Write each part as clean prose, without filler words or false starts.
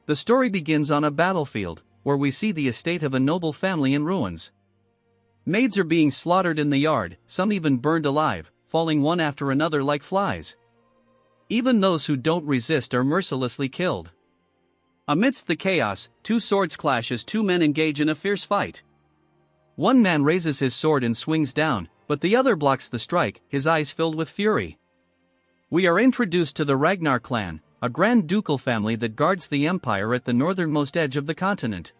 The story begins on a battlefield, where we see the estate of a noble family in ruins. Maids are being slaughtered in the yard, some even burned alive, falling one after another like flies. Even those who don't resist are mercilessly killed. Amidst the chaos, two swords clash as two men engage in a fierce fight. One man raises his sword and swings down, but the other blocks the strike, his eyes filled with fury. We are introduced to the Ragnar clan, a grand ducal family that guards the empire at the northernmost edge of the continent.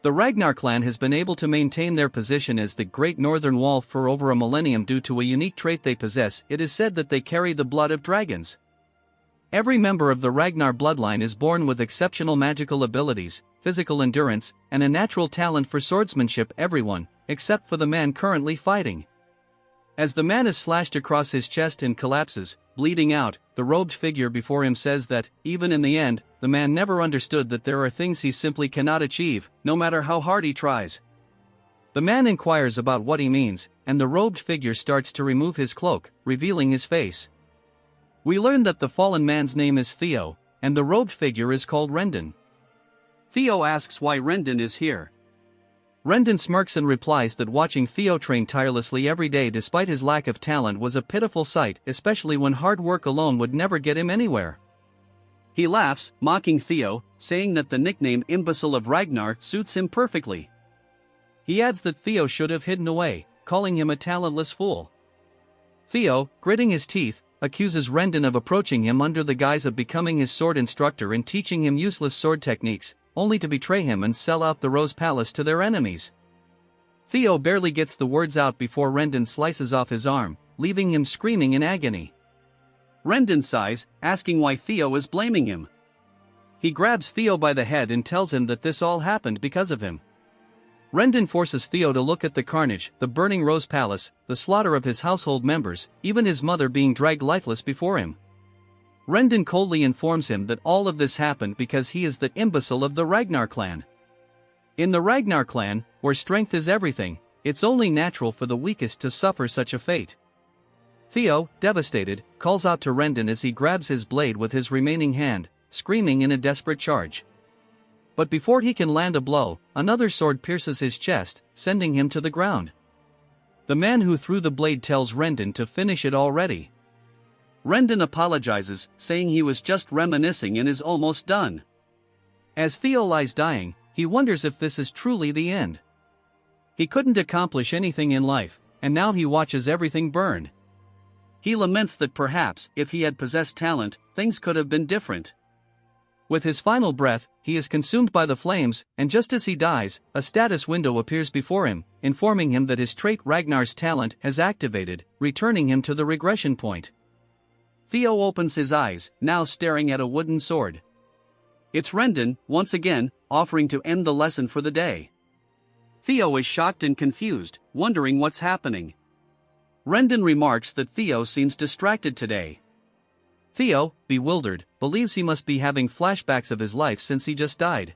The Ragnar clan has been able to maintain their position as the Great Northern Wall for over a millennium due to a unique trait they possess. It is said that they carry the blood of dragons. Every member of the Ragnar bloodline is born with exceptional magical abilities, physical endurance, and a natural talent for swordsmanship. Everyone, except for the man currently fighting. As the man is slashed across his chest and collapses, bleeding out, the robed figure before him says that, even in the end, the man never understood that there are things he simply cannot achieve, no matter how hard he tries. The man inquires about what he means, and the robed figure starts to remove his cloak, revealing his face. We learn that the fallen man's name is Theo, and the robed figure is called Rendon. Theo asks why Rendon is here. Rendon smirks and replies that watching Theo train tirelessly every day despite his lack of talent was a pitiful sight, especially when hard work alone would never get him anywhere. He laughs, mocking Theo, saying that the nickname Imbecile of Ragnar suits him perfectly. He adds that Theo should have hidden away, calling him a talentless fool. Theo, gritting his teeth, accuses Rendon of approaching him under the guise of becoming his sword instructor and teaching him useless sword techniques, only to betray him and sell out the Rose Palace to their enemies. Theo barely gets the words out before Rendon slices off his arm, leaving him screaming in agony. Rendon sighs, asking why Theo is blaming him. He grabs Theo by the head and tells him that this all happened because of him. Rendon forces Theo to look at the carnage, the burning Rose Palace, the slaughter of his household members, even his mother being dragged lifeless before him. Rendon coldly informs him that all of this happened because he is the imbecile of the Ragnar clan. In the Ragnar clan, where strength is everything, it's only natural for the weakest to suffer such a fate. Theo, devastated, calls out to Rendon as he grabs his blade with his remaining hand, screaming in a desperate charge. But before he can land a blow, another sword pierces his chest, sending him to the ground. The man who threw the blade tells Rendon to finish it already. Rendon apologizes, saying he was just reminiscing and is almost done. As Theo lies dying, he wonders if this is truly the end. He couldn't accomplish anything in life, and now he watches everything burn. He laments that perhaps, if he had possessed talent, things could have been different. With his final breath, he is consumed by the flames, and just as he dies, a status window appears before him, informing him that his trait Ragnar's talent has activated, returning him to the regression point. Theo opens his eyes, now staring at a wooden sword. It's Rendon, once again, offering to end the lesson for the day. Theo is shocked and confused, wondering what's happening. Rendon remarks that Theo seems distracted today. Theo, bewildered, believes he must be having flashbacks of his life since he just died.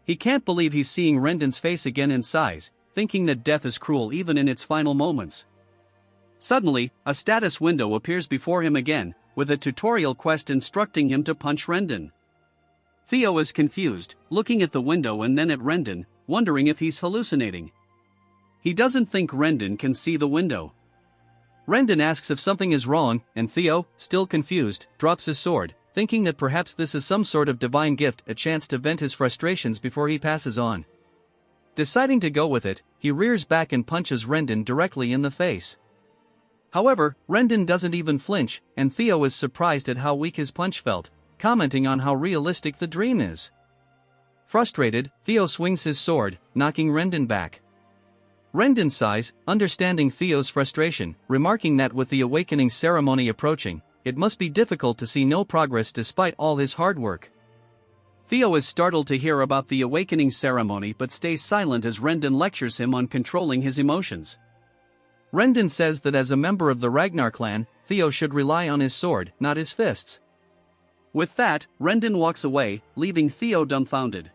He can't believe he's seeing Rendon's face again in size, thinking that death is cruel even in its final moments. Suddenly, a status window appears before him again, with a tutorial quest instructing him to punch Rendon. Theo is confused, looking at the window and then at Rendon, wondering if he's hallucinating. He doesn't think Rendon can see the window. Rendon asks if something is wrong, and Theo, still confused, drops his sword, thinking that perhaps this is some sort of divine gift, a chance to vent his frustrations before he passes on. Deciding to go with it, he rears back and punches Rendon directly in the face. However, Rendon doesn't even flinch, and Theo is surprised at how weak his punch felt, commenting on how realistic the dream is. Frustrated, Theo swings his sword, knocking Rendon back. Rendon sighs, understanding Theo's frustration, remarking that with the awakening ceremony approaching, it must be difficult to see no progress despite all his hard work. Theo is startled to hear about the awakening ceremony but stays silent as Rendon lectures him on controlling his emotions. Rendon says that as a member of the Ragnar clan, Theo should rely on his sword, not his fists. With that, Rendon walks away, leaving Theo dumbfounded.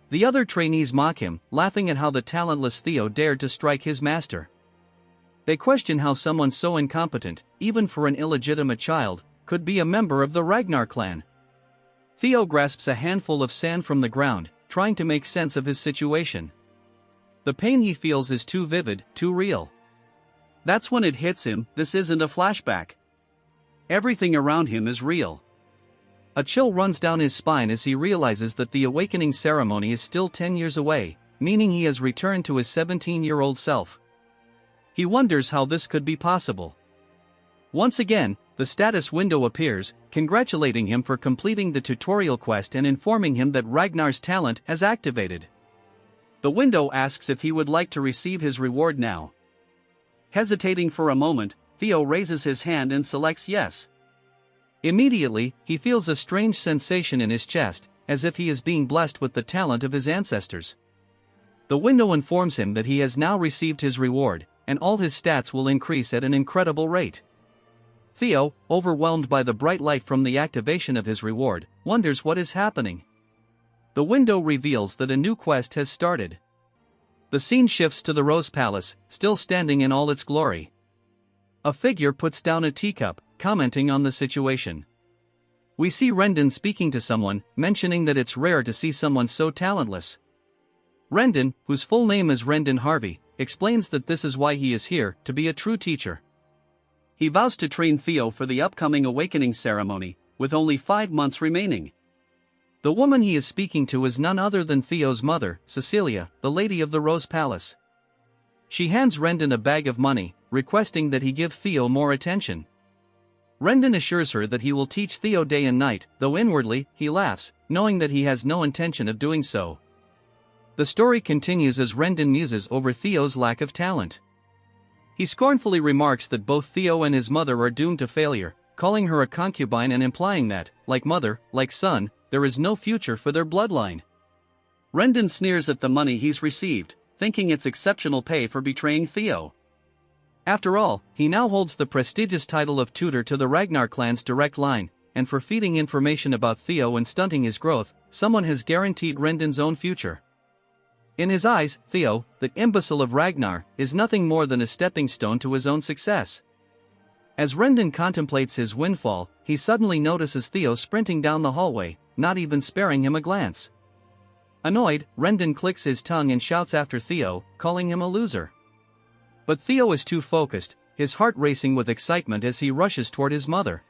The other trainees mock him, laughing at how the talentless Theo dared to strike his master. They question how someone so incompetent, even for an illegitimate child, could be a member of the Ragnar clan. Theo grasps a handful of sand from the ground, trying to make sense of his situation. The pain he feels is too vivid, too real. That's when it hits him, this isn't a flashback. Everything around him is real. A chill runs down his spine as he realizes that the awakening ceremony is still 10 years away, meaning he has returned to his 17-year-old self. He wonders how this could be possible. Once again, the status window appears, congratulating him for completing the tutorial quest and informing him that Ragnar's talent has activated. The window asks if he would like to receive his reward now. Hesitating for a moment, Theo raises his hand and selects yes. Immediately, he feels a strange sensation in his chest, as if he is being blessed with the talent of his ancestors. The window informs him that he has now received his reward, and all his stats will increase at an incredible rate. Theo, overwhelmed by the bright light from the activation of his reward, wonders what is happening. The window reveals that a new quest has started. The scene shifts to the Rose Palace, still standing in all its glory. A figure puts down a teacup, commenting on the situation. We see Rendon speaking to someone, mentioning that it's rare to see someone so talentless. Rendon, whose full name is Rendon Harvey, explains that this is why he is here, to be a true teacher. He vows to train Theo for the upcoming awakening ceremony, with only 5 months remaining. The woman he is speaking to is none other than Theo's mother, Cecilia, the lady of the Rose Palace. She hands Rendon a bag of money, requesting that he give Theo more attention. Rendon assures her that he will teach Theo day and night, though inwardly, he laughs, knowing that he has no intention of doing so. The story continues as Rendon muses over Theo's lack of talent. He scornfully remarks that both Theo and his mother are doomed to failure, calling her a concubine and implying that, like mother, like son, there is no future for their bloodline. Rendon sneers at the money he's received, thinking it's exceptional pay for betraying Theo. After all, he now holds the prestigious title of tutor to the Ragnar clan's direct line, and for feeding information about Theo and stunting his growth, someone has guaranteed Rendon's own future. In his eyes, Theo, the imbecile of Ragnar, is nothing more than a stepping stone to his own success. As Rendon contemplates his windfall, he suddenly notices Theo sprinting down the hallway, not even sparing him a glance. Annoyed, Rendon clicks his tongue and shouts after Theo, calling him a loser. But Theo is too focused, his heart racing with excitement as he rushes toward his mother.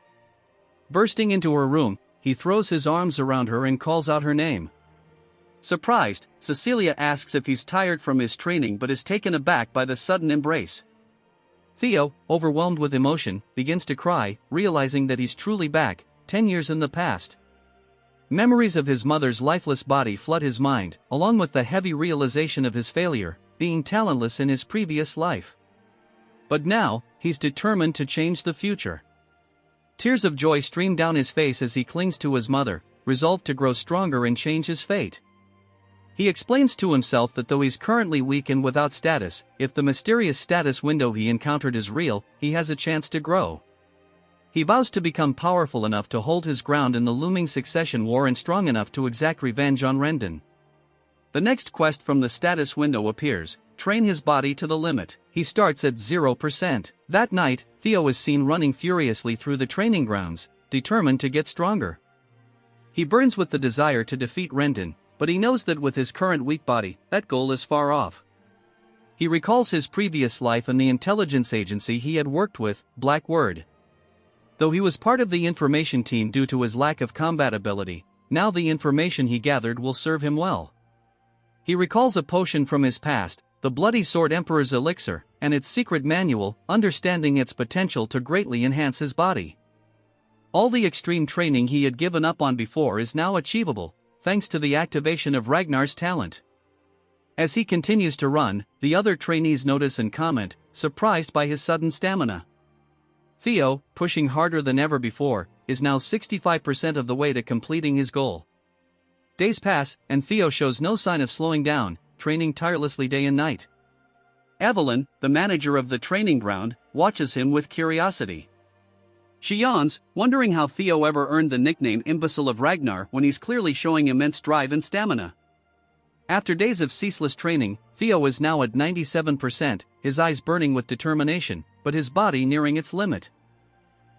Bursting into her room, he throws his arms around her and calls out her name. Surprised, Cecilia asks if he's tired from his training but is taken aback by the sudden embrace. Theo, overwhelmed with emotion, begins to cry, realizing that he's truly back, 10 years in the past. Memories of his mother's lifeless body flood his mind, along with the heavy realization of his failure, being talentless in his previous life. But now, he's determined to change the future. Tears of joy stream down his face as he clings to his mother, resolved to grow stronger and change his fate. He explains to himself that though he's currently weak and without status, if the mysterious status window he encountered is real, he has a chance to grow. He vows to become powerful enough to hold his ground in the looming succession war and strong enough to exact revenge on Rendon. The next quest from the status window appears: train his body to the limit. He starts at 0%. That night, Theo is seen running furiously through the training grounds, determined to get stronger. He burns with the desire to defeat Rendon, but he knows that with his current weak body, that goal is far off. He recalls his previous life and the intelligence agency he had worked with, Blackwood. Though he was part of the information team due to his lack of combat ability, now the information he gathered will serve him well. He recalls a potion from his past, the Bloody Sword Emperor's Elixir, and its secret manual, understanding its potential to greatly enhance his body. All the extreme training he had given up on before is now achievable, thanks to the activation of Ragnar's talent. As he continues to run, the other trainees notice and comment, surprised by his sudden stamina. Theo, pushing harder than ever before, is now 65% of the way to completing his goal. Days pass, and Theo shows no sign of slowing down, training tirelessly day and night. Evelyn, the manager of the training ground, watches him with curiosity. She yawns, wondering how Theo ever earned the nickname Imbecile of Ragnar when he's clearly showing immense drive and stamina. After days of ceaseless training, Theo is now at 97%, his eyes burning with determination, but his body nearing its limit.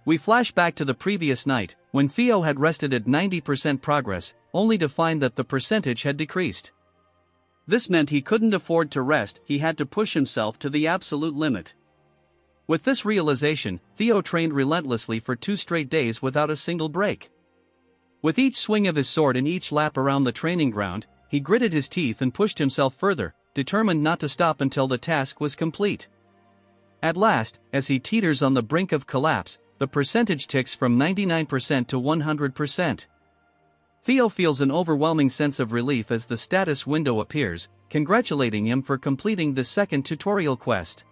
We flash back to the previous night, when Theo had rested at 90% progress, only to find that the percentage had decreased. This meant he couldn't afford to rest, he had to push himself to the absolute limit. With this realization, Theo trained relentlessly for 2 straight days without a single break. With each swing of his sword and each lap around the training ground, he gritted his teeth and pushed himself further, determined not to stop until the task was complete. At last, as he teeters on the brink of collapse, the percentage ticks from 99% to 100%. Theo feels an overwhelming sense of relief as the status window appears, congratulating him for completing the second tutorial quest.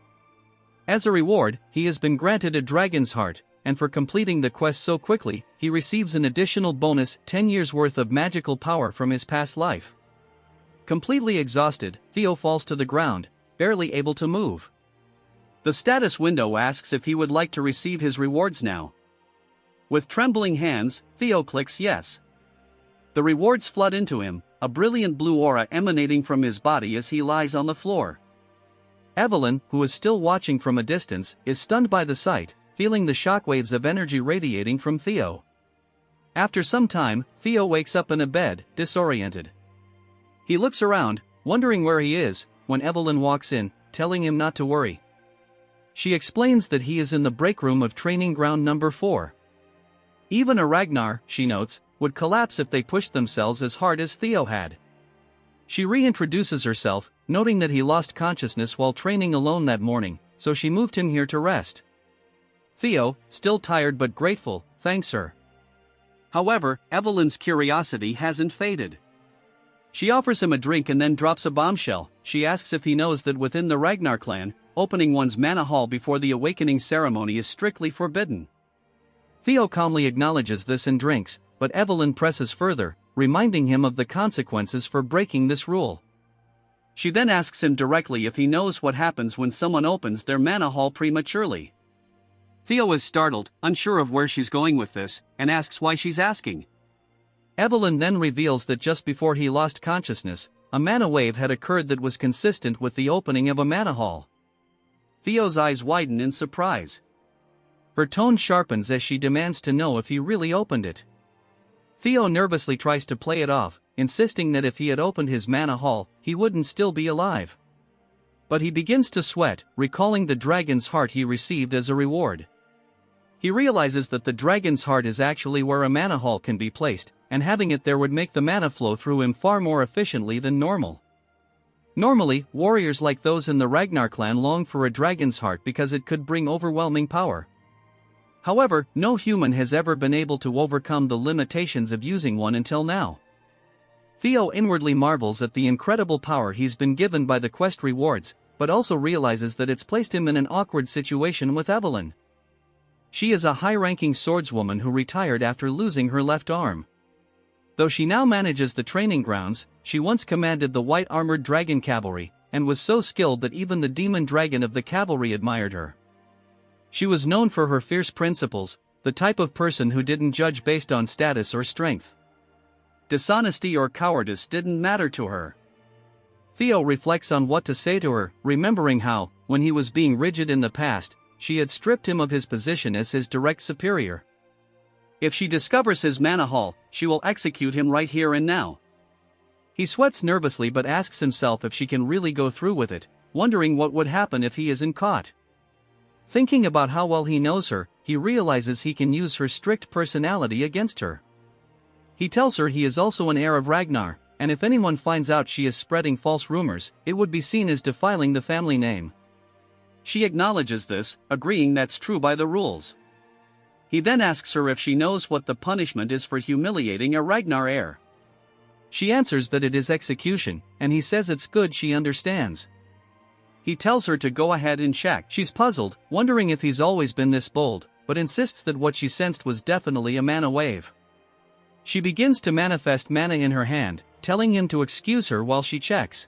As a reward, he has been granted a dragon's heart, and for completing the quest so quickly, he receives an additional bonus 10 years worth of magical power from his past life. Completely exhausted, Theo falls to the ground, barely able to move. The status window asks if he would like to receive his rewards now. With trembling hands, Theo clicks yes. The rewards flood into him, a brilliant blue aura emanating from his body as he lies on the floor. Evelyn, who is still watching from a distance, is stunned by the sight, feeling the shockwaves of energy radiating from Theo. After some time, Theo wakes up in a bed, disoriented. He looks around, wondering where he is, when Evelyn walks in, telling him not to worry. She explains that he is in the break room of training ground number 4. Even a Ragnar, she notes, would collapse if they pushed themselves as hard as Theo had. She reintroduces herself, noting that he lost consciousness while training alone that morning, so she moved him here to rest. Theo, still tired but grateful, thanks her. However, Evelyn's curiosity hasn't faded. She offers him a drink and then drops a bombshell. She asks if he knows that within the Ragnar clan, opening one's mana hall before the awakening ceremony is strictly forbidden. Theo calmly acknowledges this and drinks, but Evelyn presses further, reminding him of the consequences for breaking this rule. She then asks him directly if he knows what happens when someone opens their mana hall prematurely. Theo is startled, unsure of where she's going with this, and asks why she's asking. Evelyn then reveals that just before he lost consciousness, a mana wave had occurred that was consistent with the opening of a mana hall. Theo's eyes widen in surprise. Her tone sharpens as she demands to know if he really opened it. Theo nervously tries to play it off, insisting that if he had opened his mana hall, he wouldn't still be alive. But he begins to sweat, recalling the dragon's heart he received as a reward. He realizes that the dragon's heart is actually where a mana hall can be placed, and having it there would make the mana flow through him far more efficiently than normal. Normally, warriors like those in the Ragnar clan long for a dragon's heart because it could bring overwhelming power. However, no human has ever been able to overcome the limitations of using one until now. Theo inwardly marvels at the incredible power he's been given by the quest rewards, but also realizes that it's placed him in an awkward situation with Evelyn. She is a high-ranking swordswoman who retired after losing her left arm. Though she now manages the training grounds, she once commanded the white-armored dragon cavalry, and was so skilled that even the demon dragon of the cavalry admired her. She was known for her fierce principles, the type of person who didn't judge based on status or strength. Dishonesty or cowardice didn't matter to her. Theo reflects on what to say to her, remembering how, when he was being rigid in the past, she had stripped him of his position as his direct superior. If she discovers his mana hall, she will execute him right here and now. He sweats nervously but asks himself if she can really go through with it, wondering what would happen if he isn't caught. Thinking about how well he knows her, he realizes he can use her strict personality against her. He tells her he is also an heir of Ragnar, and if anyone finds out she is spreading false rumors, it would be seen as defiling the family name. She acknowledges this, agreeing that's true by the rules. He then asks her if she knows what the punishment is for humiliating a Ragnar heir. She answers that it is execution, and he says it's good she understands. He tells her to go ahead and check. She's puzzled, wondering if he's always been this bold, but insists that what she sensed was definitely a mana wave. She begins to manifest mana in her hand, telling him to excuse her while she checks.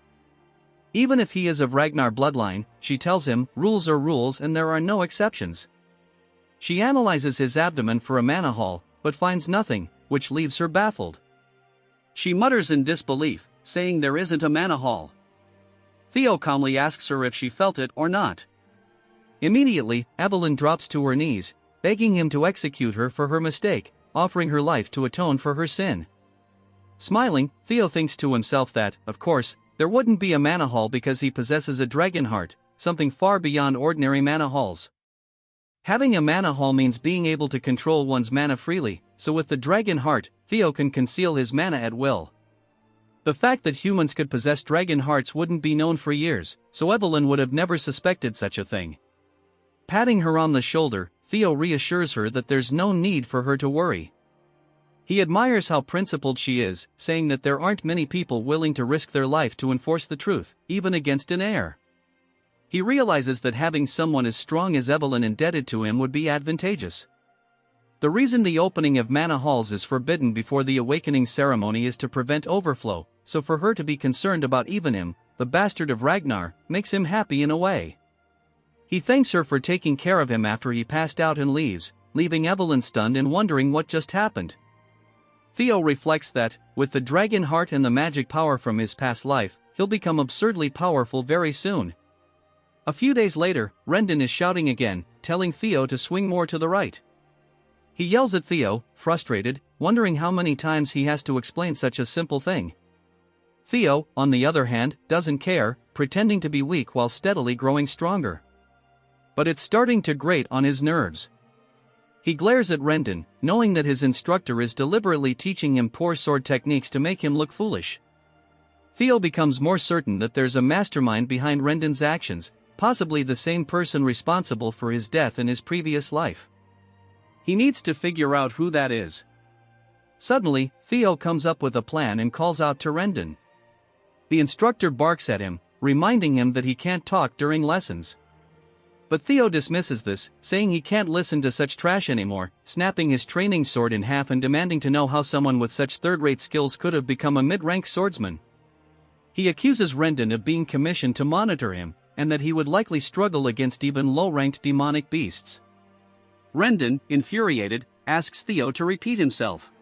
Even if he is of Ragnar bloodline, she tells him, rules are rules and there are no exceptions. She analyzes his abdomen for a mana hall, but finds nothing, which leaves her baffled. She mutters in disbelief, saying there isn't a mana hall. Theo calmly asks her if she felt it or not. Immediately, Evelyn drops to her knees, begging him to execute her for her mistake, offering her life to atone for her sin. Smiling, Theo thinks to himself that, of course, there wouldn't be a mana hall because he possesses a dragon heart, something far beyond ordinary mana halls. Having a mana hall means being able to control one's mana freely, so with the dragon heart, Theo can conceal his mana at will. The fact that humans could possess dragon hearts wouldn't be known for years, so Evelyn would have never suspected such a thing. Patting her on the shoulder, Theo reassures her that there's no need for her to worry. He admires how principled she is, saying that there aren't many people willing to risk their life to enforce the truth, even against an heir. He realizes that having someone as strong as Evelyn indebted to him would be advantageous. The reason the opening of mana halls is forbidden before the awakening ceremony is to prevent overflow, so for her to be concerned about even him, the bastard of Ragnar, makes him happy in a way. He thanks her for taking care of him after he passed out and leaves, leaving Evelyn stunned and wondering what just happened. Theo reflects that, with the dragon heart and the magic power from his past life, he'll become absurdly powerful very soon. A few days later, Rendon is shouting again, telling Theo to swing more to the right. He yells at Theo, frustrated, wondering how many times he has to explain such a simple thing. Theo, on the other hand, doesn't care, pretending to be weak while steadily growing stronger. But it's starting to grate on his nerves. He glares at Rendon, knowing that his instructor is deliberately teaching him poor sword techniques to make him look foolish. Theo becomes more certain that there's a mastermind behind Rendon's actions, possibly the same person responsible for his death in his previous life. He needs to figure out who that is. Suddenly, Theo comes up with a plan and calls out to Rendon. The instructor barks at him, reminding him that he can't talk during lessons. But Theo dismisses this, saying he can't listen to such trash anymore, snapping his training sword in half and demanding to know how someone with such third-rate skills could have become a mid-rank swordsman. He accuses Rendon of being commissioned to monitor him, and that he would likely struggle against even low-ranked demonic beasts. Rendon, infuriated, asks Theo to repeat himself.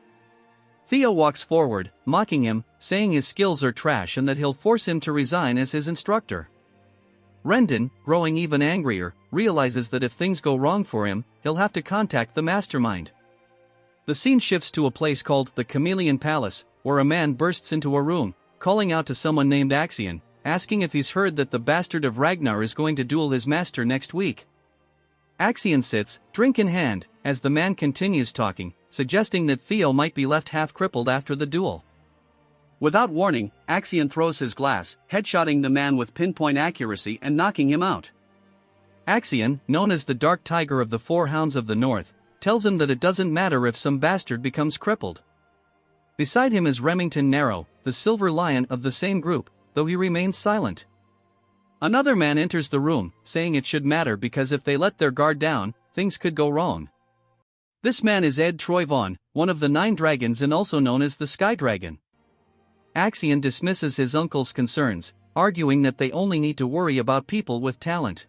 Theo walks forward, mocking him, saying his skills are trash and that he'll force him to resign as his instructor. Rendon, growing even angrier, realizes that if things go wrong for him, he'll have to contact the mastermind. The scene shifts to a place called the Chameleon Palace, where a man bursts into a room, calling out to someone named Axion, asking if he's heard that the bastard of Ragnar is going to duel his master next week. Axion sits, drink in hand, as the man continues talking, suggesting that Theo might be left half-crippled after the duel. Without warning, Axion throws his glass, headshotting the man with pinpoint accuracy and knocking him out. Axion, known as the Dark Tiger of the Four Hounds of the North, tells him that it doesn't matter if some bastard becomes crippled. Beside him is Remington Narrow, the Silver Lion of the same group, though he remains silent. Another man enters the room, saying it should matter because if they let their guard down, things could go wrong. This man is Ed Troyvon, one of the 9 dragons and also known as the Sky Dragon. Axion dismisses his uncle's concerns, arguing that they only need to worry about people with talent.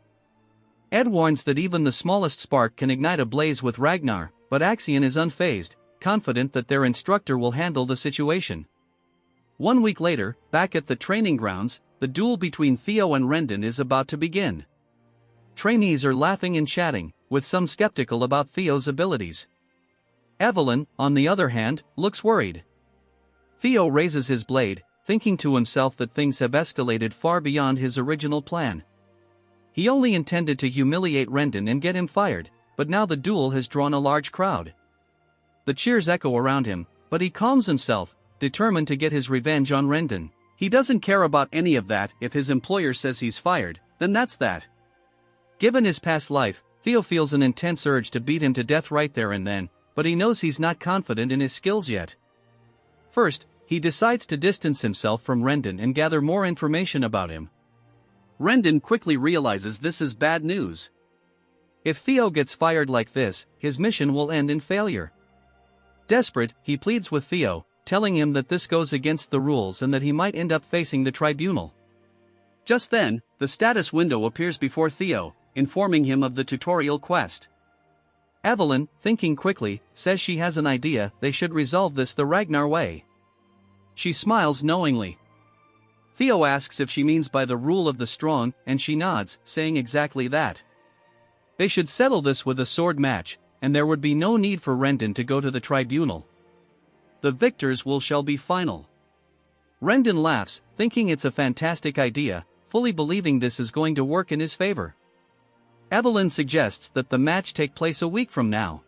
Ed warns that even the smallest spark can ignite a blaze with Ragnar, but Axion is unfazed, confident that their instructor will handle the situation. 1 week later, back at the training grounds, the duel between Theo and Rendon is about to begin. Trainees are laughing and chatting, with some skeptical about Theo's abilities. Evelyn, on the other hand, looks worried. Theo raises his blade, thinking to himself that things have escalated far beyond his original plan. He only intended to humiliate Rendon and get him fired, but now the duel has drawn a large crowd. The cheers echo around him, but he calms himself, determined to get his revenge on Rendon. He doesn't care about any of that. If his employer says he's fired, then that's that. Given his past life, Theo feels an intense urge to beat him to death right there and then, but he knows he's not confident in his skills yet. First, he decides to distance himself from Rendon and gather more information about him. Rendon quickly realizes this is bad news. If Theo gets fired like this, his mission will end in failure. Desperate, he pleads with Theo, telling him that this goes against the rules and that he might end up facing the tribunal. Just then, the status window appears before Theo, informing him of the tutorial quest. Evelyn, thinking quickly, says she has an idea. They should resolve this the Ragnar way. She smiles knowingly. Theo asks if she means by the rule of the strong, and she nods, saying exactly that. They should settle this with a sword match, and there would be no need for Rendon to go to the tribunal. The victors shall be final. Rendon laughs, thinking it's a fantastic idea, fully believing this is going to work in his favor. Evelyn suggests that the match take place a week from now.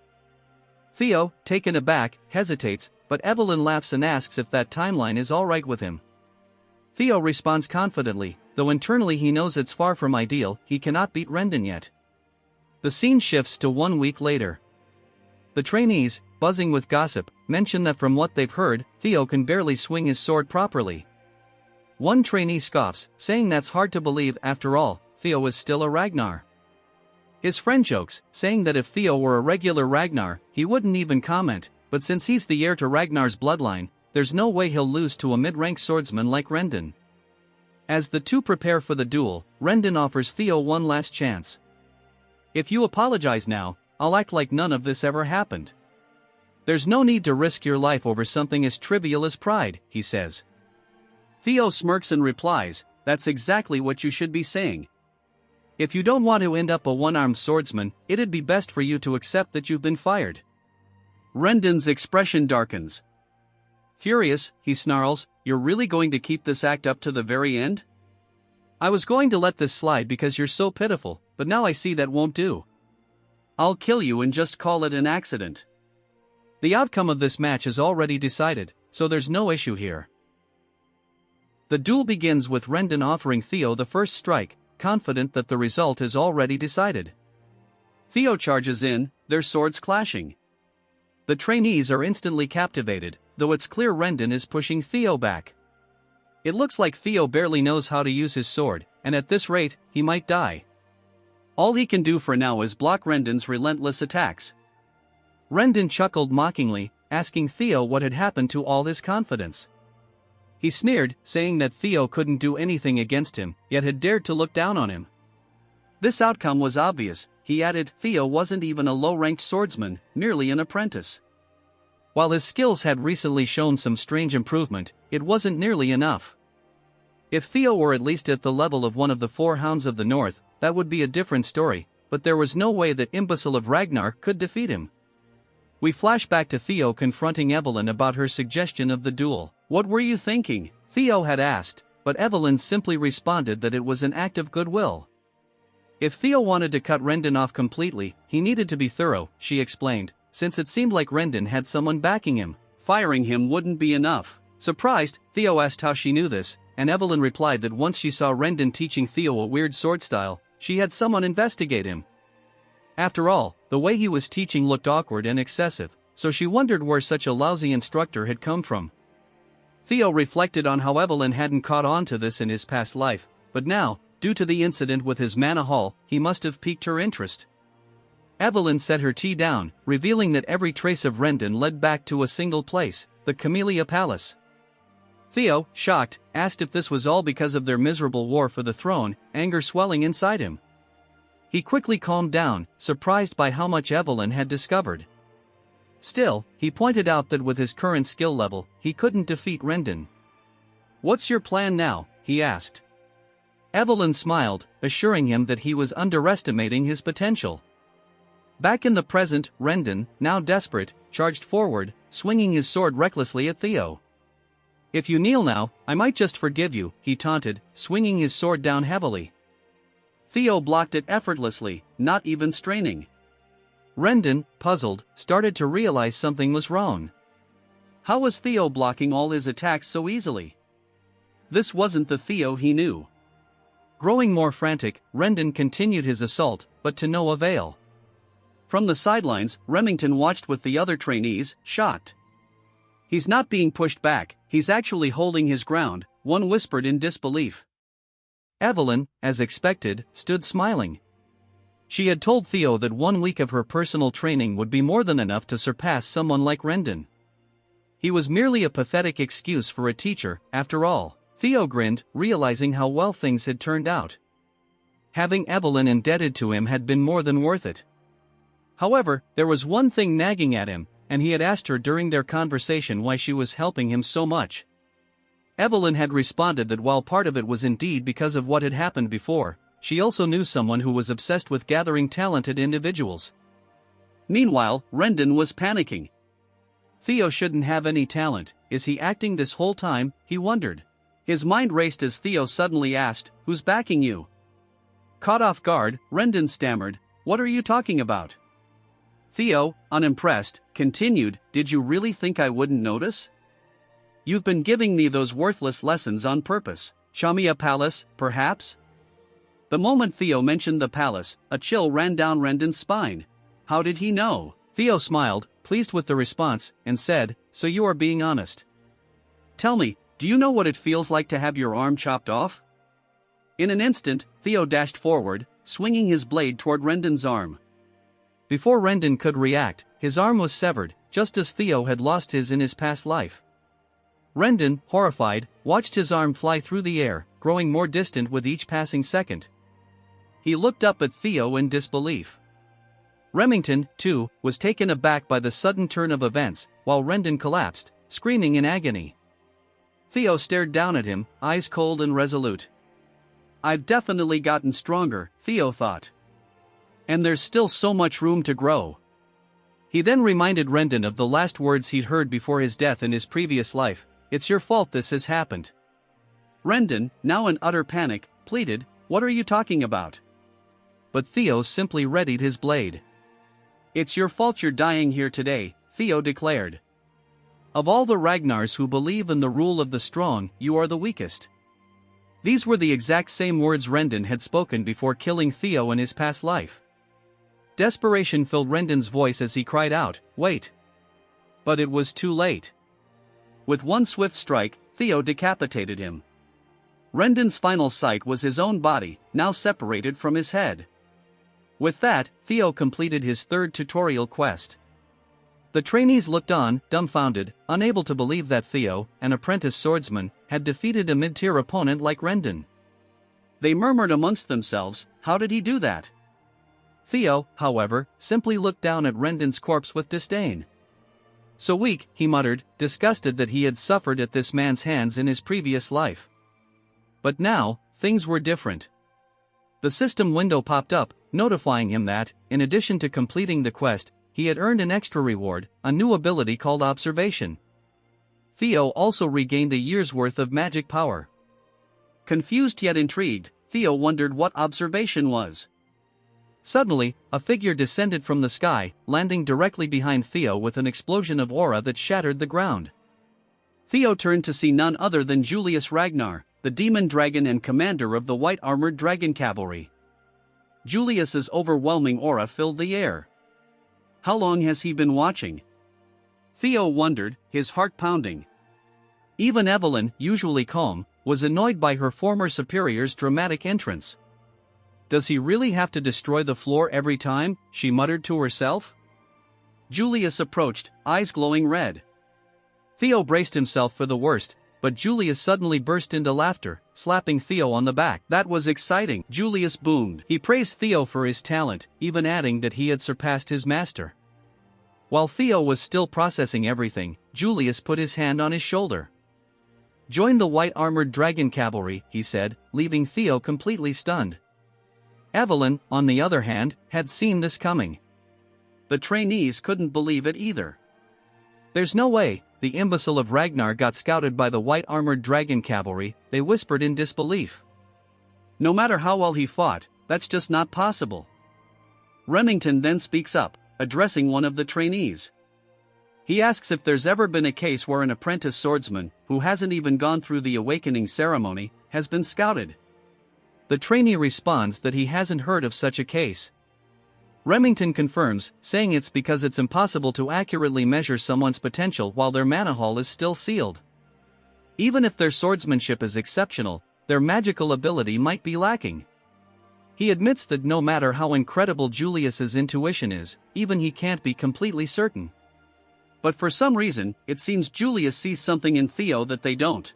Theo, taken aback, hesitates, but Evelyn laughs and asks if that timeline is alright with him. Theo responds confidently, though internally he knows it's far from ideal. He cannot beat Rendon yet. The scene shifts to 1 week later. The trainees, buzzing with gossip, mention that from what they've heard, Theo can barely swing his sword properly. One trainee scoffs, saying that's hard to believe. After all, Theo is still a Ragnar. His friend jokes, saying that if Theo were a regular Ragnar, he wouldn't even comment, but since he's the heir to Ragnar's bloodline, there's no way he'll lose to a mid-rank swordsman like Rendon. As the two prepare for the duel, Rendon offers Theo one last chance. If you apologize now, I'll act like none of this ever happened. There's no need to risk your life over something as trivial as pride, he says. Theo smirks and replies, that's exactly what you should be saying. If you don't want to end up a one-armed swordsman, it'd be best for you to accept that you've been fired. Rendon's expression darkens. Furious, he snarls, you're really going to keep this act up to the very end? I was going to let this slide because you're so pitiful, but now I see that won't do. I'll kill you and just call it an accident. The outcome of this match is already decided, so there's no issue here. The duel begins with Rendon offering Theo the first strike, confident that the result is already decided. Theo charges in, their swords clashing. The trainees are instantly captivated, though it's clear Rendon is pushing Theo back. It looks like Theo barely knows how to use his sword, and at this rate, he might die. All he can do for now is block Rendon's relentless attacks. Rendon chuckled mockingly, asking Theo what had happened to all his confidence. He sneered, saying that Theo couldn't do anything against him, yet had dared to look down on him. This outcome was obvious, he added. Theo wasn't even a low-ranked swordsman, merely an apprentice. While his skills had recently shown some strange improvement, it wasn't nearly enough. If Theo were at least at the level of one of the 4 Hounds of the North, that would be a different story, but there was no way that imbecile of Ragnar could defeat him. We flash back to Theo confronting Evelyn about her suggestion of the duel. What were you thinking? Theo had asked, but Evelyn simply responded that it was an act of goodwill. If Theo wanted to cut Rendon off completely, he needed to be thorough, she explained, since it seemed like Rendon had someone backing him. Firing him wouldn't be enough. Surprised, Theo asked how she knew this, and Evelyn replied that once she saw Rendon teaching Theo a weird sword style, she had someone investigate him. After all, the way he was teaching looked awkward and excessive, so she wondered where such a lousy instructor had come from. Theo reflected on how Evelyn hadn't caught on to this in his past life, but now, due to the incident with his mana haul, he must have piqued her interest. Evelyn set her tea down, revealing that every trace of Rendon led back to a single place, the Camellia Palace. Theo, shocked, asked if this was all because of their miserable war for the throne, anger swelling inside him. He quickly calmed down, surprised by how much Evelyn had discovered. Still, he pointed out that with his current skill level, he couldn't defeat Rendon. What's your plan now? He asked. Evelyn smiled, assuring him that he was underestimating his potential. Back in the present, Rendon, now desperate, charged forward, swinging his sword recklessly at Theo. If you kneel now, I might just forgive you, he taunted, swinging his sword down heavily. Theo blocked it effortlessly, not even straining. Rendon, puzzled, started to realize something was wrong. How was Theo blocking all his attacks so easily? This wasn't the Theo he knew. Growing more frantic, Rendon continued his assault, but to no avail. From the sidelines, Remington watched with the other trainees, shocked. He's not being pushed back, he's actually holding his ground, one whispered in disbelief. Evelyn, as expected, stood smiling. She had told Theo that 1 week of her personal training would be more than enough to surpass someone like Rendon. He was merely a pathetic excuse for a teacher, after all. Theo grinned, realizing how well things had turned out. Having Evelyn indebted to him had been more than worth it. However, there was one thing nagging at him, and he had asked her during their conversation why she was helping him so much. Evelyn had responded that while part of it was indeed because of what had happened before, she also knew someone who was obsessed with gathering talented individuals. Meanwhile, Rendon was panicking. Theo shouldn't have any talent, is he acting this whole time, he wondered. His mind raced as Theo suddenly asked, who's backing you? Caught off guard, Rendon stammered, what are you talking about? Theo, unimpressed, continued, did you really think I wouldn't notice? You've been giving me those worthless lessons on purpose. Show me a palace, perhaps? The moment Theo mentioned the palace, a chill ran down Rendon's spine. How did he know? Theo smiled, pleased with the response, and said, so you are being honest. Tell me, do you know what it feels like to have your arm chopped off? In an instant, Theo dashed forward, swinging his blade toward Rendon's arm. Before Rendon could react, his arm was severed, just as Theo had lost his in his past life. Rendon, horrified, watched his arm fly through the air, growing more distant with each passing second. He looked up at Theo in disbelief. Remington, too, was taken aback by the sudden turn of events, while Rendon collapsed, screaming in agony. Theo stared down at him, eyes cold and resolute. I've definitely gotten stronger, Theo thought. And there's still so much room to grow. He then reminded Rendon of the last words he'd heard before his death in his previous life, it's your fault this has happened. Rendon, now in utter panic, pleaded, what are you talking about? But Theo simply readied his blade. It's your fault you're dying here today, Theo declared. Of all the Ragnars who believe in the rule of the strong, you are the weakest. These were the exact same words Rendon had spoken before killing Theo in his past life. Desperation filled Rendon's voice as he cried out, wait. But it was too late. With one swift strike, Theo decapitated him. Rendon's final sight was his own body, now separated from his head. With that, Theo completed his third tutorial quest. The trainees looked on, dumbfounded, unable to believe that Theo, an apprentice swordsman, had defeated a mid-tier opponent like Rendon. They murmured amongst themselves, how did he do that? Theo, however, simply looked down at Rendon's corpse with disdain. So weak, he muttered, disgusted that he had suffered at this man's hands in his previous life. But now, things were different. The system window popped up, notifying him that, in addition to completing the quest, he had earned an extra reward, a new ability called Observation. Theo also regained a year's worth of magic power. Confused yet intrigued, Theo wondered what Observation was. Suddenly, a figure descended from the sky, landing directly behind Theo with an explosion of aura that shattered the ground. Theo turned to see none other than Julius Ragnar, the demon dragon and commander of the white-armored dragon cavalry. Julius's overwhelming aura filled the air. How long has he been watching? Theo wondered, his heart pounding. Even Evelyn, usually calm, was annoyed by her former superior's dramatic entrance. Does he really have to destroy the floor every time? She muttered to herself. Julius approached, eyes glowing red. Theo braced himself for the worst, but Julius suddenly burst into laughter, slapping Theo on the back. That was exciting, Julius boomed. He praised Theo for his talent, even adding that he had surpassed his master. While Theo was still processing everything, Julius put his hand on his shoulder. Join the white-armored dragon cavalry, he said, leaving Theo completely stunned. Evelyn, on the other hand, had seen this coming. The trainees couldn't believe it either. There's no way, the imbecile of Ragnar got scouted by the white-armored dragon cavalry, they whispered in disbelief. No matter how well he fought, that's just not possible. Remington then speaks up, addressing one of the trainees. He asks if there's ever been a case where an apprentice swordsman, who hasn't even gone through the awakening ceremony, has been scouted. The trainee responds that he hasn't heard of such a case. Remington confirms, saying it's because it's impossible to accurately measure someone's potential while their mana hall is still sealed. Even if their swordsmanship is exceptional, their magical ability might be lacking. He admits that no matter how incredible Julius's intuition is, even he can't be completely certain. But for some reason, it seems Julius sees something in Theo that they don't.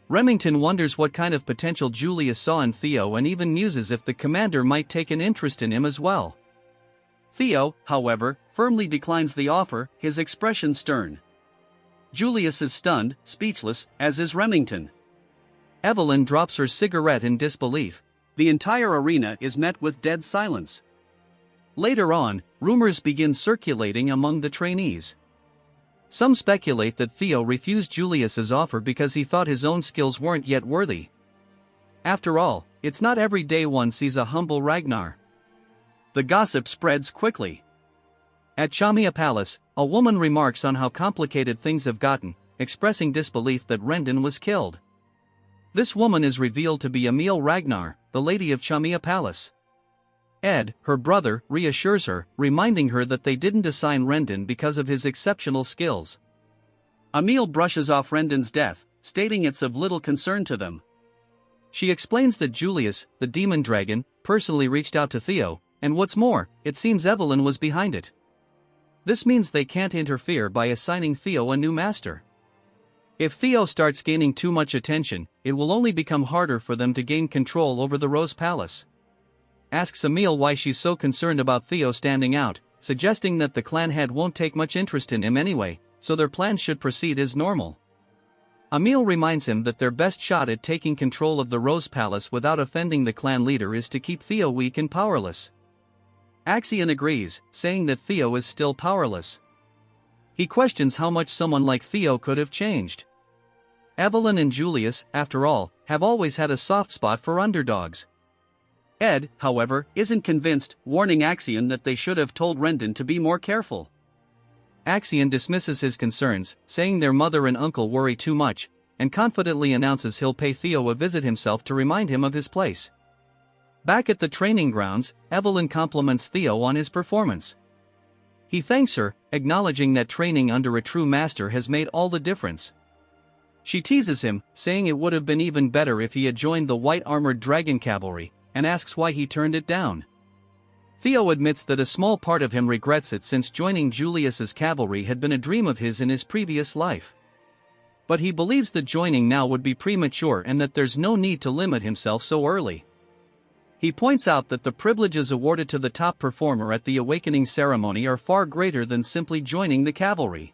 Remington wonders what kind of potential Julius saw in Theo and even muses if the commander might take an interest in him as well. Theo, however, firmly declines the offer, his expression stern. Julius is stunned, speechless, as is Remington. Evelyn drops her cigarette in disbelief. The entire arena is met with dead silence. Later on, rumors begin circulating among the trainees. Some speculate that Theo refused Julius's offer because he thought his own skills weren't yet worthy. After all, it's not every day one sees a humble Ragnar. The gossip spreads quickly. At Chamia Palace, a woman remarks on how complicated things have gotten, expressing disbelief that Rendon was killed. This woman is revealed to be Emil Ragnar, the lady of Chamia Palace. Ed, her brother, reassures her, reminding her that they didn't assign Rendon because of his exceptional skills. Emil brushes off Rendon's death, stating it's of little concern to them. She explains that Julius, the demon dragon, personally reached out to Theo, and what's more, it seems Evelyn was behind it. This means they can't interfere by assigning Theo a new master. If Theo starts gaining too much attention, it will only become harder for them to gain control over the Rose Palace. Asks Emil why she's so concerned about Theo standing out, suggesting that the clan head won't take much interest in him anyway, so their plans should proceed as normal. Emil reminds him that their best shot at taking control of the Rose Palace without offending the clan leader is to keep Theo weak and powerless. Axion agrees, saying that Theo is still powerless. He questions how much someone like Theo could have changed. Evelyn and Julius, after all, have always had a soft spot for underdogs. Ed, however, isn't convinced, warning Axion that they should have told Rendon to be more careful. Axion dismisses his concerns, saying their mother and uncle worry too much, and confidently announces he'll pay Theo a visit himself to remind him of his place. Back at the training grounds, Evelyn compliments Theo on his performance. He thanks her, acknowledging that training under a true master has made all the difference. She teases him, saying it would have been even better if he had joined the white-armored dragon cavalry, and asks why he turned it down. Theo admits that a small part of him regrets it since joining Julius's cavalry had been a dream of his in his previous life. But he believes that joining now would be premature and that there's no need to limit himself so early. He points out that the privileges awarded to the top performer at the awakening ceremony are far greater than simply joining the cavalry.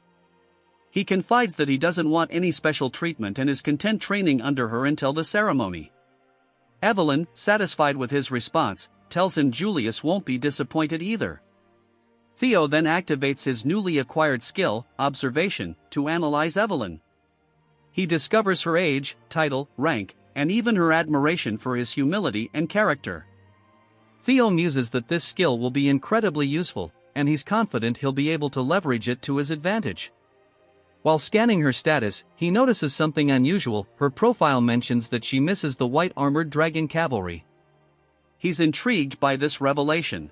He confides that he doesn't want any special treatment and is content training under her until the ceremony. Evelyn, satisfied with his response, tells him Julius won't be disappointed either. Theo then activates his newly acquired skill, observation, to analyze Evelyn. He discovers her age, title, rank, and even her admiration for his humility and character. Theo muses that this skill will be incredibly useful, and he's confident he'll be able to leverage it to his advantage. While scanning her status, he notices something unusual. Her profile mentions that she misses the white-armored dragon cavalry. He's intrigued by this revelation.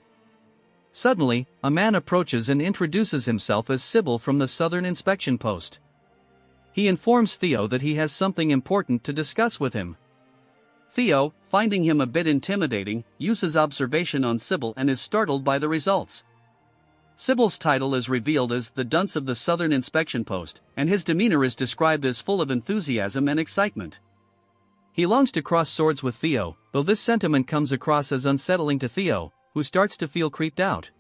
Suddenly, a man approaches and introduces himself as Sybil from the Southern Inspection Post. He informs Theo that he has something important to discuss with him. Theo, finding him a bit intimidating, uses observation on Sybil and is startled by the results. Sybil's title is revealed as the Dunce of the Southern Inspection Post, and his demeanor is described as full of enthusiasm and excitement. He longs to cross swords with Theo, though this sentiment comes across as unsettling to Theo, who starts to feel creeped out.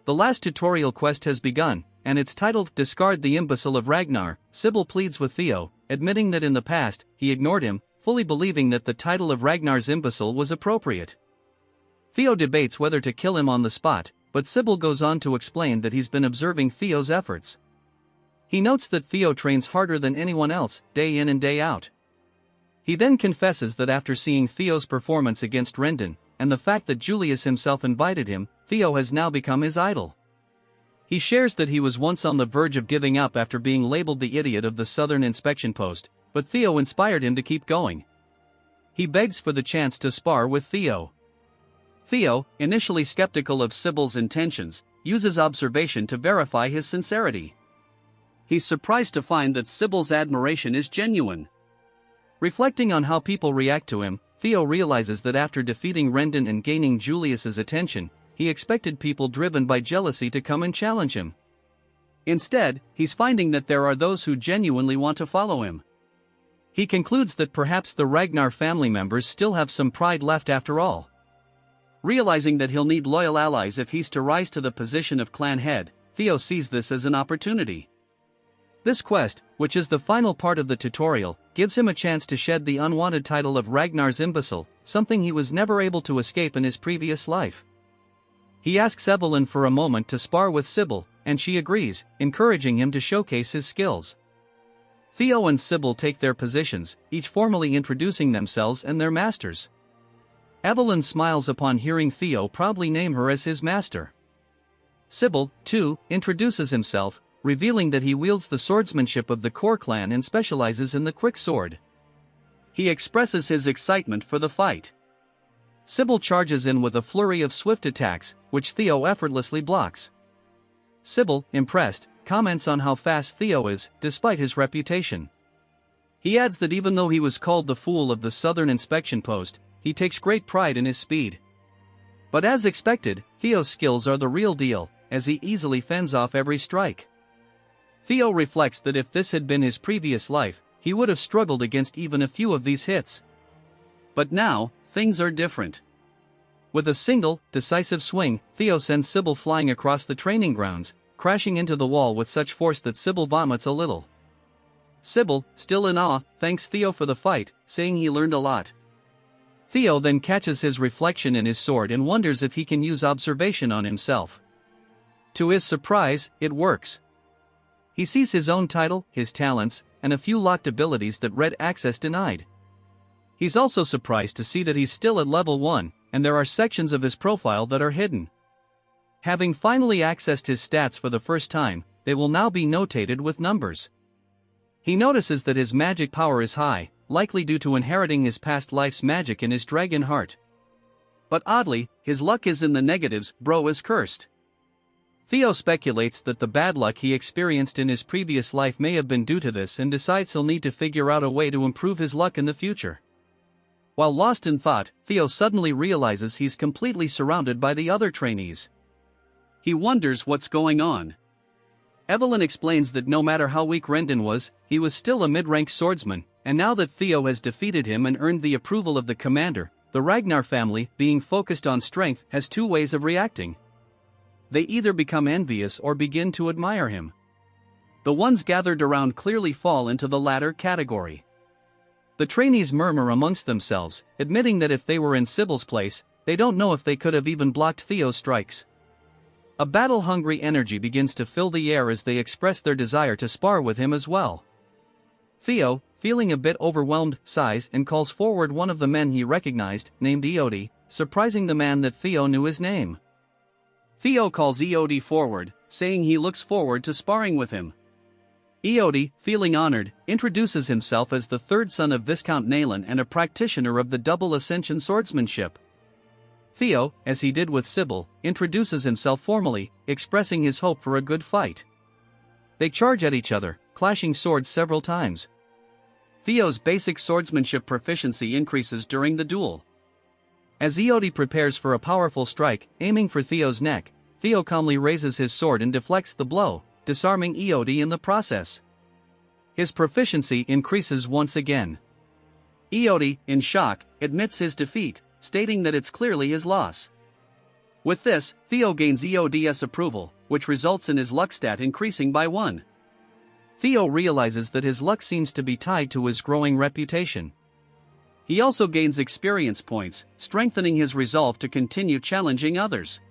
The last tutorial quest has begun, and it's titled Discard the Imbecile of Ragnar. Sybil pleads with Theo, admitting that in the past, he ignored him, fully believing that the title of Ragnar's imbecile was appropriate. Theo debates whether to kill him on the spot, but Sybil goes on to explain that he's been observing Theo's efforts. He notes that Theo trains harder than anyone else, day in and day out. He then confesses that after seeing Theo's performance against Rendon, and the fact that Julius himself invited him, Theo has now become his idol. He shares that he was once on the verge of giving up after being labeled the idiot of the Southern Inspection Post, but Theo inspired him to keep going. He begs for the chance to spar with Theo. Theo, initially skeptical of Sybil's intentions, uses observation to verify his sincerity. He's surprised to find that Sybil's admiration is genuine. Reflecting on how people react to him, Theo realizes that after defeating Rendon and gaining Julius's attention, he expected people driven by jealousy to come and challenge him. Instead, he's finding that there are those who genuinely want to follow him. He concludes that perhaps the Ragnar family members still have some pride left after all. Realizing that he'll need loyal allies if he's to rise to the position of clan head, Theo sees this as an opportunity. This quest, which is the final part of the tutorial, gives him a chance to shed the unwanted title of Ragnar's imbecile, something he was never able to escape in his previous life. He asks Evelyn for a moment to spar with Sybil, and she agrees, encouraging him to showcase his skills. Theo and Sybil take their positions, each formally introducing themselves and their masters. Evelyn smiles upon hearing Theo proudly name her as his master. Sybil, too, introduces himself, revealing that he wields the swordsmanship of the core clan and specializes in the quick sword. He expresses his excitement for the fight. Sybil charges in with a flurry of swift attacks, which Theo effortlessly blocks. Sybil, impressed, comments on how fast Theo is, despite his reputation. He adds that even though he was called the fool of the Southern Inspection Post, he takes great pride in his speed. But as expected, Theo's skills are the real deal, as he easily fends off every strike. Theo reflects that if this had been his previous life, he would have struggled against even a few of these hits. But now, things are different. With a single, decisive swing, Theo sends Sybil flying across the training grounds, crashing into the wall with such force that Sybil vomits a little. Sybil, still in awe, thanks Theo for the fight, saying he learned a lot. Theo then catches his reflection in his sword and wonders if he can use observation on himself. To his surprise, it works. He sees his own title, his talents, and a few locked abilities that Red Access denied. He's also surprised to see that he's still at level 1, and there are sections of his profile that are hidden. Having finally accessed his stats for the first time, they will now be notated with numbers. He notices that his magic power is high, likely due to inheriting his past life's magic in his dragon heart. But oddly, his luck is in the negatives. Bro is cursed. Theo speculates that the bad luck he experienced in his previous life may have been due to this and decides he'll need to figure out a way to improve his luck in the future. While lost in thought, Theo suddenly realizes he's completely surrounded by the other trainees. He wonders what's going on. Evelyn explains that no matter how weak Rendon was, he was still a mid-rank swordsman, and now that Theo has defeated him and earned the approval of the commander, the Ragnar family, being focused on strength, has two ways of reacting. They either become envious or begin to admire him. The ones gathered around clearly fall into the latter category. The trainees murmur amongst themselves, admitting that if they were in Sybil's place, they don't know if they could have even blocked Theo's strikes. A battle-hungry energy begins to fill the air as they express their desire to spar with him as well. Theo, feeling a bit overwhelmed, sighs and calls forward one of the men he recognized, named Eody, surprising the man that Theo knew his name. Theo calls Eody forward, saying he looks forward to sparring with him. Eody, feeling honored, introduces himself as the third son of Viscount Naylan and a practitioner of the double ascension swordsmanship. Theo, as he did with Sybil, introduces himself formally, expressing his hope for a good fight. They charge at each other, clashing swords several times. Theo's basic swordsmanship proficiency increases during the duel. As Eody prepares for a powerful strike, aiming for Theo's neck, Theo calmly raises his sword and deflects the blow, disarming Eody in the process. His proficiency increases once again. Eody, in shock, admits his defeat, stating that it's clearly his loss. With this, Theo gains Eody's approval, which results in his luck stat increasing by 1. Theo realizes that his luck seems to be tied to his growing reputation. He also gains experience points, strengthening his resolve to continue challenging others.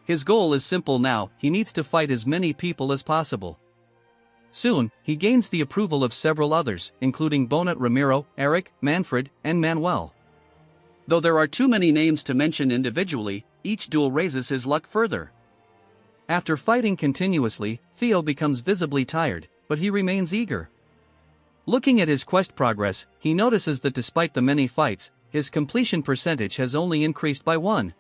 His goal is simple now: he needs to fight as many people as possible. Soon, he gains the approval of several others, including Bonnet Ramiro, Eric, Manfred, and Manuel. Though there are too many names to mention individually, each duel raises his luck further. After fighting continuously, Theo becomes visibly tired, but he remains eager. Looking at his quest progress, he notices that despite the many fights, his completion percentage has only increased by 1.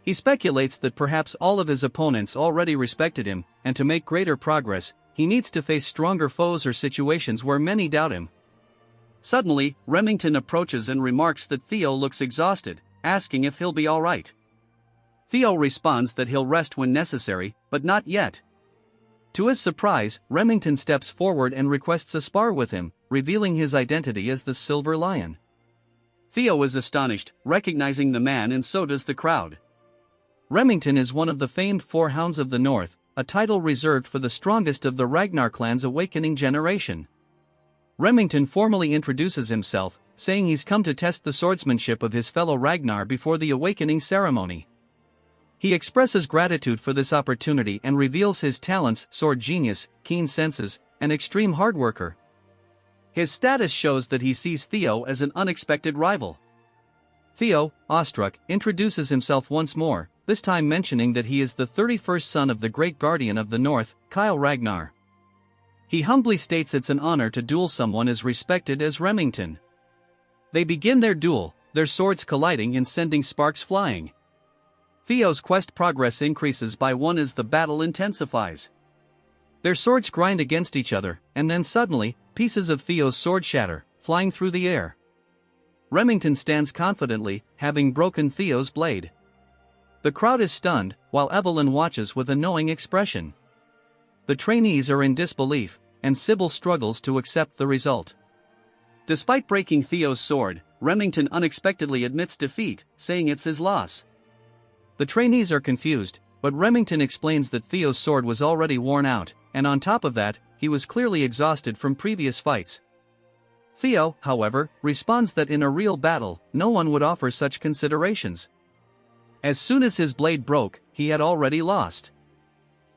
He speculates that perhaps all of his opponents already respected him, and to make greater progress, he needs to face stronger foes or situations where many doubt him. Suddenly, Remington approaches and remarks that Theo looks exhausted, asking if he'll be alright. Theo responds that he'll rest when necessary, but not yet. To his surprise, Remington steps forward and requests a spar with him, revealing his identity as the Silver Lion. Theo is astonished, recognizing the man, and so does the crowd. Remington is one of the famed Four Hounds of the North, a title reserved for the strongest of the Ragnar clan's awakening generation. Remington formally introduces himself, saying he's come to test the swordsmanship of his fellow Ragnar before the awakening ceremony. He expresses gratitude for this opportunity and reveals his talents: sword genius, keen senses, and extreme hard worker. His status shows that he sees Theo as an unexpected rival. Theo, awestruck, introduces himself once more, this time mentioning that he is the 31st son of the great guardian of the North, Ragnar. He humbly states it's an honor to duel someone as respected as Remington. They begin their duel, their swords colliding and sending sparks flying. Theo's quest progress increases by one as the battle intensifies. Their swords grind against each other, and then suddenly, pieces of Theo's sword shatter, flying through the air. Remington stands confidently, having broken Theo's blade. The crowd is stunned, while Evelyn watches with a knowing expression. The trainees are in disbelief, and Sybil struggles to accept the result. Despite breaking Theo's sword, Remington unexpectedly admits defeat, saying it's his loss. The trainees are confused, but Remington explains that Theo's sword was already worn out, and on top of that, he was clearly exhausted from previous fights. Theo, however, responds that in a real battle, no one would offer such considerations. As soon as his blade broke, he had already lost.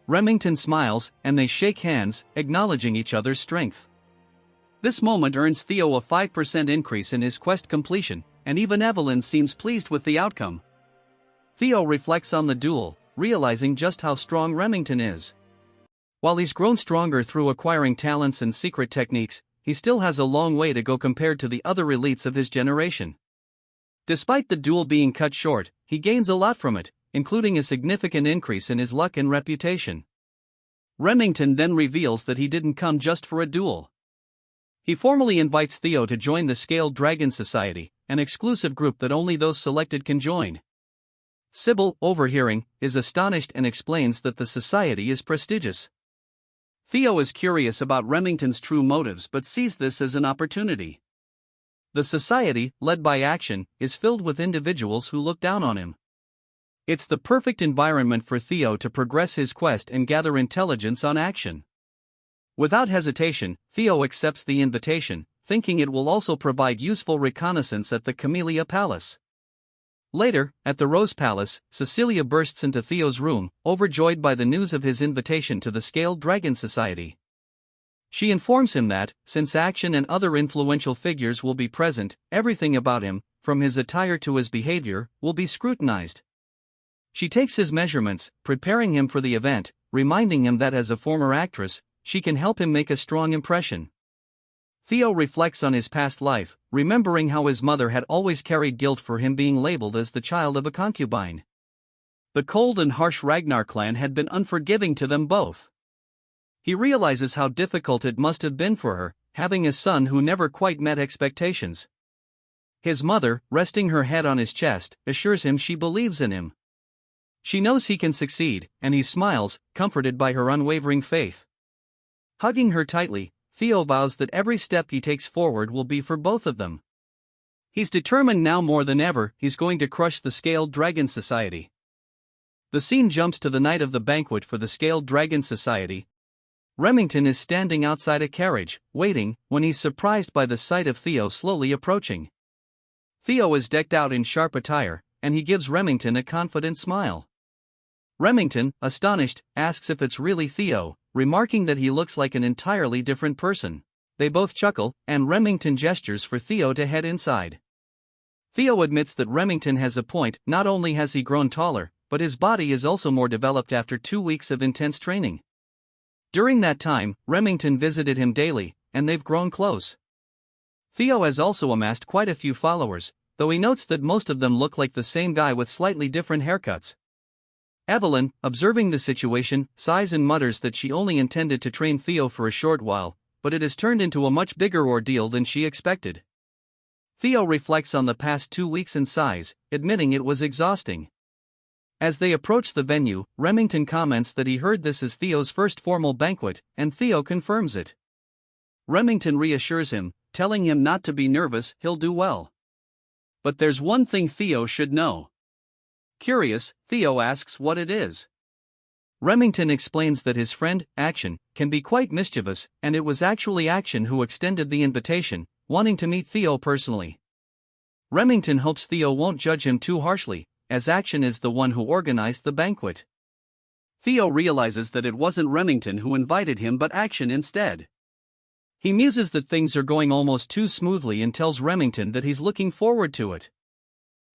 Remington smiles, and they shake hands, acknowledging each other's strength. This moment earns Theo a 5% increase in his quest completion, and even Evelyn seems pleased with the outcome. Theo reflects on the duel, realizing just how strong Remington is. While he's grown stronger through acquiring talents and secret techniques, he still has a long way to go compared to the other elites of his generation. Despite the duel being cut short, he gains a lot from it, including a significant increase in his luck and reputation. Remington then reveals that he didn't come just for a duel. He formally invites Theo to join the Scaled Dragon Society, an exclusive group that only those selected can join. Sybil, overhearing, is astonished and explains that the society is prestigious. Theo is curious about Remington's true motives but sees this as an opportunity. The society, led by Action, is filled with individuals who look down on him. It's the perfect environment for Theo to progress his quest and gather intelligence on Action. Without hesitation, Theo accepts the invitation, thinking it will also provide useful reconnaissance at the Camellia Palace. Later, at the Rose Palace, Cecilia bursts into Theo's room, overjoyed by the news of his invitation to the Scaled Dragon Society. She informs him that, since Action and other influential figures will be present, everything about him, from his attire to his behavior, will be scrutinized. She takes his measurements, preparing him for the event, reminding him that as a former actress, she can help him make a strong impression. Theo reflects on his past life, remembering how his mother had always carried guilt for him being labeled as the child of a concubine. The cold and harsh Ragnar clan had been unforgiving to them both. He realizes how difficult it must have been for her, having a son who never quite met expectations. His mother, resting her head on his chest, assures him she believes in him. She knows he can succeed, and he smiles, comforted by her unwavering faith. Hugging her tightly, Theo vows that every step he takes forward will be for both of them. He's determined now more than ever he's going to crush the Scaled Dragon Society. The scene jumps to the night of the banquet for the Scaled Dragon Society. Remington is standing outside a carriage, waiting, when he's surprised by the sight of Theo slowly approaching. Theo is decked out in sharp attire, and he gives Remington a confident smile. Remington, astonished, asks if it's really Theo, remarking that he looks like an entirely different person. They both chuckle, and Remington gestures for Theo to head inside. Theo admits that Remington has a point. Not only has he grown taller, but his body is also more developed after 2 weeks of intense training. During that time, Remington visited him daily, and they've grown close. Theo has also amassed quite a few followers, though he notes that most of them look like the same guy with slightly different haircuts. Evelyn, observing the situation, sighs and mutters that she only intended to train Theo for a short while, but it has turned into a much bigger ordeal than she expected. Theo reflects on the past 2 weeks and sighs, admitting it was exhausting. As they approach the venue, Remington comments that he heard this is Theo's first formal banquet, and Theo confirms it. Remington reassures him, telling him not to be nervous, he'll do well. But there's one thing Theo should know. Curious, Theo asks what it is. Remington explains that his friend, Action, can be quite mischievous, and it was actually Action who extended the invitation, wanting to meet Theo personally. Remington hopes Theo won't judge him too harshly, as Action is the one who organized the banquet. Theo realizes that it wasn't Remington who invited him but Action instead. He muses that things are going almost too smoothly and tells Remington that he's looking forward to it.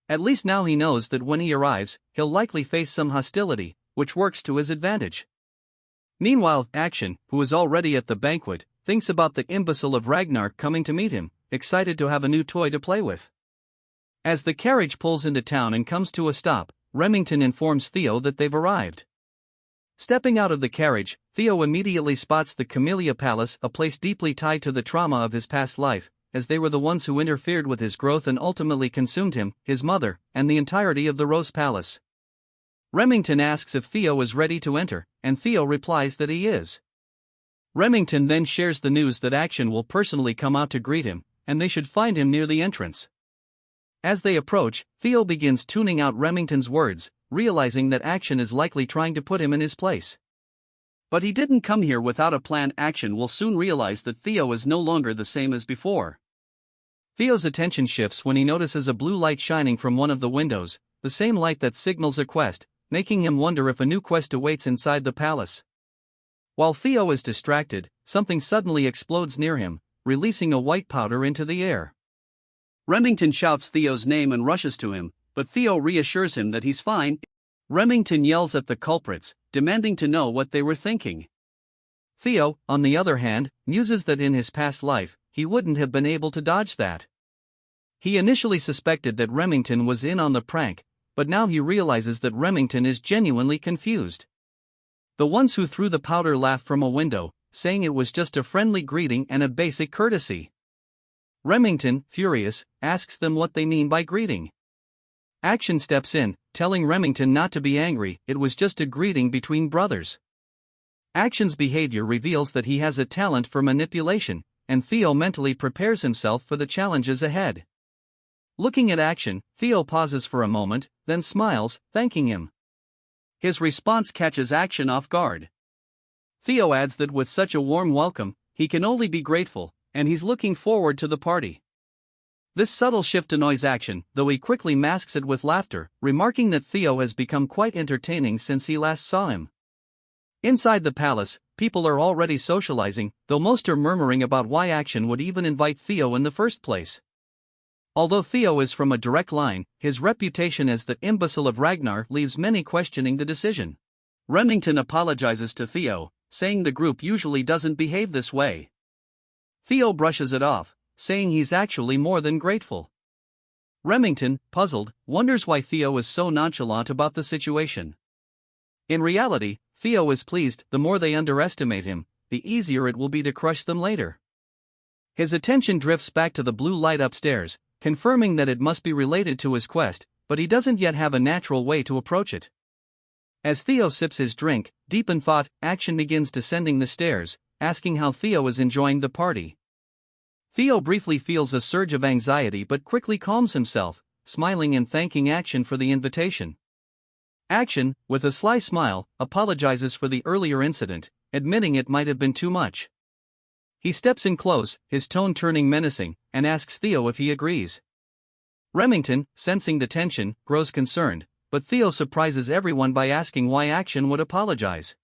At least now he knows that when he arrives, he'll likely face some hostility, which works to his advantage. Meanwhile, Action, who is already at the banquet, thinks about the imbecile of Ragnar coming to meet him, excited to have a new toy to play with. As the carriage pulls into town and comes to a stop, Remington informs Theo that they've arrived. Stepping out of the carriage, Theo immediately spots the Camellia Palace, a place deeply tied to the trauma of his past life, as they were the ones who interfered with his growth and ultimately consumed him, his mother, and the entirety of the Rose Palace. Remington asks if Theo is ready to enter, and Theo replies that he is. Remington then shares the news that Action will personally come out to greet him, and they should find him near the entrance. As they approach, Theo begins tuning out Remington's words, realizing that Action is likely trying to put him in his place. But he didn't come here without a plan. Action will soon realize that Theo is no longer the same as before. Theo's attention shifts when he notices a blue light shining from one of the windows, the same light that signals a quest, making him wonder if a new quest awaits inside the palace. While Theo is distracted, something suddenly explodes near him, releasing a white powder into the air. Remington shouts Theo's name and rushes to him, but Theo reassures him that he's fine. Remington yells at the culprits, demanding to know what they were thinking. Theo, on the other hand, muses that in his past life, he wouldn't have been able to dodge that. He initially suspected that Remington was in on the prank, but now he realizes that Remington is genuinely confused. The ones who threw the powder laugh from a window, saying it was just a friendly greeting and a basic courtesy. Remington, furious, asks them what they mean by greeting. Action steps in, telling Remington not to be angry, it was just a greeting between brothers. Action's behavior reveals that he has a talent for manipulation, and Theo mentally prepares himself for the challenges ahead. Looking at Action, Theo pauses for a moment, then smiles, thanking him. His response catches Action off guard. Theo adds that with such a warm welcome, he can only be grateful, and he's looking forward to the party. This subtle shift annoys Action, though he quickly masks it with laughter, remarking that Theo has become quite entertaining since he last saw him. Inside the palace, people are already socializing, though most are murmuring about why Action would even invite Theo in the first place. Although Theo is from a direct line, his reputation as the imbecile of Ragnar leaves many questioning the decision. Remington apologizes to Theo, saying the group usually doesn't behave this way. Theo brushes it off, saying he's actually more than grateful. Remington, puzzled, wonders why Theo is so nonchalant about the situation. In reality, Theo is pleased. The more they underestimate him, the easier it will be to crush them later. His attention drifts back to the blue light upstairs, confirming that it must be related to his quest, but he doesn't yet have a natural way to approach it. As Theo sips his drink, deep in thought, Action begins descending the stairs, asking how Theo is enjoying the party. Theo briefly feels a surge of anxiety but quickly calms himself, smiling and thanking Action for the invitation. Action, with a sly smile, apologizes for the earlier incident, admitting it might have been too much. He steps in close, his tone turning menacing, and asks Theo if he agrees. Remington, sensing the tension, grows concerned, but Theo surprises everyone by asking why Action would apologize.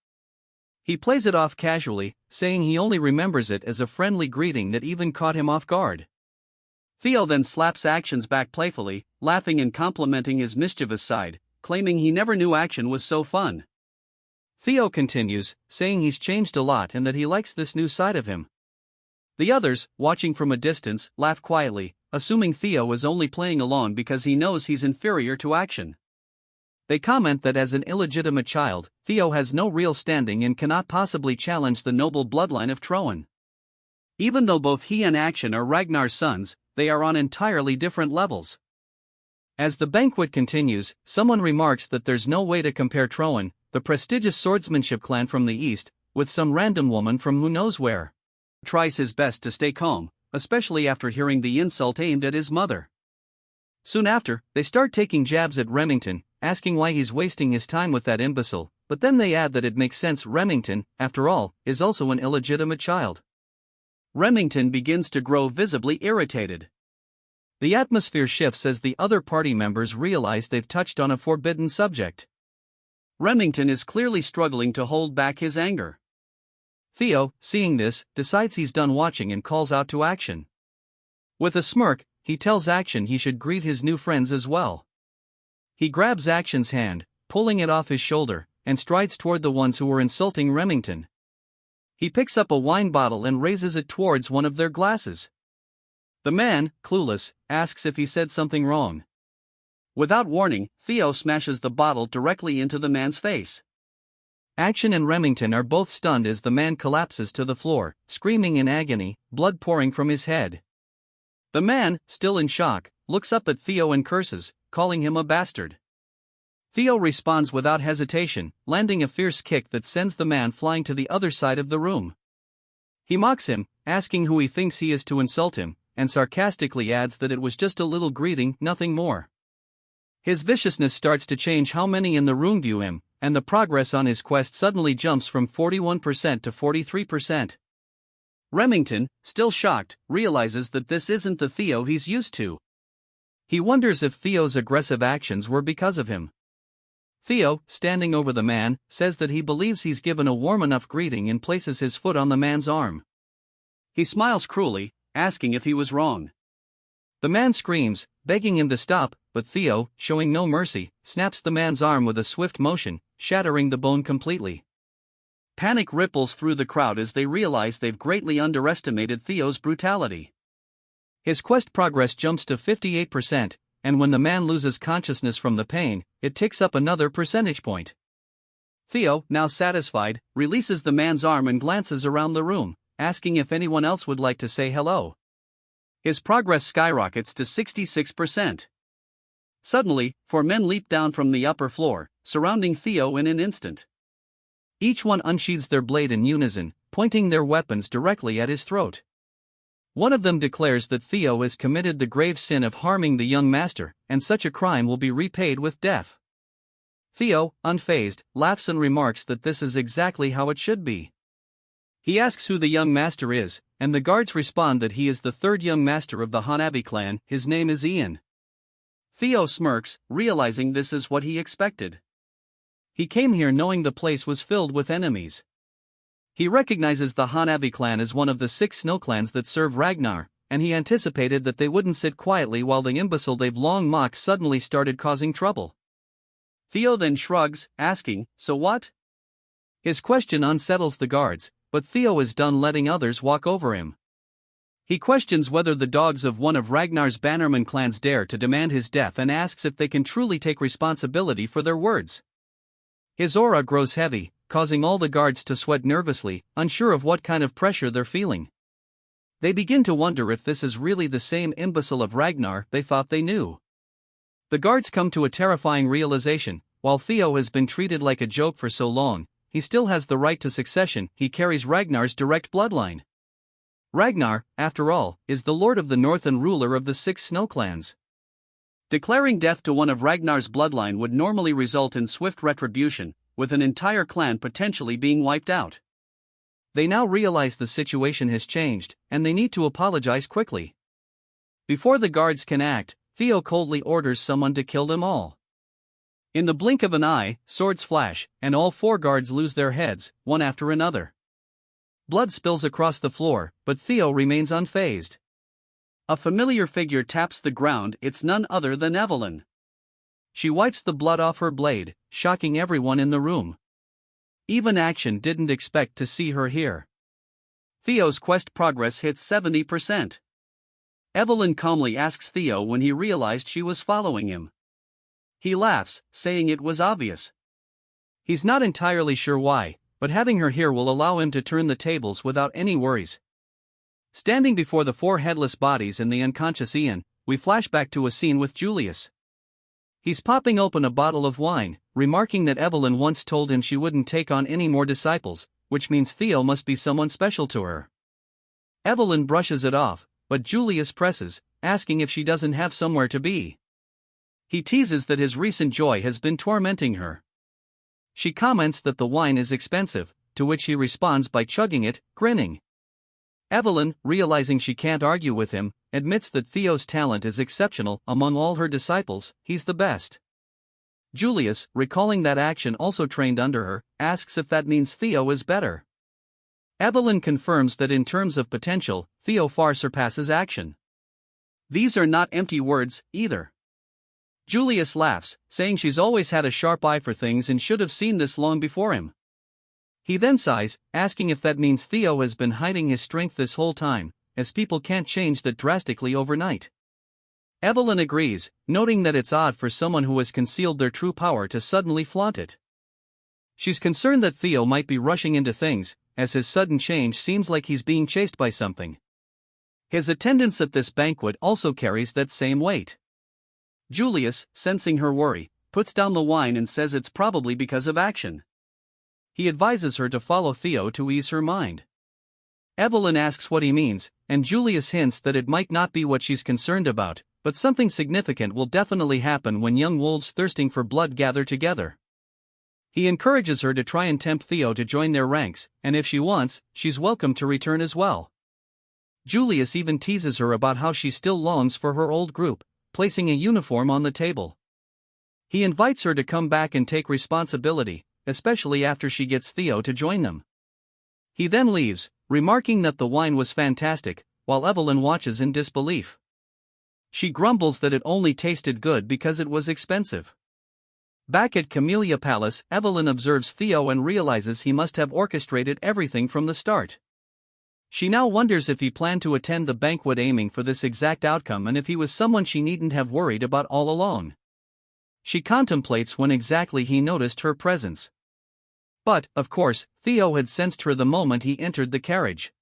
He plays it off casually, saying he only remembers it as a friendly greeting that even caught him off guard. Theo then slaps Action's back playfully, laughing and complimenting his mischievous side, claiming he never knew Action was so fun. Theo continues, saying he's changed a lot and that he likes this new side of him. The others, watching from a distance, laugh quietly, assuming Theo is only playing along because he knows he's inferior to Action. They comment that as an illegitimate child, Theo has no real standing and cannot possibly challenge the noble bloodline of thron. Even though both he and Action are Ragnar's sons, they are on entirely different levels. As the banquet continues, someone remarks that there's no way to compare thron, the prestigious swordsmanship clan from the east, with some random woman from who knows where. Tries his best to stay calm, especially after hearing the insult aimed at his mother. Soon after, they start taking jabs at Remington, asking why he's wasting his time with that imbecile, but then they add that it makes sense. Remington, after all, is also an illegitimate child. Remington begins to grow visibly irritated. The atmosphere shifts as the other party members realize they've touched on a forbidden subject. Remington is clearly struggling to hold back his anger. Theo, seeing this, decides he's done watching and calls out to Action. With a smirk, he tells Action he should greet his new friends as well. He grabs Action's hand, pulling it off his shoulder, and strides toward the ones who were insulting Remington. He picks up a wine bottle and raises it towards one of their glasses. The man, clueless, asks if he said something wrong. Without warning, Theo smashes the bottle directly into the man's face. Action and Remington are both stunned as the man collapses to the floor, screaming in agony, blood pouring from his head. The man, still in shock, looks up at Theo and curses, calling him a bastard. Theo responds without hesitation, landing a fierce kick that sends the man flying to the other side of the room. He mocks him, asking who he thinks he is to insult him, and sarcastically adds that it was just a little greeting, nothing more. His viciousness starts to change how many in the room view him, and the progress on his quest suddenly jumps from 41% to 43%. Remington, still shocked, realizes that this isn't the Theo he's used to. He wonders if Theo's aggressive actions were because of him. Theo, standing over the man, says that he believes he's given a warm enough greeting and places his foot on the man's arm. He smiles cruelly, asking if he was wrong. The man screams, begging him to stop, but Theo, showing no mercy, snaps the man's arm with a swift motion, shattering the bone completely. Panic ripples through the crowd as they realize they've greatly underestimated Theo's brutality. His quest progress jumps to 58%, and when the man loses consciousness from the pain, it ticks up another percentage point. Theo, now satisfied, releases the man's arm and glances around the room, asking if anyone else would like to say hello. His progress skyrockets to 66%. Suddenly, 4 men leap down from the upper floor, surrounding Theo in an instant. Each one unsheathes their blade in unison, pointing their weapons directly at his throat. One of them declares that Theo has committed the grave sin of harming the young master, and such a crime will be repaid with death. Theo, unfazed, laughs and remarks that this is exactly how it should be. He asks who the young master is, and the guards respond that he is the third young master of the Hanabi clan. His name is Ian. Theo smirks, realizing this is what he expected. He came here knowing the place was filled with enemies. He recognizes the Hanabi clan as one of the 6 snow clans that serve Ragnar, and he anticipated that they wouldn't sit quietly while the imbecile they've long mocked suddenly started causing trouble. Theo then shrugs, asking, "So what?" His question unsettles the guards, but Theo is done letting others walk over him. He questions whether the dogs of one of Ragnar's bannerman clans dare to demand his death and asks if they can truly take responsibility for their words. His aura grows heavy, causing all the guards to sweat nervously, unsure of what kind of pressure they're feeling. They begin to wonder if this is really the same imbecile of Ragnar they thought they knew. The guards come to a terrifying realization: while Theo has been treated like a joke for so long, he still has the right to succession. He carries Ragnar's direct bloodline. Ragnar, after all, is the Lord of the North and ruler of the 6 snow clans. Declaring death to one of Ragnar's bloodline would normally result in swift retribution, with an entire clan potentially being wiped out. They now realize the situation has changed, and they need to apologize quickly. Before the guards can act, Theo coldly orders someone to kill them all. In the blink of an eye, swords flash, and all 4 guards lose their heads, one after another. Blood spills across the floor, but Theo remains unfazed. A familiar figure taps the ground. It's none other than Evelyn. She wipes the blood off her blade, shocking everyone in the room. Even Action didn't expect to see her here. Theo's quest progress hits 70%. Evelyn calmly asks Theo when he realized she was following him. He laughs, saying it was obvious. He's not entirely sure why, but having her here will allow him to turn the tables without any worries. Standing before the 4 headless bodies and the unconscious Ian, we flash back to a scene with Julius. He's popping open a bottle of wine, remarking that Evelyn once told him she wouldn't take on any more disciples, which means Theo must be someone special to her. Evelyn brushes it off, but Julius presses, asking if she doesn't have somewhere to be. He teases that his recent joy has been tormenting her. She comments that the wine is expensive, to which he responds by chugging it, grinning. Evelyn, realizing she can't argue with him, admits that Theo's talent is exceptional. Among all her disciples, he's the best. Julius, recalling that Action also trained under her, asks if that means Theo is better. Evelyn confirms that in terms of potential, Theo far surpasses Action. These are not empty words, either. Julius laughs, saying she's always had a sharp eye for things and should have seen this long before him. He then sighs, asking if that means Theo has been hiding his strength this whole time, as people can't change that drastically overnight. Evelyn agrees, noting that it's odd for someone who has concealed their true power to suddenly flaunt it. She's concerned that Theo might be rushing into things, as his sudden change seems like he's being chased by something. His attendance at this banquet also carries that same weight. Julius, sensing her worry, puts down the wine and says it's probably because of Action. He advises her to follow Theo to ease her mind. Evelyn asks what he means, and Julius hints that it might not be what she's concerned about, but something significant will definitely happen when young wolves thirsting for blood gather together. He encourages her to try and tempt Theo to join their ranks, and if she wants, she's welcome to return as well. Julius even teases her about how she still longs for her old group, placing a uniform on the table. He invites her to come back and take responsibility, especially after she gets Theo to join them. He then leaves, remarking that the wine was fantastic, while Evelyn watches in disbelief. She grumbles that it only tasted good because it was expensive. Back at Camellia Palace, Evelyn observes Theo and realizes he must have orchestrated everything from the start. She now wonders if he planned to attend the banquet aiming for this exact outcome and if he was someone she needn't have worried about all along. She contemplates when exactly he noticed her presence. But, of course, Theo had sensed her the moment he entered the carriage.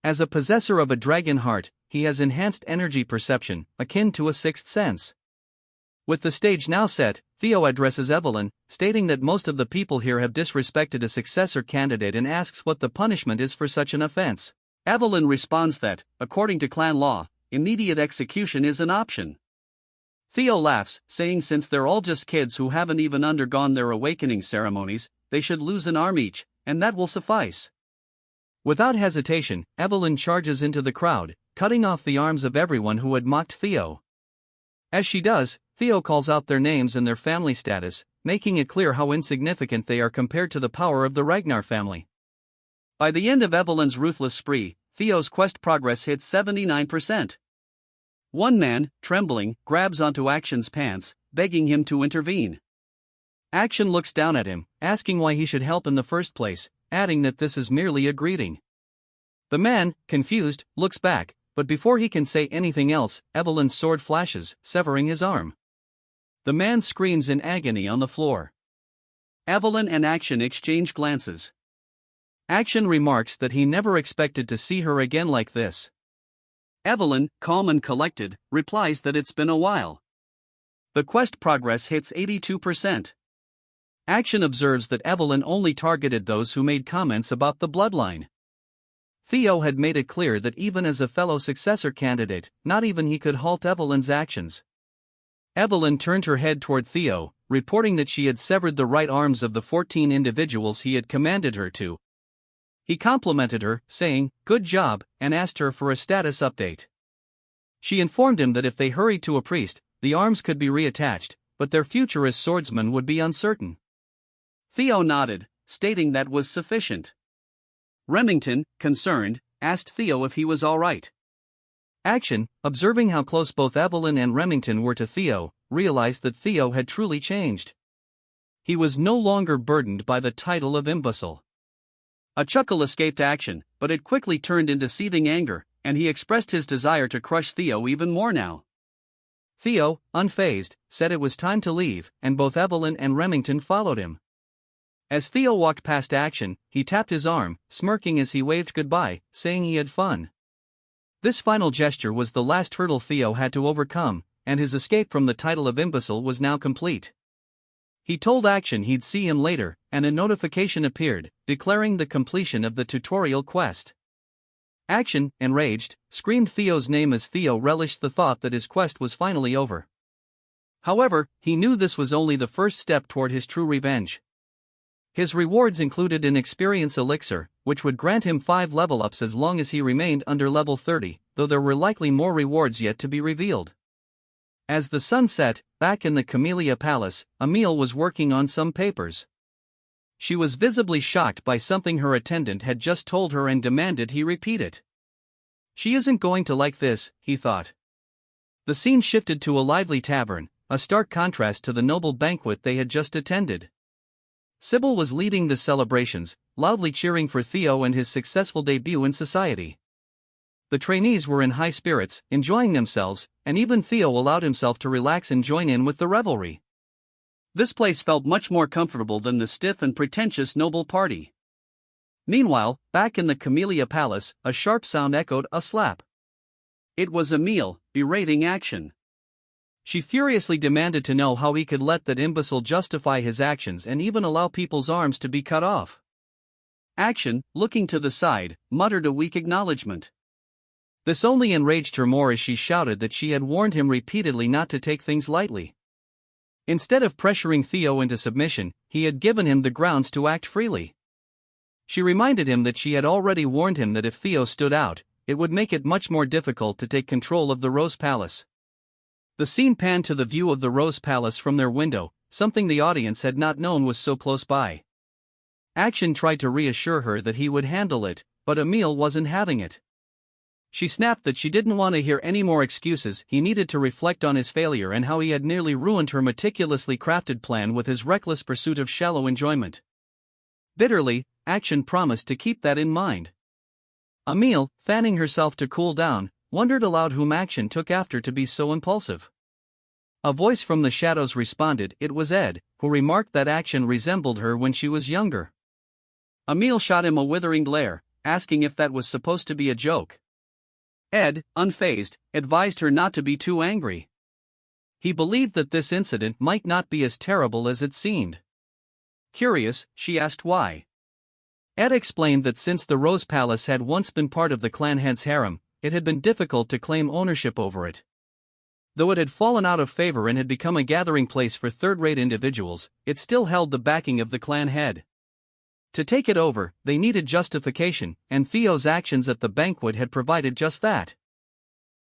As a possessor of a dragon heart, he has enhanced energy perception, akin to a sixth sense. With the stage now set, Theo addresses Evelyn, stating that most of the people here have disrespected a successor candidate and asks what the punishment is for such an offense. Evelyn responds that, according to clan law, immediate execution is an option. Theo laughs, saying since they're all just kids who haven't even undergone their awakening ceremonies, they should lose an arm each, and that will suffice. Without hesitation, Evelyn charges into the crowd, cutting off the arms of everyone who had mocked Theo. As she does, Theo calls out their names and their family status, making it clear how insignificant they are compared to the power of the Ragnar family. By the end of Evelyn's ruthless spree, Theo's quest progress hits 79%. One man, trembling, grabs onto Action's pants, begging him to intervene. Action looks down at him, asking why he should help in the first place, adding that this is merely a greeting. The man, confused, looks back, but before he can say anything else, Evelyn's sword flashes, severing his arm. The man screams in agony on the floor. Evelyn and Action exchange glances. Action remarks that he never expected to see her again like this. Evelyn, calm and collected, replies that it's been a while. The quest progress hits 82%. Action observes that Evelyn only targeted those who made comments about the bloodline. Theo had made it clear that even as a fellow successor candidate, not even he could halt Evelyn's actions. Evelyn turned her head toward Theo, reporting that she had severed the right arms of the 14 individuals he had commanded her to. He complimented her, saying, "Good job," and asked her for a status update. She informed him that if they hurried to a priest, the arms could be reattached, but their future as swordsmen would be uncertain. Theo nodded, stating that was sufficient. Remington, concerned, asked Theo if he was all right. Action, observing how close both Evelyn and Remington were to Theo, realized that Theo had truly changed. He was no longer burdened by the title of imbecile. A chuckle escaped Action, but it quickly turned into seething anger, and he expressed his desire to crush Theo even more now. Theo, unfazed, said it was time to leave, and both Evelyn and Remington followed him. As Theo walked past Action, he tapped his arm, smirking as he waved goodbye, saying he had fun. This final gesture was the last hurdle Theo had to overcome, and his escape from the title of imbecile was now complete. He told Action he'd see him later, and a notification appeared, declaring the completion of the tutorial quest. Action, enraged, screamed Theo's name as Theo relished the thought that his quest was finally over. However, he knew this was only the first step toward his true revenge. His rewards included an experience elixir, which would grant him 5 level ups as long as he remained under level 30, though there were likely more rewards yet to be revealed. As the sun set, back in the Camellia Palace, Emile was working on some papers. She was visibly shocked by something her attendant had just told her and demanded he repeat it. She isn't going to like this, he thought. The scene shifted to a lively tavern, a stark contrast to the noble banquet they had just attended. Sybil was leading the celebrations, loudly cheering for Theo and his successful debut in society. The trainees were in high spirits, enjoying themselves, and even Theo allowed himself to relax and join in with the revelry. This place felt much more comfortable than the stiff and pretentious noble party. Meanwhile, back in the Camellia Palace, a sharp sound echoed a slap. It was Emile, berating Action. She furiously demanded to know how he could let that imbecile justify his actions and even allow people's arms to be cut off. Action, looking to the side, muttered a weak acknowledgement. This only enraged her more as she shouted that she had warned him repeatedly not to take things lightly. Instead of pressuring Theo into submission, he had given him the grounds to act freely. She reminded him that she had already warned him that if Theo stood out, it would make it much more difficult to take control of the Rose Palace. The scene panned to the view of the Rose Palace from their window, something the audience had not known was so close by. Action tried to reassure her that he would handle it, but Emile wasn't having it. She snapped that she didn't want to hear any more excuses. He needed to reflect on his failure and how he had nearly ruined her meticulously crafted plan with his reckless pursuit of shallow enjoyment. Bitterly, Action promised to keep that in mind. Emile, fanning herself to cool down, wondered aloud whom Action took after to be so impulsive. A voice from the shadows responded. It was Ed, who remarked that Action resembled her when she was younger. Emile shot him a withering glare, asking if that was supposed to be a joke. Ed, unfazed, advised her not to be too angry. He believed that this incident might not be as terrible as it seemed. Curious, she asked why. Ed explained that since the Rose Palace had once been part of the clan head's harem, it had been difficult to claim ownership over it. Though it had fallen out of favor and had become a gathering place for third-rate individuals, it still held the backing of the clan head. To take it over, they needed justification, and Theo's actions at the banquet had provided just that.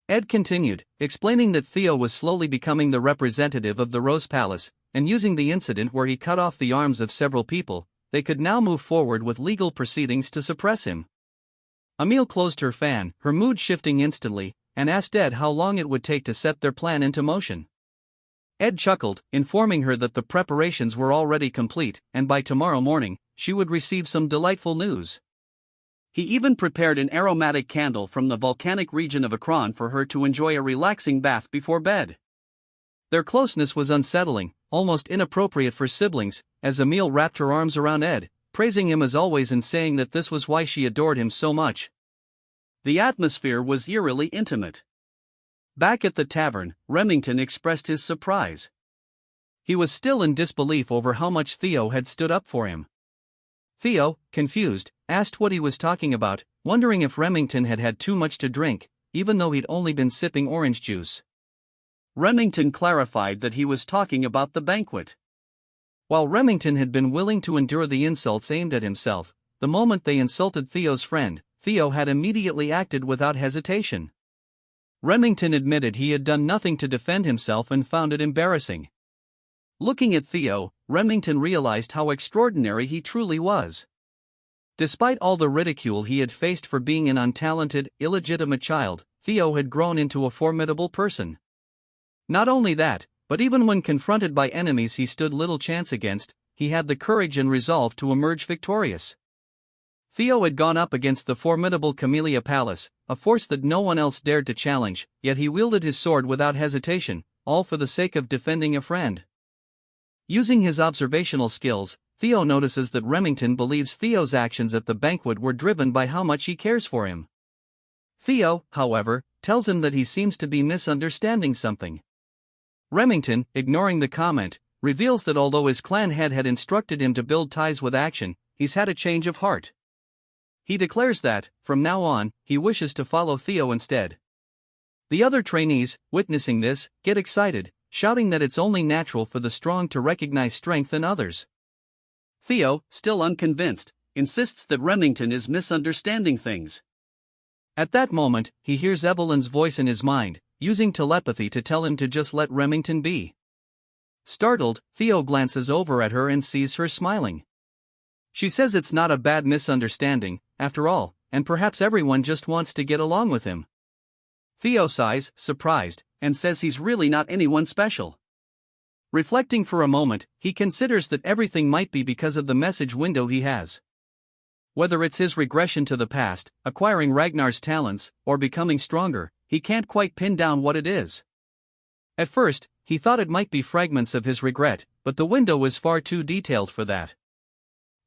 Ed continued, explaining that Theo was slowly becoming the representative of the Rose Palace, and using the incident where he cut off the arms of several people, they could now move forward with legal proceedings to suppress him. Emile closed her fan, her mood shifting instantly, and asked Ed how long it would take to set their plan into motion. Ed chuckled, informing her that the preparations were already complete, and by tomorrow morning, she would receive some delightful news. He even prepared an aromatic candle from the volcanic region of Akron for her to enjoy a relaxing bath before bed. Their closeness was unsettling, almost inappropriate for siblings, as Emile wrapped her arms around Ed, praising him as always and saying that this was why she adored him so much. The atmosphere was eerily intimate. Back at the tavern, Remington expressed his surprise. He was still in disbelief over how much Theo had stood up for him. Theo, confused, asked what he was talking about, wondering if Remington had had too much to drink, even though he'd only been sipping orange juice. Remington clarified that he was talking about the banquet. While Remington had been willing to endure the insults aimed at himself, the moment they insulted Theo's friend, Theo had immediately acted without hesitation. Remington admitted he had done nothing to defend himself and found it embarrassing. Looking at Theo, Remington realized how extraordinary he truly was. Despite all the ridicule he had faced for being an untalented, illegitimate child, Theo had grown into a formidable person. Not only that, but even when confronted by enemies he stood little chance against, he had the courage and resolve to emerge victorious. Theo had gone up against the formidable Camellia Palace, a force that no one else dared to challenge, yet he wielded his sword without hesitation, all for the sake of defending a friend. Using his observational skills, Theo notices that Remington believes Theo's actions at the banquet were driven by how much he cares for him. Theo, however, tells him that he seems to be misunderstanding something. Remington, ignoring the comment, reveals that although his clan head had instructed him to build ties with Action, he's had a change of heart. He declares that, from now on, he wishes to follow Theo instead. The other trainees, witnessing this, get excited, shouting that it's only natural for the strong to recognize strength in others. Theo, still unconvinced, insists that Remington is misunderstanding things. At that moment, he hears Evelyn's voice in his mind, using telepathy to tell him to just let Remington be. Startled, Theo glances over at her and sees her smiling. She says it's not a bad misunderstanding, after all, and perhaps everyone just wants to get along with him. Theo sighs, surprised, and says he's really not anyone special. Reflecting for a moment, he considers that everything might be because of the message window he has. Whether it's his regression to the past, acquiring Ragnar's talents, or becoming stronger, he can't quite pin down what it is. At first, he thought it might be fragments of his regret, but the window is far too detailed for that.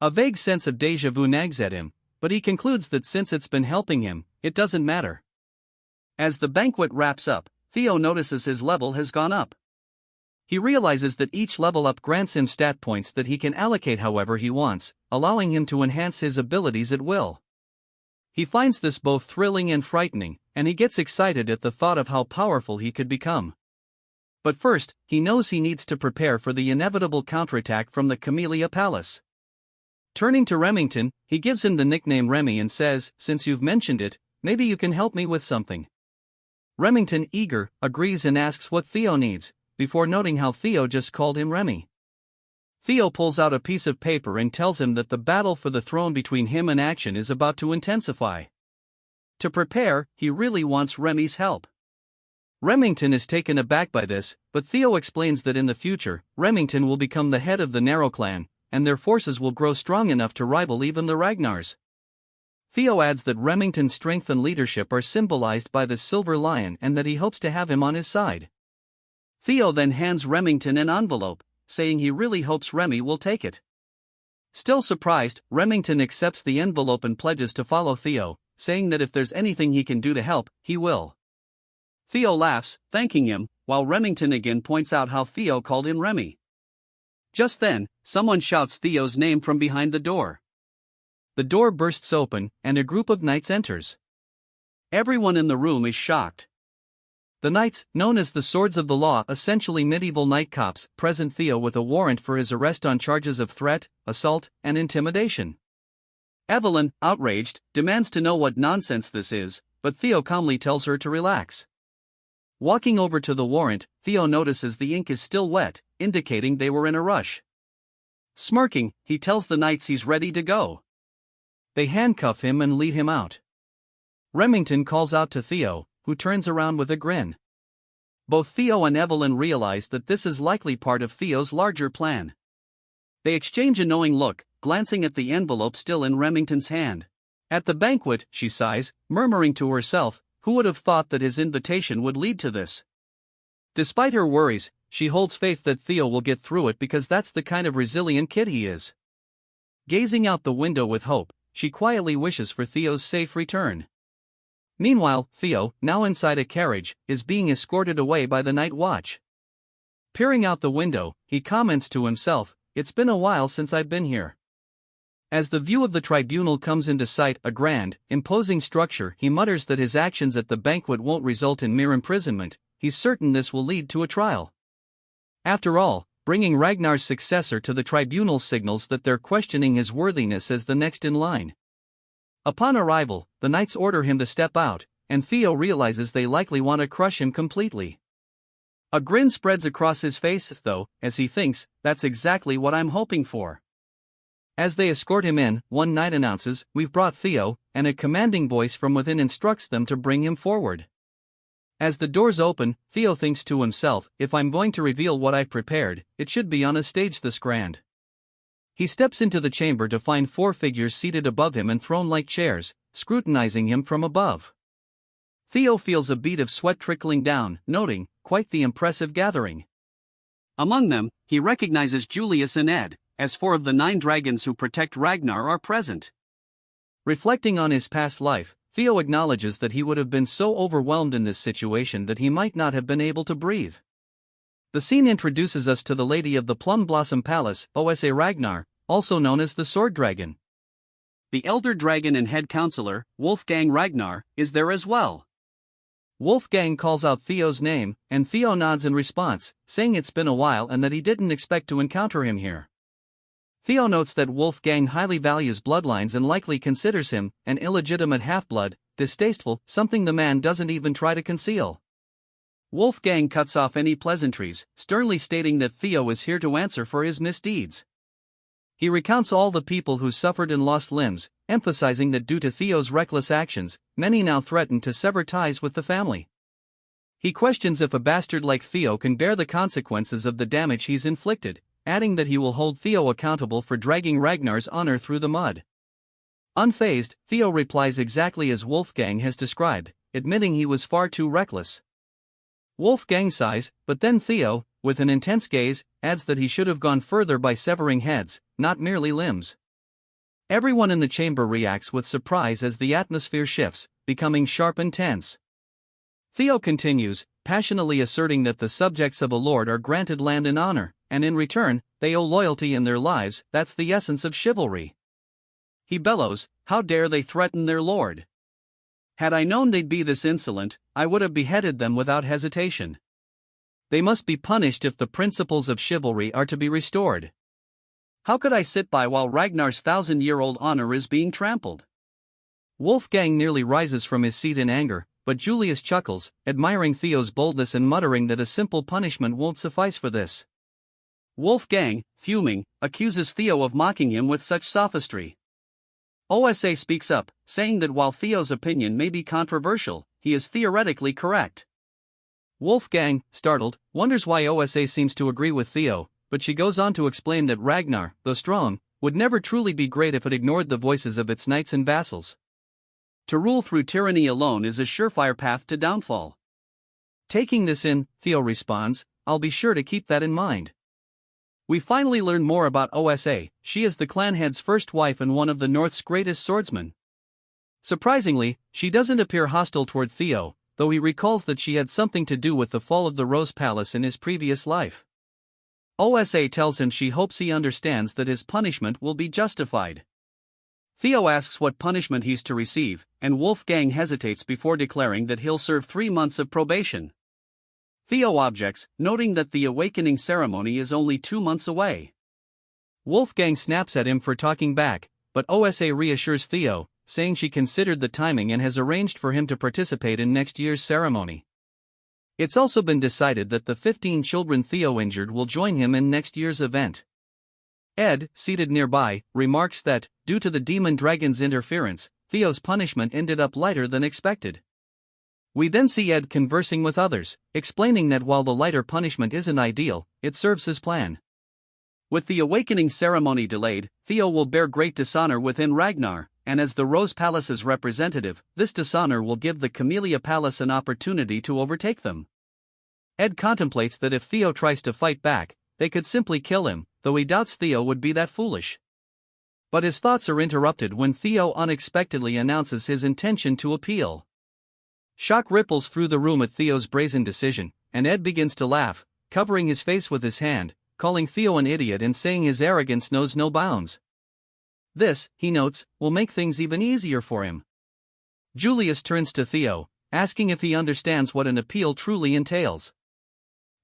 A vague sense of déjà vu nags at him, but he concludes that since it's been helping him, it doesn't matter. As the banquet wraps up, Theo notices his level has gone up. He realizes that each level up grants him stat points that he can allocate however he wants, allowing him to enhance his abilities at will. He finds this both thrilling and frightening, and he gets excited at the thought of how powerful he could become. But first, he knows he needs to prepare for the inevitable counterattack from the Camellia Palace. Turning to Remington, he gives him the nickname Remy and says, "Since you've mentioned it, maybe you can help me with something." Remington, eager, agrees and asks what Theo needs, before noting how Theo just called him Remy. Theo pulls out a piece of paper and tells him that the battle for the throne between him and Action is about to intensify. To prepare, he really wants Remy's help. Remington is taken aback by this, but Theo explains that in the future, Remington will become the head of the Narrow Clan, and their forces will grow strong enough to rival even the Ragnars. Theo adds that Remington's strength and leadership are symbolized by the Silver Lion and that he hopes to have him on his side. Theo then hands Remington an envelope, saying he really hopes Remy will take it. Still surprised, Remington accepts the envelope and pledges to follow Theo, saying that if there's anything he can do to help, he will. Theo laughs, thanking him, while Remington again points out how Theo called him Remy. Just then, someone shouts Theo's name from behind the door. The door bursts open, and a group of knights enters. Everyone in the room is shocked. The knights, known as the Swords of the Law, essentially medieval knight cops, present Theo with a warrant for his arrest on charges of threat, assault, and intimidation. Evelyn, outraged, demands to know what nonsense this is, but Theo calmly tells her to relax. Walking over to the warrant, Theo notices the ink is still wet, indicating they were in a rush. Smirking, he tells the knights he's ready to go. They handcuff him and lead him out. Remington calls out to Theo, who turns around with a grin. Both Theo and Evelyn realize that this is likely part of Theo's larger plan. They exchange a knowing look, glancing at the envelope still in Remington's hand. At the banquet, she sighs, murmuring to herself, who would have thought that his invitation would lead to this? Despite her worries, she holds faith that Theo will get through it because that's the kind of resilient kid he is. Gazing out the window with hope, she quietly wishes for Theo's safe return. Meanwhile, Theo, now inside a carriage, is being escorted away by the night watch. Peering out the window, he comments to himself, "It's been a while since I've been here." As the view of the tribunal comes into sight, a grand, imposing structure, he mutters that his actions at the banquet won't result in mere imprisonment. He's certain this will lead to a trial. After all, bringing Ragnar's successor to the tribunal signals that they're questioning his worthiness as the next in line. Upon arrival, the knights order him to step out, and Theo realizes they likely want to crush him completely. A grin spreads across his face, though, as he thinks, "That's exactly what I'm hoping for." As they escort him in, one knight announces, "We've brought Theo," and a commanding voice from within instructs them to bring him forward. As the doors open, Theo thinks to himself, "If I'm going to reveal what I've prepared, it should be on a stage this grand." He steps into the chamber to find 4 figures seated above him in throne-like chairs, scrutinizing him from above. Theo feels a bead of sweat trickling down, noting, quite the impressive gathering. Among them, he recognizes Julius and Ed, as 4 of the 9 dragons who protect Ragnar are present. Reflecting on his past life, Theo acknowledges that he would have been so overwhelmed in this situation that he might not have been able to breathe. The scene introduces us to the Lady of the Plum Blossom Palace, Osa Ragnar, also known as the Sword Dragon. The Elder Dragon and Head Counselor, Wolfgang Ragnar, is there as well. Wolfgang calls out Theo's name, and Theo nods in response, saying it's been a while and that he didn't expect to encounter him here. Theo notes that Wolfgang highly values bloodlines and likely considers him an illegitimate half-blood, distasteful, something the man doesn't even try to conceal. Wolfgang cuts off any pleasantries, sternly stating that Theo is here to answer for his misdeeds. He recounts all the people who suffered and lost limbs, emphasizing that due to Theo's reckless actions, many now threaten to sever ties with the family. He questions if a bastard like Theo can bear the consequences of the damage he's inflicted, adding that he will hold Theo accountable for dragging Ragnar's honor through the mud. Unfazed, Theo replies exactly as Wolfgang has described, admitting he was far too reckless. Wolfgang sighs, but then Theo, with an intense gaze, adds that he should have gone further by severing heads, not merely limbs. Everyone in the chamber reacts with surprise as the atmosphere shifts, becoming sharp and tense. Theo continues, passionately asserting that the subjects of a lord are granted land and honor, and in return, they owe loyalty in their lives. That's the essence of chivalry. He bellows, "How dare they threaten their lord? Had I known they'd be this insolent, I would have beheaded them without hesitation. They must be punished if the principles of chivalry are to be restored. How could I sit by while Ragnar's 1,000-year-old honor is being trampled?" Wolfgang nearly rises from his seat in anger, but Julius chuckles, admiring Theo's boldness and muttering that a simple punishment won't suffice for this. Wolfgang, fuming, accuses Theo of mocking him with such sophistry. OSA speaks up, saying that while Theo's opinion may be controversial, he is theoretically correct. Wolfgang, startled, wonders why OSA seems to agree with Theo, but she goes on to explain that Ragnar, though strong, would never truly be great if it ignored the voices of its knights and vassals. To rule through tyranny alone is a surefire path to downfall. Taking this in, Theo responds, "I'll be sure to keep that in mind." We finally learn more about OSA. She is the clan head's first wife and one of the North's greatest swordsmen. Surprisingly, she doesn't appear hostile toward Theo, though he recalls that she had something to do with the fall of the Rose Palace in his previous life. OSA tells him she hopes he understands that his punishment will be justified. Theo asks what punishment he's to receive, and Wolfgang hesitates before declaring that he'll serve 3 months of probation. Theo objects, noting that the awakening ceremony is only 2 months away. Wolfgang snaps at him for talking back, but OSA reassures Theo, saying she considered the timing and has arranged for him to participate in next year's ceremony. It's also been decided that the 15 children Theo injured will join him in next year's event. Ed, seated nearby, remarks that, due to the demon dragon's interference, Theo's punishment ended up lighter than expected. We then see Ed conversing with others, explaining that while the lighter punishment isn't ideal, it serves his plan. With the awakening ceremony delayed, Theo will bear great dishonor within Ragnar, and as the Rose Palace's representative, this dishonor will give the Camellia Palace an opportunity to overtake them. Ed contemplates that if Theo tries to fight back, they could simply kill him, though he doubts Theo would be that foolish. But his thoughts are interrupted when Theo unexpectedly announces his intention to appeal. Shock ripples through the room at Theo's brazen decision, and Ed begins to laugh, covering his face with his hand, calling Theo an idiot and saying his arrogance knows no bounds. This, he notes, will make things even easier for him. Julius turns to Theo, asking if he understands what an appeal truly entails.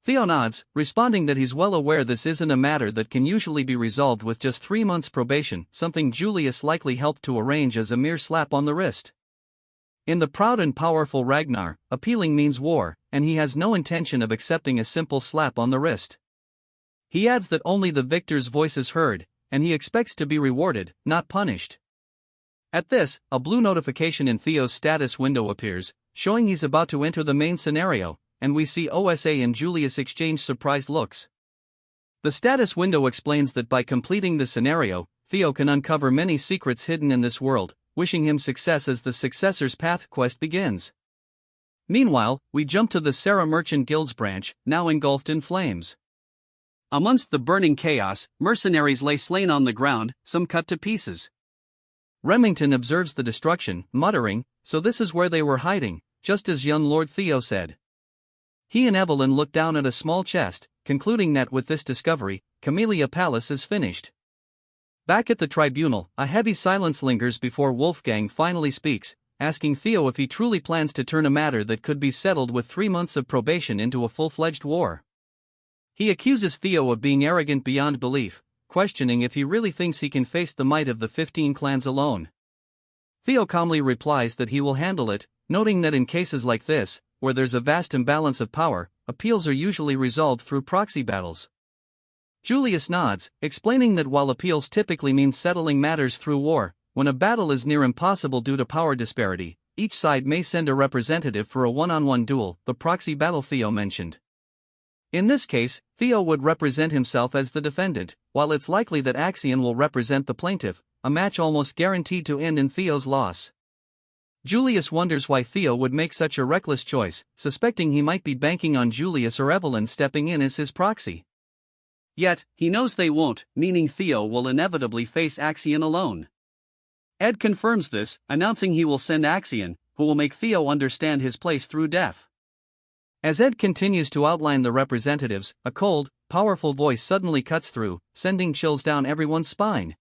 Theo nods, responding that he's well aware this isn't a matter that can usually be resolved with just 3 months probation, something Julius likely helped to arrange as a mere slap on the wrist. In the proud and powerful Ragnar, appealing means war, and he has no intention of accepting a simple slap on the wrist. He adds that only the victor's voice is heard, and he expects to be rewarded, not punished. At this, a blue notification in Theo's status window appears, showing he's about to enter the main scenario, and we see OSA and Julius exchange surprised looks. The status window explains that by completing the scenario, Theo can uncover many secrets hidden in this world, wishing him success as the Successor's Path quest begins. Meanwhile, we jump to the Sarah Merchant Guild's branch, now engulfed in flames. Amongst the burning chaos, mercenaries lay slain on the ground, some cut to pieces. Remington observes the destruction, muttering, "So this is where they were hiding," just as young Lord Theo said. He and Evelyn look down at a small chest, concluding that with this discovery, Camellia Palace is finished. Back at the tribunal, a heavy silence lingers before Wolfgang finally speaks, asking Theo if he truly plans to turn a matter that could be settled with 3 months of probation into a full-fledged war. He accuses Theo of being arrogant beyond belief, questioning if he really thinks he can face the might of the 15 clans alone. Theo calmly replies that he will handle it, noting that in cases like this, where there's a vast imbalance of power, appeals are usually resolved through proxy battles. Julius nods, explaining that while appeals typically mean settling matters through war, when a battle is near impossible due to power disparity, each side may send a representative for a one-on-one duel, the proxy battle Theo mentioned. In this case, Theo would represent himself as the defendant, while it's likely that Axion will represent the plaintiff, a match almost guaranteed to end in Theo's loss. Julius wonders why Theo would make such a reckless choice, suspecting he might be banking on Julius or Evelyn stepping in as his proxy. Yet, he knows they won't, meaning Theo will inevitably face Axion alone. Ed confirms this, announcing he will send Axion, who will make Theo understand his place through death. As Ed continues to outline the representatives, a cold, powerful voice suddenly cuts through, sending chills down everyone's spine.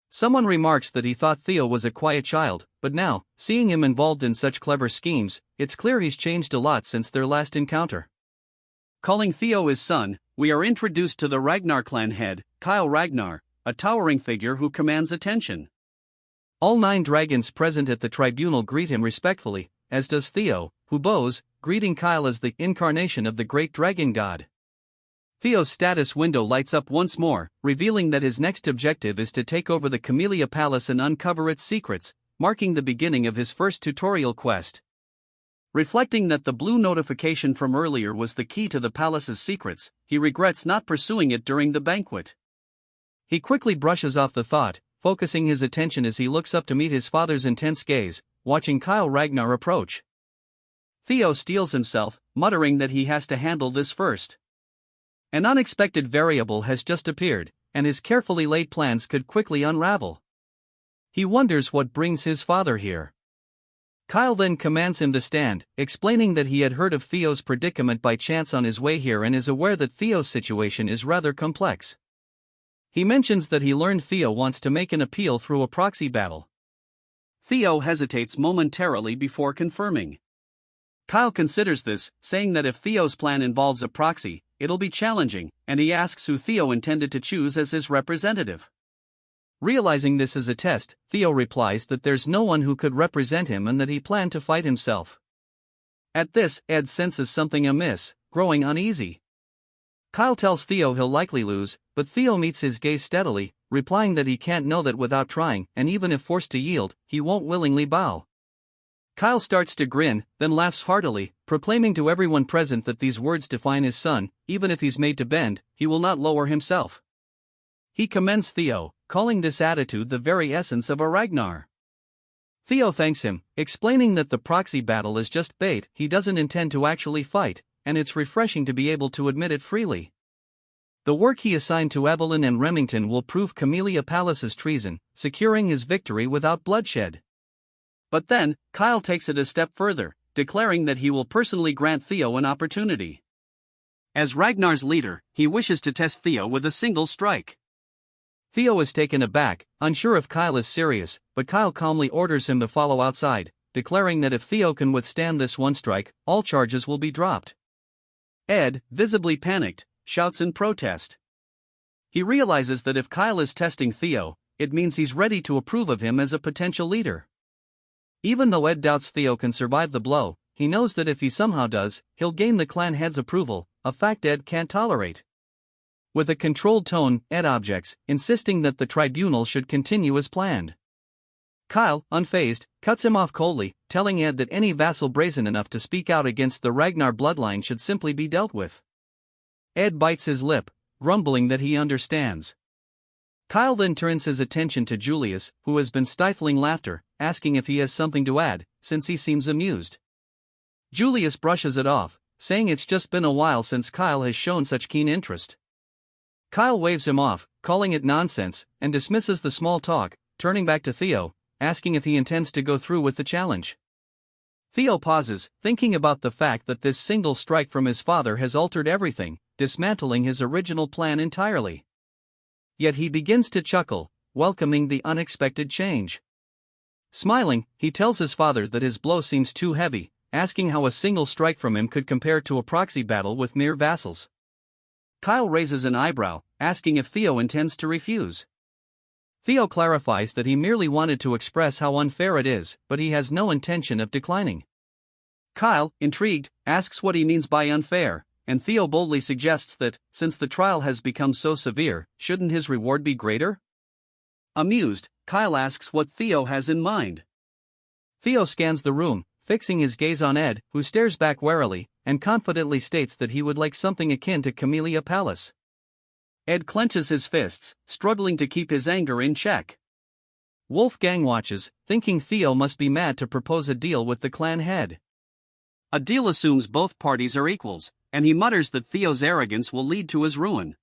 Someone remarks that he thought Theo was a quiet child, but now, seeing him involved in such clever schemes, it's clear he's changed a lot since their last encounter. Calling Theo his son, we are introduced to the Ragnar clan head, Kyle Ragnar, a towering figure who commands attention. All 9 dragons present at the tribunal greet him respectfully, as does Theo, who bows, greeting Kyle as the incarnation of the great dragon god. Theo's status window lights up once more, revealing that his next objective is to take over the Camellia Palace and uncover its secrets, marking the beginning of his first tutorial quest. Reflecting that the blue notification from earlier was the key to the palace's secrets, he regrets not pursuing it during the banquet. He quickly brushes off the thought, focusing his attention as he looks up to meet his father's intense gaze, watching Kyle Ragnar approach. Theo steels himself, muttering that he has to handle this first. An unexpected variable has just appeared, and his carefully laid plans could quickly unravel. He wonders what brings his father here. Kyle then commands him to stand, explaining that he had heard of Theo's predicament by chance on his way here and is aware that Theo's situation is rather complex. He mentions that he learned Theo wants to make an appeal through a proxy battle. Theo hesitates momentarily before confirming. Kyle considers this, saying that if Theo's plan involves a proxy, it'll be challenging, and he asks who Theo intended to choose as his representative. Realizing this is a test, Theo replies that there's no one who could represent him and that he planned to fight himself. At this, Ed senses something amiss, growing uneasy. Kyle tells Theo he'll likely lose, but Theo meets his gaze steadily, replying that he can't know that without trying, and even if forced to yield, he won't willingly bow. Kyle starts to grin, then laughs heartily, proclaiming to everyone present that these words define his son. Even if he's made to bend, he will not lower himself. He commends Theo, calling this attitude the very essence of a Ragnar. Theo thanks him, explaining that the proxy battle is just bait, he doesn't intend to actually fight, and it's refreshing to be able to admit it freely. The work he assigned to Evelyn and Remington will prove Camellia Palace's treason, securing his victory without bloodshed. But then, Kyle takes it a step further, declaring that he will personally grant Theo an opportunity. As Ragnar's leader, he wishes to test Theo with a single strike. Theo is taken aback, unsure if Kyle is serious, but Kyle calmly orders him to follow outside, declaring that if Theo can withstand this one strike, all charges will be dropped. Ed, visibly panicked, shouts in protest. He realizes that if Kyle is testing Theo, it means he's ready to approve of him as a potential leader. Even though Ed doubts Theo can survive the blow, he knows that if he somehow does, he'll gain the clan head's approval, a fact Ed can't tolerate. With a controlled tone, Ed objects, insisting that the tribunal should continue as planned. Kyle, unfazed, cuts him off coldly, telling Ed that any vassal brazen enough to speak out against the Ragnar bloodline should simply be dealt with. Ed bites his lip, grumbling that he understands. Kyle then turns his attention to Julius, who has been stifling laughter, asking if he has something to add, since he seems amused. Julius brushes it off, saying it's just been a while since Kyle has shown such keen interest. Kyle waves him off, calling it nonsense, and dismisses the small talk, turning back to Theo, asking if he intends to go through with the challenge. Theo pauses, thinking about the fact that this single strike from his father has altered everything, dismantling his original plan entirely. Yet he begins to chuckle, welcoming the unexpected change. Smiling, he tells his father that his blow seems too heavy, asking how a single strike from him could compare to a proxy battle with mere vassals. Kyle raises an eyebrow, asking if Theo intends to refuse. Theo clarifies that he merely wanted to express how unfair it is, but he has no intention of declining. Kyle, intrigued, asks what he means by unfair, and Theo boldly suggests that, since the trial has become so severe, shouldn't his reward be greater? Amused, Kyle asks what Theo has in mind. Theo scans the room, fixing his gaze on Ed, who stares back warily, and confidently states that he would like something akin to Camellia Palace. Ed clenches his fists, struggling to keep his anger in check. Wolfgang watches, thinking Theo must be mad to propose a deal with the clan head. A deal assumes both parties are equals, and he mutters that Theo's arrogance will lead to his ruin.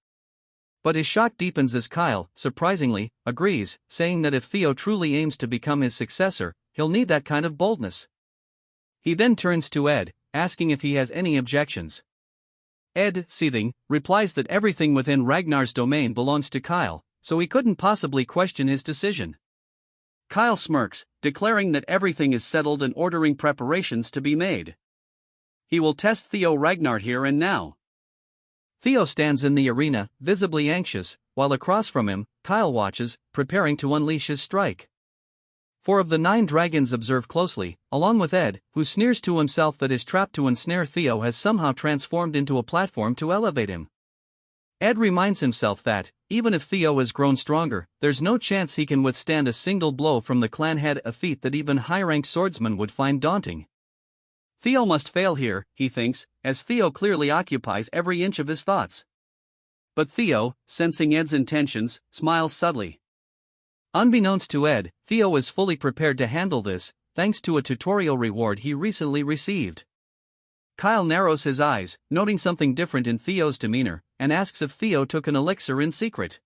But his shock deepens as Kyle, surprisingly, agrees, saying that if Theo truly aims to become his successor, he'll need that kind of boldness. He then turns to Ed, asking if he has any objections. Ed, seething, replies that everything within Ragnar's domain belongs to Kyle, so he couldn't possibly question his decision. Kyle smirks, declaring that everything is settled and ordering preparations to be made. He will test Theo Ragnar here and now. Theo stands in the arena, visibly anxious, while across from him, Kyle watches, preparing to unleash his strike. 4 of the 9 dragons observe closely, along with Ed, who sneers to himself that his trap to ensnare Theo has somehow transformed into a platform to elevate him. Ed reminds himself that, even if Theo has grown stronger, there's no chance he can withstand a single blow from the clan head, a feat that even high-ranked swordsmen would find daunting. Theo must fail here, he thinks, as Theo clearly occupies every inch of his thoughts. But Theo, sensing Ed's intentions, smiles subtly. Unbeknownst to Ed, Theo is fully prepared to handle this, thanks to a tutorial reward he recently received. Kyle narrows his eyes, noting something different in Theo's demeanor, and asks if Theo took an elixir in secret.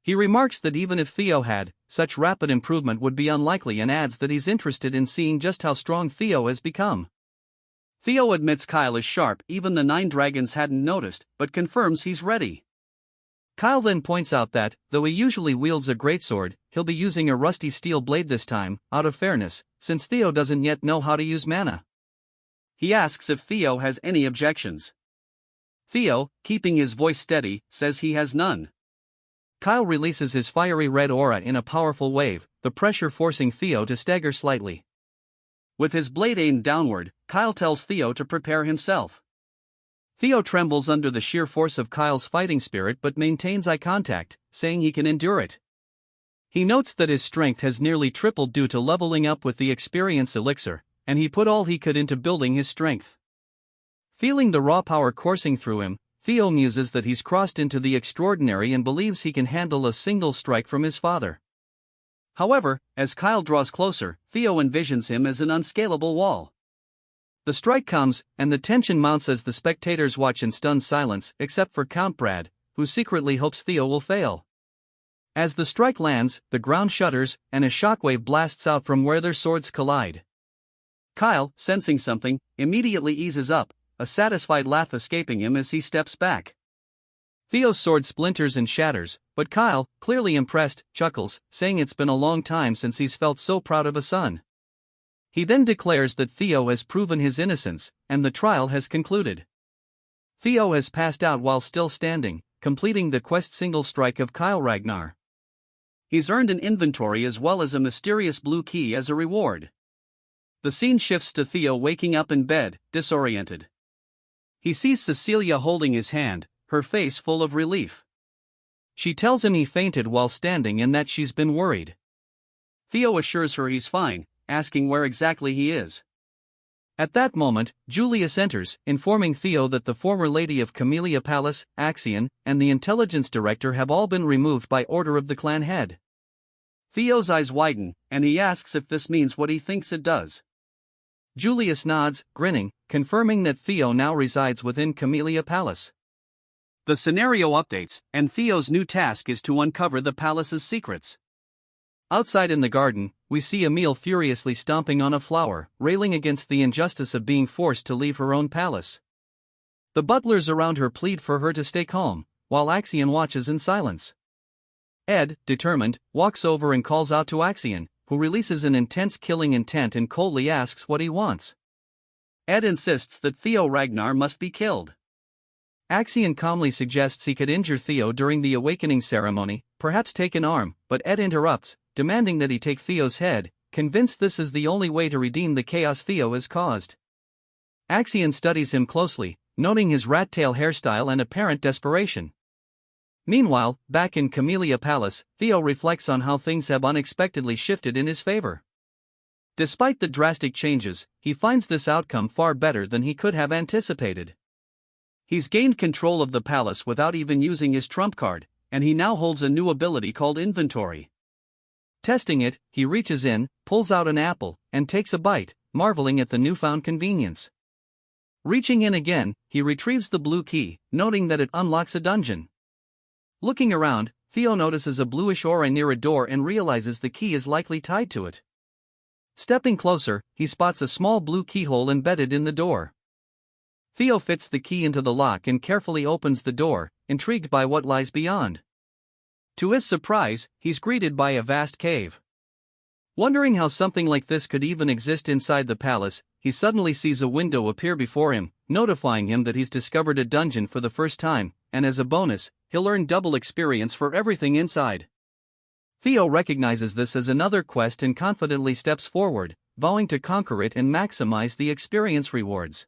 He remarks that even if Theo had, such rapid improvement would be unlikely, and adds that he's interested in seeing just how strong Theo has become. Theo admits Kyle is sharp, even the 9 dragons hadn't noticed, but confirms he's ready. Kyle then points out that, though he usually wields a greatsword, he'll be using a rusty steel blade this time, out of fairness, since Theo doesn't yet know how to use mana. He asks if Theo has any objections. Theo, keeping his voice steady, says he has none. Kyle releases his fiery red aura in a powerful wave, the pressure forcing Theo to stagger slightly. With his blade aimed downward, Kyle tells Theo to prepare himself. Theo trembles under the sheer force of Kyle's fighting spirit but maintains eye contact, saying he can endure it. He notes that his strength has nearly tripled due to leveling up with the experience elixir, and he put all he could into building his strength. Feeling the raw power coursing through him, Theo muses that he's crossed into the extraordinary and believes he can handle a single strike from his father. However, as Kyle draws closer, Theo envisions him as an unscalable wall. The strike comes, and the tension mounts as the spectators watch in stunned silence, except for Count Brad, who secretly hopes Theo will fail. As the strike lands, the ground shudders, and a shockwave blasts out from where their swords collide. Kyle, sensing something, immediately eases up, a satisfied laugh escaping him as he steps back. Theo's sword splinters and shatters, but Kyle, clearly impressed, chuckles, saying it's been a long time since he's felt so proud of a son. He then declares that Theo has proven his innocence, and the trial has concluded. Theo has passed out while still standing, completing the quest single strike of Kyle Ragnar. He's earned an inventory as well as a mysterious blue key as a reward. The scene shifts to Theo waking up in bed, disoriented. He sees Cecilia holding his hand, her face full of relief. She tells him he fainted while standing and that she's been worried. Theo assures her he's fine, asking where exactly he is. At that moment, Julius enters, informing Theo that the former lady of Camellia Palace, Axion, and the intelligence director have all been removed by order of the clan head. Theo's eyes widen, and he asks if this means what he thinks it does. Julius nods, grinning, confirming that Theo now resides within Camellia Palace. The scenario updates, and Theo's new task is to uncover the palace's secrets. Outside in the garden, we see Emile furiously stomping on a flower, railing against the injustice of being forced to leave her own palace. The butlers around her plead for her to stay calm, while Axion watches in silence. Ed, determined, walks over and calls out to Axion, who releases an intense killing intent and coldly asks what he wants. Ed insists that Theo Ragnar must be killed. Axion calmly suggests he could injure Theo during the awakening ceremony, perhaps take an arm, but Ed interrupts, demanding that he take Theo's head, convinced this is the only way to redeem the chaos Theo has caused. Axion studies him closely, noting his rat-tail hairstyle and apparent desperation. Meanwhile, back in Camellia Palace, Theo reflects on how things have unexpectedly shifted in his favor. Despite the drastic changes, he finds this outcome far better than he could have anticipated. He's gained control of the palace without even using his trump card, and he now holds a new ability called Inventory. Testing it, he reaches in, pulls out an apple, and takes a bite, marveling at the newfound convenience. Reaching in again, he retrieves the blue key, noting that it unlocks a dungeon. Looking around, Theo notices a bluish aura near a door and realizes the key is likely tied to it. Stepping closer, he spots a small blue keyhole embedded in the door. Theo fits the key into the lock and carefully opens the door, intrigued by what lies beyond. To his surprise, he's greeted by a vast cave. Wondering how something like this could even exist inside the palace, he suddenly sees a window appear before him, notifying him that he's discovered a dungeon for the first time, and as a bonus, he'll earn double experience for everything inside. Theo recognizes this as another quest and confidently steps forward, vowing to conquer it and maximize the experience rewards.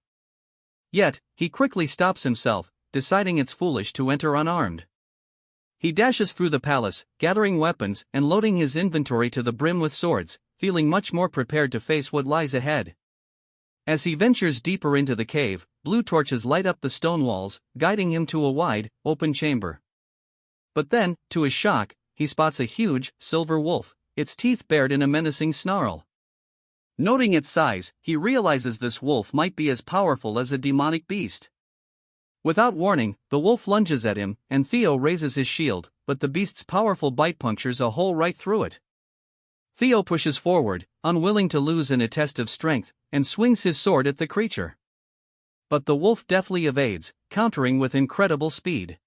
Yet, he quickly stops himself, deciding it's foolish to enter unarmed. He dashes through the palace, gathering weapons and loading his inventory to the brim with swords, feeling much more prepared to face what lies ahead. As he ventures deeper into the cave, blue torches light up the stone walls, guiding him to a wide, open chamber. But then, to his shock, he spots a huge, silver wolf, its teeth bared in a menacing snarl. Noting its size, he realizes this wolf might be as powerful as a demonic beast. Without warning, the wolf lunges at him, and Theo raises his shield, but the beast's powerful bite punctures a hole right through it. Theo pushes forward, unwilling to lose in a test of strength, and swings his sword at the creature. But the wolf deftly evades, countering with incredible speed.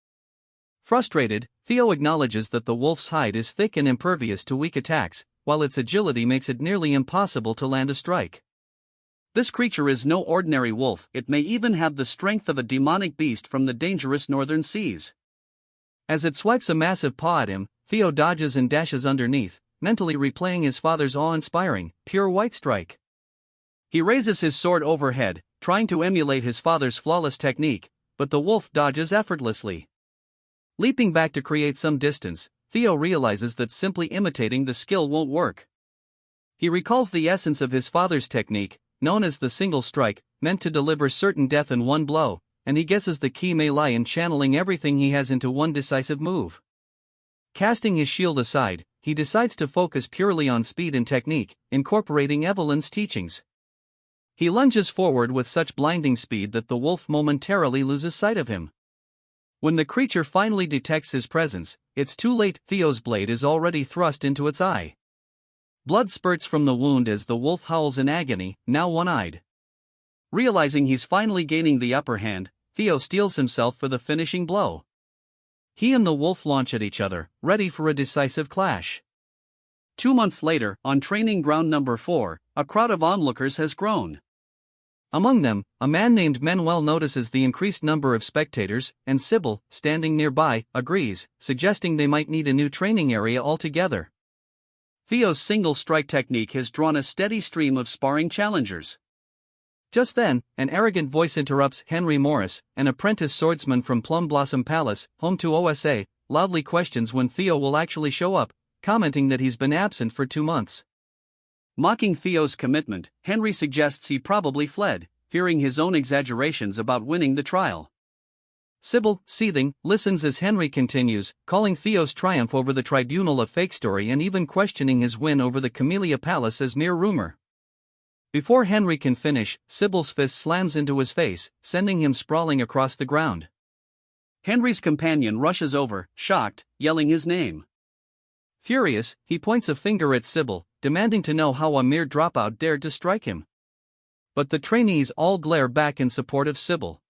Frustrated, Theo acknowledges that the wolf's hide is thick and impervious to weak attacks, while its agility makes it nearly impossible to land a strike. This creature is no ordinary wolf, it may even have the strength of a demonic beast from the dangerous northern seas. As it swipes a massive paw at him, Theo dodges and dashes underneath, mentally replaying his father's awe-inspiring, pure white strike. He raises his sword overhead, trying to emulate his father's flawless technique, but the wolf dodges effortlessly. Leaping back to create some distance, Theo realizes that simply imitating the skill won't work. He recalls the essence of his father's technique, known as the single strike, meant to deliver certain death in one blow, and he guesses the key may lie in channeling everything he has into one decisive move. Casting his shield aside, he decides to focus purely on speed and technique, incorporating Evelyn's teachings. He lunges forward with such blinding speed that the wolf momentarily loses sight of him. When the creature finally detects his presence, it's too late. Theo's blade is already thrust into its eye. Blood spurts from the wound as the wolf howls in agony, now one-eyed. Realizing he's finally gaining the upper hand, Theo steels himself for the finishing blow. He and the wolf launch at each other, ready for a decisive clash. 2 months later, on training ground number 4, a crowd of onlookers has grown. Among them, a man named Manuel notices the increased number of spectators, and Sybil, standing nearby, agrees, suggesting they might need a new training area altogether. Theo's single strike technique has drawn a steady stream of sparring challengers. Just then, an arrogant voice interrupts Henry Morris, an apprentice swordsman from Plum Blossom Palace, home to OSA, loudly questions when Theo will actually show up, commenting that he's been absent for 2 months. Mocking Theo's commitment, Henry suggests he probably fled, fearing his own exaggerations about winning the trial. Sybil, seething, listens as Henry continues, calling Theo's triumph over the tribunal a fake story and even questioning his win over the Camellia Palace as mere rumor. Before Henry can finish, Sybil's fist slams into his face, sending him sprawling across the ground. Henry's companion rushes over, shocked, yelling his name. Furious, he points a finger at Sybil, demanding to know how a mere dropout dared to strike him. But the trainees all glare back in support of Sybil.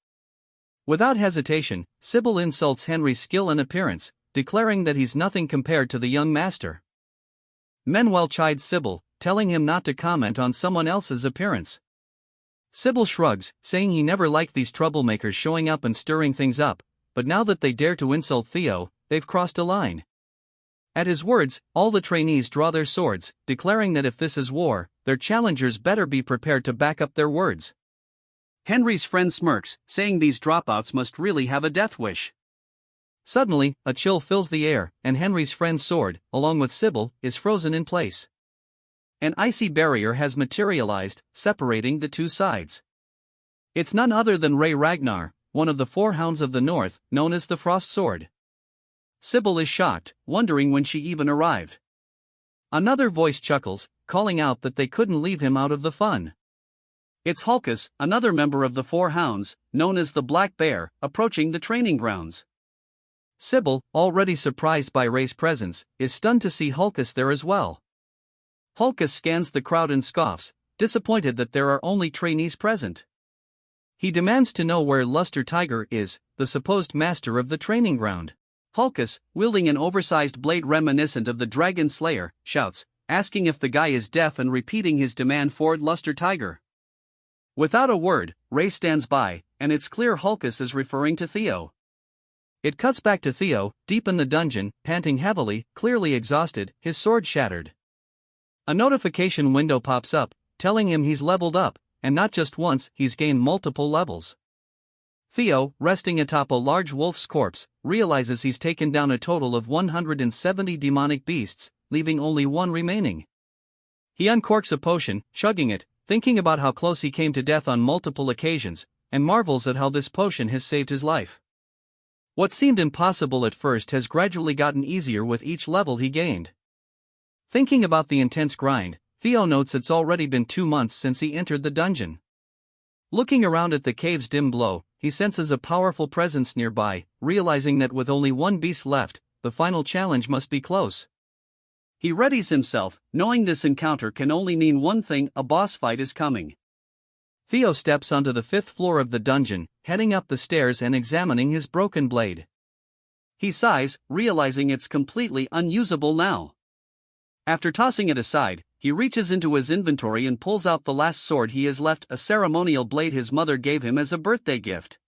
Without hesitation, Sybil insults Henry's skill and appearance, declaring that he's nothing compared to the young master. Manuel chides Sybil, telling him not to comment on someone else's appearance. Sybil shrugs, saying he never liked these troublemakers showing up and stirring things up, but now that they dare to insult Theo, they've crossed a line. At his words, all the trainees draw their swords, declaring that if this is war, their challengers better be prepared to back up their words. Henry's friend smirks, saying these dropouts must really have a death wish. Suddenly, a chill fills the air, and Henry's friend's sword, along with Sybil, is frozen in place. An icy barrier has materialized, separating the two sides. It's none other than Ragnar, one of the four hounds of the north, known as the Frost Sword. Sybil is shocked, wondering when she even arrived. Another voice chuckles, calling out that they couldn't leave him out of the fun. It's Hulkus, another member of the four hounds, known as the Black Bear, approaching the training grounds. Sybil, already surprised by Ray's presence, is stunned to see Hulkus there as well. Hulkus scans the crowd and scoffs, disappointed that there are only trainees present. He demands to know where Luster Tiger is, the supposed master of the training ground. Hulkus, wielding an oversized blade reminiscent of the Dragon Slayer, shouts, asking if the guy is deaf and repeating his demand for Luster Tiger. Without a word, Ray stands by, and it's clear Hulkus is referring to Theo. It cuts back to Theo, deep in the dungeon, panting heavily, clearly exhausted, his sword shattered. A notification window pops up, telling him he's leveled up, and not just once, he's gained multiple levels. Theo, resting atop a large wolf's corpse, realizes he's taken down a total of 170 demonic beasts, leaving only one remaining. He uncorks a potion, chugging it, thinking about how close he came to death on multiple occasions, and marvels at how this potion has saved his life. What seemed impossible at first has gradually gotten easier with each level he gained. Thinking about the intense grind, Theo notes it's already been 2 months since he entered the dungeon. Looking around at the cave's dim glow, he senses a powerful presence nearby, realizing that with only one beast left, the final challenge must be close. He readies himself, knowing this encounter can only mean one thing: a boss fight is coming. Theo steps onto the 5th floor of the dungeon, heading up the stairs and examining his broken blade. He sighs, realizing it's completely unusable now. After tossing it aside, he reaches into his inventory and pulls out the last sword he has left, a ceremonial blade his mother gave him as a birthday gift.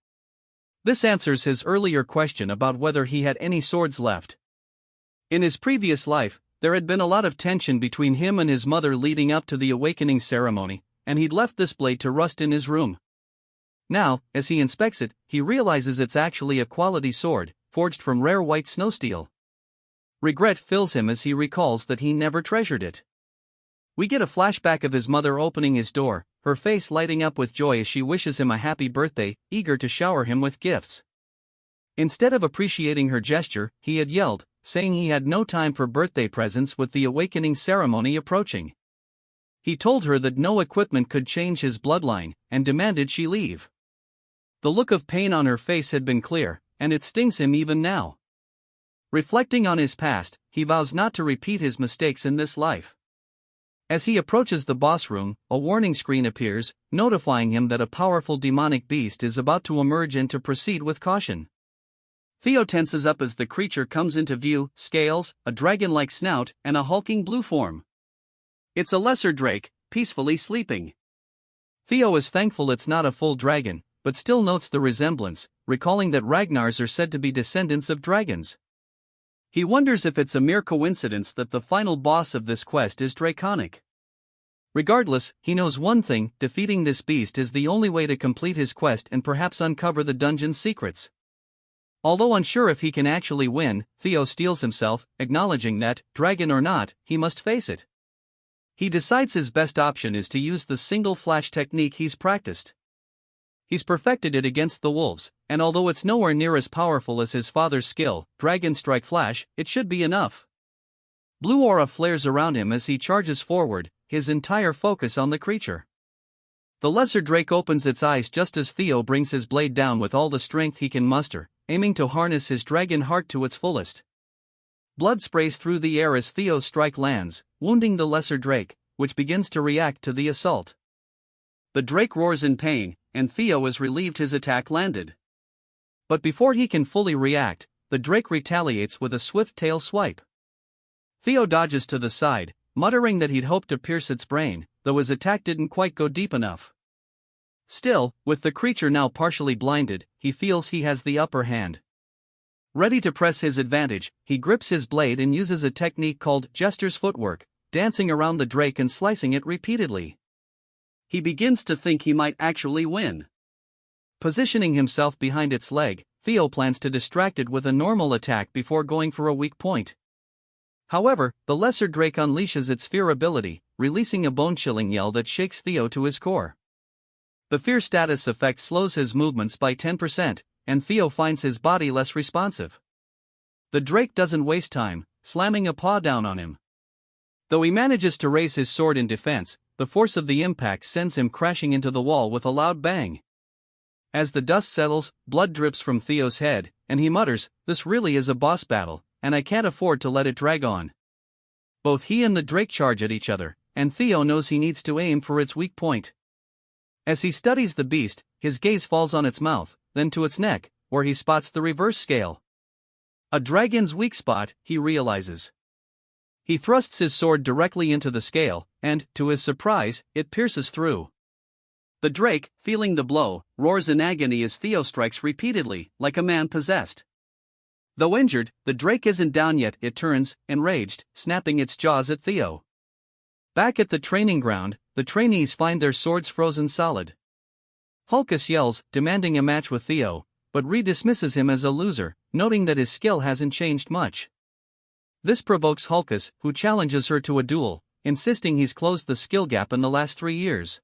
This answers his earlier question about whether he had any swords left. In his previous life, there had been a lot of tension between him and his mother leading up to the awakening ceremony, and he'd left this blade to rust in his room. Now, as he inspects it, he realizes it's actually a quality sword, forged from rare white snow steel. Regret fills him as he recalls that he never treasured it. We get a flashback of his mother opening his door, her face lighting up with joy as she wishes him a happy birthday, eager to shower him with gifts. Instead of appreciating her gesture, he had yelled, saying he had no time for birthday presents with the awakening ceremony approaching. He told her that no equipment could change his bloodline, and demanded she leave. The look of pain on her face had been clear, and it stings him even now. Reflecting on his past, he vows not to repeat his mistakes in this life. As he approaches the boss room, a warning screen appears, notifying him that a powerful demonic beast is about to emerge and to proceed with caution. Theo tenses up as the creature comes into view: scales, a dragon-like snout, and a hulking blue form. It's a lesser drake, peacefully sleeping. Theo is thankful it's not a full dragon, but still notes the resemblance, recalling that Ragnars are said to be descendants of dragons. He wonders if it's a mere coincidence that the final boss of this quest is draconic. Regardless, he knows one thing: defeating this beast is the only way to complete his quest and perhaps uncover the dungeon's secrets. Although unsure if he can actually win, Theo steels himself, acknowledging that, dragon or not, he must face it. He decides his best option is to use the single flash technique he's practiced. He's perfected it against the wolves, and although it's nowhere near as powerful as his father's skill, Dragon Strike Flash, it should be enough. Blue aura flares around him as he charges forward, his entire focus on the creature. The lesser drake opens its eyes just as Theo brings his blade down with all the strength he can muster, aiming to harness his dragon heart to its fullest. Blood sprays through the air as Theo's strike lands, wounding the lesser drake, which begins to react to the assault. The drake roars in pain, and Theo is relieved his attack landed. But before he can fully react, the drake retaliates with a swift tail swipe. Theo dodges to the side, muttering that he'd hoped to pierce its brain, though his attack didn't quite go deep enough. Still, with the creature now partially blinded, he feels he has the upper hand. Ready to press his advantage, he grips his blade and uses a technique called Jester's footwork, dancing around the drake and slicing it repeatedly. He begins to think he might actually win. Positioning himself behind its leg, Theo plans to distract it with a normal attack before going for a weak point. However, the lesser drake unleashes its fear ability, releasing a bone-chilling yell that shakes Theo to his core. The fear status effect slows his movements by 10%, and Theo finds his body less responsive. The drake doesn't waste time, slamming a paw down on him. Though he manages to raise his sword in defense, the force of the impact sends him crashing into the wall with a loud bang. As the dust settles, blood drips from Theo's head, and he mutters, "This really is a boss battle, and I can't afford to let it drag on." Both he and the drake charge at each other, and Theo knows he needs to aim for its weak point. As he studies the beast, his gaze falls on its mouth, then to its neck, where he spots the reverse scale. A dragon's weak spot, he realizes. He thrusts his sword directly into the scale, and, to his surprise, it pierces through. The drake, feeling the blow, roars in agony as Theo strikes repeatedly, like a man possessed. Though injured, the drake isn't down yet. It turns, enraged, snapping its jaws at Theo. Back at the training ground, the trainees find their swords frozen solid. Hulkus yells, demanding a match with Theo, but dismisses him as a loser, noting that his skill hasn't changed much. This provokes Hulkus, who challenges her to a duel, insisting he's closed the skill gap in the last 3 years.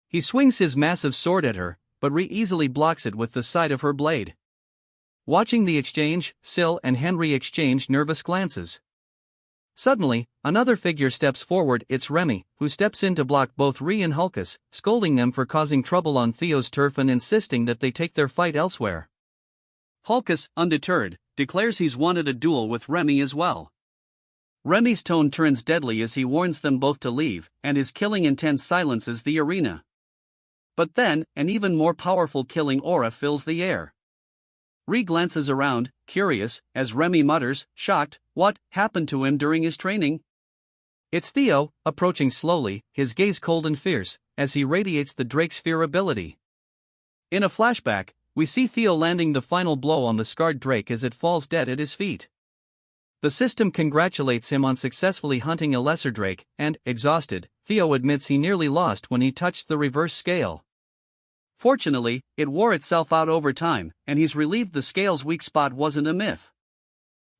He swings his massive sword at her, but easily blocks it with the side of her blade. Watching the exchange, Syl and Henry exchange nervous glances. Suddenly, another figure steps forward. It's Remy, who steps in to block both Ree and Hulkus, scolding them for causing trouble on Theo's turf and insisting that they take their fight elsewhere. Hulkus, undeterred, declares he's wanted a duel with Remy as well. Remy's tone turns deadly as he warns them both to leave, and his killing intent silences the arena. But then, an even more powerful killing aura fills the air. Ree glances around, curious, as Remy mutters, shocked, what happened to him during his training? It's Theo, approaching slowly, his gaze cold and fierce, as he radiates the drake's fear ability. In a flashback, we see Theo landing the final blow on the scarred drake as it falls dead at his feet. The system congratulates him on successfully hunting a lesser drake, and, exhausted, Theo admits he nearly lost when he touched the reverse scale. Fortunately, it wore itself out over time, and he's relieved the scale's weak spot wasn't a myth.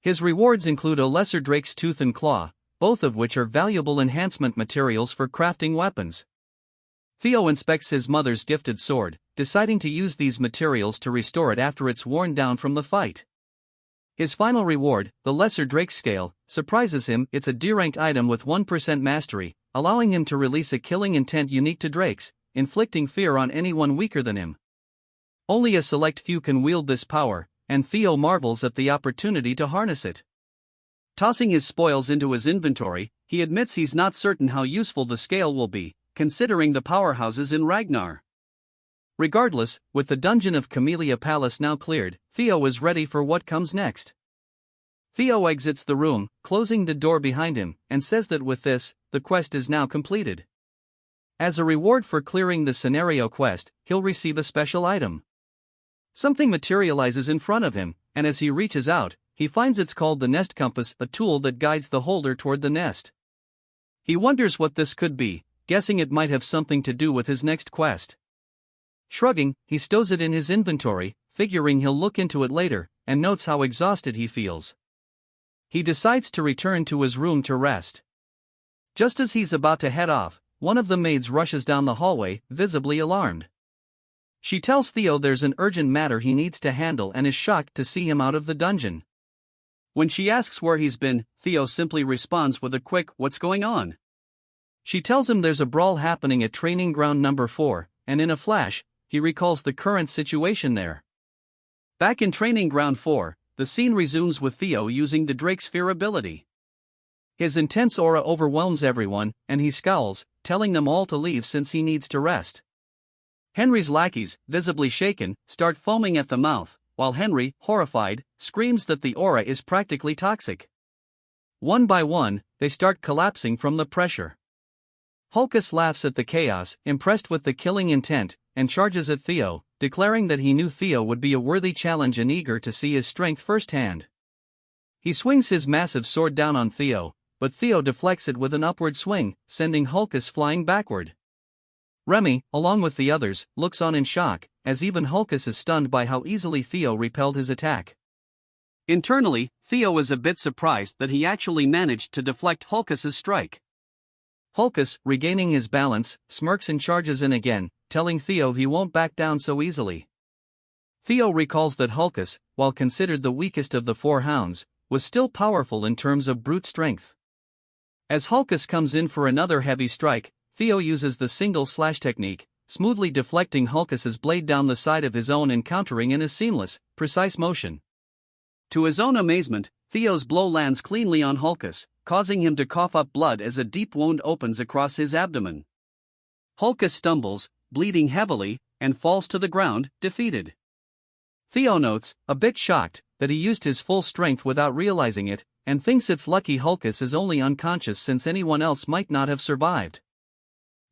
His rewards include a lesser drake's tooth and claw, both of which are valuable enhancement materials for crafting weapons. Theo inspects his mother's gifted sword, deciding to use these materials to restore it after it's worn down from the fight. His final reward, the lesser drake scale, surprises him. It's a D-ranked item with 1% mastery, allowing him to release a killing intent unique to drakes, inflicting fear on anyone weaker than him. Only a select few can wield this power, and Theo marvels at the opportunity to harness it. Tossing his spoils into his inventory, he admits he's not certain how useful the scale will be, considering the powerhouses in Ragnar. Regardless, with the dungeon of Camellia Palace now cleared, Theo is ready for what comes next. Theo exits the room, closing the door behind him, and says that with this, the quest is now completed. As a reward for clearing the scenario quest, he'll receive a special item. Something materializes in front of him, and as he reaches out, he finds it's called the Nest Compass, a tool that guides the holder toward the nest. He wonders what this could be, guessing it might have something to do with his next quest. Shrugging, he stows it in his inventory, figuring he'll look into it later, and notes how exhausted he feels. He decides to return to his room to rest. Just as he's about to head off, one of the maids rushes down the hallway, visibly alarmed. She tells Theo there's an urgent matter he needs to handle and is shocked to see him out of the dungeon. When she asks where he's been, Theo simply responds with a quick, "What's going on?" She tells him there's a brawl happening at training ground number 4, and in a flash, he recalls the current situation there. Back in training ground 4, the scene resumes with Theo using the Drake's Fear ability. His intense aura overwhelms everyone, and he scowls, telling them all to leave since he needs to rest. Henry's lackeys, visibly shaken, start foaming at the mouth, while Henry, horrified, screams that the aura is practically toxic. One by one, they start collapsing from the pressure. Hulkus laughs at the chaos, impressed with the killing intent, and charges at Theo, declaring that he knew Theo would be a worthy challenge and eager to see his strength firsthand. He swings his massive sword down on Theo, but Theo deflects it with an upward swing, sending Hulkus flying backward. Remy, along with the others, looks on in shock, as even Hulkus is stunned by how easily Theo repelled his attack. Internally, Theo is a bit surprised that he actually managed to deflect Hulkus's strike. Hulkus, regaining his balance, smirks and charges in again, telling Theo he won't back down so easily. Theo recalls that Hulkus, while considered the weakest of the four hounds, was still powerful in terms of brute strength. As Hulkus comes in for another heavy strike, Theo uses the single slash technique, smoothly deflecting Hulkus's blade down the side of his own and countering in a seamless, precise motion. To his own amazement, Theo's blow lands cleanly on Hulkus, causing him to cough up blood as a deep wound opens across his abdomen. Hulkus stumbles, bleeding heavily, and falls to the ground, defeated. Theo notes, a bit shocked, that he used his full strength without realizing it, and thinks it's lucky Hulkus is only unconscious since anyone else might not have survived.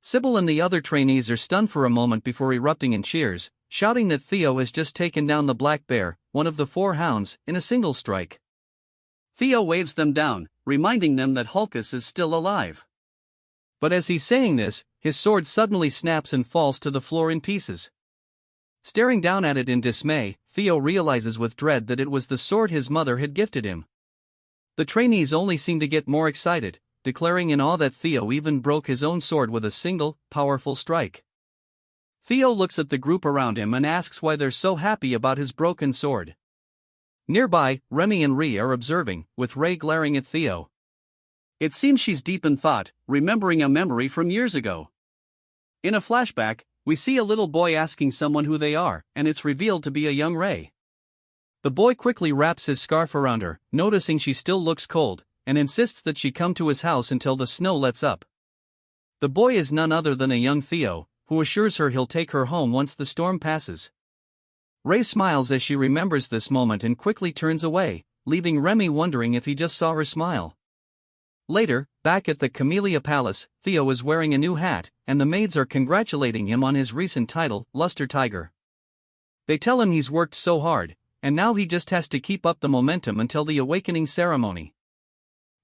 Sybil and the other trainees are stunned for a moment before erupting in cheers, shouting that Theo has just taken down the Black Bear, one of the four hounds, in a single strike. Theo waves them down, reminding them that Hulkus is still alive. But as he's saying this, his sword suddenly snaps and falls to the floor in pieces. Staring down at it in dismay, Theo realizes with dread that it was the sword his mother had gifted him. The trainees only seem to get more excited, declaring in awe that Theo even broke his own sword with a single, powerful strike. Theo looks at the group around him and asks why they're so happy about his broken sword. Nearby, Remy and Ree are observing, with Ray glaring at Theo. It seems she's deep in thought, remembering a memory from years ago. In a flashback, we see a little boy asking someone who they are, and it's revealed to be a young Ray. The boy quickly wraps his scarf around her, noticing she still looks cold, and insists that she come to his house until the snow lets up. The boy is none other than a young Theo, who assures her he'll take her home once the storm passes. Ray smiles as she remembers this moment and quickly turns away, leaving Remy wondering if he just saw her smile. Later, back at the Camellia Palace, Theo is wearing a new hat, and the maids are congratulating him on his recent title, Luster Tiger. They tell him he's worked so hard, and now he just has to keep up the momentum until the awakening ceremony.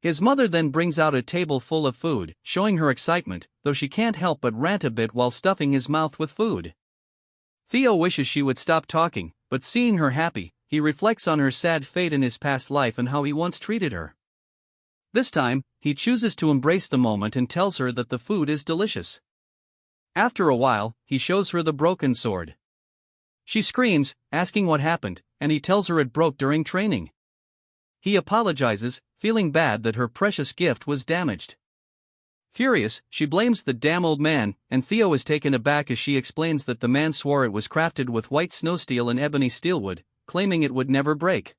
His mother then brings out a table full of food, showing her excitement, though she can't help but rant a bit while stuffing his mouth with food. Theo wishes she would stop talking, but seeing her happy, he reflects on her sad fate in his past life and how he once treated her. This time, he chooses to embrace the moment and tells her that the food is delicious. After a while, he shows her the broken sword. She screams, asking what happened, and he tells her it broke during training. He apologizes, feeling bad that her precious gift was damaged. Furious, she blames the damn old man, and Theo is taken aback as she explains that the man swore it was crafted with white snow steel and ebony steelwood, claiming it would never break.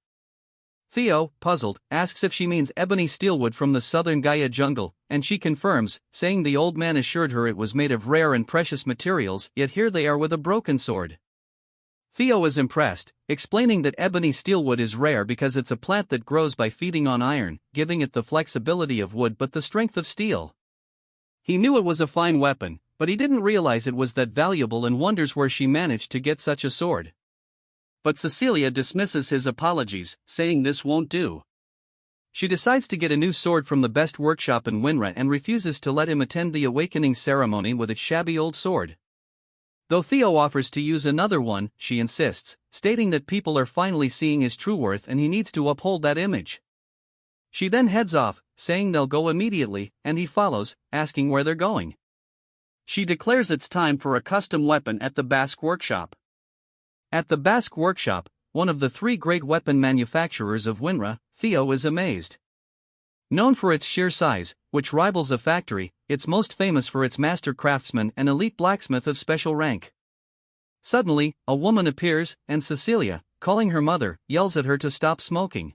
Theo, puzzled, asks if she means ebony steelwood from the southern Gaia jungle, and she confirms, saying the old man assured her it was made of rare and precious materials, yet here they are with a broken sword. Theo is impressed, explaining that ebony steelwood is rare because it's a plant that grows by feeding on iron, giving it the flexibility of wood but the strength of steel. He knew it was a fine weapon, but he didn't realize it was that valuable and wonders where she managed to get such a sword. But Cecilia dismisses his apologies, saying this won't do. She decides to get a new sword from the best workshop in Winra and refuses to let him attend the awakening ceremony with its shabby old sword. Though Theo offers to use another one, she insists, stating that people are finally seeing his true worth and he needs to uphold that image. She then heads off, saying they'll go immediately, and he follows, asking where they're going. She declares it's time for a custom weapon at the Basque workshop. At the Basque workshop, one of the three great weapon manufacturers of Winra, Theo is amazed. Known for its sheer size, which rivals a factory, it's most famous for its master craftsman and elite blacksmith of special rank. Suddenly, a woman appears, and Cecilia, calling her mother, yells at her to stop smoking.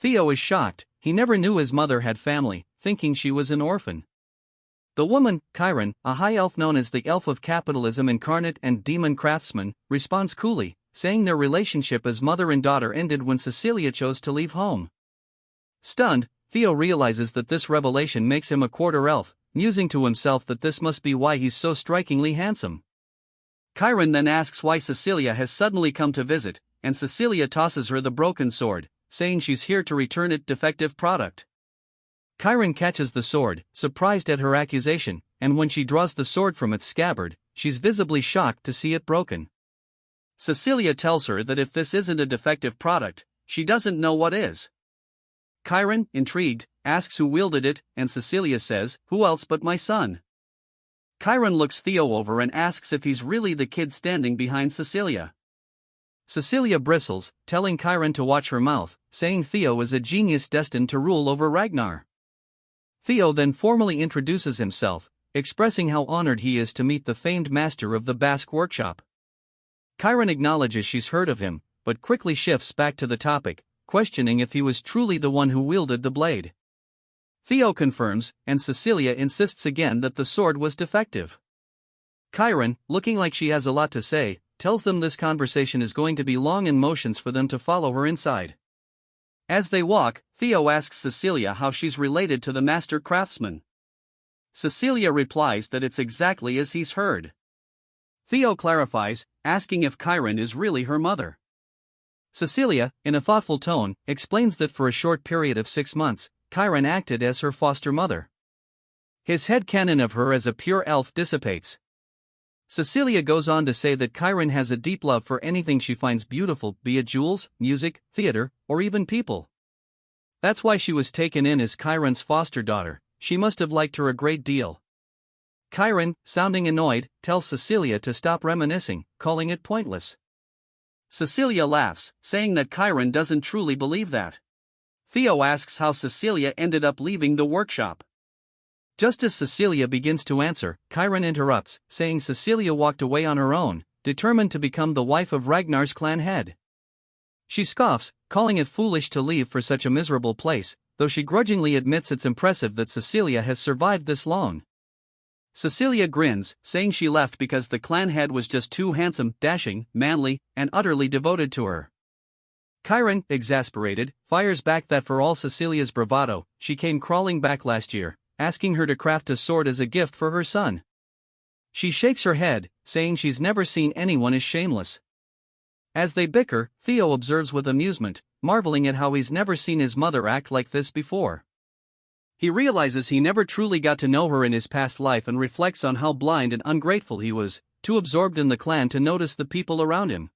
Theo is shocked, he never knew his mother had family, thinking she was an orphan. The woman, Chiron, a high elf known as the Elf of Capitalism incarnate and demon craftsman, responds coolly, saying their relationship as mother and daughter ended when Cecilia chose to leave home. Stunned, Theo realizes that this revelation makes him a quarter elf, musing to himself that this must be why he's so strikingly handsome. Chiron then asks why Cecilia has suddenly come to visit, and Cecilia tosses her the broken sword, saying she's here to return it defective product. Chiron catches the sword, surprised at her accusation, and when she draws the sword from its scabbard, she's visibly shocked to see it broken. Cecilia tells her that if this isn't a defective product, she doesn't know what is. Chiron, intrigued, asks who wielded it, and Cecilia says, "Who else but my son?" Chiron looks Theo over and asks if he's really the kid standing behind Cecilia. Cecilia bristles, telling Chiron to watch her mouth, saying Theo is a genius destined to rule over Ragnar. Theo then formally introduces himself, expressing how honored he is to meet the famed master of the Basque workshop. Chiron acknowledges she's heard of him, but quickly shifts back to the topic, questioning if he was truly the one who wielded the blade. Theo confirms, and Cecilia insists again that the sword was defective. Chiron, looking like she has a lot to say, tells them this conversation is going to be long and motions for them to follow her inside. As they walk, Theo asks Cecilia how she's related to the master craftsman. Cecilia replies that it's exactly as he's heard. Theo clarifies, asking if Chiron is really her mother. Cecilia, in a thoughtful tone, explains that for a short period of 6 months, Chiron acted as her foster mother. His headcanon of her as a pure elf dissipates. Cecilia goes on to say that Chiron has a deep love for anything she finds beautiful, be it jewels, music, theater, or even people. That's why she was taken in as Chiron's foster daughter. She must have liked her a great deal. Chiron, sounding annoyed, tells Cecilia to stop reminiscing, calling it pointless. Cecilia laughs, saying that Chiron doesn't truly believe that. Theo asks how Cecilia ended up leaving the workshop. Just as Cecilia begins to answer, Chiron interrupts, saying Cecilia walked away on her own, determined to become the wife of Ragnar's clan head. She scoffs, calling it foolish to leave for such a miserable place, though she grudgingly admits it's impressive that Cecilia has survived this long. Cecilia grins, saying she left because the clan head was just too handsome, dashing, manly, and utterly devoted to her. Chiron, exasperated, fires back that for all Cecilia's bravado, she came crawling back last year, asking her to craft a sword as a gift for her son. She shakes her head, saying she's never seen anyone as shameless. As they bicker, Theo observes with amusement, marveling at how he's never seen his mother act like this before. He realizes he never truly got to know her in his past life and reflects on how blind and ungrateful he was, too absorbed in the clan to notice the people around him.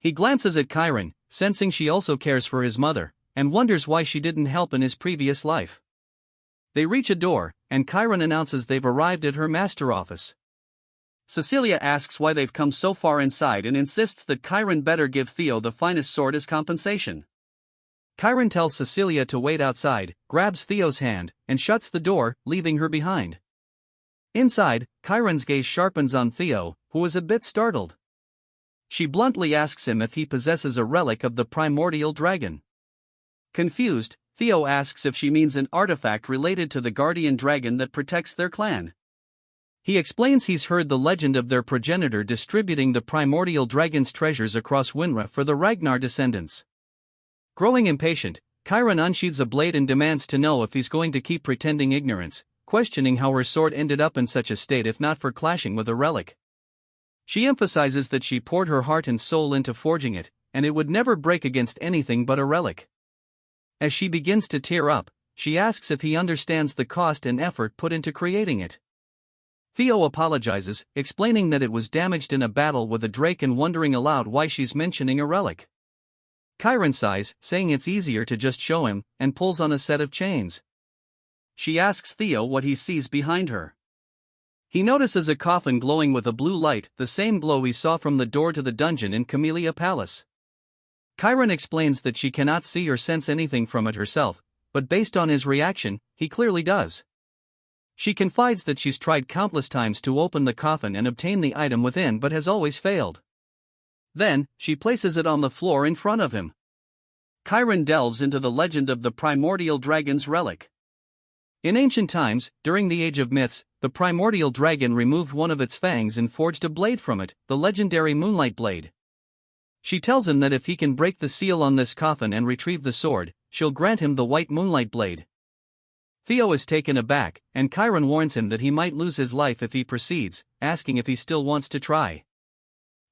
He glances at Chiron, sensing she also cares for his mother, and wonders why she didn't help in his previous life. They reach a door, and Chiron announces they've arrived at her master office. Cecilia asks why they've come so far inside and insists that Chiron better give Theo the finest sword as compensation. Chiron tells Cecilia to wait outside, grabs Theo's hand, and shuts the door, leaving her behind. Inside, Chiron's gaze sharpens on Theo, who is a bit startled. She bluntly asks him if he possesses a relic of the primordial dragon. Confused, Theo asks if she means an artifact related to the guardian dragon that protects their clan. He explains he's heard the legend of their progenitor distributing the primordial dragon's treasures across Winra for the Ragnar descendants. Growing impatient, Chiron unsheathes a blade and demands to know if he's going to keep pretending ignorance, questioning how her sword ended up in such a state if not for clashing with a relic. She emphasizes that she poured her heart and soul into forging it, and it would never break against anything but a relic. As she begins to tear up, she asks if he understands the cost and effort put into creating it. Theo apologizes, explaining that it was damaged in a battle with a drake and wondering aloud why she's mentioning a relic. Chiron sighs, saying it's easier to just show him, and pulls on a set of chains. She asks Theo what he sees behind her. He notices a coffin glowing with a blue light, the same glow he saw from the door to the dungeon in Camellia Palace. Chiron explains that she cannot see or sense anything from it herself, but based on his reaction, he clearly does. She confides that she's tried countless times to open the coffin and obtain the item within but has always failed. Then, she places it on the floor in front of him. Chiron delves into the legend of the primordial dragon's relic. In ancient times, during the Age of Myths, the primordial dragon removed one of its fangs and forged a blade from it, the legendary Moonlight Blade. She tells him that if he can break the seal on this coffin and retrieve the sword, she'll grant him the white Moonlight Blade. Theo is taken aback, and Chiron warns him that he might lose his life if he proceeds, asking if he still wants to try.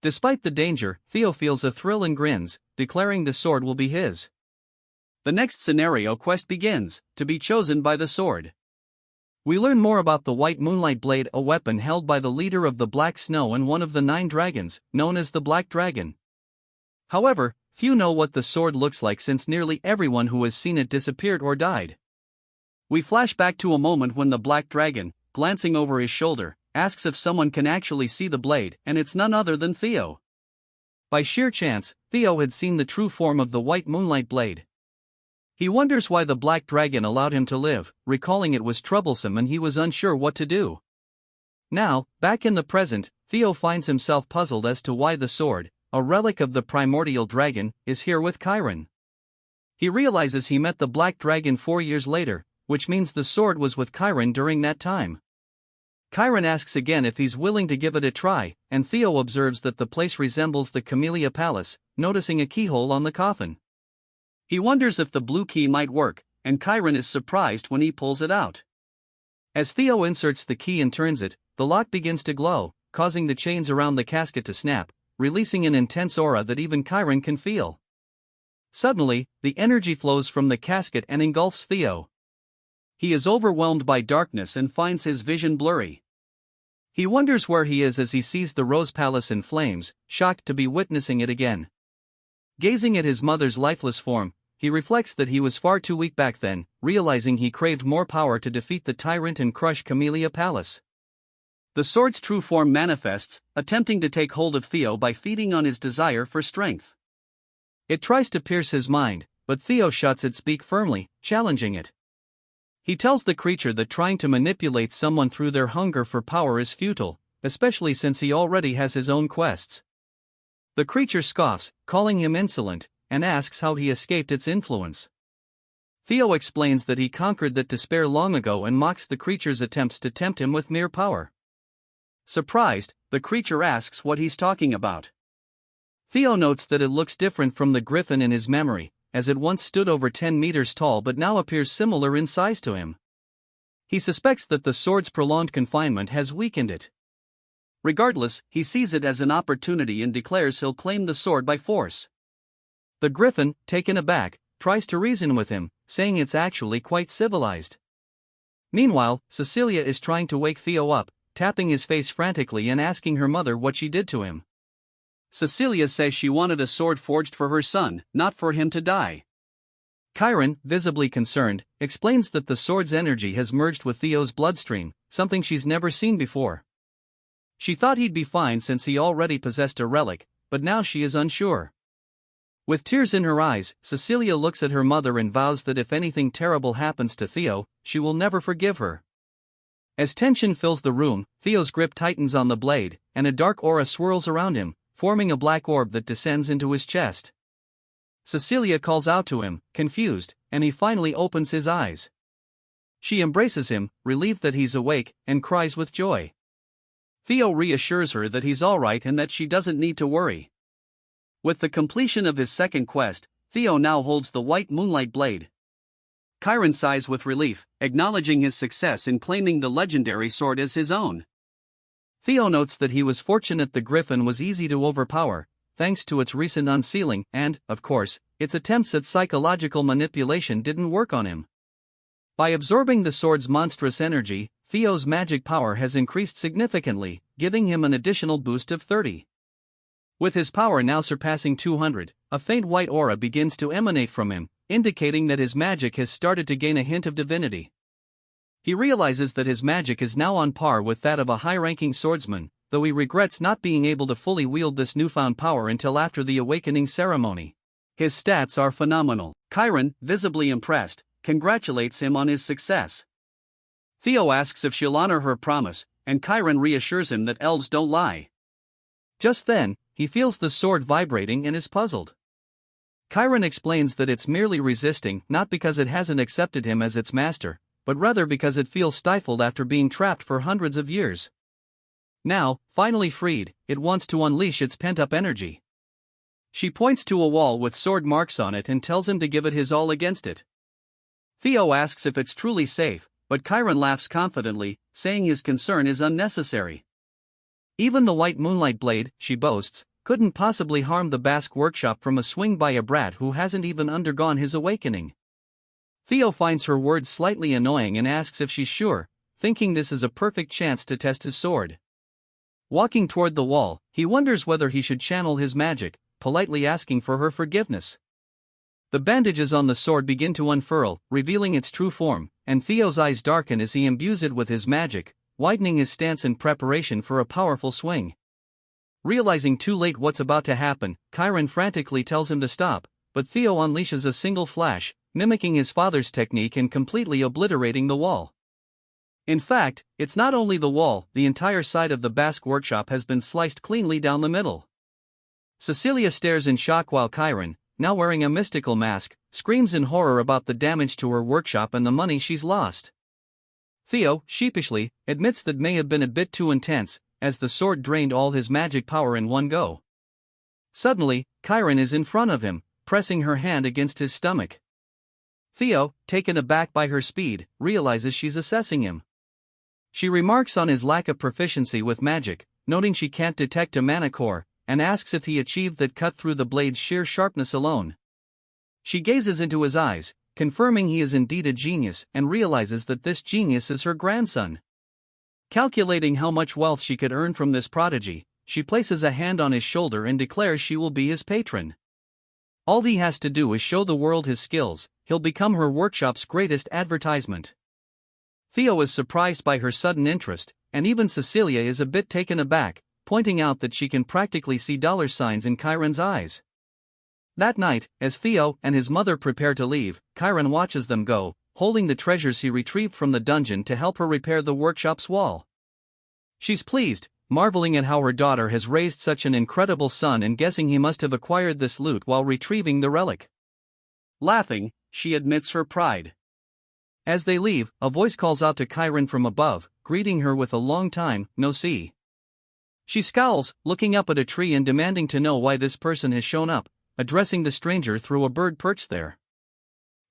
Despite the danger, Theo feels a thrill and grins, declaring the sword will be his. The next scenario quest begins, to be chosen by the sword. We learn more about the White Moonlight Blade, a weapon held by the leader of the Black Snow and one of the 9 dragons, known as the Black Dragon. However, few know what the sword looks like since nearly everyone who has seen it disappeared or died. We flash back to a moment when the Black Dragon, glancing over his shoulder, asks if someone can actually see the blade, and it's none other than Theo. By sheer chance, Theo had seen the true form of the White Moonlight Blade. He wonders why the Black Dragon allowed him to live, recalling it was troublesome and he was unsure what to do. Now, back in the present, Theo finds himself puzzled as to why the sword, a relic of the primordial dragon, is here with Chiron. He realizes he met the Black Dragon 4 years later, which means the sword was with Chiron during that time. Chiron asks again if he's willing to give it a try, and Theo observes that the place resembles the Camellia Palace, noticing a keyhole on the coffin. He wonders if the blue key might work, and Chiron is surprised when he pulls it out. As Theo inserts the key and turns it, the lock begins to glow, causing the chains around the casket to snap, releasing an intense aura that even Chiron can feel. Suddenly, the energy flows from the casket and engulfs Theo. He is overwhelmed by darkness and finds his vision blurry. He wonders where he is as he sees the Rose Palace in flames, shocked to be witnessing it again. Gazing at his mother's lifeless form, he reflects that he was far too weak back then, realizing he craved more power to defeat the tyrant and crush Camellia Palace. The sword's true form manifests, attempting to take hold of Theo by feeding on his desire for strength. It tries to pierce his mind, but Theo shuts its beak firmly, challenging it. He tells the creature that trying to manipulate someone through their hunger for power is futile, especially since he already has his own quests. The creature scoffs, calling him insolent, and asks how he escaped its influence. Theo explains that he conquered that despair long ago and mocks the creature's attempts to tempt him with mere power. Surprised, the creature asks what he's talking about. Theo notes that it looks different from the griffin in his memory, as it once stood over 10 meters tall but now appears similar in size to him. He suspects that the sword's prolonged confinement has weakened it. Regardless, he sees it as an opportunity and declares he'll claim the sword by force. The griffin, taken aback, tries to reason with him, saying it's actually quite civilized. Meanwhile, Cecilia is trying to wake Theo up, tapping his face frantically and asking her mother what she did to him. Cecilia says she wanted a sword forged for her son, not for him to die. Chiron, visibly concerned, explains that the sword's energy has merged with Theo's bloodstream, something she's never seen before. She thought he'd be fine since he already possessed a relic, but now she is unsure. With tears in her eyes, Cecilia looks at her mother and vows that if anything terrible happens to Theo, she will never forgive her. As tension fills the room, Theo's grip tightens on the blade, and a dark aura swirls around him, forming a black orb that descends into his chest. Cecilia calls out to him, confused, and he finally opens his eyes. She embraces him, relieved that he's awake, and cries with joy. Theo reassures her that he's alright and that she doesn't need to worry. With the completion of his second quest, Theo now holds the White Moonlight Blade. Chiron sighs with relief, acknowledging his success in claiming the legendary sword as his own. Theo notes that he was fortunate the griffin was easy to overpower, thanks to its recent unsealing, and, of course, its attempts at psychological manipulation didn't work on him. By absorbing the sword's monstrous energy, Theo's magic power has increased significantly, giving him an additional boost of 30. With his power now surpassing 200, a faint white aura begins to emanate from him, indicating that his magic has started to gain a hint of divinity. He realizes that his magic is now on par with that of a high-ranking swordsman, though he regrets not being able to fully wield this newfound power until after the awakening ceremony. His stats are phenomenal. Chiron, visibly impressed, congratulates him on his success. Theo asks if she'll honor her promise, and Chiron reassures him that elves don't lie. Just then, he feels the sword vibrating and is puzzled. Chiron explains that it's merely resisting, not because it hasn't accepted him as its master, but rather because it feels stifled after being trapped for hundreds of years. Now, finally freed, it wants to unleash its pent-up energy. She points to a wall with sword marks on it and tells him to give it his all against it. Theo asks if it's truly safe, but Chiron laughs confidently, saying his concern is unnecessary. Even the White Moonlight Blade, she boasts, couldn't possibly harm the Basque workshop from a swing by a brat who hasn't even undergone his awakening. Theo finds her words slightly annoying and asks if she's sure, thinking this is a perfect chance to test his sword. Walking toward the wall, he wonders whether he should channel his magic, politely asking for her forgiveness. The bandages on the sword begin to unfurl, revealing its true form, and Theo's eyes darken as he imbues it with his magic, widening his stance in preparation for a powerful swing. Realizing too late what's about to happen, Chiron frantically tells him to stop, but Theo unleashes a single flash, mimicking his father's technique and completely obliterating the wall. In fact, it's not only the wall, the entire side of the Basque workshop has been sliced cleanly down the middle. Cecilia stares in shock while Chiron, now wearing a mystical mask, screams in horror about the damage to her workshop and the money she's lost. Theo, sheepishly, admits that may have been a bit too intense, as the sword drained all his magic power in one go. Suddenly, Chiron is in front of him, pressing her hand against his stomach. Theo, taken aback by her speed, realizes she's assessing him. She remarks on his lack of proficiency with magic, noting she can't detect a mana core, and asks if he achieved that cut through the blade's sheer sharpness alone. She gazes into his eyes, confirming he is indeed a genius, and realizes that this genius is her grandson. Calculating how much wealth she could earn from this prodigy, she places a hand on his shoulder and declares she will be his patron. All he has to do is show the world his skills, he'll become her workshop's greatest advertisement. Theo is surprised by her sudden interest, and even Cecilia is a bit taken aback, pointing out that she can practically see dollar signs in Chiron's eyes. That night, as Theo and his mother prepare to leave, Chiron watches them go, holding the treasures he retrieved from the dungeon to help her repair the workshop's wall. She's pleased, marveling at how her daughter has raised such an incredible son and guessing he must have acquired this loot while retrieving the relic. Laughing, she admits her pride. As they leave, a voice calls out to Chiron from above, greeting her with a long time no see. She scowls, looking up at a tree and demanding to know why this person has shown up, addressing the stranger through a bird perched there.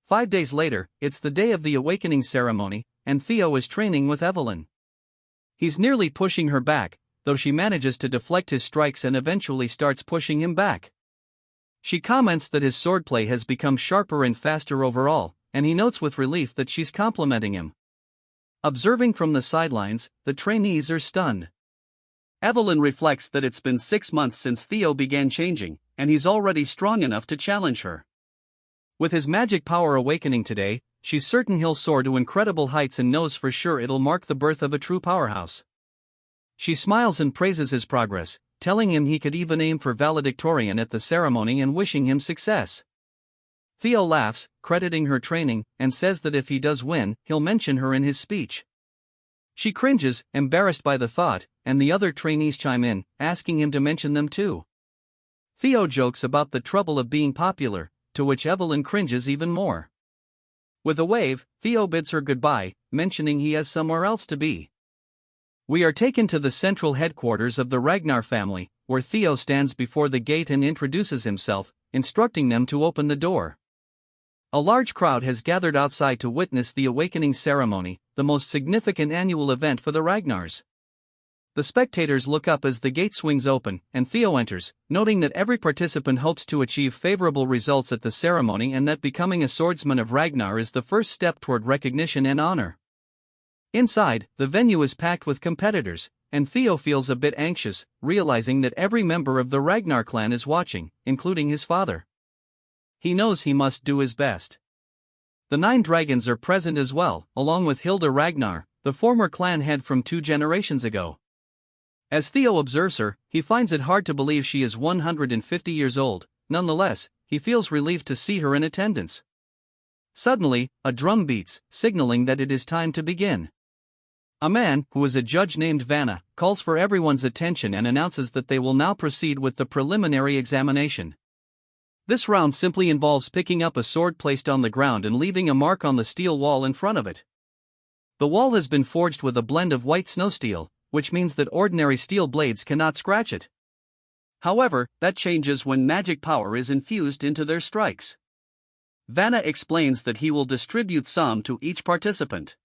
5 days later, it's the day of the awakening ceremony, and Theo is training with Evelyn. He's nearly pushing her back, though she manages to deflect his strikes and eventually starts pushing him back. She comments that his swordplay has become sharper and faster overall, and he notes with relief that she's complimenting him. Observing from the sidelines, the trainees are stunned. Evelyn reflects that it's been 6 months since Theo began changing, and he's already strong enough to challenge her. With his magic power awakening today, she's certain he'll soar to incredible heights and knows for sure it'll mark the birth of a true powerhouse. She smiles and praises his progress, telling him he could even aim for valedictorian at the ceremony and wishing him success. Theo laughs, crediting her training, and says that if he does win, he'll mention her in his speech. She cringes, embarrassed by the thought, and the other trainees chime in, asking him to mention them too. Theo jokes about the trouble of being popular, to which Evelyn cringes even more. With a wave, Theo bids her goodbye, mentioning he has somewhere else to be. We are taken to the central headquarters of the Ragnar family, where Theo stands before the gate and introduces himself, instructing them to open the door. A large crowd has gathered outside to witness the awakening ceremony, the most significant annual event for the Ragnars. The spectators look up as the gate swings open, and Theo enters, noting that every participant hopes to achieve favorable results at the ceremony and that becoming a swordsman of Ragnar is the first step toward recognition and honor. Inside, the venue is packed with competitors, and Theo feels a bit anxious, realizing that every member of the Ragnar clan is watching, including his father. He knows he must do his best. The 9 dragons are present as well, along with Hilda Ragnar, the former clan head from 2 generations ago. As Theo observes her, he finds it hard to believe she is 150 years old. Nonetheless, he feels relieved to see her in attendance. Suddenly, a drum beats, signaling that it is time to begin. A man, who is a judge named Vanna, calls for everyone's attention and announces that they will now proceed with the preliminary examination. This round simply involves picking up a sword placed on the ground and leaving a mark on the steel wall in front of it. The wall has been forged with a blend of white snow steel, which means that ordinary steel blades cannot scratch it. However, that changes when magic power is infused into their strikes. Vanna explains that he will distribute some to each participant.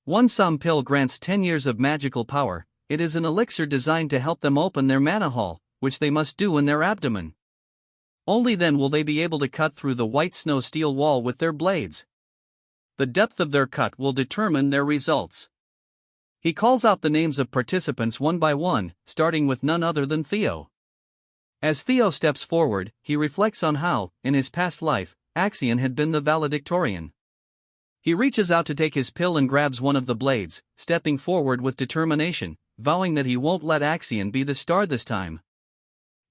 One some pill grants 10 years of magical power. It is an elixir designed to help them open their mana hall, which they must do in their abdomen. Only then will they be able to cut through the white snow steel wall with their blades. The depth of their cut will determine their results. He calls out the names of participants one by one, starting with none other than Theo. As Theo steps forward, he reflects on how, in his past life, Axion had been the valedictorian. He reaches out to take his pill and grabs one of the blades, stepping forward with determination, vowing that he won't let Axion be the star this time.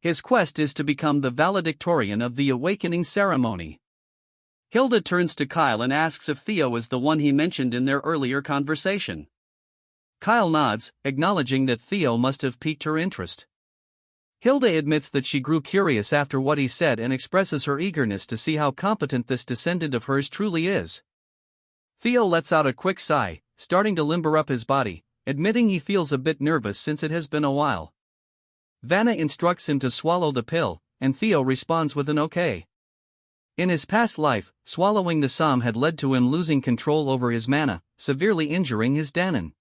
His quest is to become the valedictorian of the awakening ceremony. Hilda turns to Kyle and asks if Theo is the one he mentioned in their earlier conversation. Kyle nods, acknowledging that Theo must have piqued her interest. Hilda admits that she grew curious after what he said and expresses her eagerness to see how competent this descendant of hers truly is. Theo lets out a quick sigh, starting to limber up his body, admitting he feels a bit nervous since it has been a while. Vanna instructs him to swallow the pill, and Theo responds with an okay. In his past life, swallowing the psalm had led to him losing control over his mana, severely injuring his Danon.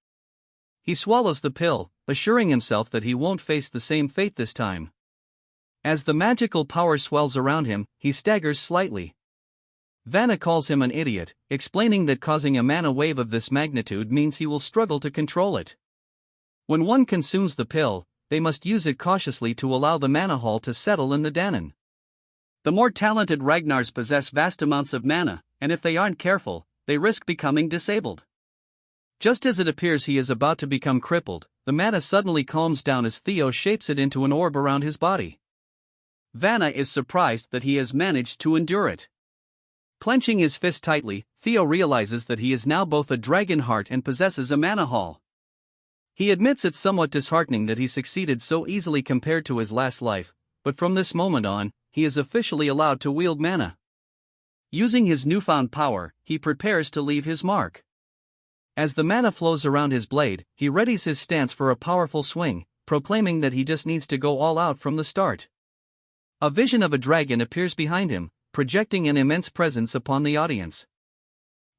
He swallows the pill, assuring himself that he won't face the same fate this time. As the magical power swells around him, he staggers slightly. Vanna calls him an idiot, explaining that causing a mana wave of this magnitude means he will struggle to control it. When one consumes the pill, they must use it cautiously to allow the mana hall to settle in the Danon. The more talented Ragnars possess vast amounts of mana, and if they aren't careful, they risk becoming disabled. Just as it appears he is about to become crippled, the mana suddenly calms down as Theo shapes it into an orb around his body. Vanna is surprised that he has managed to endure it. Clenching his fist tightly, Theo realizes that he is now both a dragon heart and possesses a mana hall. He admits it's somewhat disheartening that he succeeded so easily compared to his last life, but from this moment on, he is officially allowed to wield mana. Using his newfound power, he prepares to leave his mark. As the mana flows around his blade, he readies his stance for a powerful swing, proclaiming that he just needs to go all out from the start. A vision of a dragon appears behind him, projecting an immense presence upon the audience.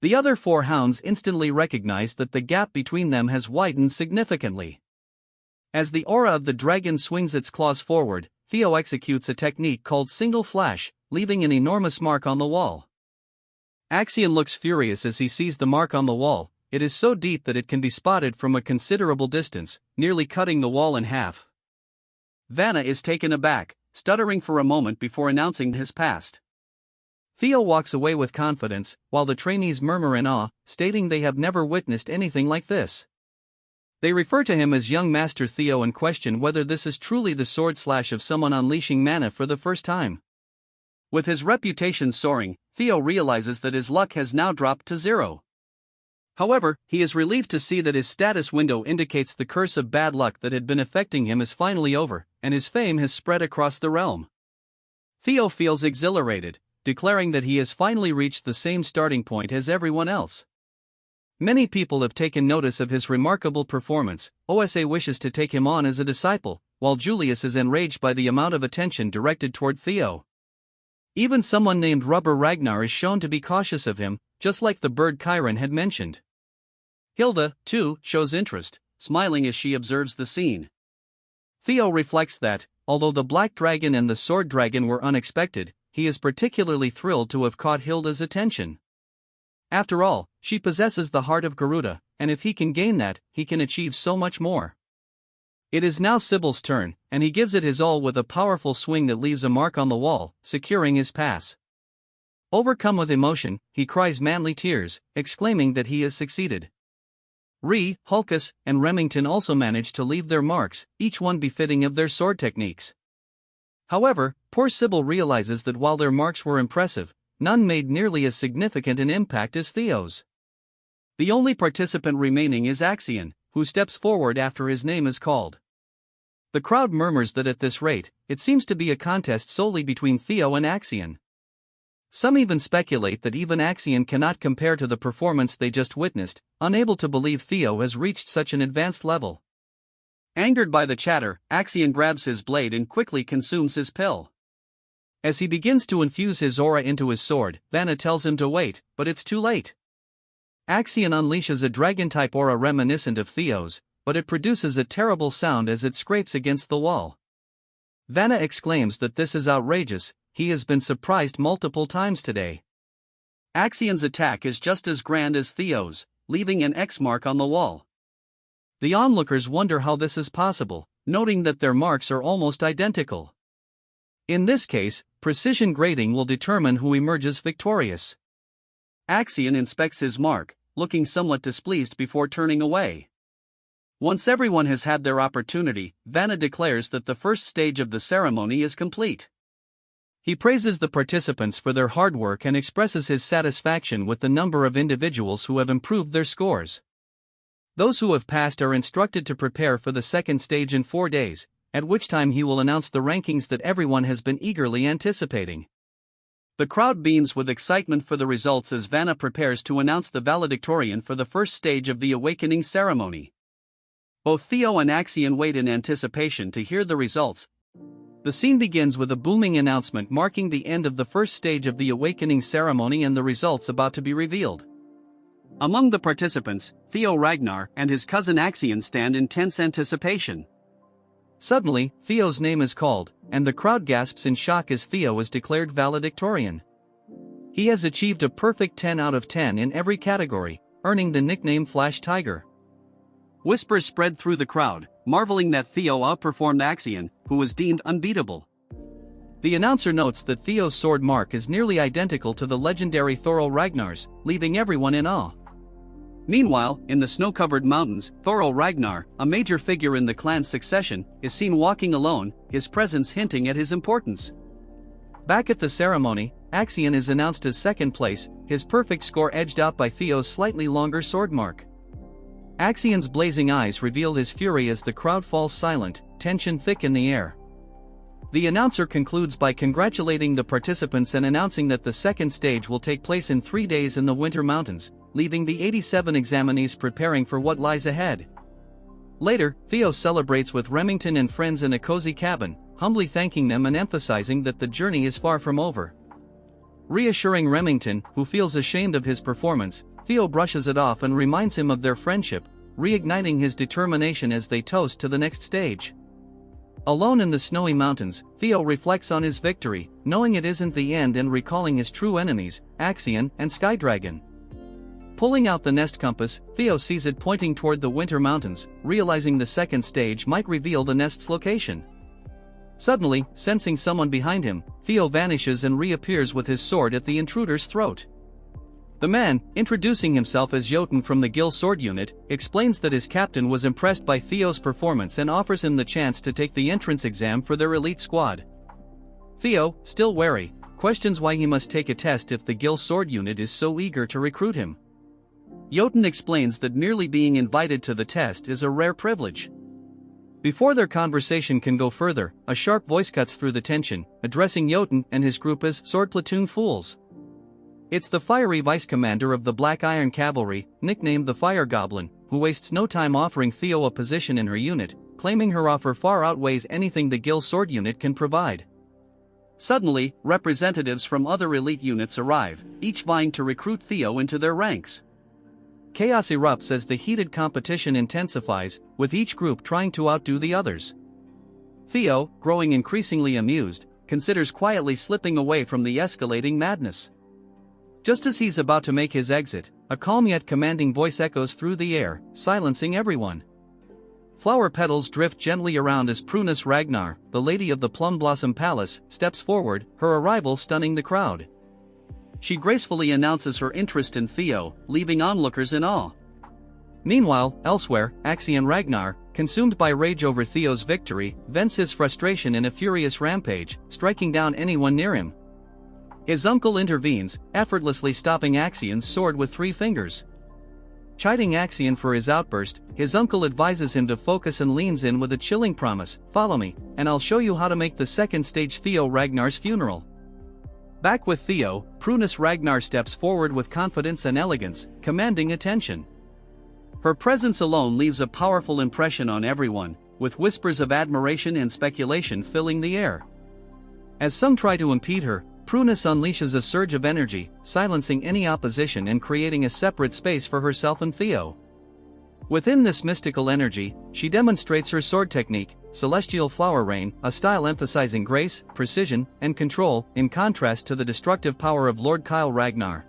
The other four hounds instantly recognize that the gap between them has widened significantly. As the aura of the dragon swings its claws forward, Theo executes a technique called single flash, leaving an enormous mark on the wall. Axion looks furious as he sees the mark on the wall. It is so deep that it can be spotted from a considerable distance, nearly cutting the wall in half. Vanna is taken aback, stuttering for a moment before announcing his past. Theo walks away with confidence, while the trainees murmur in awe, stating they have never witnessed anything like this. They refer to him as young Master Theo and question whether this is truly the sword slash of someone unleashing mana for the first time. With his reputation soaring, Theo realizes that his luck has now dropped to 0. However, he is relieved to see that his status window indicates the curse of bad luck that had been affecting him is finally over, and his fame has spread across the realm. Theo feels exhilarated, declaring that he has finally reached the same starting point as everyone else. Many people have taken notice of his remarkable performance. OSA wishes to take him on as a disciple, while Julius is enraged by the amount of attention directed toward Theo. Even someone named Rubber Ragnar is shown to be cautious of him, just like the bird Chiron had mentioned. Hilda, too, shows interest, smiling as she observes the scene. Theo reflects that, although the Black Dragon and the Sword Dragon were unexpected, he is particularly thrilled to have caught Hilda's attention. After all, she possesses the heart of Garuda, and if he can gain that, he can achieve so much more. It is now Sybil's turn, and he gives it his all with a powerful swing that leaves a mark on the wall, securing his pass. Overcome with emotion, he cries manly tears, exclaiming that he has succeeded. Hulkus, and Remington also manage to leave their marks, each one befitting of their sword techniques. However, poor Sybil realizes that while their marks were impressive, none made nearly as significant an impact as Theo's. The only participant remaining is Axion, who steps forward after his name is called. The crowd murmurs that at this rate, it seems to be a contest solely between Theo and Axion. Some even speculate that even Axion cannot compare to the performance they just witnessed, unable to believe Theo has reached such an advanced level. Angered by the chatter, Axion grabs his blade and quickly consumes his pill. As he begins to infuse his aura into his sword, Vanna tells him to wait, but it's too late. Axion unleashes a dragon-type aura reminiscent of Theo's, but it produces a terrible sound as it scrapes against the wall. Vanna exclaims that this is outrageous. He has been surprised multiple times today. Axion's attack is just as grand as Theo's, leaving an X mark on the wall. The onlookers wonder how this is possible, noting that their marks are almost identical. In this case, precision grading will determine who emerges victorious. Axion inspects his mark, looking somewhat displeased before turning away. Once everyone has had their opportunity, Vanna declares that the first stage of the ceremony is complete. He praises the participants for their hard work and expresses his satisfaction with the number of individuals who have improved their scores. Those who have passed are instructed to prepare for the second stage in 4 days, at which time he will announce the rankings that everyone has been eagerly anticipating. The crowd beams with excitement for the results as Vanna prepares to announce the valedictorian for the first stage of the awakening ceremony. Both Theo and Axion wait in anticipation to hear the results. The scene begins with a booming announcement marking the end of the first stage of the awakening ceremony and the results about to be revealed. Among the participants, Theo Ragnar and his cousin Axion stand in tense anticipation. Suddenly, Theo's name is called, and the crowd gasps in shock as Theo is declared valedictorian. He has achieved a perfect 10 out of 10 in every category, earning the nickname Flash Tiger. Whispers spread through the crowd, marveling that Theo outperformed Axion, who was deemed unbeatable. The announcer notes that Theo's sword mark is nearly identical to the legendary Thor Ragnar's, leaving everyone in awe. Meanwhile, in the snow-covered mountains, Thor Ragnar, a major figure in the clan's succession, is seen walking alone, his presence hinting at his importance. Back at the ceremony, Axion is announced as second place, his perfect score edged out by Theo's slightly longer sword mark. Axion's blazing eyes reveal his fury as the crowd falls silent, tension thick in the air. The announcer concludes by congratulating the participants and announcing that the second stage will take place in 3 days in the Winter Mountains, leaving the 87 examinees preparing for what lies ahead. Later, Theo celebrates with Remington and friends in a cozy cabin, humbly thanking them and emphasizing that the journey is far from over. Reassuring Remington, who feels ashamed of his performance, Theo brushes it off and reminds him of their friendship, reigniting his determination as they toast to the next stage. Alone in the snowy mountains, Theo reflects on his victory, knowing it isn't the end and recalling his true enemies, Axion and Skydragon. Pulling out the nest compass, Theo sees it pointing toward the Winter Mountains, realizing the second stage might reveal the nest's location. Suddenly, sensing someone behind him, Theo vanishes and reappears with his sword at the intruder's throat. The man, introducing himself as Jotun from the Gill Sword Unit, explains that his captain was impressed by Theo's performance and offers him the chance to take the entrance exam for their elite squad. Theo, still wary, questions why he must take a test if the Gill Sword Unit is so eager to recruit him. Jotun explains that merely being invited to the test is a rare privilege. Before their conversation can go further, a sharp voice cuts through the tension, addressing Jotun and his group as Sword Platoon Fools. It's the fiery vice commander of the Black Iron Cavalry, nicknamed the Fire Goblin, who wastes no time offering Theo a position in her unit, claiming her offer far outweighs anything the Gill Sword Unit can provide. Suddenly, representatives from other elite units arrive, each vying to recruit Theo into their ranks. Chaos erupts as the heated competition intensifies, with each group trying to outdo the others. Theo, growing increasingly amused, considers quietly slipping away from the escalating madness. Just as he's about to make his exit, a calm yet commanding voice echoes through the air, silencing everyone. Flower petals drift gently around as Prunus Ragnar, the lady of the Plum Blossom Palace, steps forward, her arrival stunning the crowd. She gracefully announces her interest in Theo, leaving onlookers in awe. Meanwhile, elsewhere, Axion Ragnar, consumed by rage over Theo's victory, vents his frustration in a furious rampage, striking down anyone near him. His uncle intervenes, effortlessly stopping Axion's sword with 3 fingers. Chiding Axion for his outburst, his uncle advises him to focus and leans in with a chilling promise, "Follow me, and I'll show you how to make the second stage Theo Ragnar's funeral." Back with Theo, Prunus Ragnar steps forward with confidence and elegance, commanding attention. Her presence alone leaves a powerful impression on everyone, with whispers of admiration and speculation filling the air. As some try to impede her, Prunus unleashes a surge of energy, silencing any opposition and creating a separate space for herself and Theo. Within this mystical energy, she demonstrates her sword technique, celestial flower rain, a style emphasizing grace, precision, and control, in contrast to the destructive power of Lord Kyle Ragnar.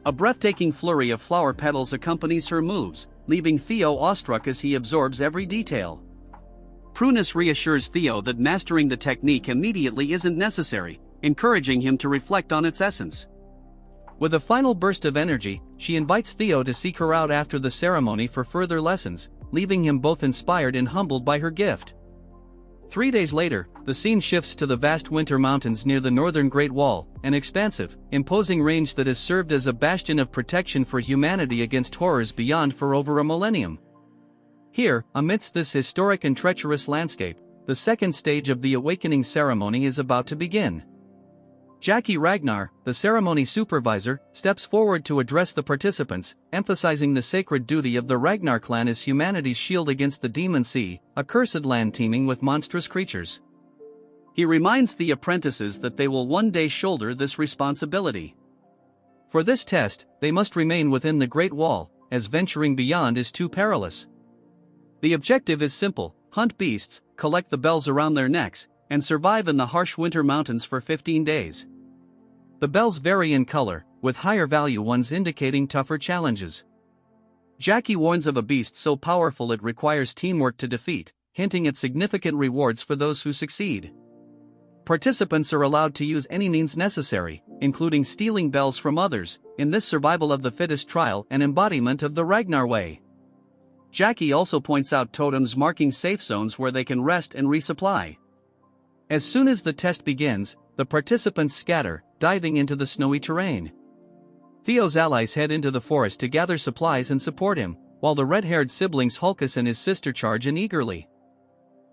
A breathtaking flurry of flower petals accompanies her moves, leaving Theo awestruck as he absorbs every detail. Prunus reassures Theo that mastering the technique immediately isn't necessary, encouraging him to reflect on its essence. With a final burst of energy, she invites Theo to seek her out after the ceremony for further lessons, leaving him both inspired and humbled by her gift. 3 days later, the scene shifts to the vast winter mountains near the northern Great Wall, an expansive, imposing range that has served as a bastion of protection for humanity against horrors beyond for over a millennium. Here, amidst this historic and treacherous landscape, the second stage of the awakening ceremony is about to begin. Jackie Ragnar, the ceremony supervisor, steps forward to address the participants, emphasizing the sacred duty of the Ragnar clan as humanity's shield against the Demon Sea, a cursed land teeming with monstrous creatures. He reminds the apprentices that they will one day shoulder this responsibility. For this test, they must remain within the Great Wall, as venturing beyond is too perilous. The objective is simple: hunt beasts, collect the bells around their necks, and survive in the harsh winter mountains for 15 days. The bells vary in color, with higher value ones indicating tougher challenges. Jackie warns of a beast so powerful it requires teamwork to defeat, hinting at significant rewards for those who succeed. Participants are allowed to use any means necessary, including stealing bells from others, in this survival of the fittest trial and embodiment of the Ragnar way. Jackie also points out totems marking safe zones where they can rest and resupply. As soon as the test begins, the participants scatter, diving into the snowy terrain. Theo's allies head into the forest to gather supplies and support him, while the red-haired siblings Hulkus and his sister charge in eagerly.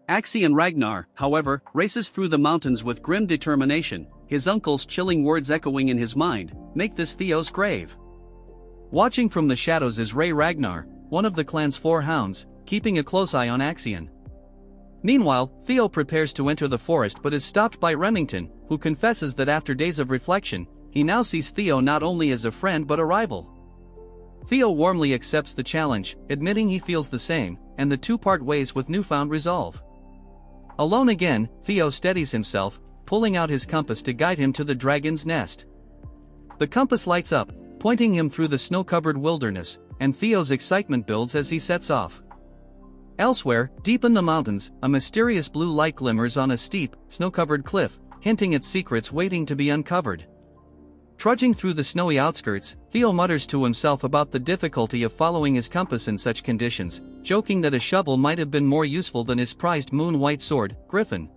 Axion Ragnar, however, races through the mountains with grim determination, his uncle's chilling words echoing in his mind, "Make this Theo's grave." Watching from the shadows is Ragnar, one of the clan's 4 hounds, keeping a close eye on Axion. Meanwhile, Theo prepares to enter the forest but is stopped by Remington, who confesses that after days of reflection, he now sees Theo not only as a friend but a rival. Theo warmly accepts the challenge, admitting he feels the same, and the two part ways with newfound resolve. Alone again, Theo steadies himself, pulling out his compass to guide him to the dragon's nest. The compass lights up, pointing him through the snow-covered wilderness, and Theo's excitement builds as he sets off. Elsewhere, deep in the mountains, a mysterious blue light glimmers on a steep, snow-covered cliff, hinting at secrets waiting to be uncovered. Trudging through the snowy outskirts, Theo mutters to himself about the difficulty of following his compass in such conditions, joking that a shovel might have been more useful than his prized moon-white sword, Griffin.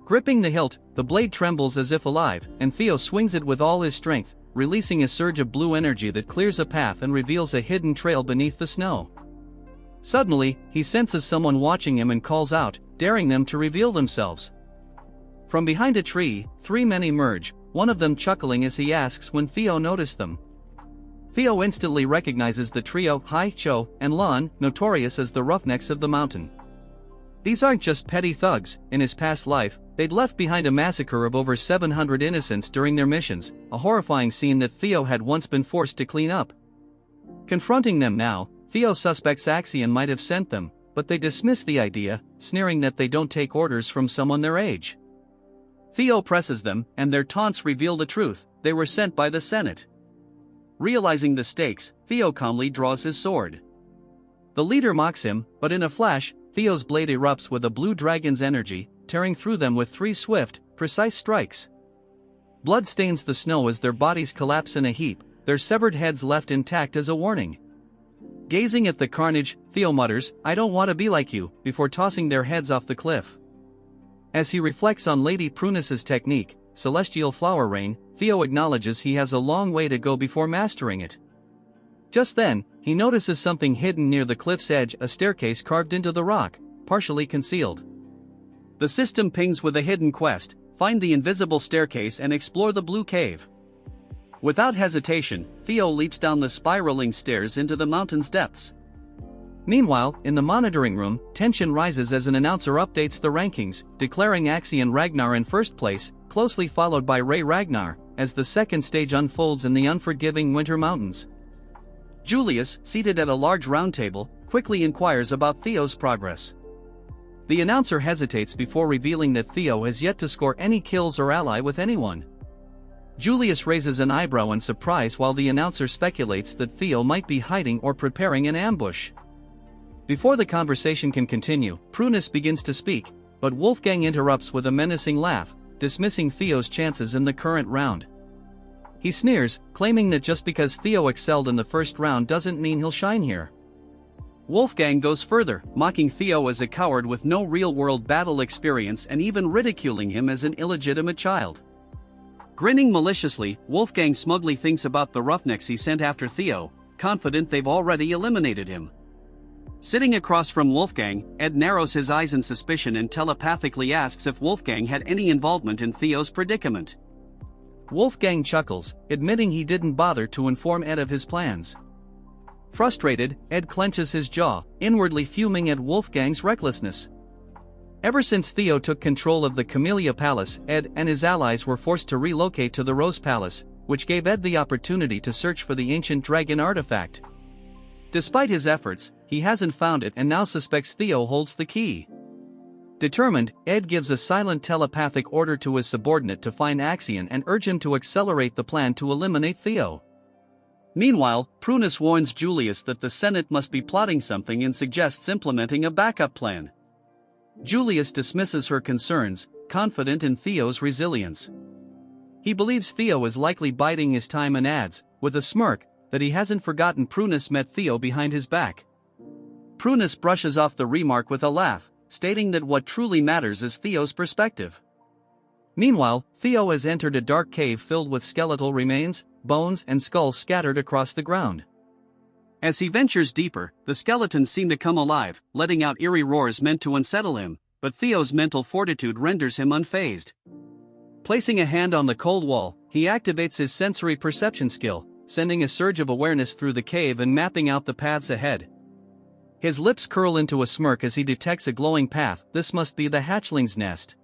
Gripping the hilt, the blade trembles as if alive, and Theo swings it with all his strength, releasing a surge of blue energy that clears a path and reveals a hidden trail beneath the snow. Suddenly, he senses someone watching him and calls out, daring them to reveal themselves. From behind a tree, 3 men emerge, one of them chuckling as he asks when Theo noticed them. Theo instantly recognizes the trio, Hai, Cho, and Lon, notorious as the roughnecks of the mountain. These aren't just petty thugs. In his past life, they'd left behind a massacre of over 700 innocents during their missions, a horrifying scene that Theo had once been forced to clean up. Confronting them now, Theo suspects Axion might have sent them, but they dismiss the idea, sneering that they don't take orders from someone their age. Theo presses them, and their taunts reveal the truth: they were sent by the Senate. Realizing the stakes, Theo calmly draws his sword. The leader mocks him, but in a flash, Theo's blade erupts with a blue dragon's energy, tearing through them with 3 swift, precise strikes. Blood stains the snow as their bodies collapse in a heap, their severed heads left intact as a warning. Gazing at the carnage, Theo mutters, "I don't want to be like you," before tossing their heads off the cliff. As he reflects on Lady Prunus's technique, Celestial Flower Rain, Theo acknowledges he has a long way to go before mastering it. Just then, he notices something hidden near the cliff's edge, a staircase carved into the rock, partially concealed. The system pings with a hidden quest: find the invisible staircase and explore the blue cave. Without hesitation, Theo leaps down the spiraling stairs into the mountain's depths. Meanwhile, in the monitoring room, tension rises as an announcer updates the rankings, declaring Axion Ragnar in first place, closely followed by Ragnar, as the second stage unfolds in the unforgiving winter mountains. Julius, seated at a large round table, quickly inquires about Theo's progress. The announcer hesitates before revealing that Theo has yet to score any kills or ally with anyone. Julius raises an eyebrow in surprise while the announcer speculates that Theo might be hiding or preparing an ambush. Before the conversation can continue, Prunus begins to speak, but Wolfgang interrupts with a menacing laugh, dismissing Theo's chances in the current round. He sneers, claiming that just because Theo excelled in the first round doesn't mean he'll shine here. Wolfgang goes further, mocking Theo as a coward with no real-world battle experience and even ridiculing him as an illegitimate child. Grinning maliciously, Wolfgang smugly thinks about the roughnecks he sent after Theo, confident they've already eliminated him. Sitting across from Wolfgang, Ed narrows his eyes in suspicion and telepathically asks if Wolfgang had any involvement in Theo's predicament. Wolfgang chuckles, admitting he didn't bother to inform Ed of his plans. Frustrated, Ed clenches his jaw, inwardly fuming at Wolfgang's recklessness. Ever since Theo took control of the Camellia Palace, Ed and his allies were forced to relocate to the Rose Palace, which gave Ed the opportunity to search for the ancient dragon artifact. Despite his efforts, he hasn't found it and now suspects Theo holds the key. Determined, Ed gives a silent telepathic order to his subordinate to find Axion and urge him to accelerate the plan to eliminate Theo. Meanwhile, Prunus warns Julius that the Senate must be plotting something and suggests implementing a backup plan. Julius dismisses her concerns, confident in Theo's resilience. He believes Theo is likely biding his time and adds, with a smirk, that he hasn't forgotten Prunus met Theo behind his back. Prunus brushes off the remark with a laugh, stating that what truly matters is Theo's perspective. Meanwhile, Theo has entered a dark cave filled with skeletal remains, bones and skulls scattered across the ground. As he ventures deeper, the skeletons seem to come alive, letting out eerie roars meant to unsettle him, but Theo's mental fortitude renders him unfazed. Placing a hand on the cold wall, he activates his sensory perception skill, sending a surge of awareness through the cave and mapping out the paths ahead. His lips curl into a smirk as he detects a glowing path. This must be the hatchling's nest.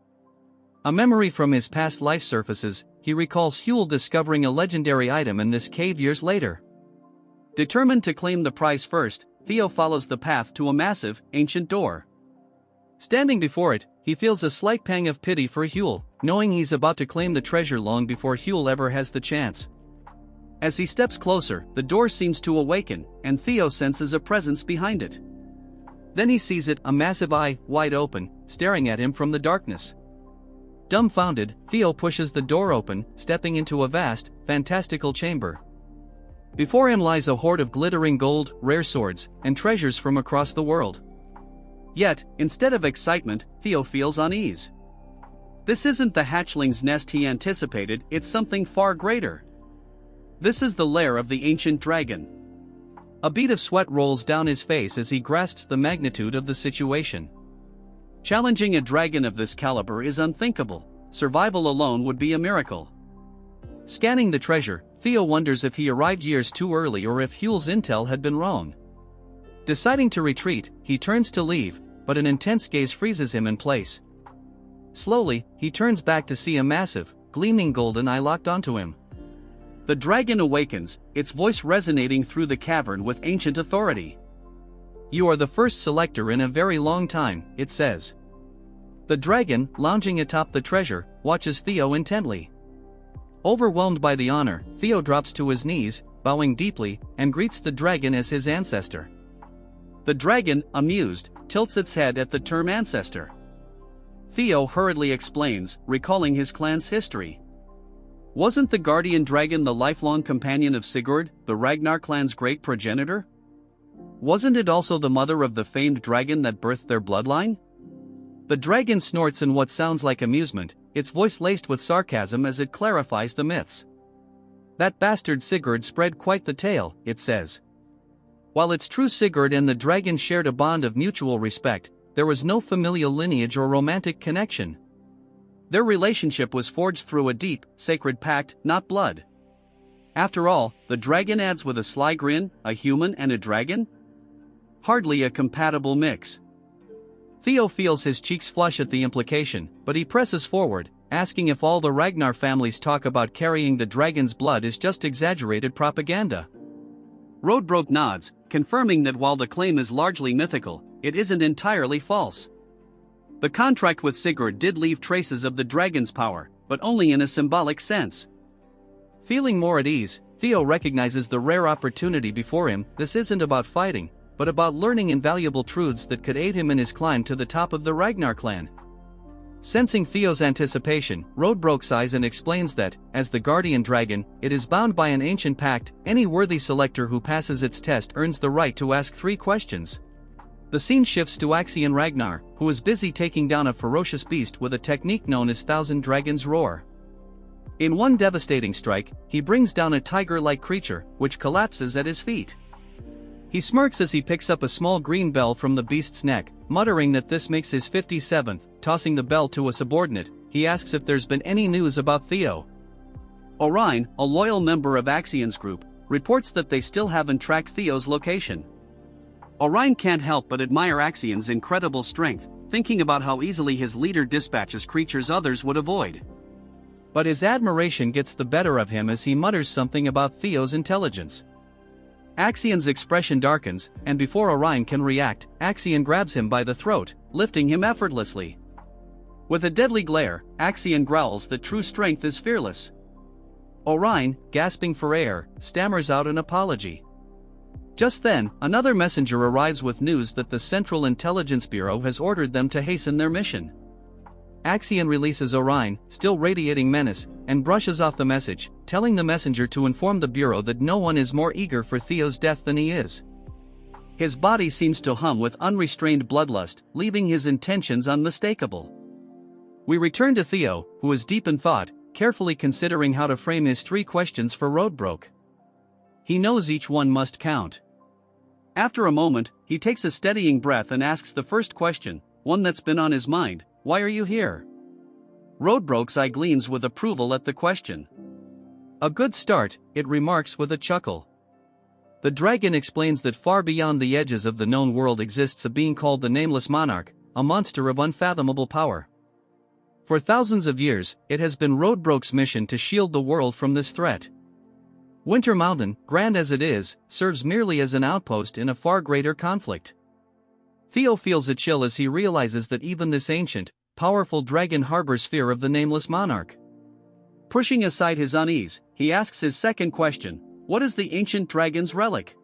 A memory from his past life surfaces, he recalls Huel discovering a legendary item in this cave years later. Determined to claim the prize first, Theo follows the path to a massive, ancient door. Standing before it, he feels a slight pang of pity for Huel, knowing he's about to claim the treasure long before Huel ever has the chance. As he steps closer, the door seems to awaken, and Theo senses a presence behind it. Then he sees it, a massive eye, wide open, staring at him from the darkness. Dumbfounded, Theo pushes the door open, stepping into a vast, fantastical chamber. Before him lies a hoard of glittering gold, rare swords, and treasures from across the world. Yet, instead of excitement, Theo feels unease. This isn't the hatchling's nest he anticipated, it's something far greater. This is the lair of the ancient dragon. A bead of sweat rolls down his face as he grasps the magnitude of the situation. Challenging a dragon of this caliber is unthinkable. Survival alone would be a miracle. Scanning the treasure, Theo wonders if he arrived years too early or if Huel's intel had been wrong. Deciding to retreat, he turns to leave, but an intense gaze freezes him in place. Slowly, he turns back to see a massive, gleaming golden eye locked onto him. The dragon awakens, its voice resonating through the cavern with ancient authority. "You are the first selector in a very long time," it says. The dragon, lounging atop the treasure, watches Theo intently. Overwhelmed by the honor, Theo drops to his knees, bowing deeply, and greets the dragon as his ancestor. The dragon, amused, tilts its head at the term ancestor. Theo hurriedly explains, recalling his clan's history. Wasn't the guardian dragon the lifelong companion of Sigurd, the Ragnar clan's great progenitor? Wasn't it also the mother of the famed dragon that birthed their bloodline? The dragon snorts in what sounds like amusement, its voice laced with sarcasm as it clarifies the myths. That bastard Sigurd spread quite the tale, it says. While it's true Sigurd and the dragon shared a bond of mutual respect, there was no familial lineage or romantic connection. Their relationship was forged through a deep, sacred pact, not blood. After all, the dragon adds with a sly grin, a human and a dragon? Hardly a compatible mix. Theo feels his cheeks flush at the implication, but he presses forward, asking if all the Ragnar family's talk about carrying the dragon's blood is just exaggerated propaganda. Roadbroke nods, confirming that while the claim is largely mythical, it isn't entirely false. The contract with Sigurd did leave traces of the dragon's power, but only in a symbolic sense. Feeling more at ease, Theo recognizes the rare opportunity before him. This isn't about fighting, but about learning invaluable truths that could aid him in his climb to the top of the Ragnar clan. Sensing Theo's anticipation, Rodbrok sighs and explains that, as the guardian dragon, it is bound by an ancient pact. Any worthy selector who passes its test earns the right to ask 3 questions. The scene shifts to Axion Ragnar, who is busy taking down a ferocious beast with a technique known as Thousand Dragons Roar. In one devastating strike, he brings down a tiger-like creature, which collapses at his feet. He smirks as he picks up a small green bell from the beast's neck, muttering that this makes his 57th. Tossing the bell to a subordinate, he asks if there's been any news about Theo. Orion, a loyal member of Axion's group, reports that they still haven't tracked Theo's location. Orion can't help but admire Axion's incredible strength, thinking about how easily his leader dispatches creatures others would avoid. But his admiration gets the better of him as he mutters something about Theo's intelligence. Axion's expression darkens, and before Orion can react, Axion grabs him by the throat, lifting him effortlessly. With a deadly glare, Axion growls that true strength is fearless. Orion, gasping for air, stammers out an apology. Just then, another messenger arrives with news that the Central Intelligence Bureau has ordered them to hasten their mission. Axion releases Orion, still radiating menace, and brushes off the message, telling the messenger to inform the Bureau that no one is more eager for Theo's death than he is. His body seems to hum with unrestrained bloodlust, leaving his intentions unmistakable. We return to Theo, who is deep in thought, carefully considering how to frame his 3 questions for Rodbrok. He knows each one must count. After a moment, he takes a steadying breath and asks the first question, one that's been on his mind: why are you here? Rodbrok's eye gleams with approval at the question. A good start, it remarks with a chuckle. The dragon explains that far beyond the edges of the known world exists a being called the Nameless Monarch, a monster of unfathomable power. For thousands of years, it has been Rodbrok's mission to shield the world from this threat. Winter Mountain, grand as it is, serves merely as an outpost in a far greater conflict. Theo feels a chill as he realizes that even this ancient, powerful dragon harbors fear of the Nameless Monarch. Pushing aside his unease, he asks his second question: what is the ancient dragon's relic?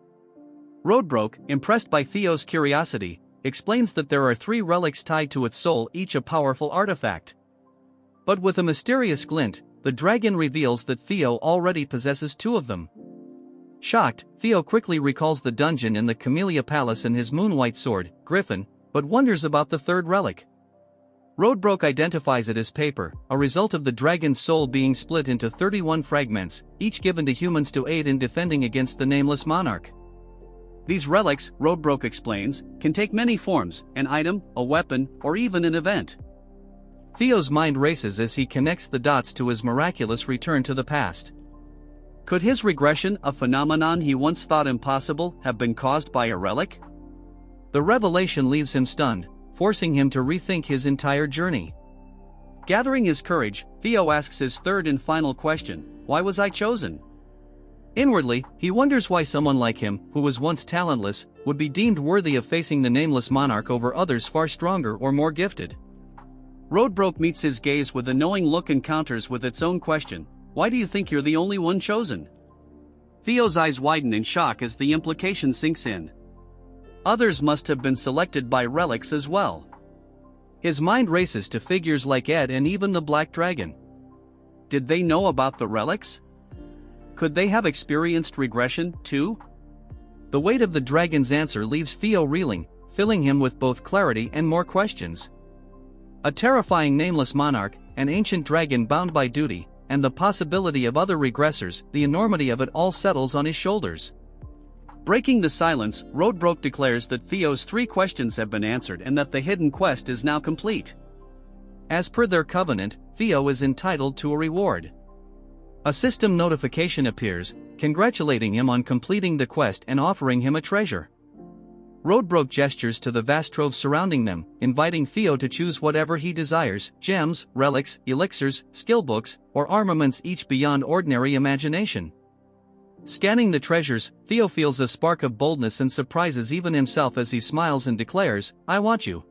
Rodbrok, impressed by Theo's curiosity, explains that there are 3 relics tied to its soul, each a powerful artifact. But with a mysterious glint, the dragon reveals that Theo already possesses 2 of them. Shocked, Theo quickly recalls the dungeon in the Camellia Palace and his moonwhite sword, Griffin, but wonders about the 3rd relic. Rodbrok identifies it as paper, a result of the dragon's soul being split into 31 fragments, each given to humans to aid in defending against the Nameless Monarch. These relics, Rodbrok explains, can take many forms: an item, a weapon, or even an event. Theo's mind races as he connects the dots to his miraculous return to the past. Could his regression, a phenomenon he once thought impossible, have been caused by a relic? The revelation leaves him stunned, forcing him to rethink his entire journey. Gathering his courage, Theo asks his 3rd and final question: why was I chosen? Inwardly, he wonders why someone like him, who was once talentless, would be deemed worthy of facing the Nameless Monarch over others far stronger or more gifted. Rodbrok meets his gaze with a knowing look and counters with its own question: why do you think you're the only one chosen? Theo's eyes widen in shock as the implication sinks in. Others must have been selected by relics as well. His mind races to figures like Ed and even the Black Dragon. Did they know about the relics? Could they have experienced regression, too? The weight of the dragon's answer leaves Theo reeling, filling him with both clarity and more questions. A terrifying Nameless Monarch, an ancient dragon bound by duty, and the possibility of other regressors, the enormity of it all settles on his shoulders. Breaking the silence, Rodbrok declares that Theo's 3 questions have been answered and that the hidden quest is now complete. As per their covenant, Theo is entitled to a reward. A system notification appears, congratulating him on completing the quest and offering him a treasure. Rodbrok gestures to the vast trove surrounding them, inviting Theo to choose whatever he desires: gems, relics, elixirs, skill books, or armaments, each beyond ordinary imagination. Scanning the treasures, Theo feels a spark of boldness and surprises even himself as he smiles and declares, "I want you."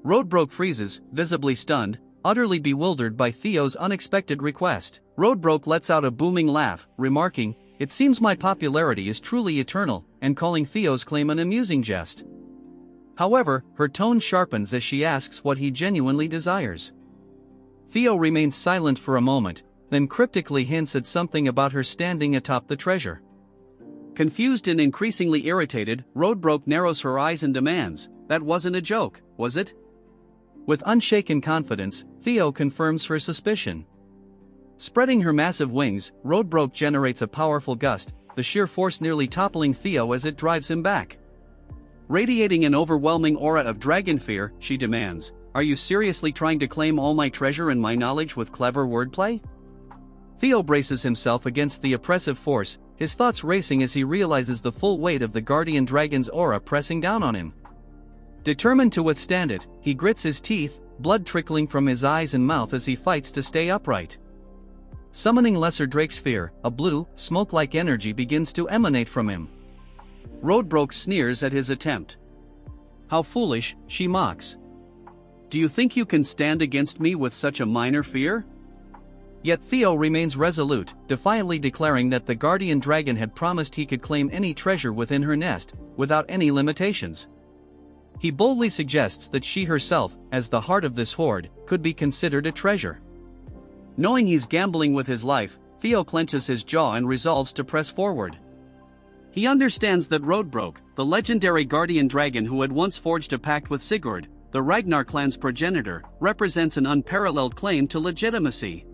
Roadbroke freezes, visibly stunned, utterly bewildered by Theo's unexpected request. Roadbroke lets out a booming laugh, remarking, "It seems my popularity is truly eternal," and calling Theo's claim an amusing jest. However, her tone sharpens as she asks what he genuinely desires. Theo remains silent for a moment, then cryptically hints at something about her standing atop the treasure. Confused and increasingly irritated, Roadbroke narrows her eyes and demands, "That wasn't a joke, was it?" With unshaken confidence, Theo confirms her suspicion. Spreading her massive wings, Roadbroke generates a powerful gust, the sheer force nearly toppling Theo as it drives him back. Radiating an overwhelming aura of dragon fear, she demands, "Are you seriously trying to claim all my treasure and my knowledge with clever wordplay?" Theo braces himself against the oppressive force, his thoughts racing as he realizes the full weight of the guardian dragon's aura pressing down on him. Determined to withstand it, he grits his teeth, blood trickling from his eyes and mouth as he fights to stay upright. Summoning Lesser Drake's fear, a blue, smoke-like energy begins to emanate from him. Roadbroke sneers at his attempt. "How foolish," she mocks. "Do you think you can stand against me with such a minor fear?" Yet Theo remains resolute, defiantly declaring that the guardian dragon had promised he could claim any treasure within her nest, without any limitations. He boldly suggests that she herself, as the heart of this hoard, could be considered a treasure. Knowing he's gambling with his life, Theo clenches his jaw and resolves to press forward. He understands that Roadbroke, the legendary guardian dragon who had once forged a pact with Sigurd, the Ragnar clan's progenitor, represents an unparalleled claim to legitimacy.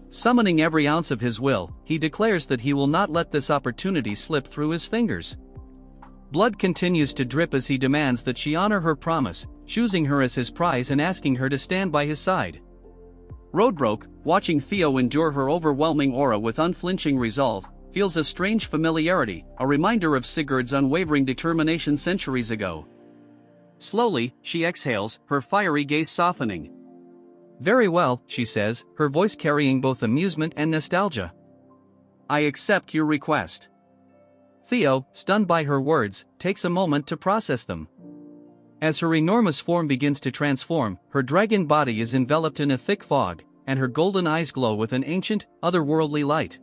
Summoning every ounce of his will, he declares that he will not let this opportunity slip through his fingers. Blood continues to drip as he demands that she honor her promise, choosing her as his prize and asking her to stand by his side. Roadbroke, watching Theo endure her overwhelming aura with unflinching resolve, feels a strange familiarity, a reminder of Sigurd's unwavering determination centuries ago. Slowly, she exhales, her fiery gaze softening. "Very well," she says, her voice carrying both amusement and nostalgia. "I accept your request." Theo, stunned by her words, takes a moment to process them. As her enormous form begins to transform, her dragon body is enveloped in a thick fog, and her golden eyes glow with an ancient, otherworldly light.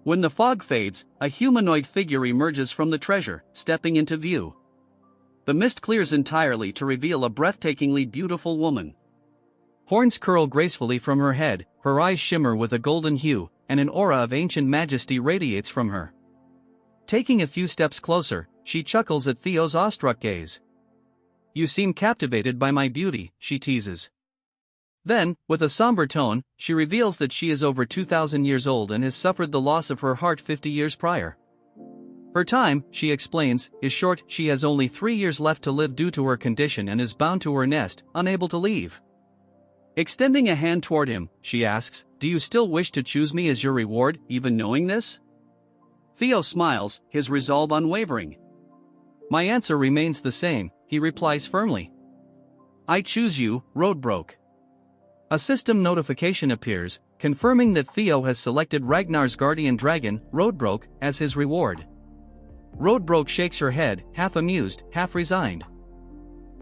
When the fog fades, a humanoid figure emerges from the treasure, stepping into view. The mist clears entirely to reveal a breathtakingly beautiful woman. Horns curl gracefully from her head, her eyes shimmer with a golden hue, and an aura of ancient majesty radiates from her. Taking a few steps closer, she chuckles at Theo's awestruck gaze. "You seem captivated by my beauty," she teases. Then, with a somber tone, she reveals that she is over 2,000 years old and has suffered the loss of her heart 50 years prior. Her time, she explains, is short. She has only 3 years left to live due to her condition and is bound to her nest, unable to leave. Extending a hand toward him, she asks, "Do you still wish to choose me as your reward, even knowing this?" Theo smiles, his resolve unwavering. "My answer remains the same," he replies firmly. "I choose you, Roadbroke." A system notification appears, confirming that Theo has selected Ragnar's guardian dragon, Roadbroke, as his reward. Roadbroke shakes her head, half amused, half resigned.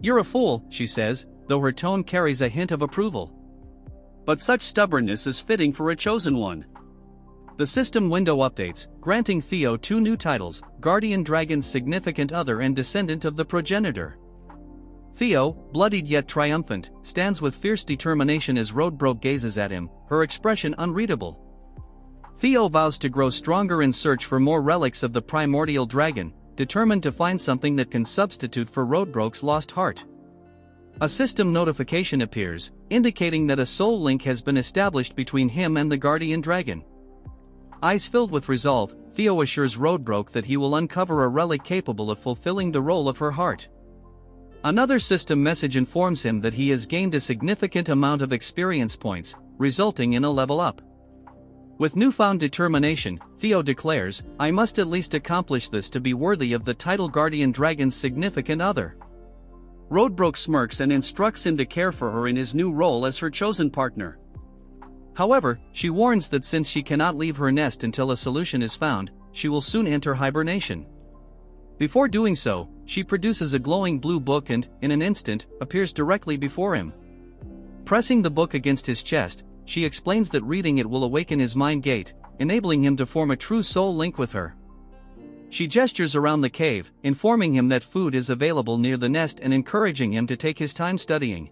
"You're a fool," she says, though her tone carries a hint of approval. "But such stubbornness is fitting for a chosen one." The system window updates, granting Theo 2 new titles, Guardian Dragon's Significant Other and Descendant of the Progenitor. Theo, bloodied yet triumphant, stands with fierce determination as Roadbroke gazes at him, her expression unreadable. Theo vows to grow stronger in search for more relics of the primordial dragon, determined to find something that can substitute for Roadbroke's lost heart. A system notification appears, indicating that a soul link has been established between him and the guardian dragon. Eyes filled with resolve, Theo assures Roadbroke that he will uncover a relic capable of fulfilling the role of her heart. Another system message informs him that he has gained a significant amount of experience points, resulting in a level up. With newfound determination, Theo declares, "I must at least accomplish this to be worthy of the title Guardian Dragon's Significant Other." Roadbroke smirks and instructs him to care for her in his new role as her chosen partner. However, she warns that since she cannot leave her nest until a solution is found, she will soon enter hibernation. Before doing so, she produces a glowing blue book and, in an instant, appears directly before him. Pressing the book against his chest, she explains that reading it will awaken his mind gate, enabling him to form a true soul link with her. She gestures around the cave, informing him that food is available near the nest and encouraging him to take his time studying.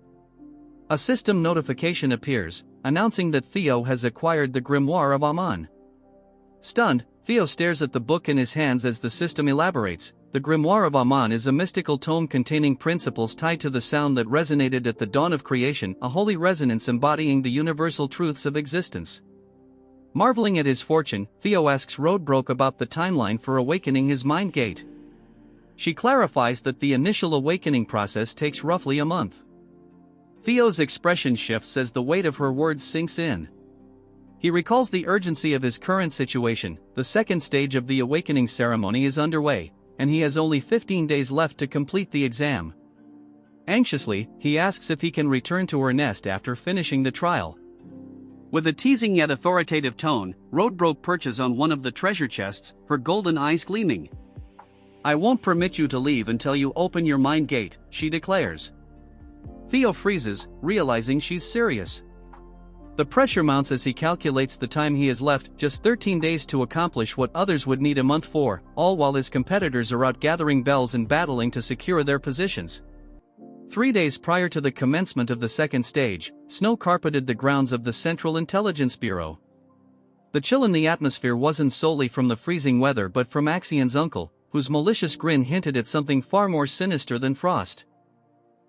A system notification appears, announcing that Theo has acquired the Grimoire of Aman. Stunned, Theo stares at the book in his hands as the system elaborates. The Grimoire of Aman is a mystical tome containing principles tied to the sound that resonated at the dawn of creation, a holy resonance embodying the universal truths of existence. Marveling at his fortune, Theo asks Roadbrook about the timeline for awakening his mind gate. She clarifies that the initial awakening process takes roughly a month. Theo's expression shifts as the weight of her words sinks in. He recalls the urgency of his current situation. The second stage of the awakening ceremony is underway, and he has only 15 days left to complete the exam. Anxiously, he asks if he can return to her nest after finishing the trial. With a teasing yet authoritative tone, Roadbrook perches on one of the treasure chests, her golden eyes gleaming. "I won't permit you to leave until you open your mind gate," she declares. Theo freezes, realizing she's serious. The pressure mounts as he calculates the time he has left, just 13 days to accomplish what others would need a month for, all while his competitors are out gathering bells and battling to secure their positions. 3 days prior to the commencement of the second stage, snow carpeted the grounds of the Central Intelligence Bureau. The chill in the atmosphere wasn't solely from the freezing weather but from Axion's uncle, whose malicious grin hinted at something far more sinister than frost.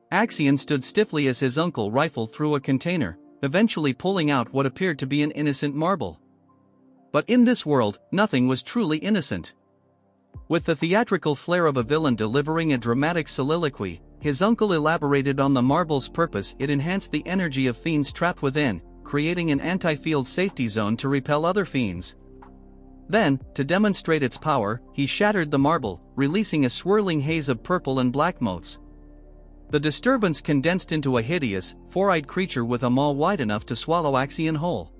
Axion stood stiffly as his uncle rifled through a container, eventually pulling out what appeared to be an innocent marble. But in this world, nothing was truly innocent. With the theatrical flair of a villain delivering a dramatic soliloquy, his uncle elaborated on the marble's purpose. It enhanced the energy of fiends trapped within, creating an anti-field safety zone to repel other fiends. Then, to demonstrate its power, he shattered the marble, releasing a swirling haze of purple and black motes. The disturbance condensed into a hideous, four-eyed creature with a maw wide enough to swallow Axion whole.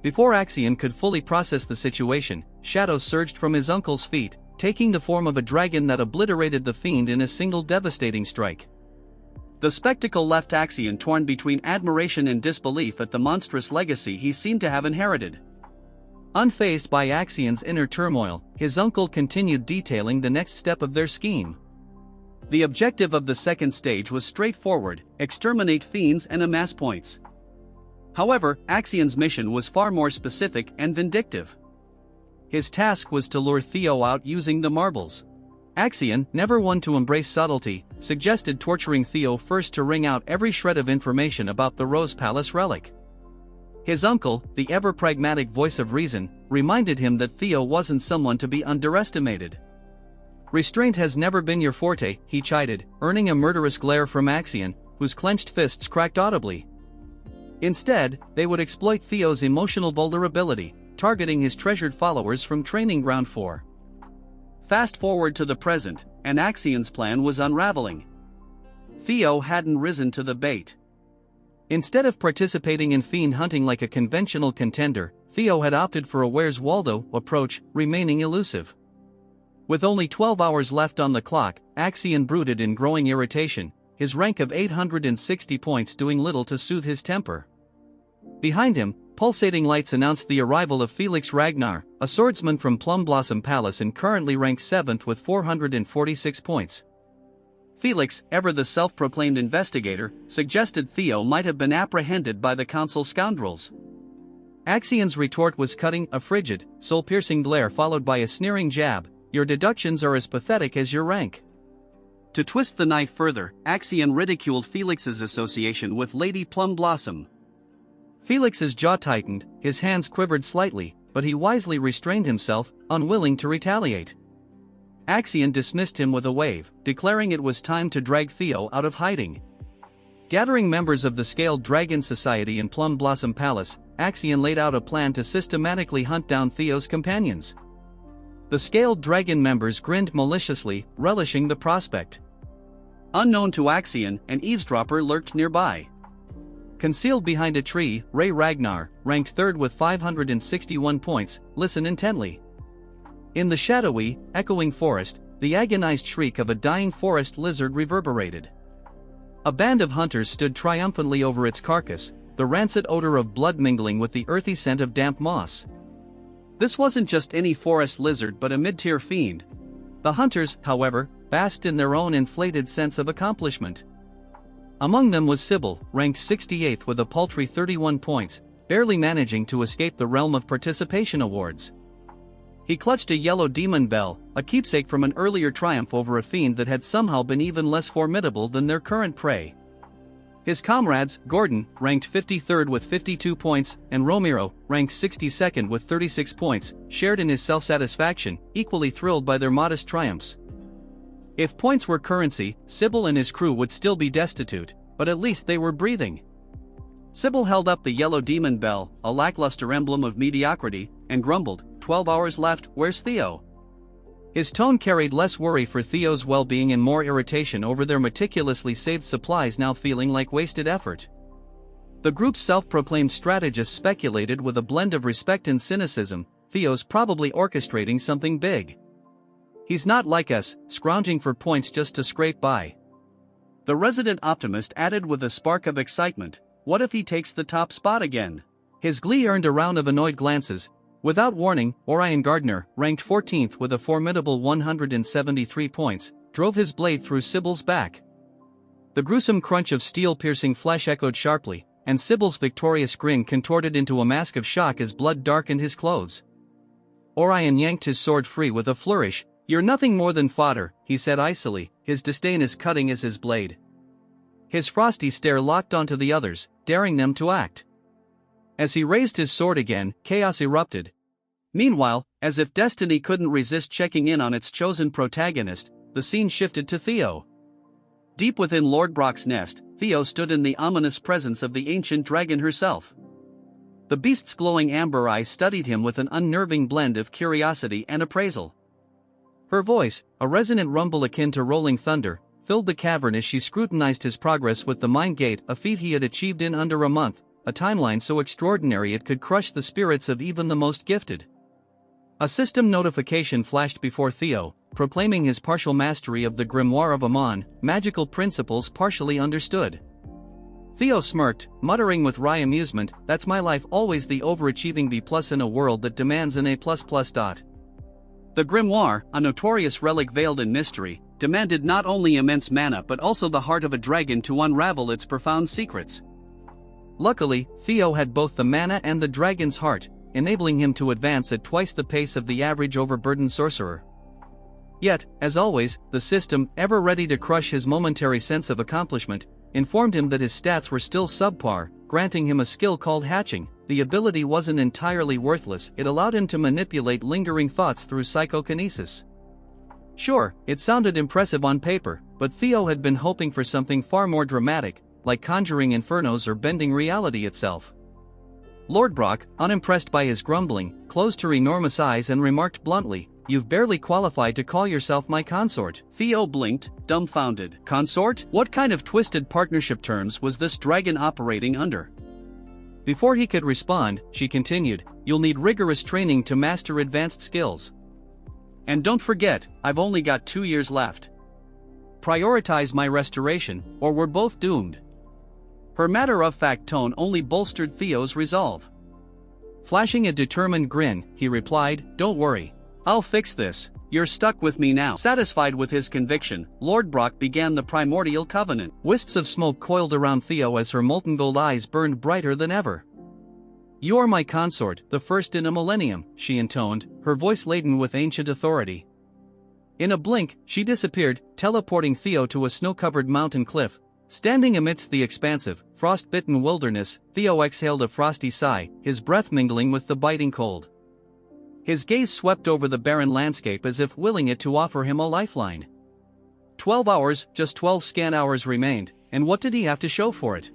Before Axion could fully process the situation, shadows surged from his uncle's feet, taking the form of a dragon that obliterated the fiend in a single devastating strike. The spectacle left Axion torn between admiration and disbelief at the monstrous legacy he seemed to have inherited. Unfazed by Axion's inner turmoil, his uncle continued detailing the next step of their scheme. The objective of the second stage was straightforward: exterminate fiends and amass points. However, Axion's mission was far more specific and vindictive. His task was to lure Theo out using the marbles. Axion, never one to embrace subtlety, suggested torturing Theo first to wring out every shred of information about the Rose Palace relic. His uncle, the ever-pragmatic voice of reason, reminded him that Theo wasn't someone to be underestimated. "Restraint has never been your forte," he chided, earning a murderous glare from Axion, whose clenched fists cracked audibly. Instead, they would exploit Theo's emotional vulnerability, targeting his treasured followers from Training Ground 4. Fast forward to the present, and Axion's plan was unraveling. Theo hadn't risen to the bait. Instead of participating in fiend hunting like a conventional contender, Theo had opted for a Where's Waldo approach, remaining elusive. With only 12 hours left on the clock, Axion brooded in growing irritation, his rank of 860 points doing little to soothe his temper. Behind him, pulsating lights announced the arrival of Felix Ragnar, a swordsman from Plum Blossom Palace and currently ranked 7th with 446 points. Felix, ever the self-proclaimed investigator, suggested Theo might have been apprehended by the council scoundrels. Axion's retort was cutting, a frigid, soul-piercing glare followed by a sneering jab: "Your deductions are as pathetic as your rank." To twist the knife further, Axion ridiculed Felix's association with Lady Plum Blossom. Felix's jaw tightened, his hands quivered slightly, but he wisely restrained himself, unwilling to retaliate. Axion dismissed him with a wave, declaring it was time to drag Theo out of hiding. Gathering members of the Scaled Dragon Society in Plum Blossom Palace, Axion laid out a plan to systematically hunt down Theo's companions. The Scaled Dragon members grinned maliciously, relishing the prospect. Unknown to Axion, an eavesdropper lurked nearby. Concealed behind a tree, Ragnar, ranked 3rd with 561 points, listened intently. In the shadowy, echoing forest, the agonized shriek of a dying forest lizard reverberated. A band of hunters stood triumphantly over its carcass, the rancid odor of blood mingling with the earthy scent of damp moss. This wasn't just any forest lizard but a mid-tier fiend. The hunters, however, basked in their own inflated sense of accomplishment. Among them was Sybil, ranked 68th with a paltry 31 points, barely managing to escape the realm of participation awards. He clutched a yellow demon bell, a keepsake from an earlier triumph over a fiend that had somehow been even less formidable than their current prey. His comrades, Gordon, ranked 53rd with 52 points, and Romero, ranked 62nd with 36 points, shared in his self-satisfaction, equally thrilled by their modest triumphs. If points were currency, Sybil and his crew would still be destitute, but at least they were breathing. Sybil held up the yellow demon bell, a lackluster emblem of mediocrity, and grumbled, 12 hours left, where's Theo? His tone carried less worry for Theo's well-being and more irritation over their meticulously saved supplies now feeling like wasted effort. The group's self-proclaimed strategist speculated with a blend of respect and cynicism, Theo's probably orchestrating something big. He's not like us, scrounging for points just to scrape by. The resident optimist added with a spark of excitement, what if he takes the top spot again? His glee earned a round of annoyed glances. Without warning, Ragnar, ranked 14th with a formidable 173 points, drove his blade through Sybil's back. The gruesome crunch of steel-piercing flesh echoed sharply, and Sybil's victorious grin contorted into a mask of shock as blood darkened his clothes. Orion yanked his sword free with a flourish. You're nothing more than fodder, he said icily, his disdain as cutting as his blade. His frosty stare locked onto the others, daring them to act. As he raised his sword again, chaos erupted. Meanwhile, as if destiny couldn't resist checking in on its chosen protagonist, the scene shifted to Theo. Deep within Lord Brock's nest, Theo stood in the ominous presence of the ancient dragon herself. The beast's glowing amber eyes studied him with an unnerving blend of curiosity and appraisal. Her voice, a resonant rumble akin to rolling thunder, filled the cavern as she scrutinized his progress with the Mind Gate, a feat he had achieved in under a month, a timeline so extraordinary it could crush the spirits of even the most gifted. A system notification flashed before Theo, proclaiming his partial mastery of the Grimoire of Amon, magical principles partially understood. Theo smirked, muttering with wry amusement, that's my life, always the overachieving B+ in a world that demands an A++. The Grimoire, a notorious relic veiled in mystery, demanded not only immense mana but also the heart of a dragon to unravel its profound secrets. Luckily, Theo had both the mana and the dragon's heart, enabling him to advance at twice the pace of the average overburdened sorcerer. Yet, as always, the system, ever ready to crush his momentary sense of accomplishment, informed him that his stats were still subpar, granting him a skill called hatching. The ability wasn't entirely worthless, it allowed him to manipulate lingering thoughts through psychokinesis. Sure, it sounded impressive on paper, but Theo had been hoping for something far more dramatic, like conjuring infernos or bending reality itself. Lord Brock, unimpressed by his grumbling, closed her enormous eyes and remarked bluntly, "You've barely qualified to call yourself my consort." Theo blinked, dumbfounded. Consort? What kind of twisted partnership terms was this dragon operating under? Before he could respond, she continued, "You'll need rigorous training to master advanced skills. And don't forget, I've only got 2 years left. Prioritize my restoration, or we're both doomed." Her matter-of-fact tone only bolstered Theo's resolve. Flashing a determined grin, he replied, "Don't worry. I'll fix this. You're stuck with me now." Satisfied with his conviction, Lord Brock began the primordial covenant. Wisps of smoke coiled around Theo as her molten gold eyes burned brighter than ever. "You're my consort, the first in a millennium," she intoned, her voice laden with ancient authority. In a blink, she disappeared, teleporting Theo to a snow-covered mountain cliff. Standing amidst the expansive, frost-bitten wilderness, Theo exhaled a frosty sigh, his breath mingling with the biting cold. His gaze swept over the barren landscape as if willing it to offer him a lifeline. 12 hours, just 12 scant hours remained, and what did he have to show for it?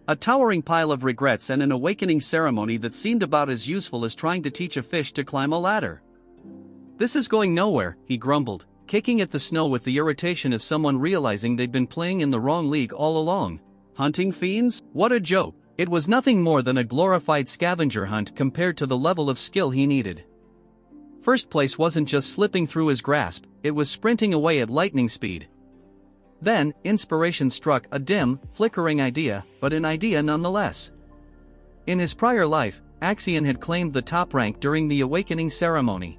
A towering pile of regrets and an awakening ceremony that seemed about as useful as trying to teach a fish to climb a ladder. "This is going nowhere," he grumbled, kicking at the snow with the irritation of someone realizing they'd been playing in the wrong league all along. Hunting fiends? What a joke! It was nothing more than a glorified scavenger hunt compared to the level of skill he needed. First place wasn't just slipping through his grasp, it was sprinting away at lightning speed. Then, inspiration struck, a dim, flickering idea, but an idea nonetheless. In his prior life, Axion had claimed the top rank during the awakening ceremony.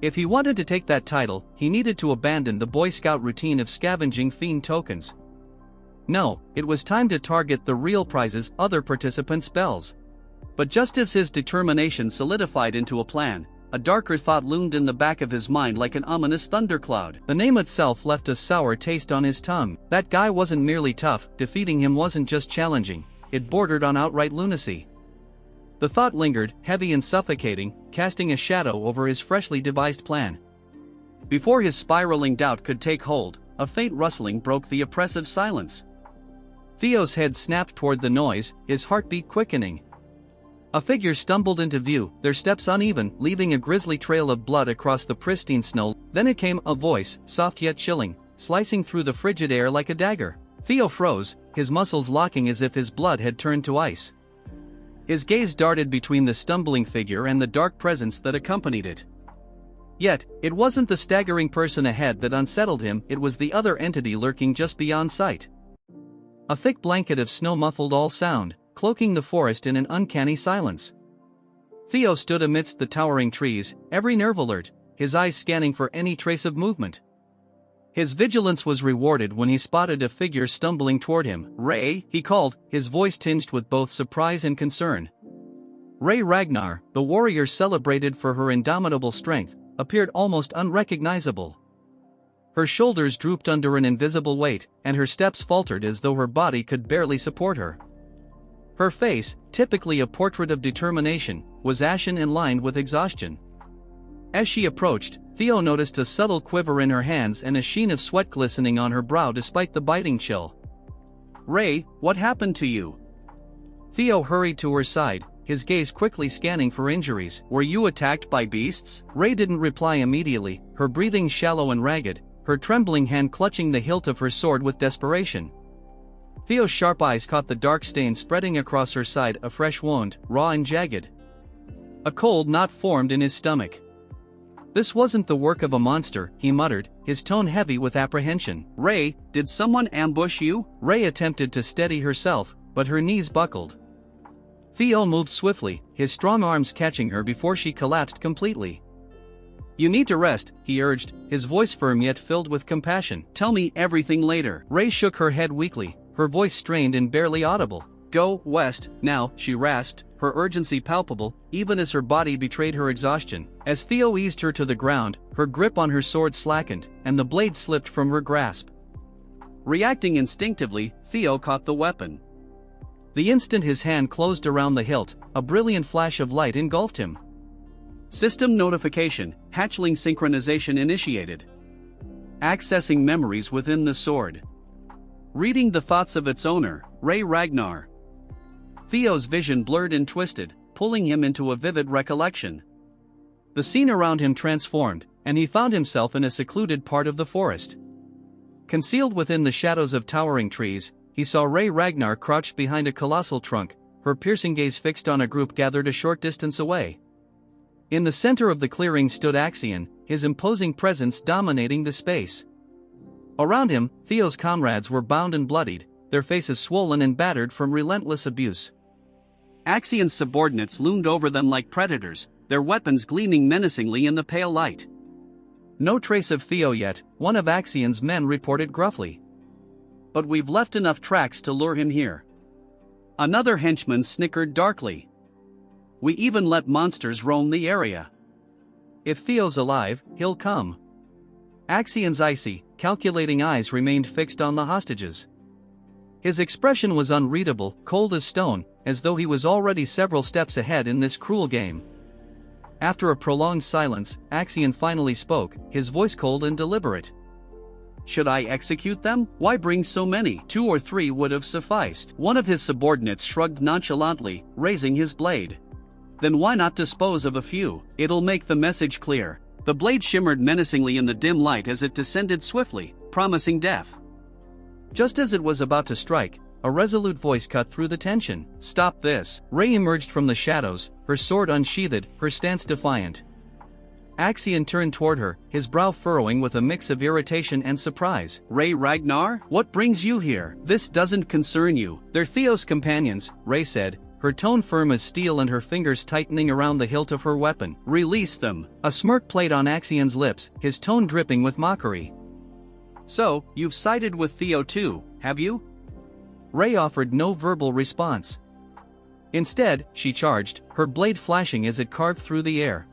If he wanted to take that title, he needed to abandon the Boy Scout routine of scavenging fiend tokens. No, it was time to target the real prizes, other participants' bells. But just as his determination solidified into a plan, a darker thought loomed in the back of his mind like an ominous thundercloud. The name itself left a sour taste on his tongue. That guy wasn't merely tough, defeating him wasn't just challenging, it bordered on outright lunacy. The thought lingered, heavy and suffocating, casting a shadow over his freshly devised plan. Before his spiraling doubt could take hold, a faint rustling broke the oppressive silence. Theo's head snapped toward the noise, his heartbeat quickening. A figure stumbled into view, their steps uneven, leaving a grisly trail of blood across the pristine snow. Then it came, a voice, soft yet chilling, slicing through the frigid air like a dagger. Theo froze, his muscles locking as if his blood had turned to ice. His gaze darted between the stumbling figure and the dark presence that accompanied it. Yet, it wasn't the staggering person ahead that unsettled him, it was the other entity lurking just beyond sight. A thick blanket of snow muffled all sound, cloaking the forest in an uncanny silence. Theo stood amidst the towering trees, every nerve alert, his eyes scanning for any trace of movement. His vigilance was rewarded when he spotted a figure stumbling toward him. "Ray," he called, his voice tinged with both surprise and concern. Ragnar, the warrior celebrated for her indomitable strength, appeared almost unrecognizable. Her shoulders drooped under an invisible weight, and her steps faltered as though her body could barely support her. Her face, typically a portrait of determination, was ashen and lined with exhaustion. As she approached, Theo noticed a subtle quiver in her hands and a sheen of sweat glistening on her brow despite the biting chill. "Ray, what happened to you?" Theo hurried to her side, his gaze quickly scanning for injuries. "Were you attacked by beasts?" Ray didn't reply immediately, her breathing shallow and ragged, her trembling hand clutching the hilt of her sword with desperation. Theo's sharp eyes caught the dark stain spreading across her side, a fresh wound, raw and jagged. A cold knot formed in his stomach. "This wasn't the work of a monster," he muttered, his tone heavy with apprehension. "Ray, did someone ambush you?" Ray attempted to steady herself, but her knees buckled. Theo moved swiftly, his strong arms catching her before she collapsed completely. "You need to rest," he urged, his voice firm yet filled with compassion. "Tell me everything later." Ray shook her head weakly, her voice strained and barely audible. "Go west, now," she rasped, her urgency palpable, even as her body betrayed her exhaustion. As Theo eased her to the ground, her grip on her sword slackened, and the blade slipped from her grasp. Reacting instinctively, Theo caught the weapon. The instant his hand closed around the hilt, a brilliant flash of light engulfed him. System notification, hatchling synchronization initiated. Accessing memories within the sword. Reading the thoughts of its owner, Ragnar. Theo's vision blurred and twisted, pulling him into a vivid recollection. The scene around him transformed, and he found himself in a secluded part of the forest. Concealed within the shadows of towering trees, he saw Ragnar crouched behind a colossal trunk, her piercing gaze fixed on a group gathered a short distance away. In the center of the clearing stood Axion, his imposing presence dominating the space. Around him, Theo's comrades were bound and bloodied, their faces swollen and battered from relentless abuse. Axion's subordinates loomed over them like predators, their weapons gleaming menacingly in the pale light. "No trace of Theo yet," one of Axion's men reported gruffly. "But we've left enough tracks to lure him here." Another henchman snickered darkly. "We even let monsters roam the area. If Theo's alive, he'll come." Axion's icy, calculating eyes remained fixed on the hostages. His expression was unreadable, cold as stone, as though he was already several steps ahead in this cruel game. After a prolonged silence, Axion finally spoke, his voice cold and deliberate. "Should I execute them? Why bring so many? 2 or 3 would have sufficed." One of his subordinates shrugged nonchalantly, raising his blade. "Then why not dispose of a few? It'll make the message clear." The blade shimmered menacingly in the dim light as it descended swiftly, promising death. Just as it was about to strike, a resolute voice cut through the tension. "Stop this." Ray emerged from the shadows, her sword unsheathed, her stance defiant. Axion turned toward her, his brow furrowing with a mix of irritation and surprise. Ragnar? What brings you here? This doesn't concern you. They're Theo's companions, Ray said, her tone firm as steel and her fingers tightening around the hilt of her weapon. Release them. A smirk played on Axion's lips, his tone dripping with mockery. So, you've sided with Theo too, have you? Ray offered no verbal response. Instead, she charged, her blade flashing as it carved through the air.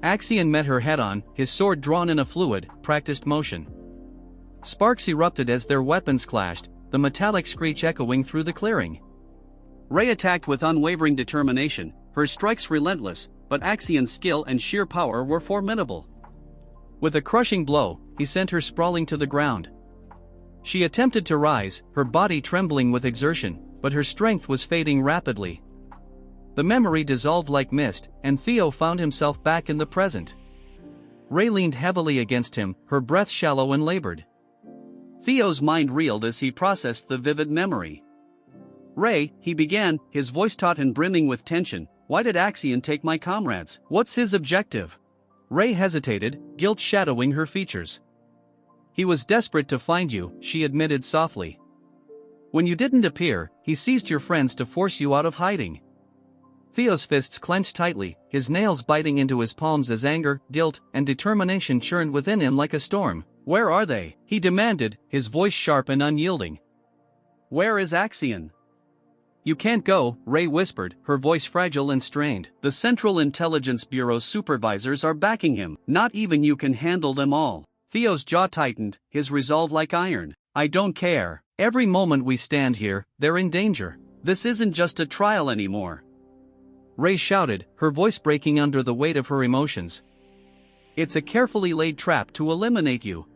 Axion met her head-on, his sword drawn in a fluid, practiced motion. Sparks erupted as their weapons clashed, the metallic screech echoing through the clearing. Ray attacked with unwavering determination, her strikes relentless, but Axion's skill and sheer power were formidable. With a crushing blow, he sent her sprawling to the ground. She attempted to rise, her body trembling with exertion, but her strength was fading rapidly. The memory dissolved like mist, and Theo found himself back in the present. Ray leaned heavily against him, her breath shallow and labored. Theo's mind reeled as he processed the vivid memory. Ray, he began, his voice taut and brimming with tension, why did Axion take my comrades? What's his objective? Ray hesitated, guilt shadowing her features. He was desperate to find you, she admitted softly. When you didn't appear, he seized your friends to force you out of hiding. Theo's fists clenched tightly, his nails biting into his palms as anger, guilt, and determination churned within him like a storm. Where are they? He demanded, his voice sharp and unyielding. Where is Axion? You can't go, Ray whispered, her voice fragile and strained. The Central Intelligence Bureau's supervisors are backing him. Not even you can handle them all. Theo's jaw tightened, his resolve like iron. I don't care. Every moment we stand here, they're in danger. This isn't just a trial anymore. Ray shouted, her voice breaking under the weight of her emotions. It's a carefully laid trap to eliminate you.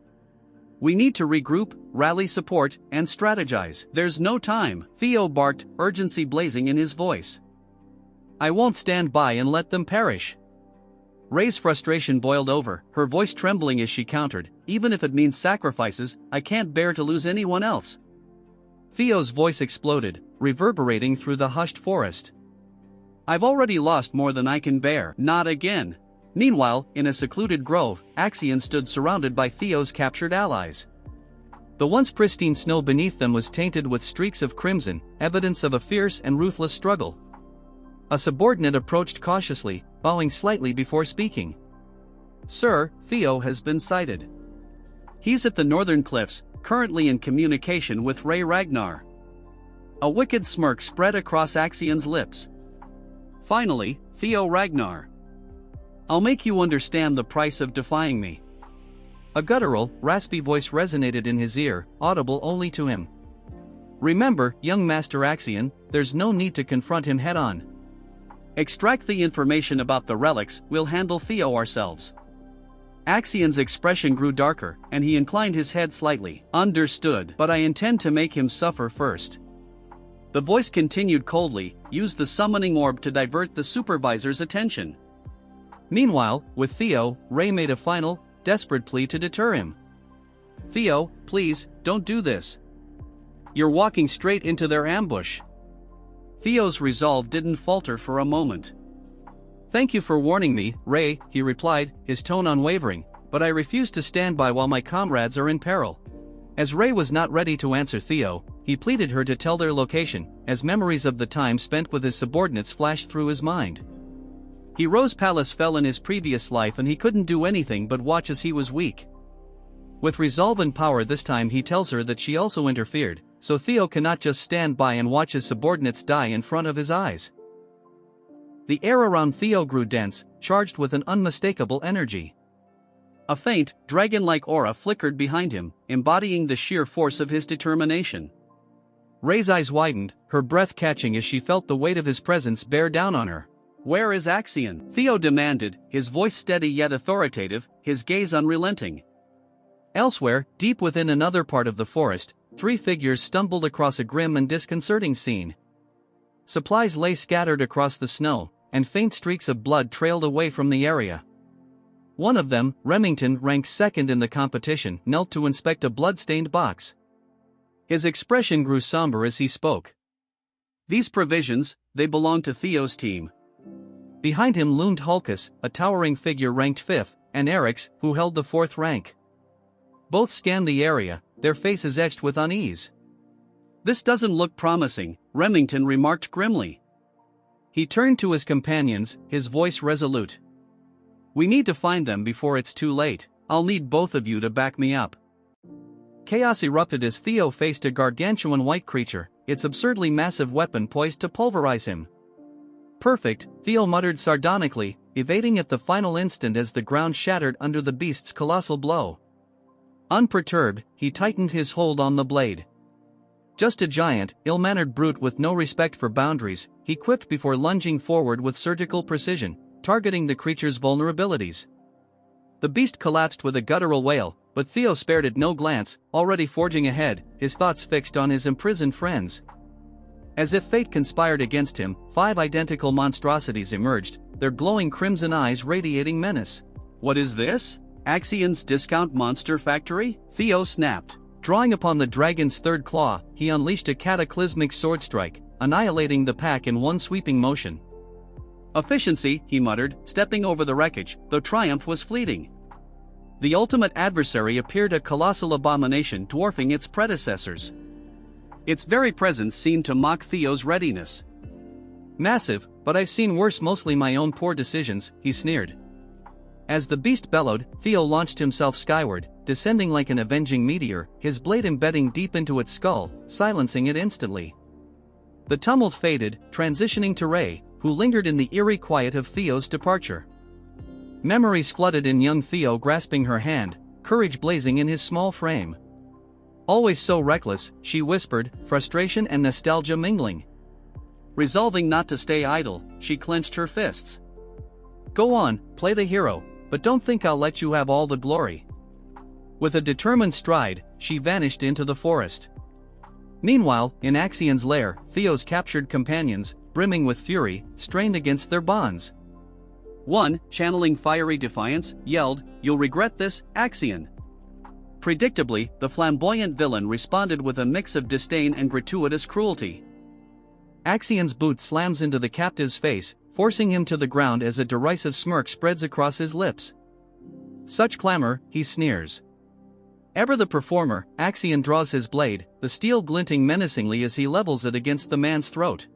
We need to regroup, rally support, and strategize. There's no time, Theo barked, urgency blazing in his voice. I won't stand by and let them perish. Ray's frustration boiled over, her voice trembling as she countered, even if it means sacrifices, I can't bear to lose anyone else. Theo's voice exploded, reverberating through the hushed forest. I've already lost more than I can bear. Not again. Meanwhile, in a secluded grove, Axion stood surrounded by Theo's captured allies. The once pristine snow beneath them was tainted with streaks of crimson, evidence of a fierce and ruthless struggle. A subordinate approached cautiously, bowing slightly before speaking. Sir, Theo has been sighted. He's at the northern cliffs, currently in communication with Ragnar. A wicked smirk spread across Axion's lips. Finally, Theo Ragnar. I'll make you understand the price of defying me. A guttural, raspy voice resonated in his ear, audible only to him. Remember, young Master Axion, there's no need to confront him head-on. Extract the information about the relics, we'll handle Theo ourselves. Axion's expression grew darker, and he inclined his head slightly. Understood, but I intend to make him suffer first. The voice continued coldly, use the summoning orb to divert the supervisor's attention. Meanwhile, with Theo, Ray made a final, desperate plea to deter him. Theo, please, don't do this. You're walking straight into their ambush. Theo's resolve didn't falter for a moment. Thank you for warning me, Ray, he replied, his tone unwavering, but I refuse to stand by while my comrades are in peril. As Ray was not ready to answer Theo, he pleaded her to tell their location, as memories of the time spent with his subordinates flashed through his mind. Hero's palace fell in his previous life and he couldn't do anything but watch as he was weak. With resolve and power this time he tells her that she also interfered, so Theo cannot just stand by and watch his subordinates die in front of his eyes. The air around Theo grew dense, charged with an unmistakable energy. A faint, dragon-like aura flickered behind him, embodying the sheer force of his determination. Ray's eyes widened, her breath catching as she felt the weight of his presence bear down on her. Where is Axion? Theo demanded, his voice steady yet authoritative, his gaze unrelenting. Elsewhere, deep within another part of the forest, three figures stumbled across a grim and disconcerting scene. Supplies lay scattered across the snow, and faint streaks of blood trailed away from the area. One of them, Remington, ranked second in the competition, knelt to inspect a blood-stained box. His expression grew somber as he spoke. These provisions, they belong to Theo's team. Behind him loomed Hulkus, a towering figure ranked 5th, and Eric's, who held the 4th rank. Both scanned the area, their faces etched with unease. "This doesn't look promising," Remington remarked grimly. He turned to his companions, his voice resolute. "We need to find them before it's too late. I'll need both of you to back me up." Chaos erupted as Theo faced a gargantuan white creature, its absurdly massive weapon poised to pulverize him. "Perfect," Theo muttered sardonically, evading at the final instant as the ground shattered under the beast's colossal blow. Unperturbed, he tightened his hold on the blade. "Just a giant, ill-mannered brute with no respect for boundaries," he quipped before lunging forward with surgical precision, targeting the creature's vulnerabilities. The beast collapsed with a guttural wail, but Theo spared it no glance, already forging ahead, his thoughts fixed on his imprisoned friends. As if fate conspired against him, 5 identical monstrosities emerged, their glowing crimson eyes radiating menace. "What is this? Axion's discount monster factory?" Theo snapped. Drawing upon the dragon's 3rd claw, he unleashed a cataclysmic sword strike, annihilating the pack in one sweeping motion. "Efficiency," he muttered, stepping over the wreckage, though triumph was fleeting. The ultimate adversary appeared a colossal abomination dwarfing its predecessors. Its very presence seemed to mock Theo's readiness. "Massive, but I've seen worse, mostly my own poor decisions," he sneered. As the beast bellowed, Theo launched himself skyward, descending like an avenging meteor, his blade embedding deep into its skull, silencing it instantly. The tumult faded, transitioning to Ray, who lingered in the eerie quiet of Theo's departure. Memories flooded in young Theo, grasping her hand, courage blazing in his small frame. "Always so reckless," she whispered, frustration and nostalgia mingling. Resolving not to stay idle, she clenched her fists. "Go on, play the hero, but don't think I'll let you have all the glory." With a determined stride, she vanished into the forest. Meanwhile, in Axion's lair, Theo's captured companions, brimming with fury, strained against their bonds. One, channeling fiery defiance, yelled, "You'll regret this, Axion." Predictably, the flamboyant villain responded with a mix of disdain and gratuitous cruelty. Axion's boot slams into the captive's face, forcing him to the ground as a derisive smirk spreads across his lips. "Such clamor," he sneers. Ever the performer, Axion draws his blade, the steel glinting menacingly as he levels it against the man's throat.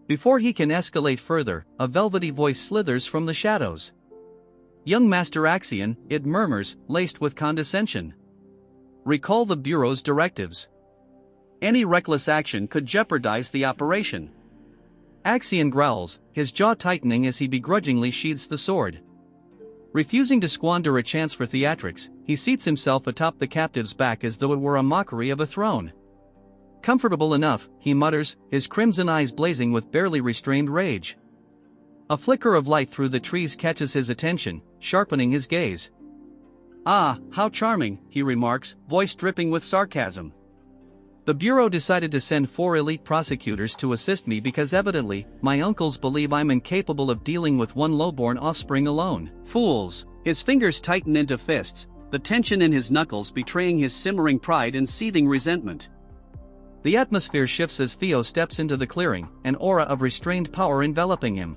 Before he can escalate further, a velvety voice slithers from the shadows. "Young Master Axion," it murmurs, laced with condescension. "Recall the Bureau's directives. Any reckless action could jeopardize the operation." Axion growls, his jaw tightening as he begrudgingly sheathes the sword. Refusing to squander a chance for theatrics, he seats himself atop the captive's back as though it were a mockery of a throne. "Comfortable enough," he mutters, his crimson eyes blazing with barely restrained rage. A flicker of light through the trees catches his attention, sharpening his gaze. "Ah, how charming," he remarks, voice dripping with sarcasm. "The Bureau decided to send 4 elite prosecutors to assist me because evidently, my uncles believe I'm incapable of dealing with one lowborn offspring alone." Fools! His fingers tighten into fists, the tension in his knuckles betraying his simmering pride and seething resentment. The atmosphere shifts as Theo steps into the clearing, an aura of restrained power enveloping him.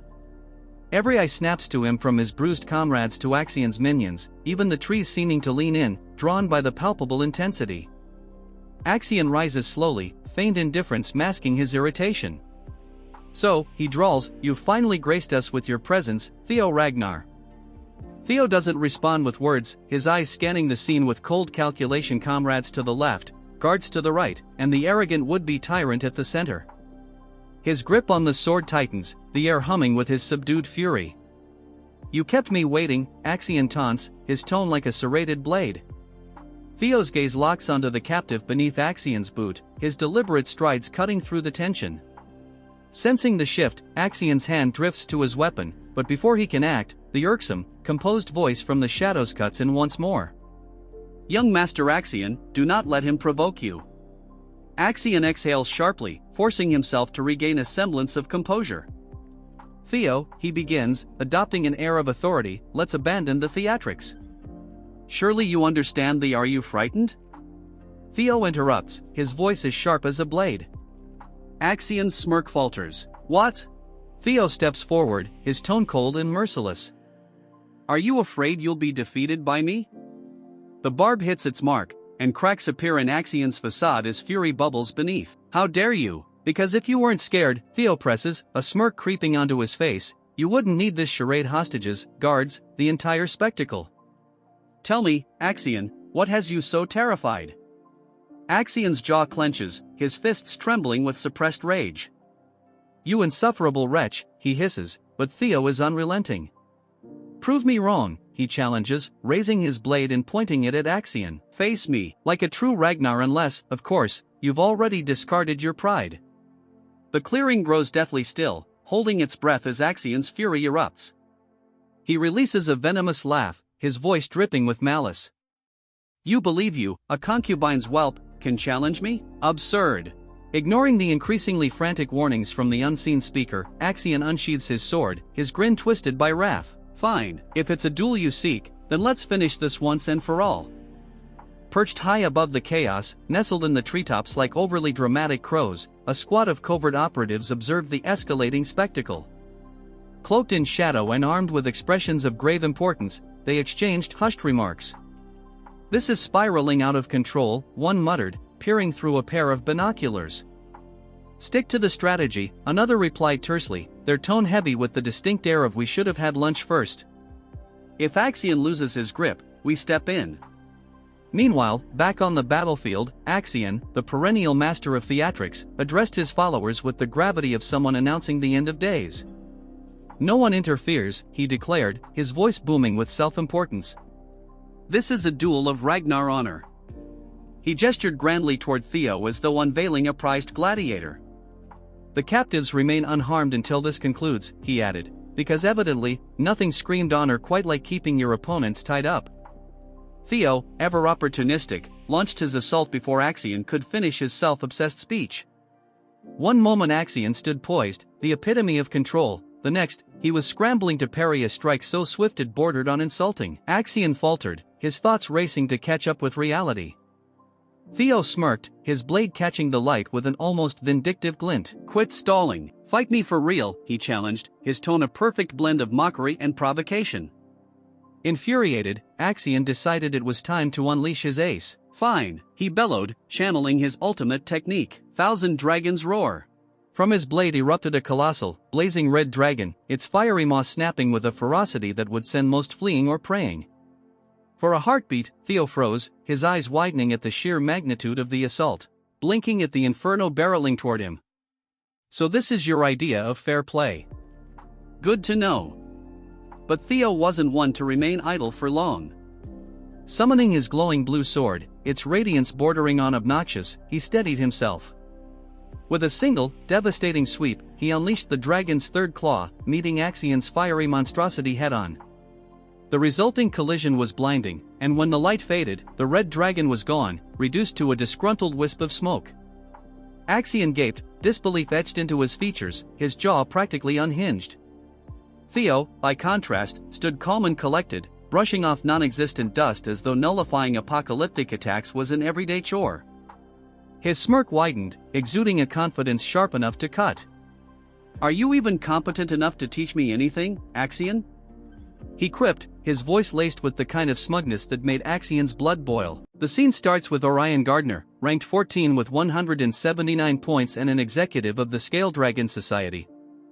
Every eye snaps to him, from his bruised comrades to Axion's minions, even the trees seeming to lean in, drawn by the palpable intensity. Axion rises slowly, feigned indifference masking his irritation. "So," he drawls, "you've finally graced us with your presence, Theo Ragnar." Theo doesn't respond with words, his eyes scanning the scene with cold calculation. Comrades to the left, guards to the right, and the arrogant would-be tyrant at the center. His grip on the sword tightens, the air humming with his subdued fury. "You kept me waiting," Axion taunts, his tone like a serrated blade. Theo's gaze locks onto the captive beneath Axion's boot, his deliberate strides cutting through the tension. Sensing the shift, Axion's hand drifts to his weapon, but before he can act, the irksome, composed voice from the shadows cuts in once more. "Young Master Axion, do not let him provoke you." Axion exhales sharply, forcing himself to regain a semblance of composure. "Theo," he begins, adopting an air of authority, "let's abandon the theatrics." "Surely you understand the Are you frightened?" Theo interrupts, his voice as sharp as a blade. Axion's smirk falters. "What?" Theo steps forward, his tone cold and merciless. Are you afraid you'll be defeated by me? The barb hits its mark, and cracks appear in Axion's facade as fury bubbles beneath. How dare you? Because if you weren't scared, Theo presses, a smirk creeping onto his face, you wouldn't need this charade, hostages, guards, the entire spectacle. Tell me, Axion, what has you so terrified? Axion's jaw clenches, his fists trembling with suppressed rage. You insufferable wretch, he hisses, but Theo is unrelenting. Prove me wrong, he challenges, raising his blade and pointing it at Axion. Face me, like a true Ragnar, unless, of course, you've already discarded your pride. The clearing grows deathly still, holding its breath as Axion's fury erupts. He releases a venomous laugh, his voice dripping with malice. You believe you, a concubine's whelp, can challenge me? Absurd. Ignoring the increasingly frantic warnings from the unseen speaker, Axion unsheathes his sword, his grin twisted by wrath. Fine, if it's a duel you seek, then let's finish this once and for all. Perched high above the chaos, nestled in the treetops like overly dramatic crows, a squad of covert operatives observed the escalating spectacle. Cloaked in shadow and armed with expressions of grave importance, they exchanged hushed remarks. This is spiraling out of control, one muttered, peering through a pair of binoculars. Stick to the strategy, another replied tersely, their tone heavy with the distinct air of we should have had lunch first. If Axion loses his grip, we step in. Meanwhile, back on the battlefield, Axion, the perennial master of theatrics, addressed his followers with the gravity of someone announcing the end of days. No one interferes, he declared, his voice booming with self-importance. This is a duel of Ragnar honor. He gestured grandly toward Theo as though unveiling a prized gladiator. The captives remain unharmed until this concludes, he added, because evidently, nothing screamed honor quite like keeping your opponents tied up. Theo, ever opportunistic, launched his assault before Axion could finish his self-obsessed speech. One moment Axion stood poised, the epitome of control, the next, he was scrambling to parry a strike so swift it bordered on insulting. Axion faltered, his thoughts racing to catch up with reality. Theo smirked, his blade catching the light with an almost vindictive glint. Quit stalling, fight me for real, he challenged, his tone a perfect blend of mockery and provocation. Infuriated, Axion decided it was time to unleash his ace. Fine, he bellowed, channeling his ultimate technique, Thousand Dragons Roar. From his blade erupted a colossal, blazing red dragon, its fiery maw snapping with a ferocity that would send most fleeing or praying. For a heartbeat, Theo froze, his eyes widening at the sheer magnitude of the assault, blinking at the inferno barreling toward him. So this is your idea of fair play? Good to know. But Theo wasn't one to remain idle for long. Summoning his glowing blue sword, its radiance bordering on obnoxious, he steadied himself. With a single, devastating sweep, he unleashed the dragon's third claw, meeting Axion's fiery monstrosity head-on. The resulting collision was blinding, and when the light faded, the red dragon was gone, reduced to a disgruntled wisp of smoke. Axion gaped, disbelief etched into his features, his jaw practically unhinged. Theo, by contrast, stood calm and collected, brushing off non-existent dust as though nullifying apocalyptic attacks was an everyday chore. His smirk widened, exuding a confidence sharp enough to cut. Are you even competent enough to teach me anything, Axion? He quipped, his voice laced with the kind of smugness that made Axion's blood boil. The scene starts with Orion Gardner, ranked 14 with 179 points and an executive of the Scale Dragon Society.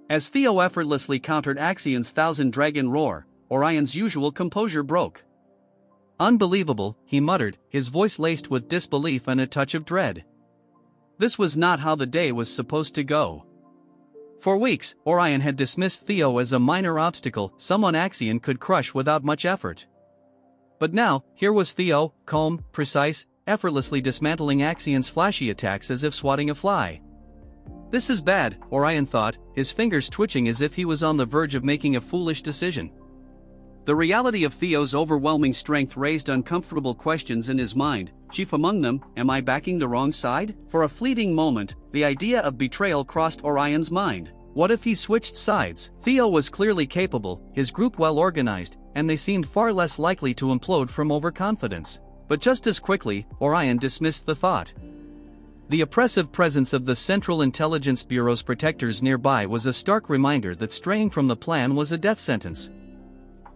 As Theo effortlessly countered Axion's Thousand Dragon Roar, Orion's usual composure broke. Unbelievable, he muttered, his voice laced with disbelief and a touch of dread. This was not how the day was supposed to go. For weeks, Orion had dismissed Theo as a minor obstacle, someone Axion could crush without much effort. But now, here was Theo, calm, precise, effortlessly dismantling Axion's flashy attacks as if swatting a fly. This is bad, Orion thought, his fingers twitching as if he was on the verge of making a foolish decision. The reality of Theo's overwhelming strength raised uncomfortable questions in his mind, chief among them, am I backing the wrong side? For a fleeting moment, the idea of betrayal crossed Orion's mind. What if he switched sides? Theo was clearly capable, his group well organized, and they seemed far less likely to implode from overconfidence. But just as quickly, Orion dismissed the thought. The oppressive presence of the Central Intelligence Bureau's protectors nearby was a stark reminder that straying from the plan was a death sentence.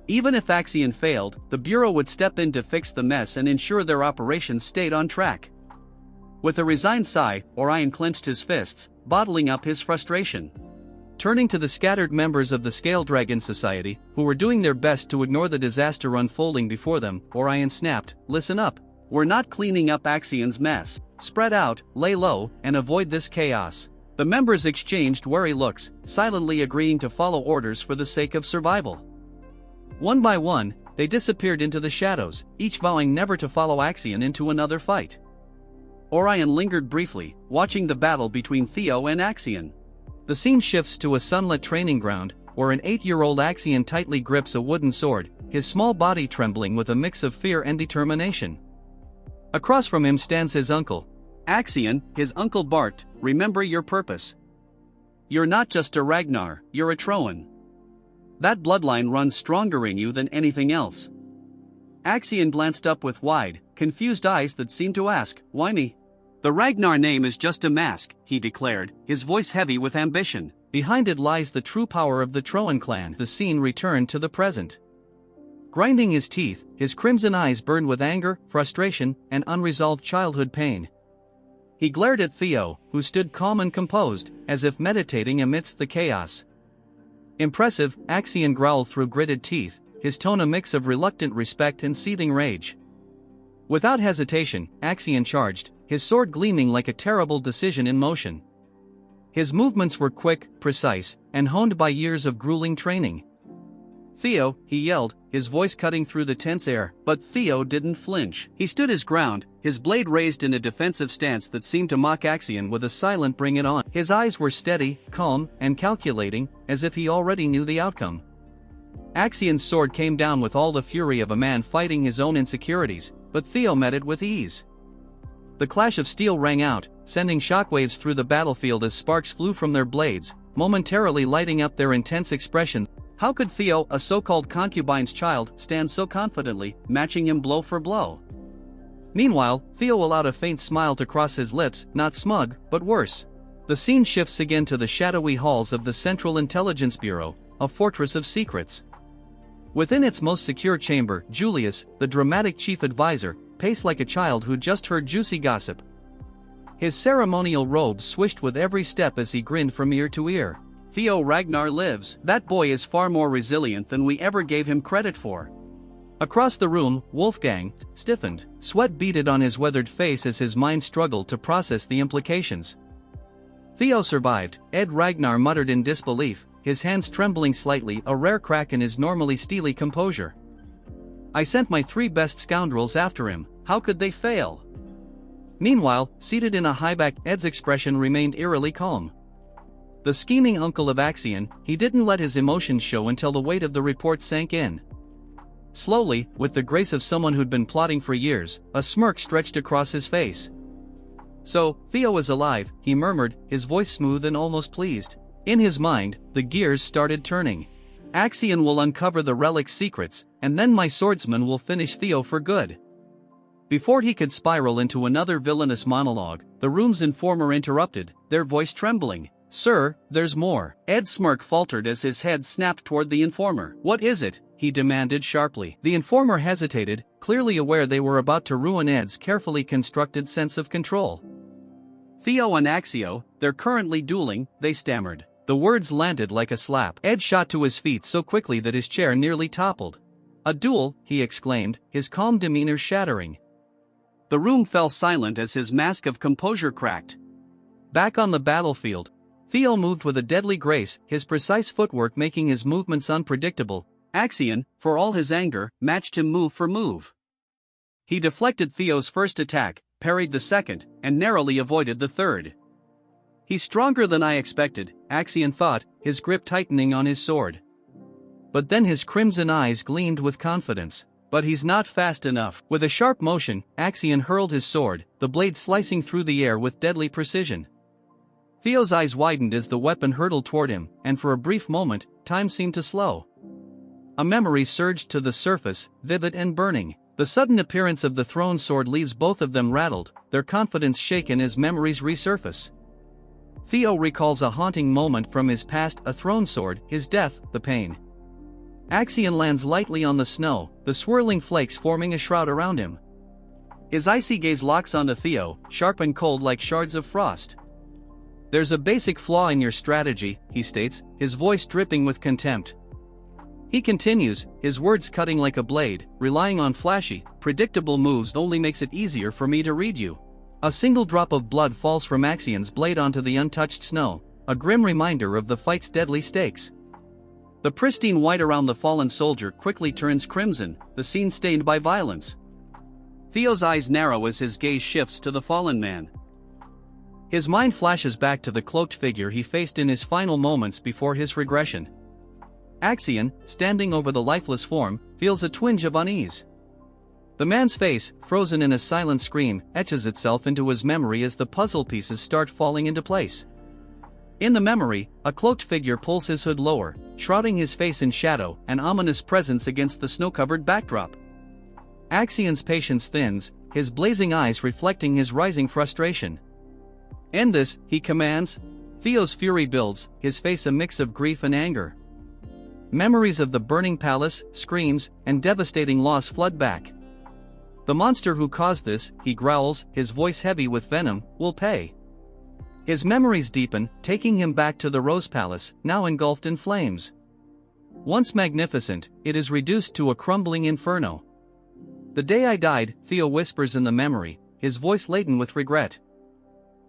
Even if Axion failed, the Bureau would step in to fix the mess and ensure their operations stayed on track. With a resigned sigh, Orion clenched his fists, bottling up his frustration. Turning to the scattered members of the Scale Dragon Society, who were doing their best to ignore the disaster unfolding before them, Orion snapped, "Listen up. We're not cleaning up Axion's mess. Spread out, lay low, and avoid this chaos." The members exchanged wary looks, silently agreeing to follow orders for the sake of survival. One by one, they disappeared into the shadows, each vowing never to follow Axion into another fight. Orion lingered briefly, watching the battle between Theo and Axion. The scene shifts to a sunlit training ground, where an 8-year-old Axion tightly grips a wooden sword, his small body trembling with a mix of fear and determination. Across from him stands his uncle. "Axion," his uncle barked, "remember your purpose. You're not just a Ragnar, you're a thron. That bloodline runs stronger in you than anything else." Axion glanced up with wide, confused eyes that seemed to ask, "Why me?" "The Ragnar name is just a mask," he declared, his voice heavy with ambition. "Behind it lies the true power of the Thron clan." The scene returned to the present. Grinding his teeth, his crimson eyes burned with anger, frustration, and unresolved childhood pain. He glared at Theo, who stood calm and composed, as if meditating amidst the chaos. "Impressive," Axion growled through gritted teeth, his tone a mix of reluctant respect and seething rage. Without hesitation, Axion charged, his sword gleaming like a terrible decision in motion. His movements were quick, precise, and honed by years of grueling training. "Theo," he yelled, his voice cutting through the tense air, but Theo didn't flinch. He stood his ground, his blade raised in a defensive stance that seemed to mock Axion with a silent "bring it on." His eyes were steady, calm, and calculating, as if he already knew the outcome. Axion's sword came down with all the fury of a man fighting his own insecurities, but Theo met it with ease. The clash of steel rang out, sending shockwaves through the battlefield as sparks flew from their blades, momentarily lighting up their intense expressions. How could Theo, a so-called concubine's child, stand so confidently, matching him blow for blow? Meanwhile, Theo allowed a faint smile to cross his lips, not smug, but worse. The scene shifts again to the shadowy halls of the Central Intelligence Bureau, a fortress of secrets. Within its most secure chamber, Julius, the dramatic chief advisor, paced like a child who just heard juicy gossip. His ceremonial robe swished with every step as he grinned from ear to ear. "Theo Ragnar lives. That boy is far more resilient than we ever gave him credit for." Across the room, Wolfgang stiffened, sweat beaded on his weathered face as his mind struggled to process the implications. "Theo survived," Ed Ragnar muttered in disbelief, his hands trembling slightly, a rare crack in his normally steely composure. "I sent my 3 best scoundrels after him, how could they fail?" Meanwhile, seated in a highback, Ed's expression remained eerily calm. The scheming uncle of Axion, he didn't let his emotions show until the weight of the report sank in. Slowly, with the grace of someone who'd been plotting for years, a smirk stretched across his face. "So, Theo is alive," he murmured, his voice smooth and almost pleased. In his mind, the gears started turning. "Axion will uncover the relic's secrets, and then my swordsman will finish Theo for good." Before he could spiral into another villainous monologue, the room's informer interrupted, their voice trembling. "Sir, there's more." Ed's smirk faltered as his head snapped toward the informer. "What is it?" he demanded sharply. The informer hesitated, clearly aware they were about to ruin Ed's carefully constructed sense of control. "Theo and Axio, they're currently dueling," they stammered. The words landed like a slap. Ed shot to his feet so quickly that his chair nearly toppled. "A duel?" he exclaimed, his calm demeanor shattering. The room fell silent as his mask of composure cracked. Back on the battlefield, Theo moved with a deadly grace, his precise footwork making his movements unpredictable. Axion, for all his anger, matched him move for move. He deflected Theo's first attack, parried the second, and narrowly avoided the third. "He's stronger than I expected," Axion thought, his grip tightening on his sword. But then his crimson eyes gleamed with confidence. "But he's not fast enough." With a sharp motion, Axion hurled his sword, the blade slicing through the air with deadly precision. Theo's eyes widened as the weapon hurtled toward him, and for a brief moment, time seemed to slow. A memory surged to the surface, vivid and burning. The sudden appearance of the thrown sword leaves both of them rattled, their confidence shaken as memories resurface. Theo recalls a haunting moment from his past, a thrown sword, his death, the pain. Axion lands lightly on the snow, the swirling flakes forming a shroud around him. His icy gaze locks onto Theo, sharp and cold like shards of frost. "There's a basic flaw in your strategy," he states, his voice dripping with contempt. He continues, his words cutting like a blade, "Relying on flashy, predictable moves only makes it easier for me to read you." A single drop of blood falls from Axion's blade onto the untouched snow, a grim reminder of the fight's deadly stakes. The pristine white around the fallen soldier quickly turns crimson, the scene stained by violence. Theo's eyes narrow as his gaze shifts to the fallen man. His mind flashes back to the cloaked figure he faced in his final moments before his regression. Axion, standing over the lifeless form, feels a twinge of unease. The man's face, frozen in a silent scream, etches itself into his memory as the puzzle pieces start falling into place. In the memory, a cloaked figure pulls his hood lower, shrouding his face in shadow, an ominous presence against the snow-covered backdrop. Axion's patience thins, his blazing eyes reflecting his rising frustration. "End this," he commands. Theo's fury builds, his face a mix of grief and anger. Memories of the burning palace, screams, and devastating loss flood back. "The monster who caused this," he growls, his voice heavy with venom, "will pay." His memories deepen, taking him back to the Rose Palace, now engulfed in flames. Once magnificent, it is reduced to a crumbling inferno. "The day I died," Theo whispers in the memory, his voice laden with regret.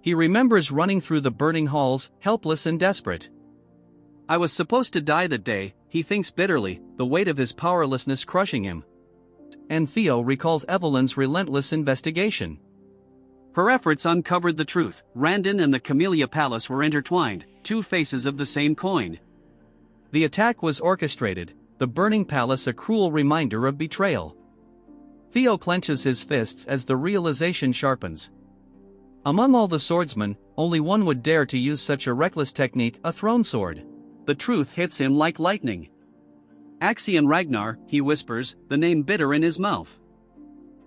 He remembers running through the burning halls, helpless and desperate. "I was supposed to die that day," he thinks bitterly, the weight of his powerlessness crushing him. And Theo recalls Evelyn's relentless investigation. Her efforts uncovered the truth. Randon and the Camellia Palace were intertwined, two faces of the same coin. The attack was orchestrated, the burning palace a cruel reminder of betrayal. Theo clenches his fists as the realization sharpens. Among all the swordsmen, only one would dare to use such a reckless technique, a thrown sword. The truth hits him like lightning. "Axion Ragnar," he whispers, the name bitter in his mouth.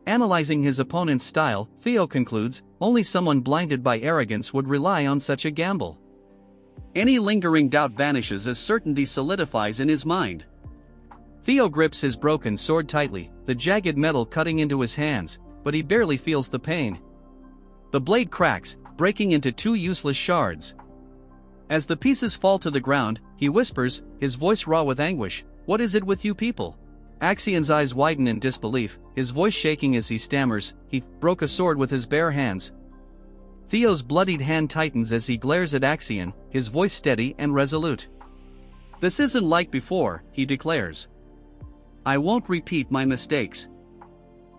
Analyzing his opponent's style, Theo concludes, only someone blinded by arrogance would rely on such a gamble. Any lingering doubt vanishes as certainty solidifies in his mind. Theo grips his broken sword tightly, the jagged metal cutting into his hands, but he barely feels the pain. The blade cracks, breaking into two useless shards. As the pieces fall to the ground, he whispers, his voice raw with anguish, "What is it with you people?" Axion's eyes widen in disbelief, his voice shaking as he stammers, "He broke a sword with his bare hands." Theo's bloodied hand tightens as he glares at Axion, his voice steady and resolute. "This isn't like before," he declares. "I won't repeat my mistakes."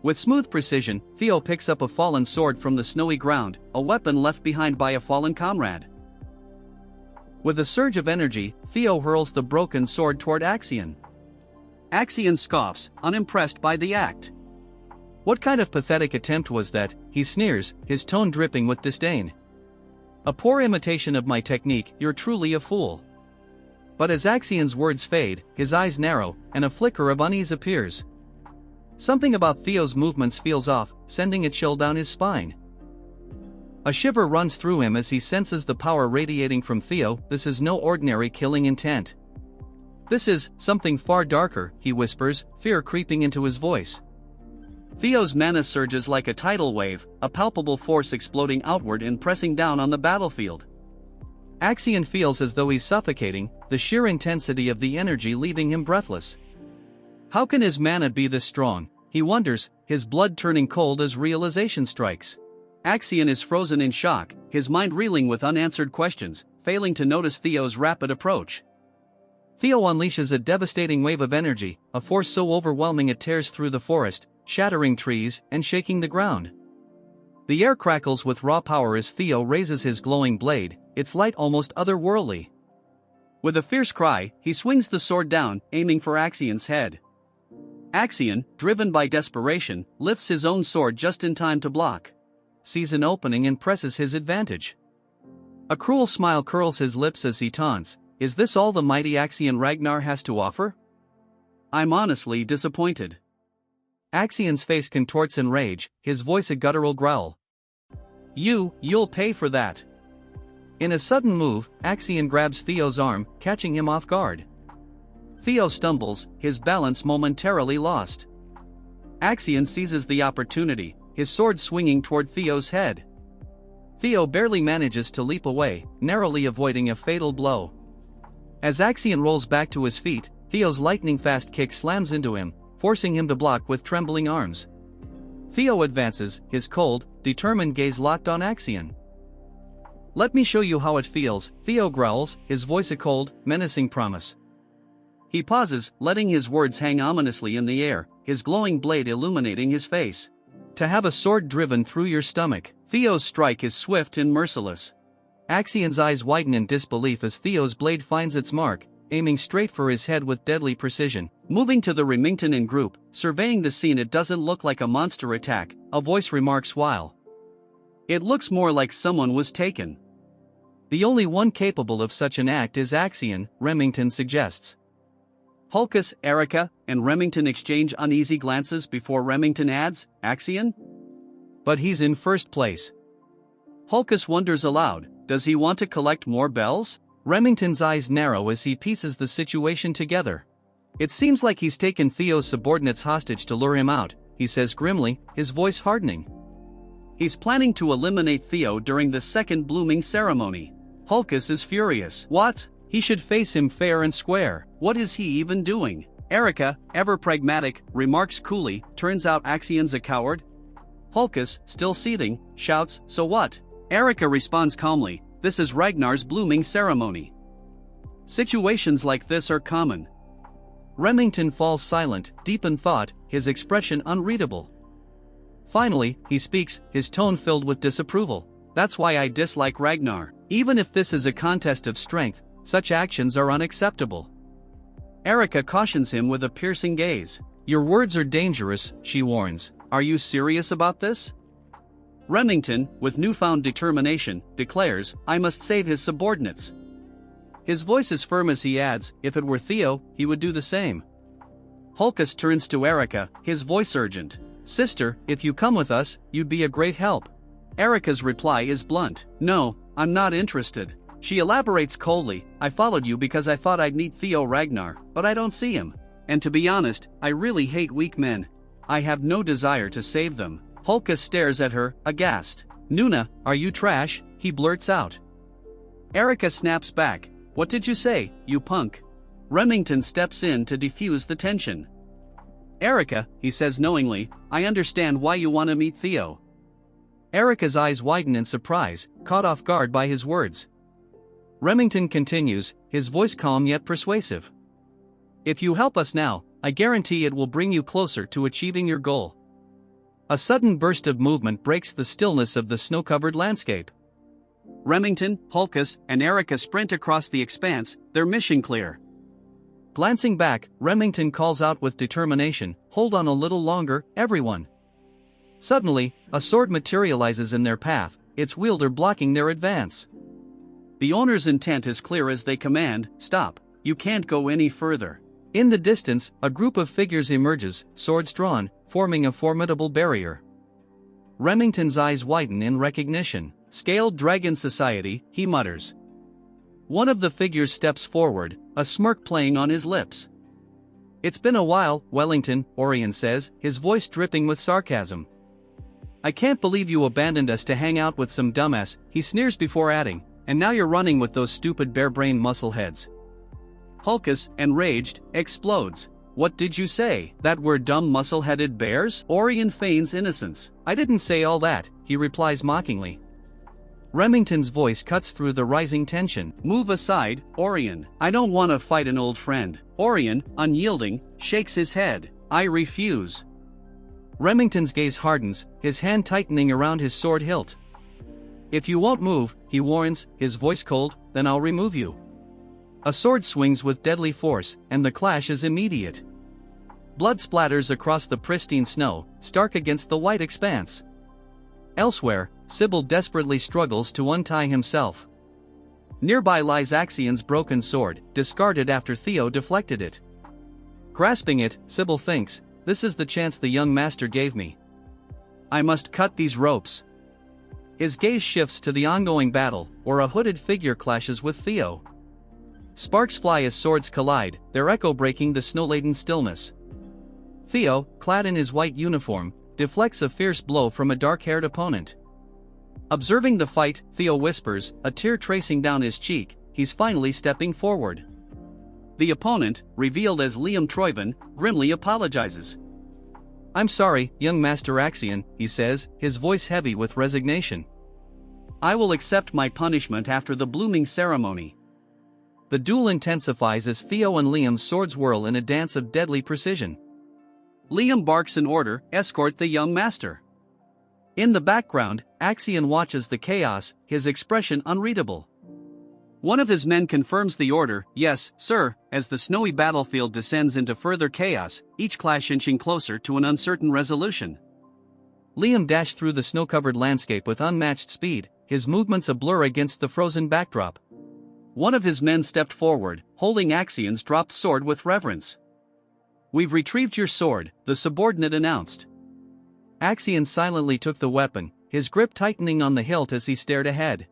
With smooth precision, Theo picks up a fallen sword from the snowy ground, a weapon left behind by a fallen comrade. With a surge of energy, Theo hurls the broken sword toward Axion. Axion scoffs, unimpressed by the act. "What kind of pathetic attempt was that?" he sneers, his tone dripping with disdain. "A poor imitation of my technique, you're truly a fool." But as Axion's words fade, his eyes narrow, and a flicker of unease appears. Something about Theo's movements feels off, sending a chill down his spine. A shiver runs through him as he senses the power radiating from Theo. This is no ordinary killing intent. "This is something far darker," he whispers, fear creeping into his voice. Theo's mana surges like a tidal wave, a palpable force exploding outward and pressing down on the battlefield. Axion feels as though he's suffocating, the sheer intensity of the energy leaving him breathless. How can his mana be this strong? He wonders, his blood turning cold as realization strikes. Axion is frozen in shock, his mind reeling with unanswered questions, failing to notice Theo's rapid approach. Theo unleashes a devastating wave of energy, a force so overwhelming it tears through the forest, shattering trees and shaking the ground. The air crackles with raw power as Theo raises his glowing blade, its light almost otherworldly. With a fierce cry, he swings the sword down, aiming for Axion's head. Axion, driven by desperation, lifts his own sword just in time to block, sees an opening and presses his advantage. A cruel smile curls his lips as he taunts, "Is this all the mighty Axion Ragnar has to offer? I'm honestly disappointed." Axion's face contorts in rage, his voice a guttural growl. You'll pay for that. In a sudden move, Axion grabs Theo's arm, catching him off guard. Theo stumbles, his balance momentarily lost. Axion seizes the opportunity, his sword swinging toward Theo's head. Theo barely manages to leap away, narrowly avoiding a fatal blow. As Axion rolls back to his feet, Theo's lightning-fast kick slams into him, forcing him to block with trembling arms. Theo advances, his cold, determined gaze locked on Axion. "Let me show you how it feels," Theo growls, his voice a cold, menacing promise. He pauses, letting his words hang ominously in the air, his glowing blade illuminating his face. "To have a sword driven through your stomach." Theo's strike is swift and merciless. Axion's eyes widen in disbelief as Theo's blade finds its mark, aiming straight for his head with deadly precision. Moving to the Remington in group, surveying the scene, "It doesn't look like a monster attack," a voice remarks while. "It looks more like someone was taken." "The only one capable of such an act is Axion," Remington suggests. Hulkus, Erica, and Remington exchange uneasy glances before Remington adds, "Axion? But he's in first place." Hulkus wonders aloud, does he want to collect more bells? Remington's eyes narrow as he pieces the situation together. "It seems like he's taken Theo's subordinates hostage to lure him out," he says grimly, his voice hardening. "He's planning to eliminate Theo during the second blooming ceremony." Hulkus is furious. "What? He should face him fair and square. What is he even doing?" Erica, ever pragmatic, remarks coolly, "Turns out Axion's a coward." Hulkus, still seething, shouts, "So what?" Erica responds calmly, "This is Ragnar's blooming ceremony. Situations like this are common." Remington falls silent, deep in thought, his expression unreadable. Finally, he speaks, his tone filled with disapproval. "That's why I dislike Ragnar. Even if this is a contest of strength, such actions are unacceptable." Erica cautions him with a piercing gaze. "Your words are dangerous," she warns. "Are you serious about this?" Remington, with newfound determination, declares, "I must save his subordinates." His voice is firm as he adds, "If it were Theo, he would do the same." Hulkus turns to Erica, his voice urgent. "Sister, if you come with us, you'd be a great help." Erica's reply is blunt. "No, I'm not interested." She elaborates coldly, "I followed you because I thought I'd meet Theo Ragnar, but I don't see him. And to be honest, I really hate weak men. I have no desire to save them." Hulkus stares at her, aghast. "Nuna, are you trash?" he blurts out. Erica snaps back. "What did you say, you punk?" Remington steps in to defuse the tension. "Erica," he says knowingly, "I understand why you want to meet Theo." Erica's eyes widen in surprise, caught off guard by his words. Remington continues, his voice calm yet persuasive. "If you help us now, I guarantee it will bring you closer to achieving your goal." A sudden burst of movement breaks the stillness of the snow-covered landscape. Remington, Hulkus, and Erica sprint across the expanse, their mission clear. Glancing back, Remington calls out with determination, "Hold on a little longer, everyone." Suddenly, a sword materializes in their path, its wielder blocking their advance. The owner's intent is clear as they command, "Stop, you can't go any further." In the distance, a group of figures emerges, swords drawn, forming a formidable barrier. Remington's eyes widen in recognition. "Scaled Dragon Society," he mutters. One of the figures steps forward, a smirk playing on his lips. "It's been a while, Wellington," Orion says, his voice dripping with sarcasm. "I can't believe you abandoned us to hang out with some dumbass," he sneers before adding, "and now you're running with those stupid bare-brained muscleheads." Hulkus, enraged, explodes. "What did you say? That we're dumb muscle-headed bears?" Orion feigns innocence. "I didn't say all that," he replies mockingly. Remington's voice cuts through the rising tension. "Move aside, Orion. I don't want to fight an old friend." Orion, unyielding, shakes his head. "I refuse." Remington's gaze hardens, his hand tightening around his sword hilt. "If you won't move," he warns, his voice cold, "then I'll remove you." A sword swings with deadly force, and the clash is immediate. Blood splatters across the pristine snow, stark against the white expanse. Elsewhere, Sybil desperately struggles to untie himself. Nearby lies Axion's broken sword, discarded after Theo deflected it. Grasping it, Sybil thinks, this is the chance the young master gave me. I must cut these ropes. His gaze shifts to the ongoing battle, where a hooded figure clashes with Theo. Sparks fly as swords collide, their echo breaking the snow-laden stillness. Theo, clad in his white uniform, deflects a fierce blow from a dark-haired opponent. Observing the fight, Theo whispers, a tear tracing down his cheek, he's finally stepping forward. The opponent, revealed as Liam Troyven, grimly apologizes. I'm sorry, young Master Axion, he says, his voice heavy with resignation. I will accept my punishment after the blooming ceremony. The duel intensifies as Theo and Liam's swords whirl in a dance of deadly precision. Liam barks an order, escort the young master. In the background, Axion watches the chaos, his expression unreadable. One of his men confirms the order, yes, sir, as the snowy battlefield descends into further chaos, each clash inching closer to an uncertain resolution. Liam dashed through the snow-covered landscape with unmatched speed, his movements a blur against the frozen backdrop. One of his men stepped forward, holding Axion's dropped sword with reverence. We've retrieved your sword, the subordinate announced. Axion silently took the weapon, his grip tightening on the hilt as he stared ahead.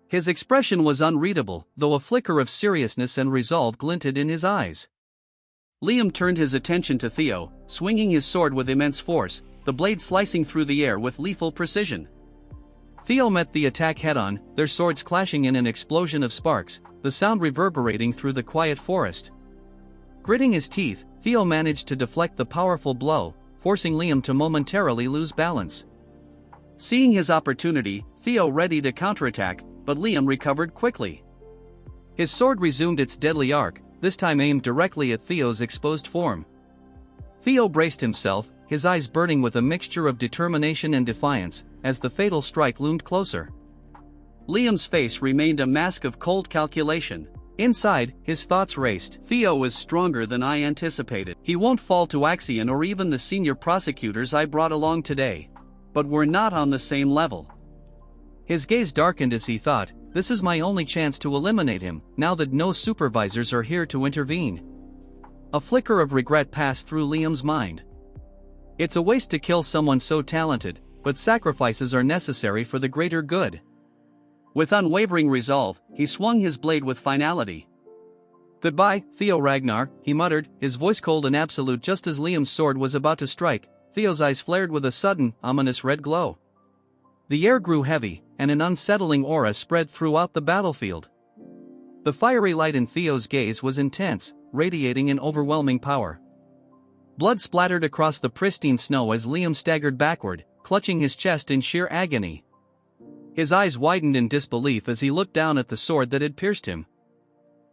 His expression was unreadable, though a flicker of seriousness and resolve glinted in his eyes. Liam turned his attention to Theo, swinging his sword with immense force, the blade slicing through the air with lethal precision. Theo met the attack head-on, their swords clashing in an explosion of sparks, the sound reverberating through the quiet forest. Gritting his teeth, Theo managed to deflect the powerful blow, forcing Liam to momentarily lose balance. Seeing his opportunity, Theo readied a counterattack, but Liam recovered quickly. His sword resumed its deadly arc, this time aimed directly at Theo's exposed form. Theo braced himself, his eyes burning with a mixture of determination and defiance, as the fatal strike loomed closer. Liam's face remained a mask of cold calculation. Inside, his thoughts raced. Theo is stronger than I anticipated. He won't fall to Axion or even the senior prosecutors I brought along today. But we're not on the same level. His gaze darkened as he thought, this is my only chance to eliminate him, now that no supervisors are here to intervene. A flicker of regret passed through Liam's mind. It's a waste to kill someone so talented, but sacrifices are necessary for the greater good. With unwavering resolve, he swung his blade with finality. Goodbye, Theo Ragnar, he muttered, his voice cold and absolute just as Liam's sword was about to strike. Theo's eyes flared with a sudden, ominous red glow. The air grew heavy, and an unsettling aura spread throughout the battlefield. The fiery light in Theo's gaze was intense, radiating an overwhelming power. Blood splattered across the pristine snow as Liam staggered backward, clutching his chest in sheer agony. His eyes widened in disbelief as he looked down at the sword that had pierced him.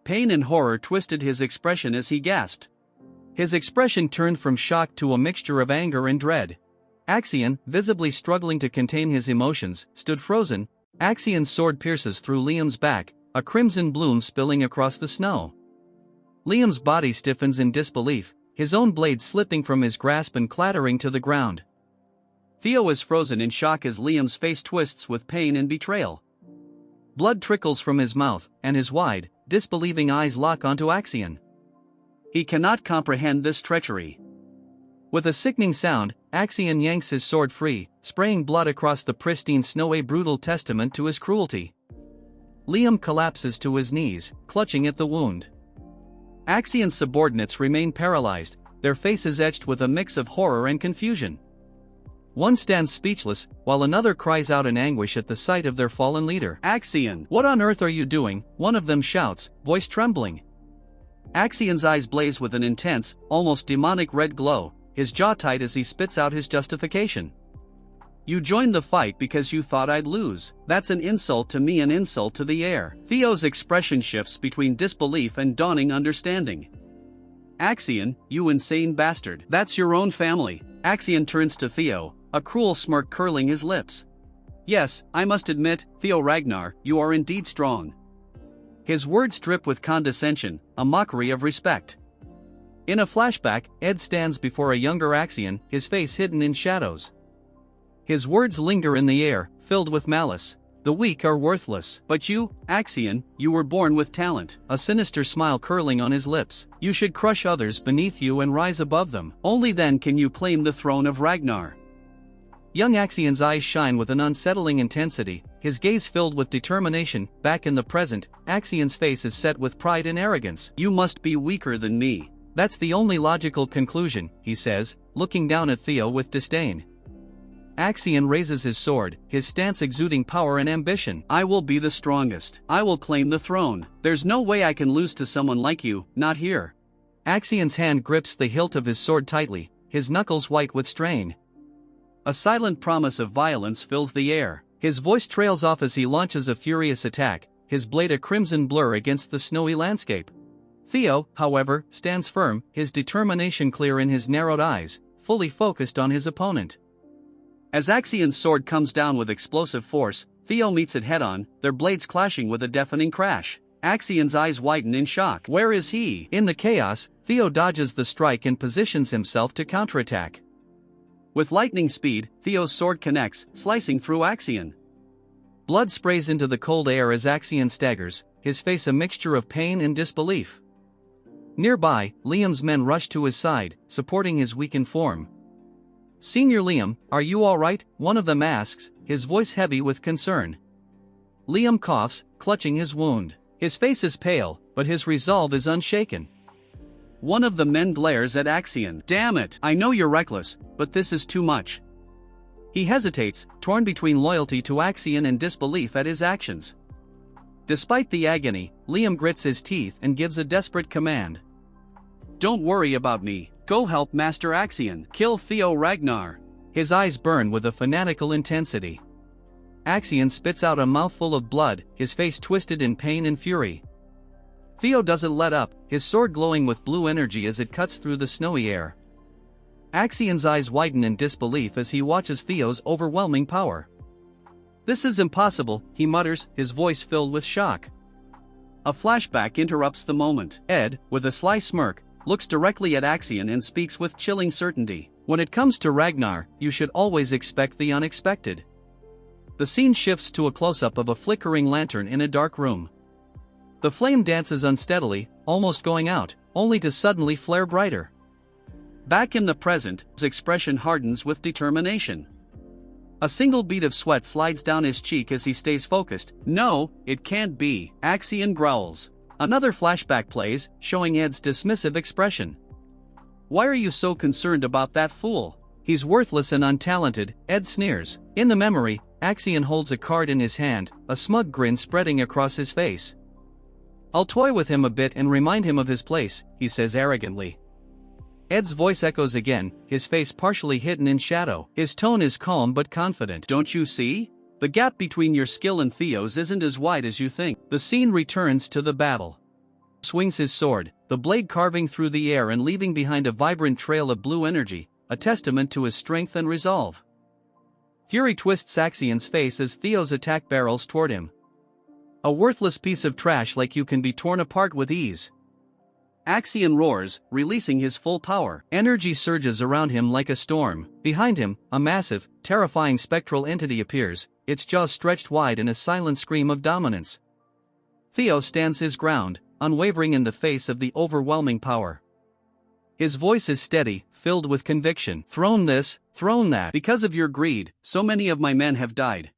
Pain and horror twisted his expression as he gasped. His expression turned from shock to a mixture of anger and dread. Axion, visibly struggling to contain his emotions, stood frozen. Axion's sword pierces through Liam's back, a crimson bloom spilling across the snow. Liam's body stiffens in disbelief, his own blade slipping from his grasp and clattering to the ground. Theo is frozen in shock as Liam's face twists with pain and betrayal. Blood trickles from his mouth, and his wide, disbelieving eyes lock onto Axion. He cannot comprehend this treachery. With a sickening sound, Axion yanks his sword free, spraying blood across the pristine snow, a brutal testament to his cruelty. Liam collapses to his knees, clutching at the wound. Axion's subordinates remain paralyzed, their faces etched with a mix of horror and confusion. One stands speechless, while another cries out in anguish at the sight of their fallen leader. Axion, what on earth are you doing? One of them shouts, voice trembling. Axion's eyes blaze with an intense, almost demonic red glow, his jaw tight as he spits out his justification. You joined the fight because you thought I'd lose. That's an insult to me, an insult to the air. Theo's expression shifts between disbelief and dawning understanding. Axion, you insane bastard. That's your own family. Axion turns to Theo, a cruel smirk curling his lips. Yes, I must admit, Theo Ragnar, you are indeed strong. His words drip with condescension, a mockery of respect. In a flashback, Ed stands before a younger Axion, his face hidden in shadows. His words linger in the air, filled with malice. The weak are worthless. But you, Axion, you were born with talent. A sinister smile curling on his lips. You should crush others beneath you and rise above them. Only then can you claim the throne of Ragnar. Young Axion's eyes shine with an unsettling intensity, his gaze filled with determination. Back in the present, Axion's face is set with pride and arrogance. You must be weaker than me. That's the only logical conclusion, he says, looking down at Theo with disdain. Axion raises his sword, his stance exuding power and ambition. I will be the strongest. I will claim the throne. There's no way I can lose to someone like you, not here. Axion's hand grips the hilt of his sword tightly, his knuckles white with strain. A silent promise of violence fills the air. His voice trails off as he launches a furious attack, his blade a crimson blur against the snowy landscape. Theo, however, stands firm, his determination clear in his narrowed eyes, fully focused on his opponent. As Axion's sword comes down with explosive force, Theo meets it head-on, their blades clashing with a deafening crash. Axion's eyes widen in shock. Where is he? In the chaos, Theo dodges the strike and positions himself to counterattack. With lightning speed, Theo's sword connects, slicing through Axion. Blood sprays into the cold air as Axion staggers, his face a mixture of pain and disbelief. Nearby, Liam's men rush to his side, supporting his weakened form. "Senior Liam, are you all right?" one of them asks, his voice heavy with concern. Liam coughs, clutching his wound. His face is pale, but his resolve is unshaken. One of the men glares at Axion. "Damn it, I know you're reckless, but this is too much." He hesitates, torn between loyalty to Axion and disbelief at his actions. Despite the agony, Liam grits his teeth and gives a desperate command. "Don't worry about me, go help Master Axion, kill Theo Ragnar." His eyes burn with a fanatical intensity. Axion spits out a mouthful of blood, his face twisted in pain and fury. Theo doesn't let up, his sword glowing with blue energy as it cuts through the snowy air. Axion's eyes widen in disbelief as he watches Theo's overwhelming power. "This is impossible," he mutters, his voice filled with shock. A flashback interrupts the moment. Ed, with a sly smirk, looks directly at Axion and speaks with chilling certainty. "When it comes to Ragnar, you should always expect the unexpected." The scene shifts to a close-up of a flickering lantern in a dark room. The flame dances unsteadily, almost going out, only to suddenly flare brighter. Back in the present, his expression hardens with determination. A single bead of sweat slides down his cheek as he stays focused. "No, it can't be," Axion growls. Another flashback plays, showing Ed's dismissive expression. "Why are you so concerned about that fool? He's worthless and untalented," Ed sneers. In the memory, Axion holds a card in his hand, a smug grin spreading across his face. "I'll toy with him a bit and remind him of his place," he says arrogantly. Ed's voice echoes again, his face partially hidden in shadow. His tone is calm but confident. "Don't you see? The gap between your skill and Theo's isn't as wide as you think." The scene returns to the battle. Swings his sword, the blade carving through the air and leaving behind a vibrant trail of blue energy, a testament to his strength and resolve. Fury twists Axion's face as Theo's attack barrels toward him. "A worthless piece of trash like you can be torn apart with ease." Axion roars, releasing his full power. Energy surges around him like a storm. Behind him, a massive, terrifying spectral entity appears, its jaws stretched wide in a silent scream of dominance. Theo stands his ground, unwavering in the face of the overwhelming power. His voice is steady, filled with conviction. "Throne this, throne that. Because of your greed, so many of my men have died."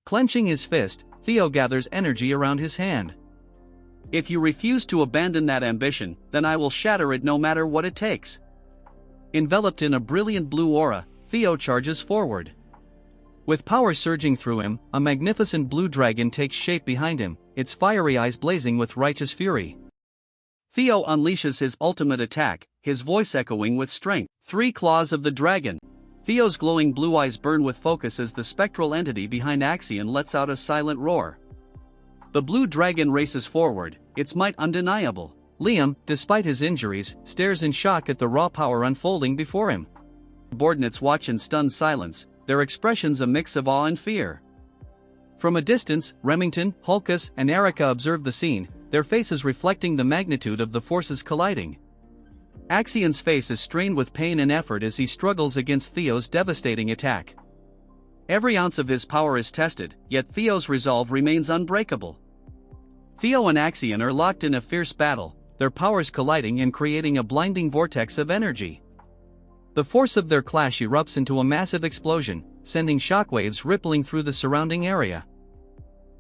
Clenching his fist, Theo gathers energy around his hand. "If you refuse to abandon that ambition, then I will shatter it no matter what it takes." Enveloped in a brilliant blue aura, Theo charges forward. With power surging through him, a magnificent blue dragon takes shape behind him, its fiery eyes blazing with righteous fury. Theo unleashes his ultimate attack, his voice echoing with strength. "Three claws of the dragon." Theo's glowing blue eyes burn with focus as the spectral entity behind Axion lets out a silent roar. The blue dragon races forward, its might undeniable. Liam, despite his injuries, stares in shock at the raw power unfolding before him. Subordinates watch in stunned silence, their expressions a mix of awe and fear. From a distance, Remington, Hulkus, and Erica observe the scene, their faces reflecting the magnitude of the forces colliding. Axion's face is strained with pain and effort as he struggles against Theo's devastating attack. Every ounce of his power is tested, yet Theo's resolve remains unbreakable. Theo and Axion are locked in a fierce battle, their powers colliding and creating a blinding vortex of energy. The force of their clash erupts into a massive explosion, sending shockwaves rippling through the surrounding area.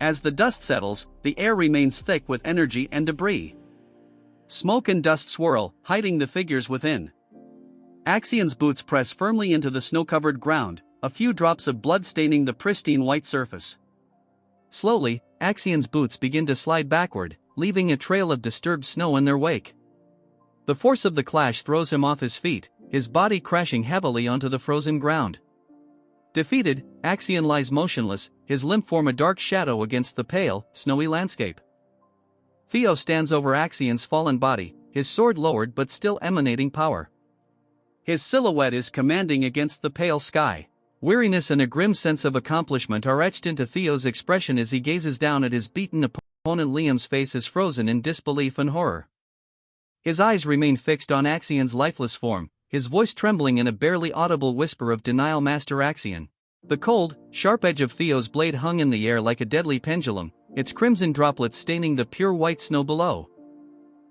As the dust settles, the air remains thick with energy and debris. Smoke and dust swirl, hiding the figures within. Axion's boots press firmly into the snow-covered ground, a few drops of blood staining the pristine white surface. Slowly, Axion's boots begin to slide backward, leaving a trail of disturbed snow in their wake. The force of the clash throws him off his feet, his body crashing heavily onto the frozen ground. Defeated, Axion lies motionless, his limp form a dark shadow against the pale, snowy landscape. Theo stands over Axion's fallen body, his sword lowered but still emanating power. His silhouette is commanding against the pale sky. Weariness and a grim sense of accomplishment are etched into Theo's expression as he gazes down at his beaten opponent. Liam's face is frozen in disbelief and horror. His eyes remain fixed on Axion's lifeless form, his voice trembling in a barely audible whisper of denial. Master Axion. The cold, sharp edge of Theo's blade hung in the air like a deadly pendulum, its crimson droplets staining the pure white snow below.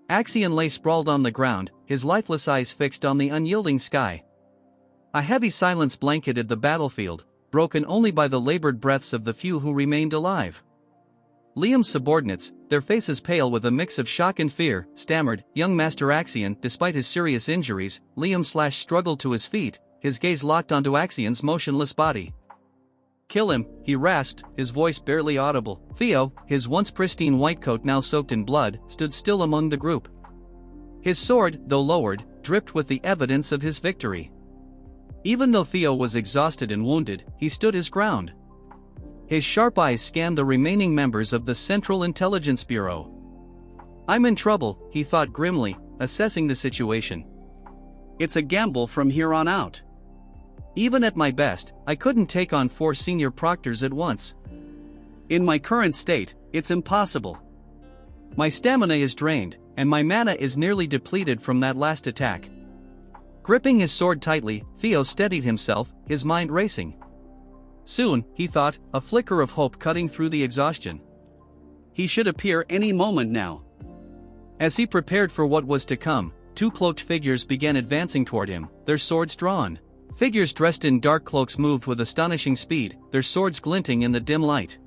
Axion lay sprawled on the ground, his lifeless eyes fixed on the unyielding sky. A heavy silence blanketed the battlefield, broken only by the labored breaths of the few who remained alive. Liam's subordinates, their faces pale with a mix of shock and fear, stammered, "Young Master Axion." Despite his serious injuries, Liam struggled to his feet, his gaze locked onto Axion's motionless body. "Kill him," he rasped, his voice barely audible. Theo, his once pristine white coat now soaked in blood, stood still among the group. His sword, though lowered, dripped with the evidence of his victory. Even though Theo was exhausted and wounded, he stood his ground. His sharp eyes scanned the remaining members of the Central Intelligence Bureau. "I'm in trouble," he thought grimly, assessing the situation. "It's a gamble from here on out. Even at my best, I couldn't take on 4 senior proctors at once. In my current state, it's impossible. My stamina is drained, and my mana is nearly depleted from that last attack." Gripping his sword tightly, Theo steadied himself, his mind racing. Soon, he thought, a flicker of hope cutting through the exhaustion. He should appear any moment now. As he prepared for what was to come, 2 cloaked figures began advancing toward him, their swords drawn. Figures dressed in dark cloaks moved with astonishing speed, their swords glinting in the dim light.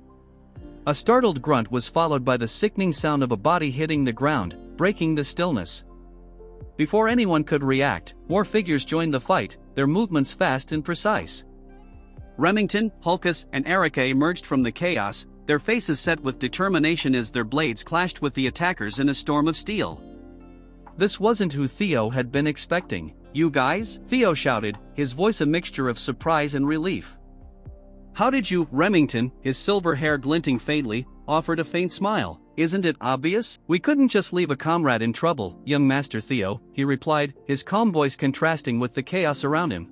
A startled grunt was followed by the sickening sound of a body hitting the ground, breaking the stillness. Before anyone could react, more figures joined the fight, their movements fast and precise. Remington, Hulkus, and Erica emerged from the chaos, their faces set with determination as their blades clashed with the attackers in a storm of steel. This wasn't who Theo had been expecting. "You guys?" Theo shouted, his voice a mixture of surprise and relief. "How did you?" Remington, his silver hair glinting faintly, offered a faint smile. "Isn't it obvious? We couldn't just leave a comrade in trouble, young Master Theo," he replied, his calm voice contrasting with the chaos around him.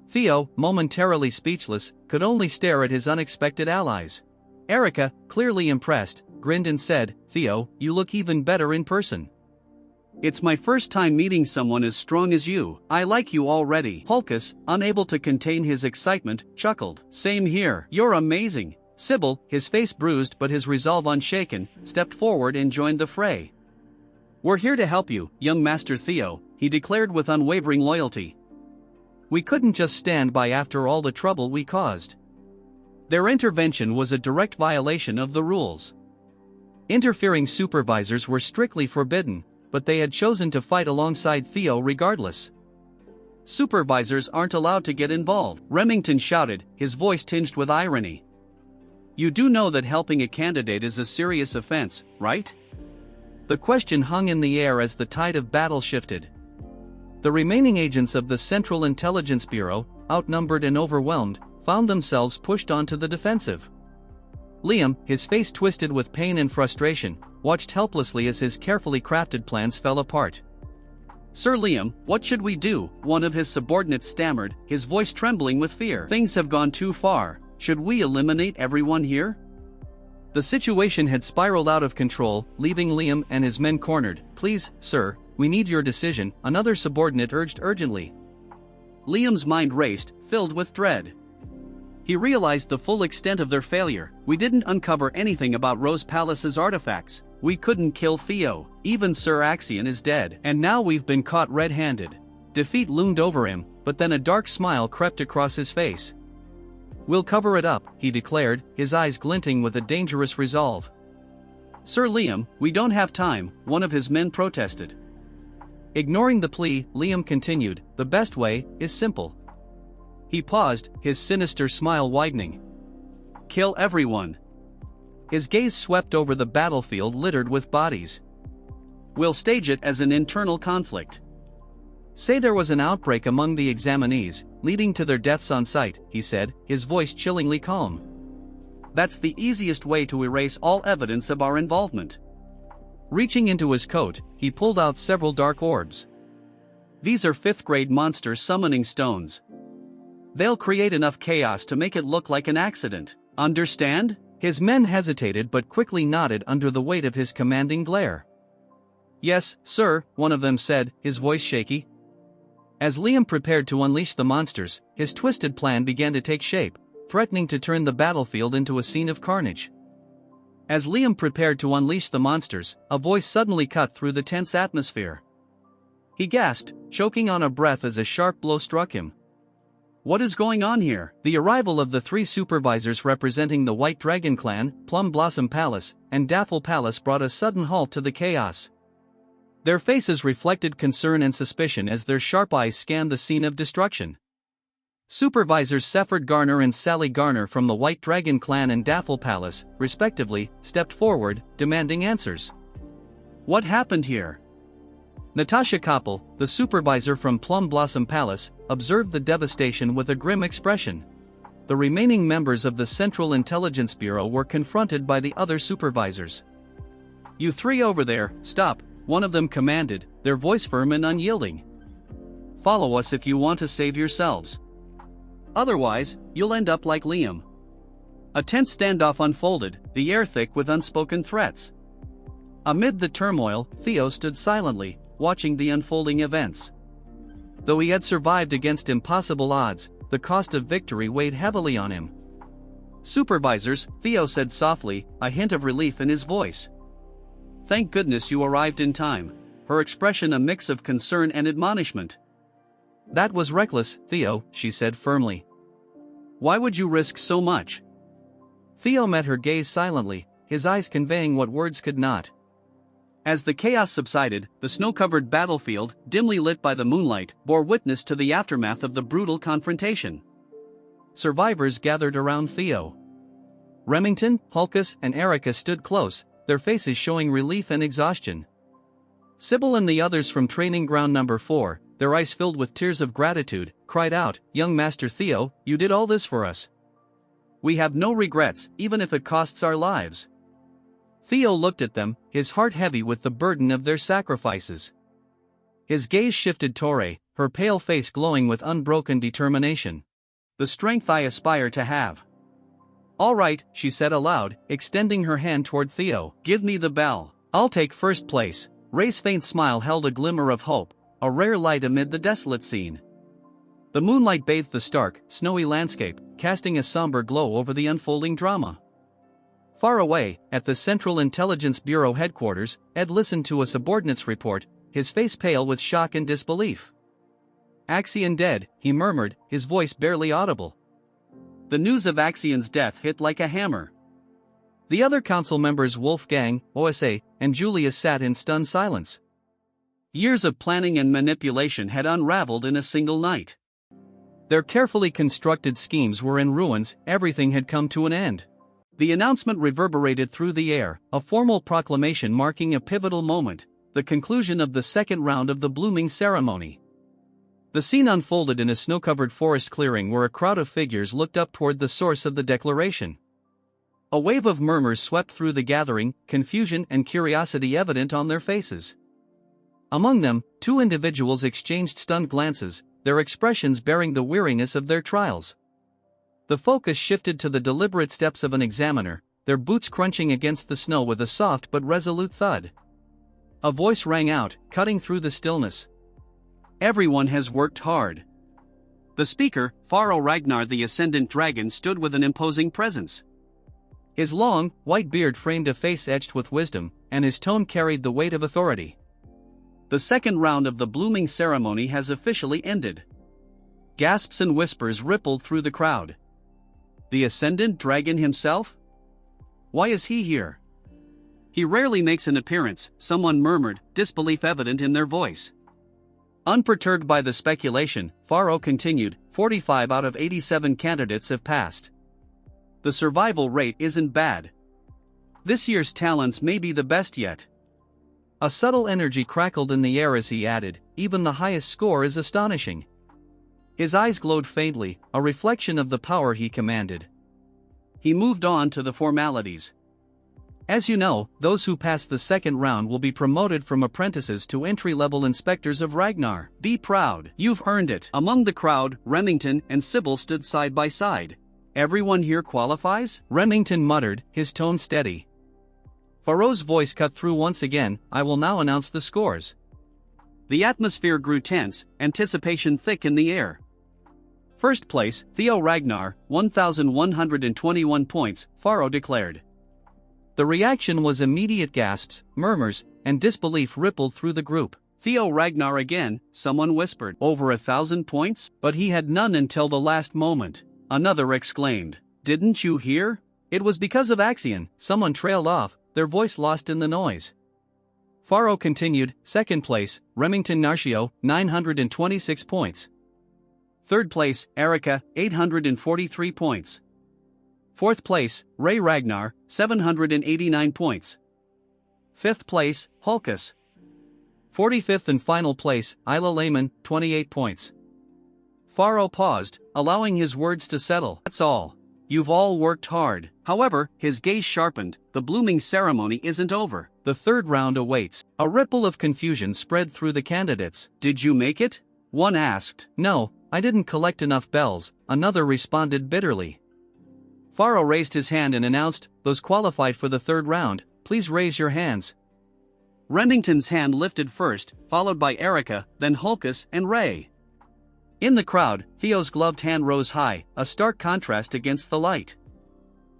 Theo, momentarily speechless, could only stare at his unexpected allies. Erica, clearly impressed, grinned and said, "Theo, you look even better in person. It's my first time meeting someone as strong as you. I like you already." Hulkus, unable to contain his excitement, chuckled. "Same here. You're amazing." Sybil, his face bruised but his resolve unshaken, stepped forward and joined the fray. "We're here to help you, young Master Theo," he declared with unwavering loyalty. "We couldn't just stand by after all the trouble we caused." Their intervention was a direct violation of the rules. Interfering supervisors were strictly forbidden, but they had chosen to fight alongside Theo regardless. "Supervisors aren't allowed to get involved," Remington shouted, his voice tinged with irony. "You do know that helping a candidate is a serious offense, right?" The question hung in the air as the tide of battle shifted. The remaining agents of the Central Intelligence Bureau, outnumbered and overwhelmed, found themselves pushed onto the defensive. Liam, his face twisted with pain and frustration, watched helplessly as his carefully crafted plans fell apart. "Sir Liam, what should we do?" one of his subordinates stammered, his voice trembling with fear. "Things have gone too far. Should we eliminate everyone here?" The situation had spiraled out of control, leaving Liam and his men cornered. "Please, sir, we need your decision," another subordinate urged urgently. Liam's mind raced, filled with dread. He realized the full extent of their failure. We didn't uncover anything about Rose Palace's artifacts. We couldn't kill Theo. Even Sir Axion is dead. And now we've been caught red-handed. Defeat loomed over him, but then a dark smile crept across his face. "We'll cover it up," he declared, his eyes glinting with a dangerous resolve. "Sir Liam, we don't have time," one of his men protested. Ignoring the plea, Liam continued, "The best way is simple." He paused, his sinister smile widening. "Kill everyone." His gaze swept over the battlefield littered with bodies. "We'll stage it as an internal conflict. Say there was an outbreak among the examinees, leading to their deaths on sight," he said, his voice chillingly calm. "That's the easiest way to erase all evidence of our involvement." Reaching into his coat, he pulled out several dark orbs. "These are 5th-grade monster summoning stones. They'll create enough chaos to make it look like an accident. Understand?" His men hesitated but quickly nodded under the weight of his commanding glare. "Yes, sir," one of them said, his voice shaky. As Liam prepared to unleash the monsters, his twisted plan began to take shape, threatening to turn the battlefield into a scene of carnage. As Liam prepared to unleash the monsters, a voice suddenly cut through the tense atmosphere. He gasped, choking on a breath as a sharp blow struck him. "What is going on here?" The arrival of the 3 supervisors representing the White Dragon Clan, Plum Blossom Palace, and Daffel Palace brought a sudden halt to the chaos. Their faces reflected concern and suspicion as their sharp eyes scanned the scene of destruction. Supervisors Sefford Garner and Sally Garner from the White Dragon Clan and Daffel Palace, respectively, stepped forward, demanding answers. "What happened here?" Natasha Koppel, the supervisor from Plum Blossom Palace, observed the devastation with a grim expression. The remaining members of the Central Intelligence Bureau were confronted by the other supervisors. "You 3 over there, stop," one of them commanded, their voice firm and unyielding. "Follow us if you want to save yourselves. Otherwise, you'll end up like Liam." A tense standoff unfolded, the air thick with unspoken threats. Amid the turmoil, Theo stood silently, watching the unfolding events. Though he had survived against impossible odds, the cost of victory weighed heavily on him. "Supervisors," Theo said softly, a hint of relief in his voice. "Thank goodness you arrived in time," her expression a mix of concern and admonishment. "That was reckless, Theo," she said firmly. "Why would you risk so much?" Theo met her gaze silently, his eyes conveying what words could not. As the chaos subsided, the snow-covered battlefield, dimly lit by the moonlight, bore witness to the aftermath of the brutal confrontation. Survivors gathered around Theo. Remington, Hulkus, and Erica stood close, their faces showing relief and exhaustion. Sybil and the others from Training Ground Number 4, their eyes filled with tears of gratitude, cried out, "Young Master Theo, you did all this for us. We have no regrets, even if it costs our lives." Theo looked at them, his heart heavy with the burden of their sacrifices. His gaze shifted to Torre, her pale face glowing with unbroken determination. "The strength I aspire to have." "All right," she said aloud, extending her hand toward Theo. "Give me the bell. I'll take first place." Ray's faint smile held a glimmer of hope, a rare light amid the desolate scene. The moonlight bathed the stark, snowy landscape, casting a somber glow over the unfolding drama. Far away, at the Central Intelligence Bureau headquarters, Ed listened to a subordinate's report, his face pale with shock and disbelief. "Axion dead," he murmured, his voice barely audible. The news of Axion's death hit like a hammer. The other council members Wolfgang, OSA, and Julius sat in stunned silence. Years of planning and manipulation had unraveled in a single night. Their carefully constructed schemes were in ruins, everything had come to an end. The announcement reverberated through the air, a formal proclamation marking a pivotal moment, the conclusion of the second round of the blooming ceremony. The scene unfolded in a snow-covered forest clearing where a crowd of figures looked up toward the source of the declaration. A wave of murmurs swept through the gathering, confusion and curiosity evident on their faces. Among them, 2 individuals exchanged stunned glances, their expressions bearing the weariness of their trials. The focus shifted to the deliberate steps of an examiner, their boots crunching against the snow with a soft but resolute thud. A voice rang out, cutting through the stillness. "Everyone has worked hard. The speaker, Pharaoh Ragnar the Ascendant Dragon, stood with an imposing presence. His long, white beard framed a face etched with wisdom, and his tone carried the weight of authority. The second round of the blooming ceremony has officially ended. Gasps and whispers rippled through the crowd. The Ascendant Dragon himself? Why is he here? He rarely makes an appearance, someone murmured, disbelief evident in their voice. Unperturbed by the speculation, Pharaoh continued, 45 out of 87 candidates have passed. The survival rate isn't bad. This year's talents may be the best yet. A subtle energy crackled in the air as he added, even the highest score is astonishing. His eyes glowed faintly, a reflection of the power he commanded. He moved on to the formalities. As you know, those who pass the second round will be promoted from apprentices to entry-level inspectors of Ragnar. Be proud, you've earned it. Among the crowd, Remington and Sybil stood side by side. Everyone here qualifies? Remington muttered, his tone steady. Pharaoh's voice cut through once again, I will now announce the scores. The atmosphere grew tense, anticipation thick in the air. First place, Theo Ragnar, 1,121 points, Pharaoh declared. The reaction was immediate. Gasps, murmurs, and disbelief rippled through the group. Theo Ragnar again, someone whispered. Over 1,000 points? But he had none until the last moment. Another exclaimed. Didn't you hear? It was because of Axion, someone trailed off, their voice lost in the noise. Pharaoh continued, second place, Remington Narcio, 926 points. Third place, Erica, 843 points. Fourth place, Ray Ragnar, 789 points. Fifth place, Hulkus. 45th and final place, Isla Layman, 28 points. Pharaoh paused, allowing his words to settle. That's all. You've all worked hard. However, his gaze sharpened, the blooming ceremony isn't over. The third round awaits. A ripple of confusion spread through the candidates. Did you make it? One asked. No, I didn't collect enough bells, another responded bitterly. Pharaoh raised his hand and announced, those qualified for the third round, please raise your hands. Remington's hand lifted first, followed by Erica, then Hulkus and Ray. In the crowd, Theo's gloved hand rose high, a stark contrast against the light.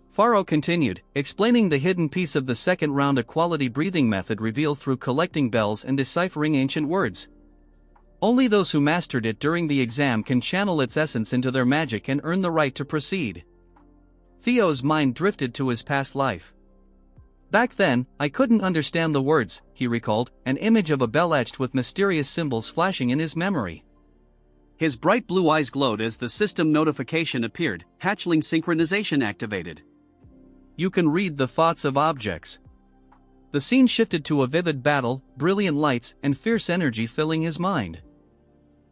Pharaoh continued, explaining the hidden piece of the second round, a quality breathing method revealed through collecting bells and deciphering ancient words. Only those who mastered it during the exam can channel its essence into their magic and earn the right to proceed. Theo's mind drifted to his past life. Back then, I couldn't understand the words, he recalled, an image of a bell etched with mysterious symbols flashing in his memory. His bright blue eyes glowed as the system notification appeared, hatchling synchronization activated. You can read the thoughts of objects. The scene shifted to a vivid battle, brilliant lights, and fierce energy filling his mind.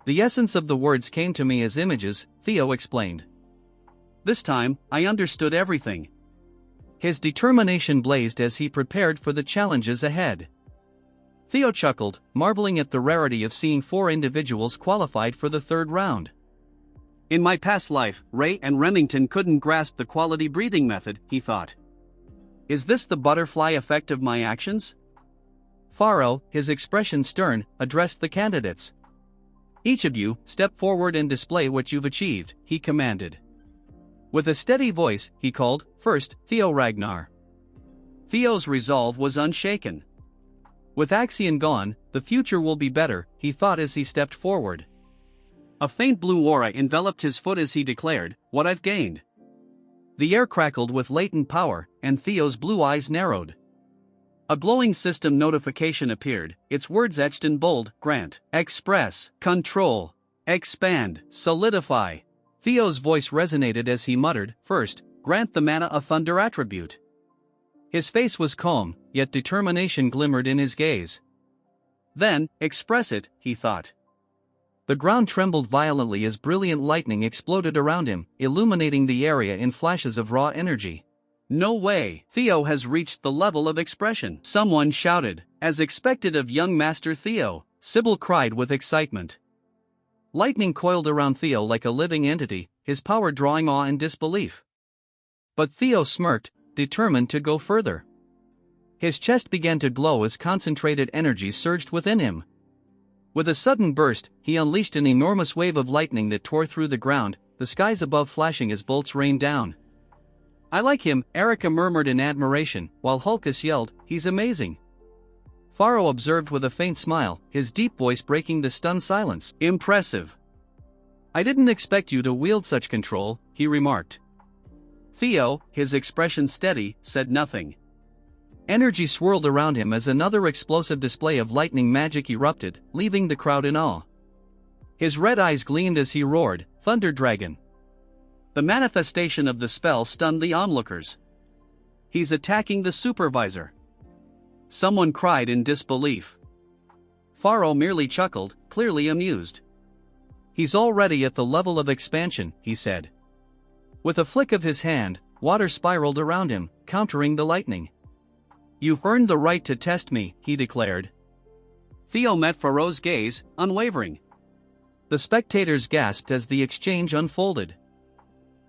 The essence of the words came to me as images, Theo explained. This time, I understood everything. His determination blazed as he prepared for the challenges ahead. Theo chuckled, marveling at the rarity of seeing 4 individuals qualified for the third round. In my past life, Ray and Remington couldn't grasp the quality breathing method, he thought. Is this the butterfly effect of my actions? Pharaoh, his expression stern, addressed the candidates. Each of you, step forward and display what you've achieved, he commanded. With a steady voice, he called, first, Theo Ragnar. Theo's resolve was unshaken. With Axion gone, the future will be better, he thought as he stepped forward. A faint blue aura enveloped his foot as he declared, what I've gained. The air crackled with latent power, and Theo's blue eyes narrowed. A glowing system notification appeared, its words etched in bold, grant, express, control, expand, solidify. Theo's voice resonated as he muttered, first, grant the mana a thunder attribute. His face was calm, yet determination glimmered in his gaze. Then, express it, he thought. The ground trembled violently as brilliant lightning exploded around him, illuminating the area in flashes of raw energy. No way, Theo has reached the level of expression, someone shouted, as expected of young Master Theo. Sybil cried with excitement. Lightning coiled around Theo like a living entity, his power drawing awe and disbelief. But Theo smirked, determined to go further. His chest began to glow as concentrated energy surged within him. With a sudden burst, he unleashed an enormous wave of lightning that tore through the ground, the skies above flashing as bolts rained down. "I like him," Erica murmured in admiration, while Hulkus yelled, "He's amazing." Pharaoh observed with a faint smile, his deep voice breaking the stunned silence. "Impressive. I didn't expect you to wield such control," he remarked. Theo, his expression steady, said nothing. Energy swirled around him as another explosive display of lightning magic erupted, leaving the crowd in awe. His red eyes gleamed as he roared, "Thunder Dragon!" The manifestation of the spell stunned the onlookers. "He's attacking the supervisor!" Someone cried in disbelief. Pharaoh merely chuckled, clearly amused. "He's already at the level of expansion," he said. With a flick of his hand, water spiraled around him, countering the lightning. "You've earned the right to test me," he declared. Theo met Pharaoh's gaze, unwavering. The spectators gasped as the exchange unfolded.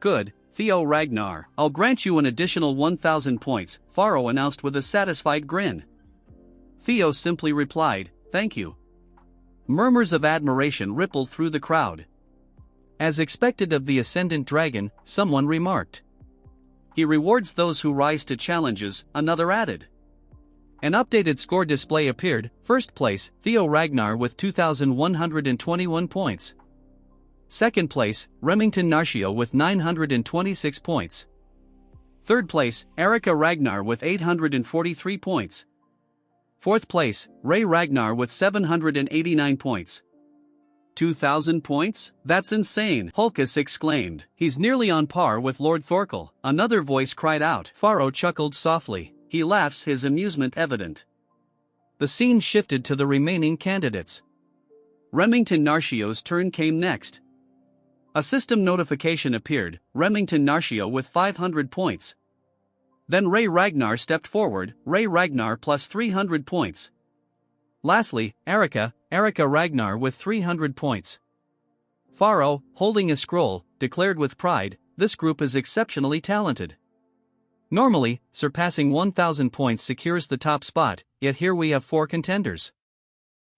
"Good, Theo Ragnar, I'll grant you an additional 1,000 points, Pharaoh announced with a satisfied grin. Theo simply replied, "Thank you." Murmurs of admiration rippled through the crowd. As expected of the Ascendant Dragon, someone remarked. "He rewards those who rise to challenges," another added. An updated score display appeared. First place, Theo Ragnar with 2,121 points. Second place, Remington Narcio with 926 points. Third place, Erica Ragnar with 843 points. Fourth place, Ray Ragnar with 789 points. 2,000 points? That's insane, Hulkus exclaimed. "He's nearly on par with Lord Thorkel," another voice cried out. Pharaoh chuckled softly. He laughs, his amusement evident. The scene shifted to the remaining candidates. Remington Narcio's turn came next. A system notification appeared, Remington Narcio with 500 points. Then Ray Ragnar stepped forward, Ray Ragnar plus 300 points. Lastly, Erica Ragnar with 300 points. Pharaoh, holding a scroll, declared with pride, "This group is exceptionally talented." Normally, surpassing 1,000 points secures the top spot, yet here we have 4 contenders.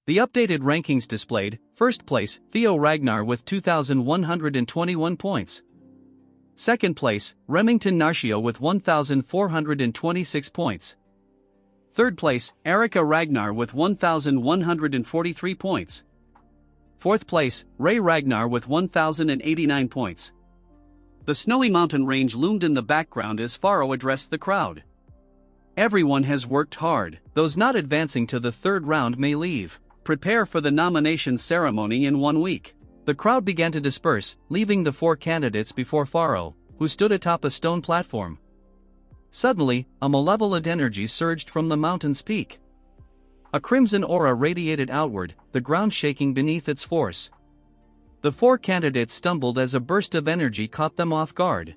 The updated rankings displayed, first place, Theo Ragnar with 2,121 points. Second place, Remington Narcio with 1,426 points. Third place, Erica Ragnar with 1,143 points. Fourth place, Ray Ragnar with 1,089 points. The snowy mountain range loomed in the background as Pharaoh addressed the crowd. "Everyone has worked hard. Those not advancing to the third round may leave. Prepare for the nomination ceremony in 1 week." The crowd began to disperse, leaving the 4 candidates before Pharaoh, who stood atop a stone platform. Suddenly, a malevolent energy surged from the mountain's peak. A crimson aura radiated outward, the ground shaking beneath its force. The 4 candidates stumbled as a burst of energy caught them off guard.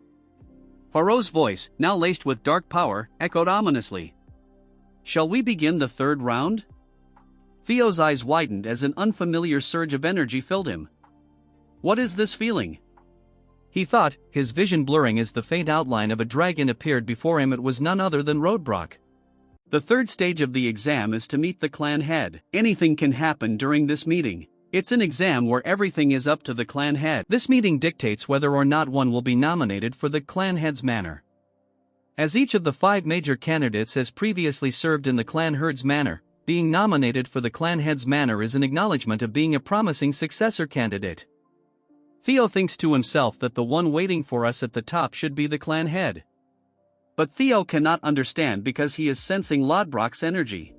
Pharaoh's voice, now laced with dark power, echoed ominously. "Shall we begin the third round?" Theo's eyes widened as an unfamiliar surge of energy filled him. "What is this feeling?" He thought, his vision blurring as the faint outline of a dragon appeared before him. It was none other than Roadbrock. The third stage of the exam is to meet the clan head. Anything can happen during this meeting. It's an exam where everything is up to the clan head. This meeting dictates whether or not one will be nominated for the clan head's manor. As each of the 5 major candidates has previously served in the clan herd's manor, being nominated for the clan head's manor is an acknowledgement of being a promising successor candidate. Theo thinks to himself that the one waiting for us at the top should be the clan head. But Theo cannot understand because he is sensing Lodbrok's energy.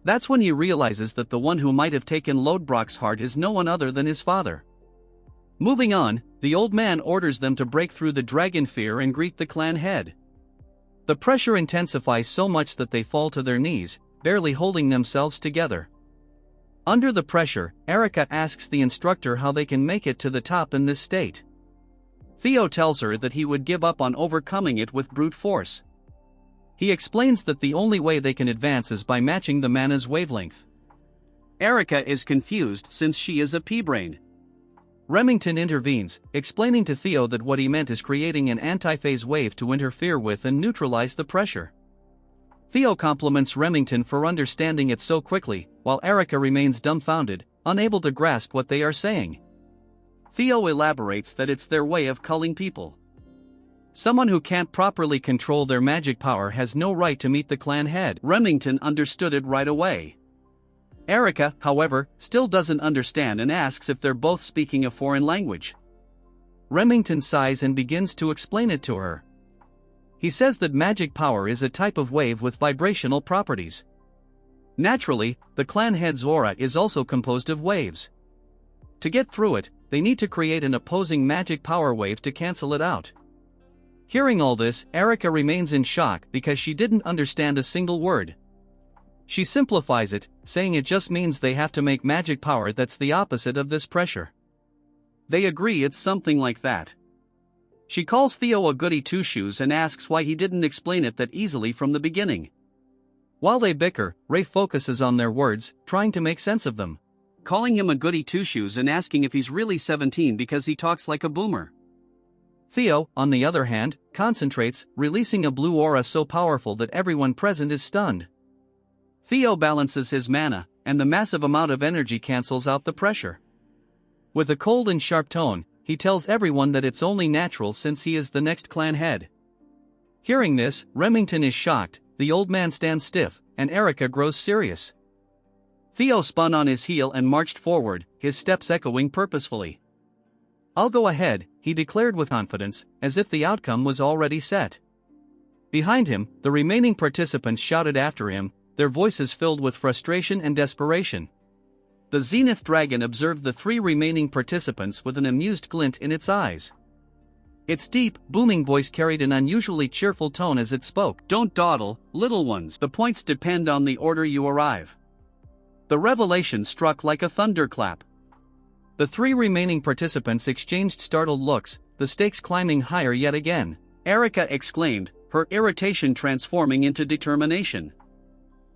That's when he realizes that the one who might have taken Lodbrok's heart is no one other than his father. Moving on, the old man orders them to break through the dragon fear and greet the clan head. The pressure intensifies so much that they fall to their knees, barely holding themselves together. Under the pressure, Erica asks the instructor how they can make it to the top in this state. Theo tells her that he would give up on overcoming it with brute force. He explains that the only way they can advance is by matching the mana's wavelength. Erica is confused since she is a pea-brain. Remington intervenes, explaining to Theo that what he meant is creating an antiphase wave to interfere with and neutralize the pressure. Theo compliments Remington for understanding it so quickly, while Erica remains dumbfounded, unable to grasp what they are saying. Theo elaborates that it's their way of culling people. Someone who can't properly control their magic power has no right to meet the clan head. Remington understood it right away. Erica, however, still doesn't understand and asks if they're both speaking a foreign language. Remington sighs and begins to explain it to her. He says that magic power is a type of wave with vibrational properties. Naturally, the clan head's aura is also composed of waves. To get through it, they need to create an opposing magic power wave to cancel it out. Hearing all this, Erica remains in shock because she didn't understand a single word. She simplifies it, saying it just means they have to make magic power that's the opposite of this pressure. They agree it's something like that. She calls Theo a goody two-shoes and asks why he didn't explain it that easily from the beginning. While they bicker, Ray focuses on their words, trying to make sense of them. Calling him a goody two-shoes and asking if he's really 17 because he talks like a boomer. Theo, on the other hand, concentrates, releasing a blue aura so powerful that everyone present is stunned. Theo balances his mana, and the massive amount of energy cancels out the pressure. With a cold and sharp tone, he tells everyone that it's only natural since he is the next clan head. Hearing this, Remington is shocked, the old man stands stiff, and Erica grows serious. Theo spun on his heel and marched forward, his steps echoing purposefully. "I'll go ahead," he declared with confidence, as if the outcome was already set. Behind him, the remaining participants shouted after him, their voices filled with frustration and desperation. The Zenith Dragon observed the 3 remaining participants with an amused glint in its eyes. Its deep, booming voice carried an unusually cheerful tone as it spoke. "Don't dawdle, little ones. The points depend on the order you arrive." The revelation struck like a thunderclap. The 3 remaining participants exchanged startled looks, the stakes climbing higher yet again. Erica exclaimed, her irritation transforming into determination.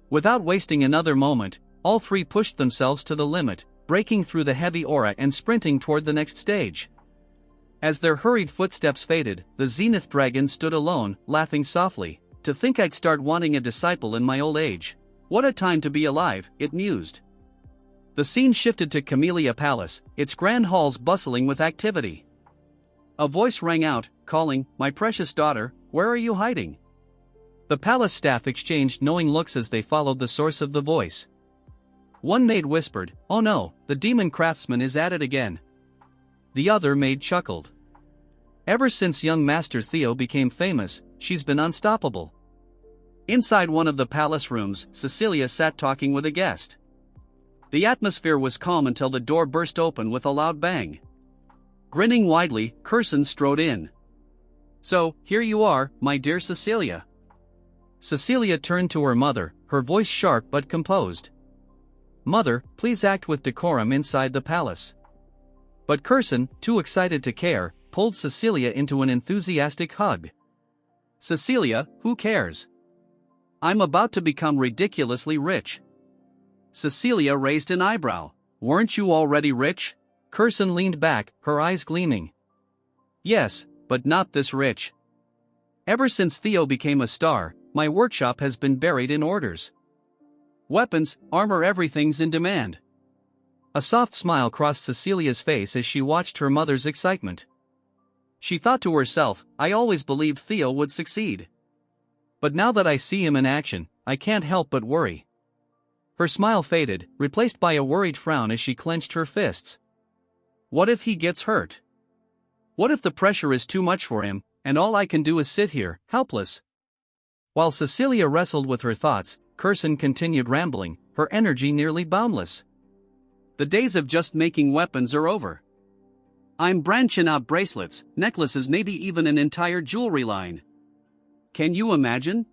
Without wasting another moment, all 3 pushed themselves to the limit, breaking through the heavy aura and sprinting toward the next stage. As their hurried footsteps faded, the Zenith Dragon stood alone, laughing softly. "To think I'd start wanting a disciple in my old age. What a time to be alive," it mused. The scene shifted to Camellia Palace, its grand halls bustling with activity. A voice rang out, calling, "My precious daughter, where are you hiding?" The palace staff exchanged knowing looks as they followed the source of the voice. One maid whispered, "Oh no, the demon craftsman is at it again." The other maid chuckled. "Ever since young Master Theo became famous, she's been unstoppable." Inside one of the palace rooms, Cecilia sat talking with a guest. The atmosphere was calm until the door burst open with a loud bang. Grinning widely, Curson strode in. "So, here you are, my dear Cecilia." Cecilia turned to her mother, her voice sharp but composed. "Mother, please act with decorum inside the palace." But Curson, too excited to care, pulled Cecilia into an enthusiastic hug. "Cecilia, who cares? I'm about to become ridiculously rich." Cecilia raised an eyebrow. "Weren't you already rich?" Curson leaned back, her eyes gleaming. "Yes, but not this rich. Ever since Theo became a star, my workshop has been buried in orders. Weapons, armor, everything's in demand." A soft smile crossed Cecilia's face as she watched her mother's excitement. She thought to herself, "I always believed Theo would succeed. But now that I see him in action, I can't help but worry." Her smile faded, replaced by a worried frown as she clenched her fists. What if he gets hurt? What if the pressure is too much for him, and all I can do is sit here, helpless?" While Cecilia wrestled with her thoughts, Curson continued rambling, her energy nearly boundless. "The days of just making weapons are over. I'm branching out bracelets, necklaces, maybe even an entire jewelry line. Can you imagine?"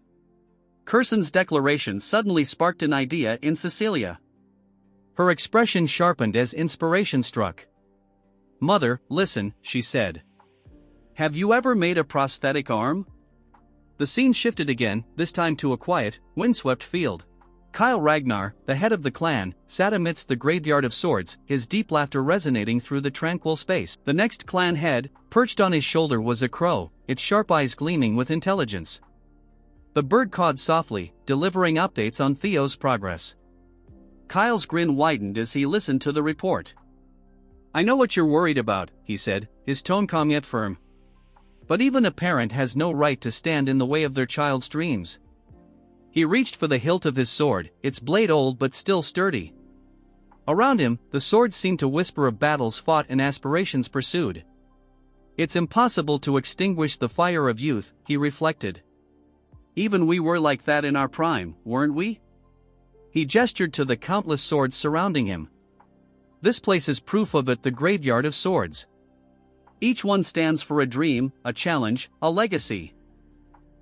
Curson's declaration suddenly sparked an idea in Cecilia. Her expression sharpened as inspiration struck. "Mother, listen," she said. "Have you ever made a prosthetic arm?" The scene shifted again, this time to a quiet, windswept field. Kyle Ragnar, the head of the clan, sat amidst the graveyard of swords, his deep laughter resonating through the tranquil space. The next clan head, perched on his shoulder, was a crow, its sharp eyes gleaming with intelligence. The bird cawed softly, delivering updates on Theo's progress. Kyle's grin widened as he listened to the report. "I know what you're worried about," he said, his tone calm yet firm. "But even a parent has no right to stand in the way of their child's dreams." He reached for the hilt of his sword, its blade old but still sturdy. Around him, the swords seemed to whisper of battles fought and aspirations pursued. "It's impossible to extinguish the fire of youth," he reflected. "Even we were like that in our prime, weren't we?" He gestured to the countless swords surrounding him. "This place is proof of it, the graveyard of swords. Each one stands for a dream, a challenge, a legacy."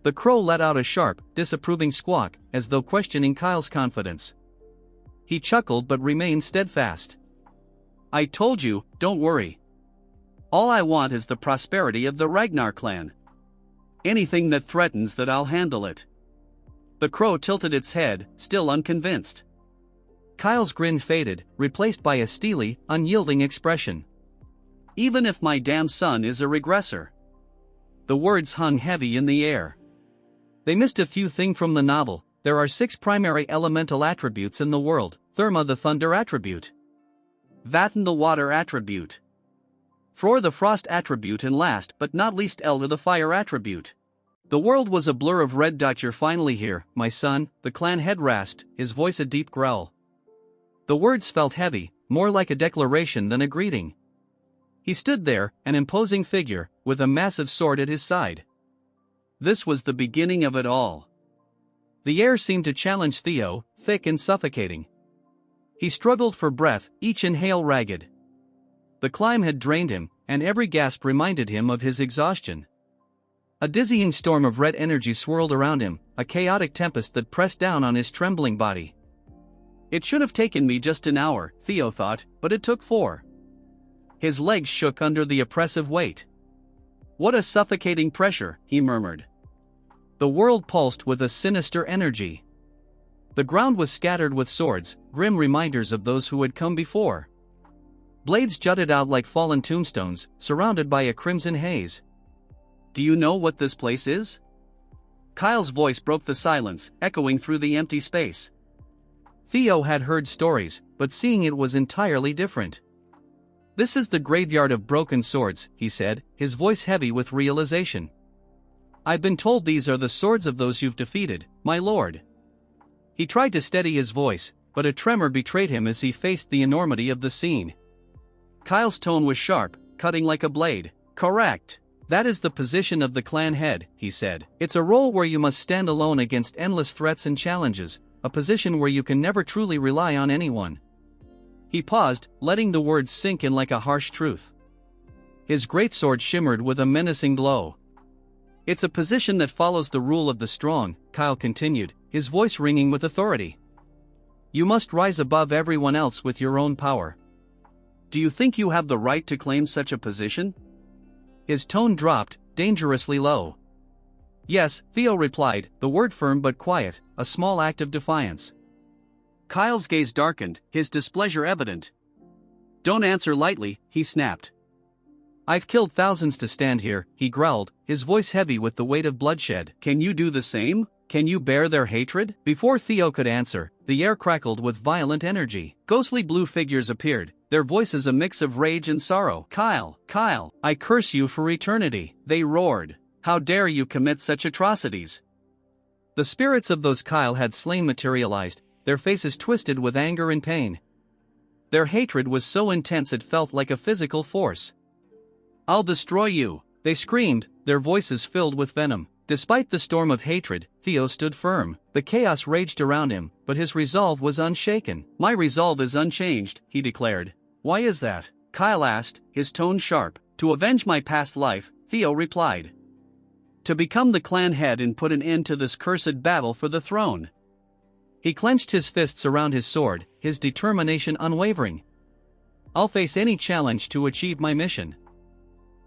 The crow let out a sharp, disapproving squawk, as though questioning Kyle's confidence. He chuckled but remained steadfast. "I told you, don't worry. All I want is the prosperity of the Ragnar clan. Anything that threatens that, I'll handle it." The crow tilted its head, still unconvinced. Kyle's grin faded, replaced by a steely, unyielding expression. "Even if my damn son is a regressor." The words hung heavy in the air. They missed a few things from the novel. There are 6 primary elemental attributes in the world: Therma, the thunder attribute; Vatten, the water attribute; Fror, the frost attribute, and last but not least Elder, the fire attribute. The world was a blur of red. "You're finally here, my son," the clan head rasped, his voice a deep growl. The words felt heavy, more like a declaration than a greeting. He stood there, an imposing figure, with a massive sword at his side. This was the beginning of it all. The air seemed to challenge Theo, thick and suffocating. He struggled for breath, each inhale ragged. The climb had drained him, and every gasp reminded him of his exhaustion. A dizzying storm of red energy swirled around him, a chaotic tempest that pressed down on his trembling body. "It should have taken me just an hour," Theo thought, "but it took 4. His legs shook under the oppressive weight. "What a suffocating pressure," he murmured. The world pulsed with a sinister energy. The ground was scattered with swords, grim reminders of those who had come before. Blades jutted out like fallen tombstones, surrounded by a crimson haze. "Do you know what this place is?" Kyle's voice broke the silence, echoing through the empty space. Theo had heard stories, but seeing it was entirely different. "This is the graveyard of broken swords," he said, his voice heavy with realization. "I've been told these are the swords of those you've defeated, my lord." He tried to steady his voice, but a tremor betrayed him as he faced the enormity of the scene. Kyle's tone was sharp, cutting like a blade. "Correct. That is the position of the clan head," he said. "It's a role where you must stand alone against endless threats and challenges, a position where you can never truly rely on anyone." He paused, letting the words sink in like a harsh truth. His greatsword shimmered with a menacing glow. "It's a position that follows the rule of the strong," Kyle continued, his voice ringing with authority. "You must rise above everyone else with your own power. Do you think you have the right to claim such a position?" His tone dropped, dangerously low. "Yes," Theo replied, the word firm but quiet, a small act of defiance. Kyle's gaze darkened, his displeasure evident. "Don't answer lightly," he snapped. "I've killed thousands to stand here," he growled, his voice heavy with the weight of bloodshed. "Can you do the same? Can you bear their hatred?" Before Theo could answer, the air crackled with violent energy. Ghostly blue figures appeared, their voices a mix of rage and sorrow. "Kyle, Kyle, I curse you for eternity," they roared. "How dare you commit such atrocities?" The spirits of those Kyle had slain materialized, their faces twisted with anger and pain. Their hatred was so intense it felt like a physical force. "I'll destroy you," they screamed, their voices filled with venom. Despite the storm of hatred, Theo stood firm. The chaos raged around him, but his resolve was unshaken. "My resolve is unchanged," he declared. "Why is that?" Kyle asked, his tone sharp. "To avenge my past life," Theo replied. "To become the clan head and put an end to this cursed battle for the throne." He clenched his fists around his sword, his determination unwavering. "I'll face any challenge to achieve my mission."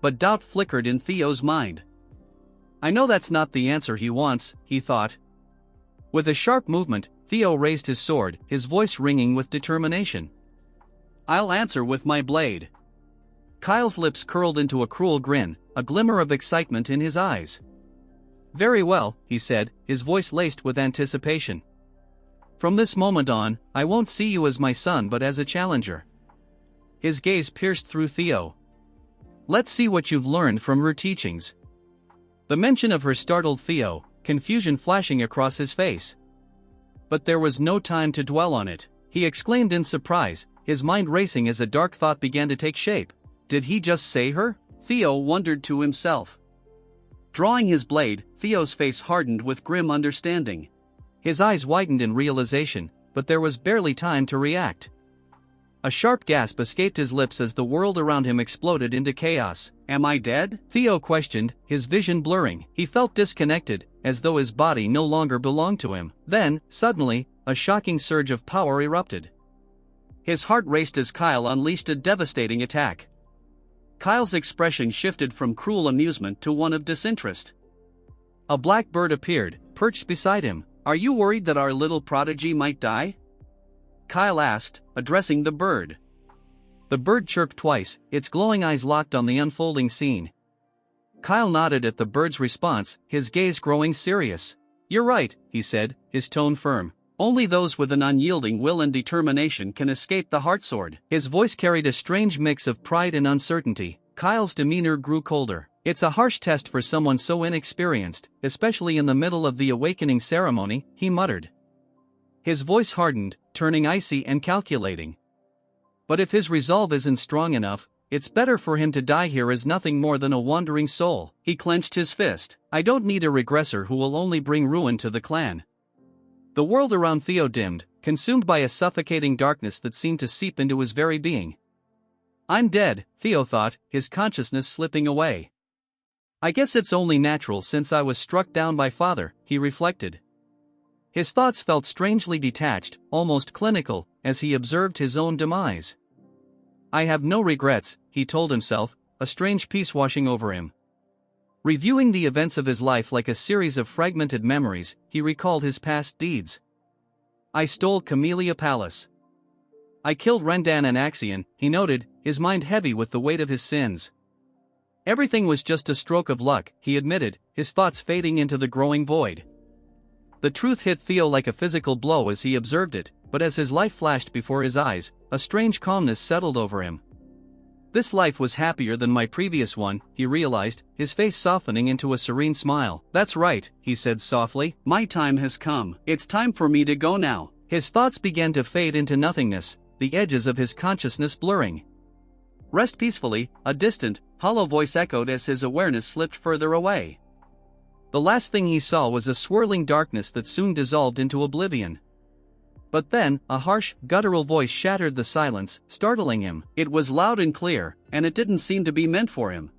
But doubt flickered in Theo's mind. "I know that's not the answer he wants," he thought. With a sharp movement, Theo raised his sword, his voice ringing with determination. "I'll answer with my blade." Kyle's lips curled into a cruel grin, a glimmer of excitement in his eyes. "Very well," he said, his voice laced with anticipation. From this moment on, I won't see you as my son but as a challenger." His gaze pierced through Theo. "Let's see what you've learned from her teachings." The mention of her startled Theo, confusion flashing across his face. But there was no time to dwell on it. He exclaimed in surprise, his mind racing as a dark thought began to take shape. Did he just say her? Theo wondered to himself. Drawing his blade, Theo's face hardened with grim understanding. His eyes widened in realization, but there was barely time to react. A sharp gasp escaped his lips as the world around him exploded into chaos. "Am I dead?" Theo questioned, his vision blurring. He felt disconnected, as though his body no longer belonged to him. Then, suddenly, a shocking surge of power erupted. His heart raced as Kyle unleashed a devastating attack. Kyle's expression shifted from cruel amusement to one of disinterest. A black bird appeared, perched beside him. "Are you worried that our little prodigy might die?" Kyle asked, addressing the bird. The bird chirped twice, its glowing eyes locked on the unfolding scene. Kyle nodded at the bird's response, his gaze growing serious. "You're right," he said, his tone firm. "Only those with an unyielding will and determination can escape the heartsword." His voice carried a strange mix of pride and uncertainty. Kyle's demeanor grew colder. "It's a harsh test for someone so inexperienced, especially in the middle of the awakening ceremony," he muttered. His voice hardened, turning icy and calculating. "But if his resolve isn't strong enough, it's better for him to die here as nothing more than a wandering soul." He clenched his fist. "I don't need a regressor who will only bring ruin to the clan." The world around Theo dimmed, consumed by a suffocating darkness that seemed to seep into his very being. "I'm dead," Theo thought, his consciousness slipping away. "I guess it's only natural since I was struck down by father," he reflected. His thoughts felt strangely detached, almost clinical, as he observed his own demise. "I have no regrets," he told himself, a strange peace washing over him. Reviewing the events of his life like a series of fragmented memories, he recalled his past deeds. "I stole Camellia Palace. I killed Rendan and Axion," he noted, his mind heavy with the weight of his sins. "Everything was just a stroke of luck," he admitted, his thoughts fading into the growing void. The truth hit Theo like a physical blow as he observed it, but as his life flashed before his eyes, a strange calmness settled over him. "This life was happier than my previous one," he realized, his face softening into a serene smile. "That's right," he said softly, "my time has come. It's time for me to go now." His thoughts began to fade into nothingness, the edges of his consciousness blurring. "Rest peacefully," a distant, hollow voice echoed as his awareness slipped further away. The last thing he saw was a swirling darkness that soon dissolved into oblivion. But then, a harsh, guttural voice shattered the silence, startling him. It was loud and clear, and it didn't seem to be meant for him.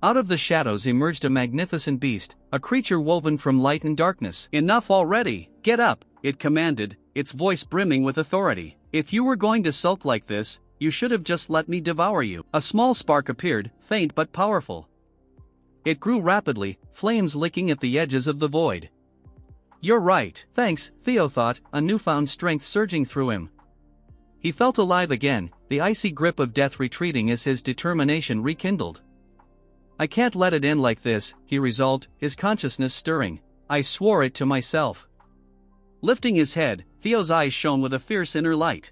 Out of the shadows emerged a magnificent beast, a creature woven from light and darkness. "Enough already! Get up!" it commanded, its voice brimming with authority. "If you were going to sulk like this, you should have just let me devour you." A small spark appeared, faint but powerful. It grew rapidly, flames licking at the edges of the void. "You're right." "Thanks," Theo thought, a newfound strength surging through him. He felt alive again, the icy grip of death retreating as his determination rekindled. "I can't let it end like this," he resolved, his consciousness stirring. "I swore it to myself." Lifting his head, Theo's eyes shone with a fierce inner light.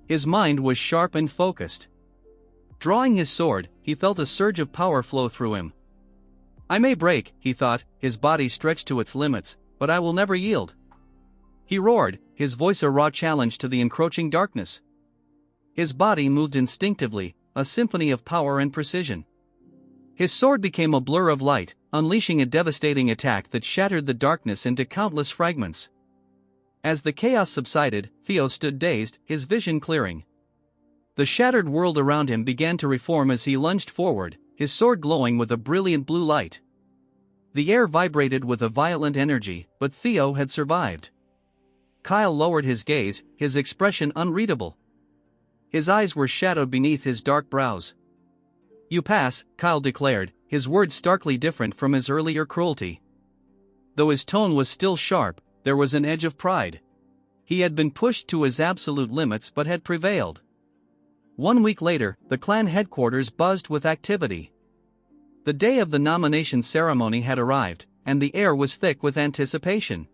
His mind was sharp and focused. Drawing his sword, he felt a surge of power flow through him. "I may break," he thought, his body stretched to its limits, "but I will never yield." He roared, his voice a raw challenge to the encroaching darkness. His body moved instinctively, a symphony of power and precision. His sword became a blur of light, unleashing a devastating attack that shattered the darkness into countless fragments. As the chaos subsided, Theo stood dazed, his vision clearing. The shattered world around him began to reform as he lunged forward, his sword glowing with a brilliant blue light. The air vibrated with a violent energy, but Theo had survived. Kyle lowered his gaze, his expression unreadable. His eyes were shadowed beneath his dark brows. "You pass," Kyle declared, his words starkly different from his earlier cruelty. Though his tone was still sharp, there was an edge of pride. He had been pushed to his absolute limits but had prevailed. 1 week later, the clan headquarters buzzed with activity. The day of the nomination ceremony had arrived, and the air was thick with anticipation.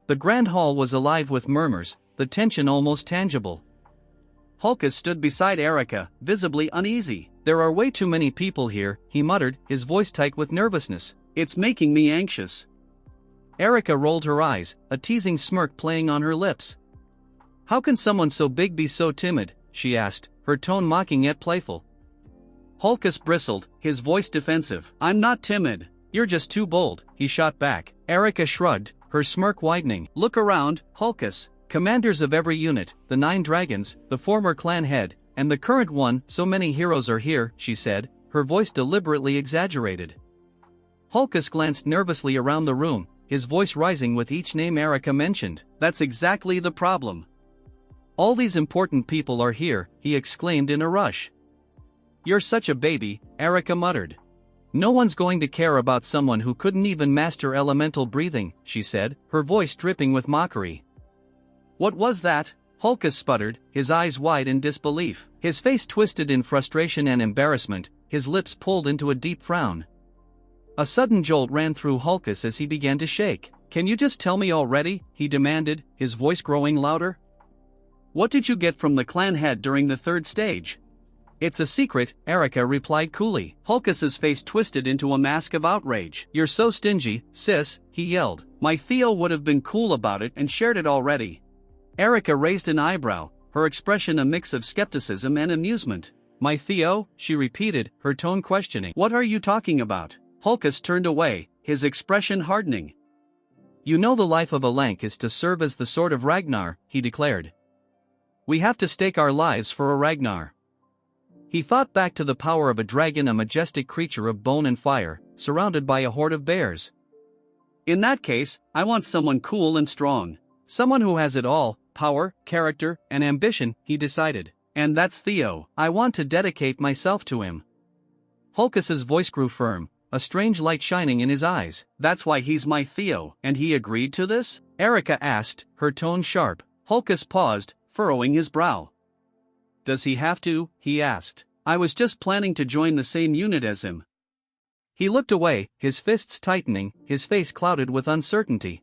The grand hall was alive with murmurs, the tension almost tangible. Hulkus stood beside Erica, visibly uneasy. "There are way too many people here," he muttered, his voice tight with nervousness. "It's making me anxious." Erica rolled her eyes, a teasing smirk playing on her lips. "How can someone so big be so timid?" she asked, her tone mocking yet playful. Hulkus bristled, his voice defensive. "I'm not timid. You're just too bold," he shot back. Erica shrugged, her smirk widening. "Look around, Hulkus. Commanders of every unit, the 9 dragons, the former clan head, and the current one, so many heroes are here," she said, her voice deliberately exaggerated. Hulkus glanced nervously around the room, his voice rising with each name Erica mentioned. "That's exactly the problem. All these important people are here," he exclaimed in a rush. "You're such a baby," Erica muttered. "No one's going to care about someone who couldn't even master elemental breathing," she said, her voice dripping with mockery. "What was that?" Hulkus sputtered, his eyes wide in disbelief. His face twisted in frustration and embarrassment, his lips pulled into a deep frown. A sudden jolt ran through Hulkus as he began to shake. "Can you just tell me already?" he demanded, his voice growing louder. "What did you get from the clan head during the 3rd stage?" "It's a secret," Erica replied coolly. Hulkus's face twisted into a mask of outrage. "You're so stingy, sis," he yelled. "My Theo would have been cool about it and shared it already." Erica raised an eyebrow, her expression a mix of skepticism and amusement. "My Theo?" she repeated, her tone questioning. "What are you talking about?" Hulkus turned away, his expression hardening. "You know the life of a Lank is to serve as the sword of Ragnar," he declared. "We have to stake our lives for a Ragnar." He thought back to the power of a dragon, a majestic creature of bone and fire, surrounded by a horde of bears. "In that case, I want someone cool and strong. Someone who has it all, power, character, and ambition," he decided. "And that's Theo. I want to dedicate myself to him." Hulkus's voice grew firm, a strange light shining in his eyes. "That's why he's my Theo." "And he agreed to this?" Erica asked, her tone sharp. Hulkus paused, furrowing his brow. "Does he have to?" he asked. "I was just planning to join the same unit as him." He looked away, his fists tightening, his face clouded with uncertainty.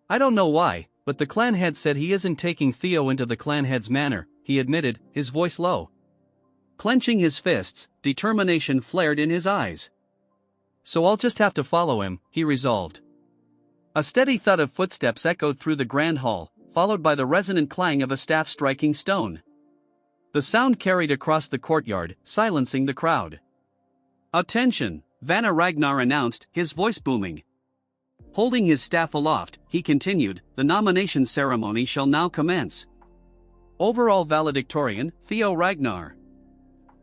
"I don't know why, but the clan head said he isn't taking Theo into the clan head's manor," he admitted, his voice low. Clenching his fists, determination flared in his eyes. "So I'll just have to follow him," he resolved. A steady thud of footsteps echoed through the grand hall, followed by the resonant clang of a staff striking stone. The sound carried across the courtyard, silencing the crowd. "Attention!" Vanna Ragnar announced, his voice booming. Holding his staff aloft, he continued, "The nomination ceremony shall now commence. Overall valedictorian, Theo Ragnar."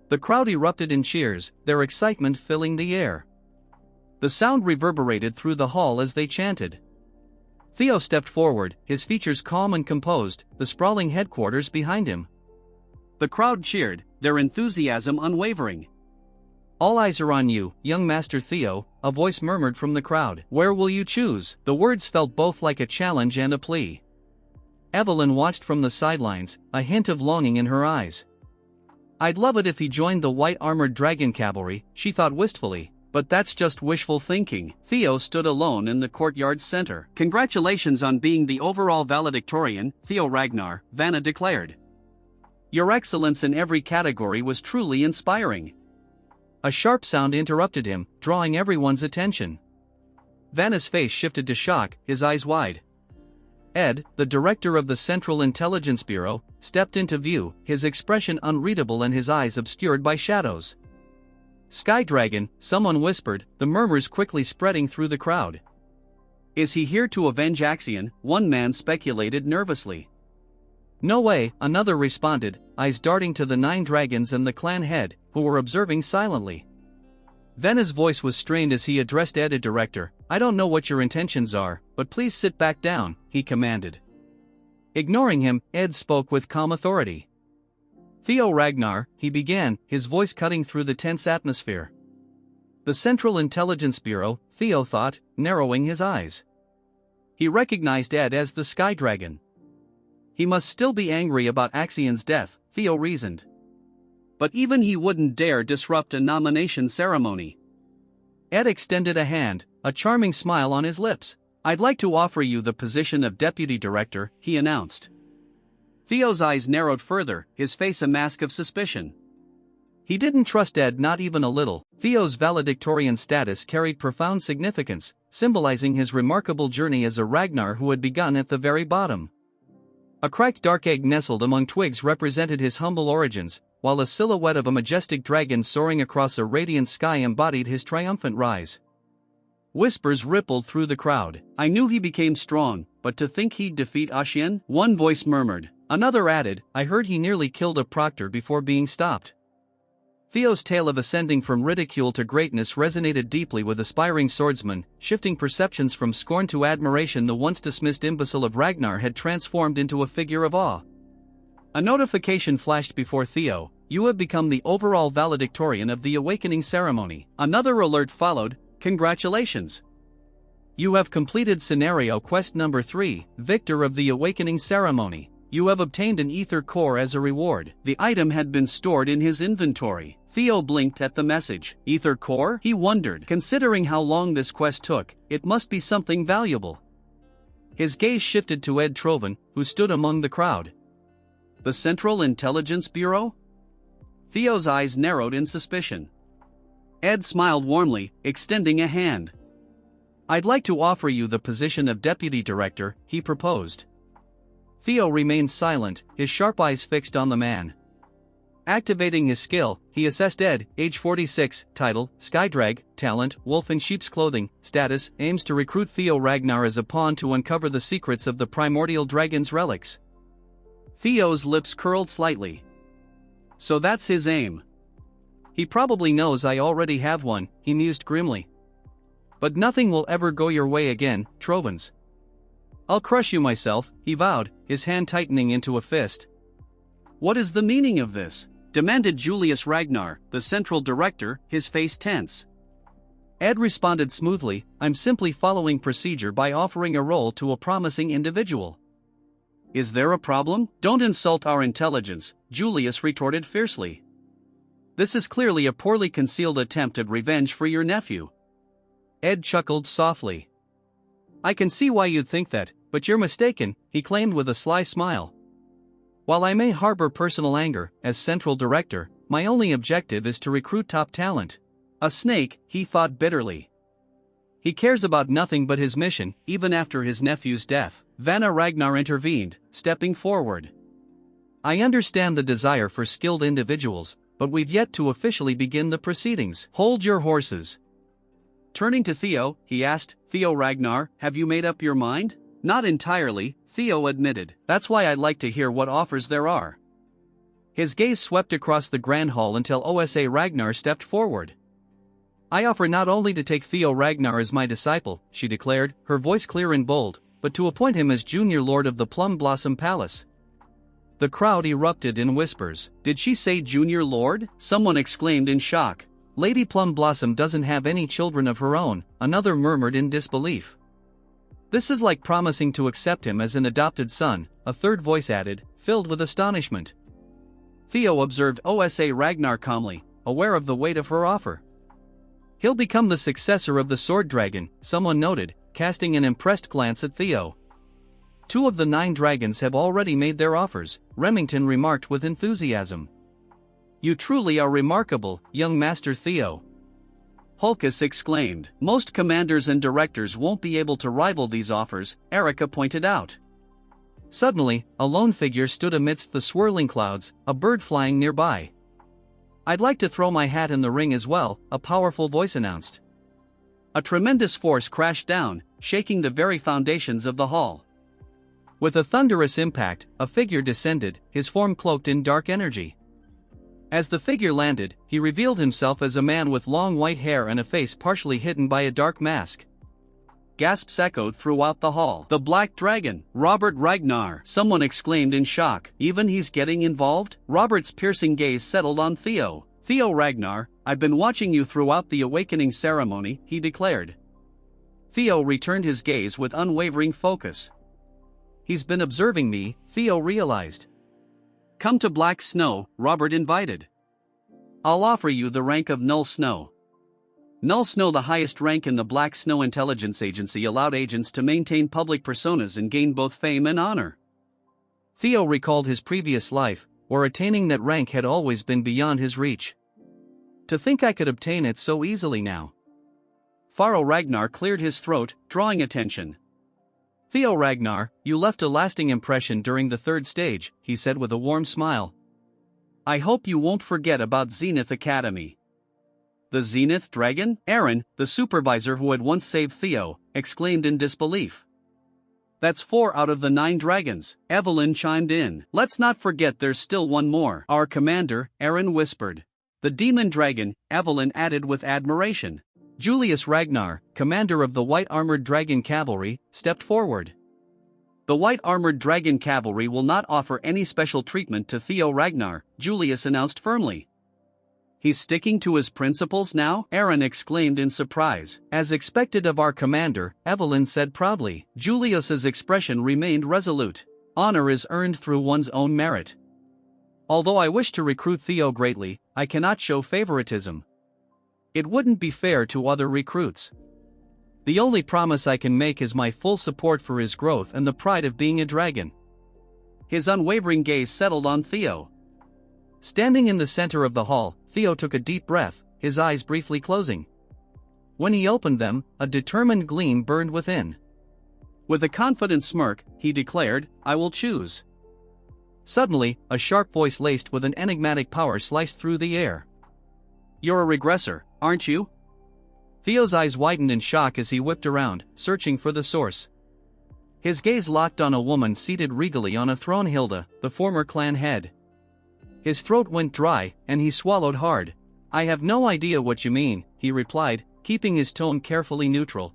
The crowd erupted in cheers, their excitement filling the air. The sound reverberated through the hall as they chanted. Theo stepped forward, his features calm and composed, the sprawling headquarters behind him. The crowd cheered, their enthusiasm unwavering. "All eyes are on you, young Master Theo," a voice murmured from the crowd. "Where will you choose?" The words felt both like a challenge and a plea. Evelyn watched from the sidelines, a hint of longing in her eyes. "I'd love it if he joined the white-armored dragon cavalry," she thought wistfully, "but that's just wishful thinking." Theo stood alone in the courtyard's center. "Congratulations on being the overall valedictorian, Theo Ragnar," Vanna declared. "Your excellence in every category was truly inspiring." A sharp sound interrupted him, drawing everyone's attention. Vanna's face shifted to shock, his eyes wide. Ed, the director of the Central Intelligence Bureau, stepped into view, his expression unreadable and his eyes obscured by shadows. "Sky Dragon," someone whispered, the murmurs quickly spreading through the crowd. "Is he here to avenge Axion?" one man speculated nervously. "No way," another responded, eyes darting to the 9 dragons and the clan head, who were observing silently. Vanna's voice was strained as he addressed Ed, director. "I don't know what your intentions are, but please sit back down," he commanded. Ignoring him, Ed spoke with calm authority. "Theo Ragnar," he began, his voice cutting through the tense atmosphere. "The Central Intelligence Bureau," Theo thought, narrowing his eyes. He recognized Ed as the Sky Dragon. He must still be angry about Axion's death, Theo reasoned. But even he wouldn't dare disrupt a nomination ceremony. Ed extended a hand, a charming smile on his lips. "I'd like to offer you the position of deputy director," he announced. Theo's eyes narrowed further, his face a mask of suspicion. He didn't trust Ed, not even a little. Theo's valedictorian status carried profound significance, symbolizing his remarkable journey as a Ragnar who had begun at the very bottom. A cracked dark egg nestled among twigs represented his humble origins, while a silhouette of a majestic dragon soaring across a radiant sky embodied his triumphant rise. Whispers rippled through the crowd. "I knew he became strong, but to think he'd defeat Ashian?" One voice murmured. Another added, "I heard he nearly killed a proctor before being stopped." Theo's tale of ascending from ridicule to greatness resonated deeply with aspiring swordsmen, shifting perceptions from scorn to admiration. The once dismissed imbecile of Ragnar had transformed into a figure of awe. A notification flashed before Theo: "You have become the overall valedictorian of the awakening ceremony." Another alert followed: "Congratulations! You have completed scenario quest number 3, Victor of the Awakening Ceremony. You have obtained an ether core as a reward." The item had been stored in his inventory. Theo blinked at the message. Ether core? He wondered. Considering how long this quest took, it must be something valuable. His gaze shifted to Ed Trovan, who stood among the crowd. The Central Intelligence Bureau? Theo's eyes narrowed in suspicion. Ed smiled warmly, extending a hand. "I'd like to offer you the position of deputy director," he proposed. Theo remained silent, his sharp eyes fixed on the man. Activating his skill, he assessed Ed, age 46, title, Skydrag, talent, wolf in sheep's clothing, status, aims to recruit Theo Ragnar as a pawn to uncover the secrets of the primordial dragon's relics. Theo's lips curled slightly. "So that's his aim. He probably knows I already have one," he mused grimly. "But nothing will ever go your way again, Trovans. I'll crush you myself," he vowed, his hand tightening into a fist. "What is the meaning of this?" demanded Julius Ragnar, the central director, his face tense. Ed responded smoothly, "I'm simply following procedure by offering a role to a promising individual." "Is there a problem?" "Don't insult our intelligence," Julius retorted fiercely. "This is clearly a poorly concealed attempt at revenge for your nephew." Ed chuckled softly. "I can see why you'd think that, but you're mistaken," he claimed with a sly smile. "While I may harbor personal anger, as central director, my only objective is to recruit top talent." A snake, he thought bitterly. He cares about nothing but his mission, even after his nephew's death. Vanna Ragnar intervened, stepping forward. "I understand the desire for skilled individuals, but we've yet to officially begin the proceedings." "Hold your horses." Turning to Theo, he asked, "Theo Ragnar, have you made up your mind?" "Not entirely," Theo admitted. "That's why I'd like to hear what offers there are." His gaze swept across the grand hall until Osa Ragnar stepped forward. "I offer not only to take Theo Ragnar as my disciple," she declared, her voice clear and bold, "but to appoint him as junior lord of the Plum Blossom Palace." The crowd erupted in whispers. "Did she say junior lord?" someone exclaimed in shock. "Lady Plum Blossom doesn't have any children of her own," another murmured in disbelief. "This is like promising to accept him as an adopted son," a third voice added, filled with astonishment. Theo observed Osa Ragnar calmly, aware of the weight of her offer. "He'll become the successor of the Sword Dragon," someone noted, casting an impressed glance at Theo. "2 of the 9 dragons have already made their offers," Remington remarked with enthusiasm. "You truly are remarkable, young Master Theo." Hulkus exclaimed. "Most commanders and directors won't be able to rival these offers," Erica pointed out. Suddenly, a lone figure stood amidst the swirling clouds, a bird flying nearby. "I'd like to throw my hat in the ring as well," a powerful voice announced. A tremendous force crashed down, shaking the very foundations of the hall. With a thunderous impact, a figure descended, his form cloaked in dark energy. As the figure landed, he revealed himself as a man with long white hair and a face partially hidden by a dark mask. Gasps echoed throughout the hall. "The Black Dragon, Robert Ragnar!" someone exclaimed in shock. "Even he's getting involved?" Robert's piercing gaze settled on Theo. "Theo Ragnar, I've been watching you throughout the awakening ceremony," he declared. Theo returned his gaze with unwavering focus. "He's been observing me," Theo realized. "Come to Black Snow," Robert invited. "I'll offer you the rank of Null Snow." Null Snow, the highest rank in the Black Snow Intelligence Agency, allowed agents to maintain public personas and gain both fame and honor. Theo recalled his previous life, where attaining that rank had always been beyond his reach. To think I could obtain it so easily now. Pharaoh Ragnar cleared his throat, drawing attention. Theo Ragnar, you left a lasting impression during the third stage, he said with a warm smile. I hope you won't forget about Zenith Academy. The Zenith Dragon? Aaron, the supervisor who had once saved Theo, exclaimed in disbelief. That's 4 out of the 9 dragons, Evelyn chimed in. Let's not forget there's still one more. Our commander, Aaron whispered. The demon dragon, Evelyn added with admiration. Julius Ragnar, commander of the White Armored Dragon Cavalry, stepped forward. The White Armored Dragon Cavalry will not offer any special treatment to Theo Ragnar, Julius announced firmly. He's sticking to his principles now? Aaron exclaimed in surprise. As expected of our commander, Evelyn said proudly. Julius's expression remained resolute. Honor is earned through one's own merit. Although I wish to recruit Theo greatly, I cannot show favoritism. It wouldn't be fair to other recruits. The only promise I can make is my full support for his growth and the pride of being a dragon. His unwavering gaze settled on Theo. Standing in the center of the hall, Theo took a deep breath, his eyes briefly closing. When he opened them, a determined gleam burned within. With a confident smirk, he declared, I will choose. Suddenly, a sharp voice laced with an enigmatic power sliced through the air. You're a regressor, aren't you? Theo's eyes widened in shock as he whipped around, searching for the source. His gaze locked on a woman seated regally on a throne, Hilda, the former clan head. His throat went dry, and he swallowed hard. I have no idea what you mean, he replied, keeping his tone carefully neutral.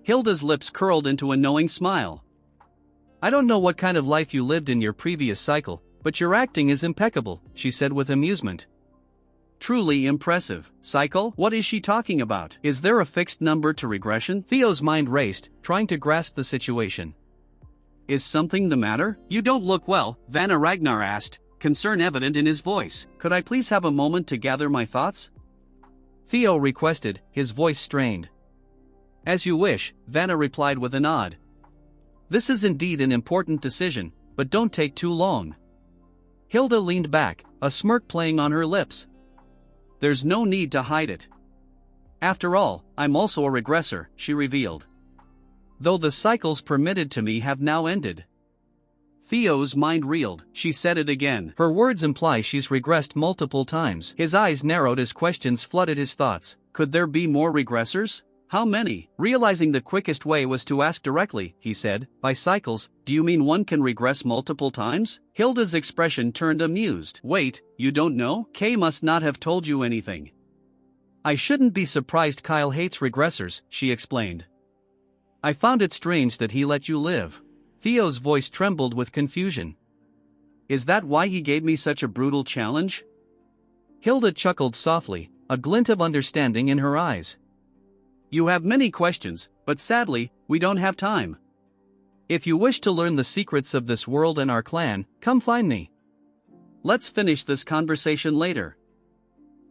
Hilda's lips curled into a knowing smile. I don't know what kind of life you lived in your previous cycle, but your acting is impeccable, she said with amusement. Truly impressive. Cycle? What is she talking about? Is there a fixed number to regression? Theo's mind raced, trying to grasp the situation. Is something the matter? You don't look well, Vanna Ragnar asked, concern evident in his voice. Could I please have a moment to gather my thoughts? Theo requested, his voice strained. As you wish, Vanna replied with a nod. This is indeed an important decision, but don't take too long. Hilda leaned back, a smirk playing on her lips. There's no need to hide it. After all, I'm also a regressor, she revealed. Though the cycles permitted to me have now ended. Theo's mind reeled. She said it again. Her words imply she's regressed multiple times. His eyes narrowed as questions flooded his thoughts. Could there be more regressors? How many? Realizing the quickest way was to ask directly, he said, by cycles, do you mean one can regress multiple times? Hilda's expression turned amused. Wait, you don't know? Kay must not have told you anything. I shouldn't be surprised Kyle hates regressors, she explained. I found it strange that he let you live. Theo's voice trembled with confusion. Is that why he gave me such a brutal challenge? Hilda chuckled softly, a glint of understanding in her eyes. You have many questions, but sadly, we don't have time. If you wish to learn the secrets of this world and our clan, come find me. Let's finish this conversation later.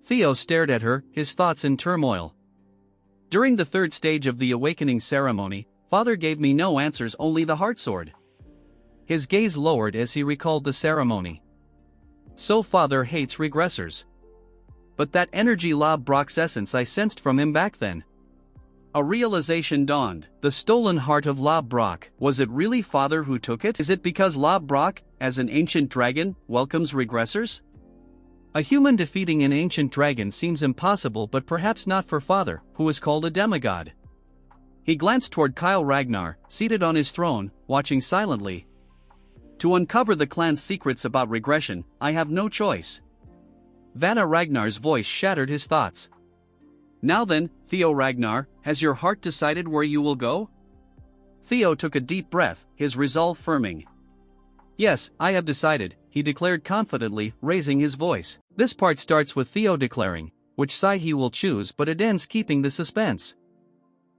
Theo stared at her, his thoughts in turmoil. During the third stage of the awakening ceremony, Father gave me no answers, only the heartsword. His gaze lowered as he recalled the ceremony. So Father hates regressors. But that energy Lob Brock's essence I sensed from him back then. A realization dawned. The stolen heart of Lob Brock. Was it really Father who took it? Is it because Lob Brock, as an ancient dragon, welcomes regressors? A human defeating an ancient dragon seems impossible, but perhaps not for Father, who is called a demigod. He glanced toward Kyle Ragnar, seated on his throne, watching silently. To uncover the clan's secrets about regression, I have no choice. Vanna Ragnar's voice shattered his thoughts. Now then, Theo Ragnar, has your heart decided where you will go? Theo took a deep breath, his resolve firming. Yes, I have decided, he declared confidently, raising his voice. This part starts with Theo declaring which side he will choose, but it ends keeping the suspense.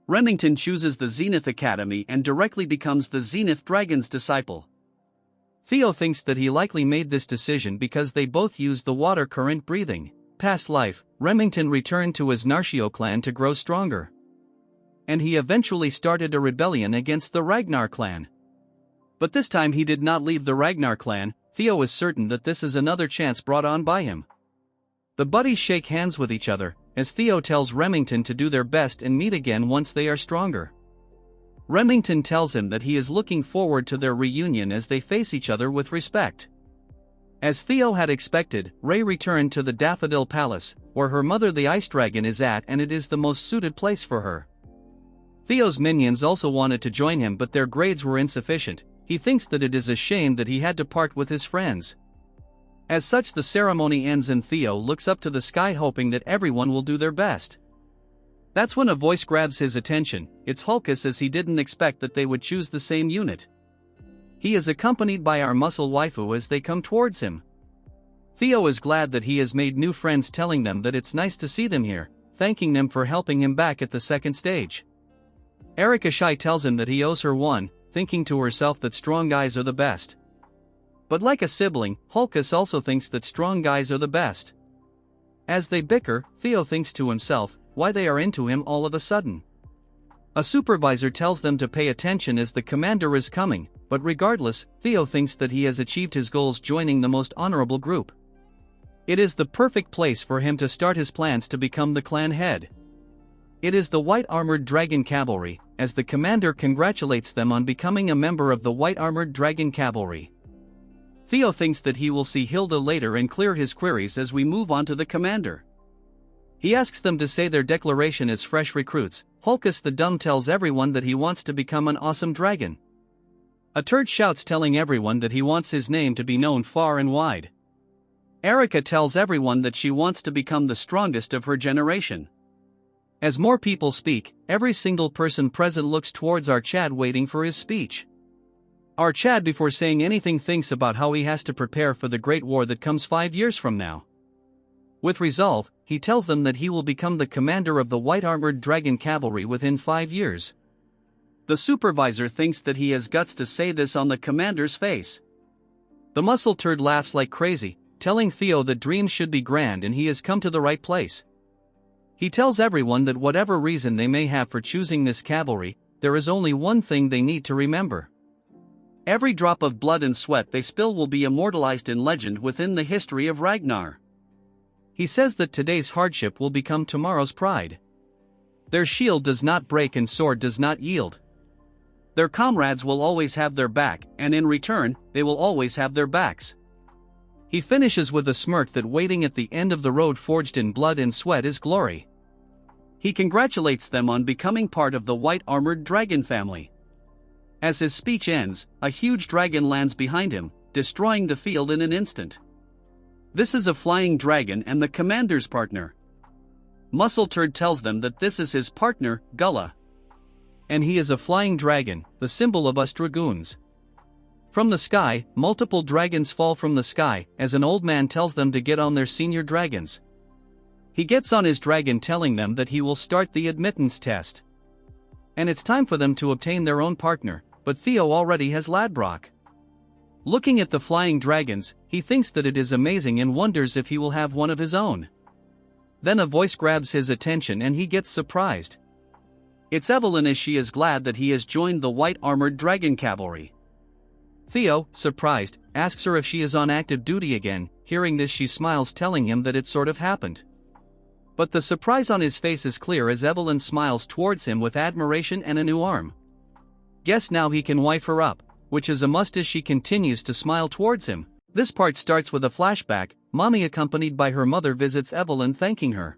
Remington chooses the Zenith Academy and directly becomes the Zenith Dragon's disciple. Theo thinks that he likely made this decision because they both used the water current breathing. past life, Remington returned to his Narshio clan to grow stronger. And he eventually started a rebellion against the Ragnar clan. But this time he did not leave the Ragnar clan. Theo is certain that this is another chance brought on by him. The buddies shake hands with each other, as Theo tells Remington to do their best and meet again once they are stronger. Remington tells him that he is looking forward to their reunion as they face each other with respect. As Theo had expected, Rey returned to the Daffodil Palace, where her mother the Ice Dragon is at, and it is the most suited place for her. Theo's minions also wanted to join him, but their grades were insufficient. He thinks that it is a shame that he had to part with his friends. As such, the ceremony ends and Theo looks up to the sky hoping that everyone will do their best. That's when a voice grabs his attention. It's Hulkus, as he didn't expect that they would choose the same unit. He is accompanied by our muscle waifu as they come towards him. Theo is glad that he has made new friends, telling them that it's nice to see them here, thanking them for helping him back at the second stage. Erika Shai tells him that he owes her one, thinking to herself that strong guys are the best. But like a sibling, Hulkus also thinks that strong guys are the best. As they bicker, Theo thinks to himself why they are into him all of a sudden. A supervisor tells them to pay attention as the commander is coming, but regardless, Theo thinks that he has achieved his goals joining the most honorable group. It is the perfect place for him to start his plans to become the clan head. It is the White Armored Dragon Cavalry, as the commander congratulates them on becoming a member of the White Armored Dragon Cavalry. Theo thinks that he will see Hilda later and clear his queries as we move on to the commander. He asks them to say their declaration as fresh recruits. Hulkus the Dumb tells everyone that he wants to become an awesome dragon. A turd shouts, telling everyone that he wants his name to be known far and wide. Erika tells everyone that she wants to become the strongest of her generation. As more people speak, every single person present looks towards our Chad waiting for his speech. Our Chad, before saying anything, thinks about how he has to prepare for the great war that comes 5 years from now. With resolve, he tells them that he will become the commander of the White Armored Dragon Cavalry within 5 years. The supervisor thinks that he has guts to say this on the commander's face. The muscle turd laughs like crazy, telling Theo that dreams should be grand and he has come to the right place. He tells everyone that whatever reason they may have for choosing this cavalry, there is only one thing they need to remember. Every drop of blood and sweat they spill will be immortalized in legend within the history of Ragnar. He says that today's hardship will become tomorrow's pride. Their shield does not break and sword does not yield. Their comrades will always have their back, and in return, they will always have their backs. He finishes with a smirk that waiting at the end of the road forged in blood and sweat is glory. He congratulates them on becoming part of the White Armored Dragon family. As his speech ends, a huge dragon lands behind him, destroying the field in an instant. This is a flying dragon and the commander's partner. Muscle Turd tells them that this is his partner, Gullah. And he is a flying dragon, the symbol of us dragoons. From the sky, multiple dragons fall from the sky, as an old man tells them to get on their senior dragons. He gets on his dragon, telling them that he will start the admittance test. And it's time for them to obtain their own partner, but Theo already has Ladbrok. Looking at the flying dragons, he thinks that it is amazing and wonders if he will have one of his own. Then a voice grabs his attention and he gets surprised. It's Evelyn, as she is glad that he has joined the White Armored Dragon Cavalry. Theo, surprised, asks her if she is on active duty again. Hearing this, she smiles, telling him that it sort of happened. But the surprise on his face is clear as Evelyn smiles towards him with admiration and a new arm. Guess now he can wife her up, which is a must as she continues to smile towards him. This part starts with a flashback. Mommy, accompanied by her mother, visits Evelyn, thanking her.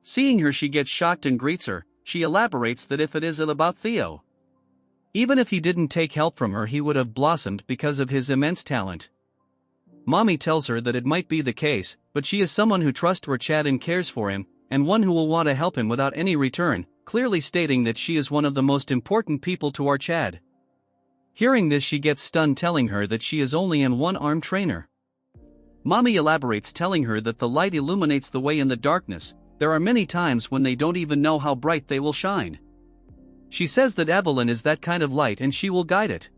Seeing her, she gets shocked and greets her. She elaborates that if it isn't about Theo, even if he didn't take help from her, he would have blossomed because of his immense talent. Mommy tells her that it might be the case, but she is someone who trusts her Chad and cares for him, and one who will want to help him without any return, clearly stating that she is one of the most important people to our Chad. Hearing this, she gets stunned, telling her that she is only an one-armed trainer. Mommy elaborates, telling her that the light illuminates the way in the darkness. There are many times when they don't even know how bright they will shine. She says that Evelyn is that kind of light and she will guide it.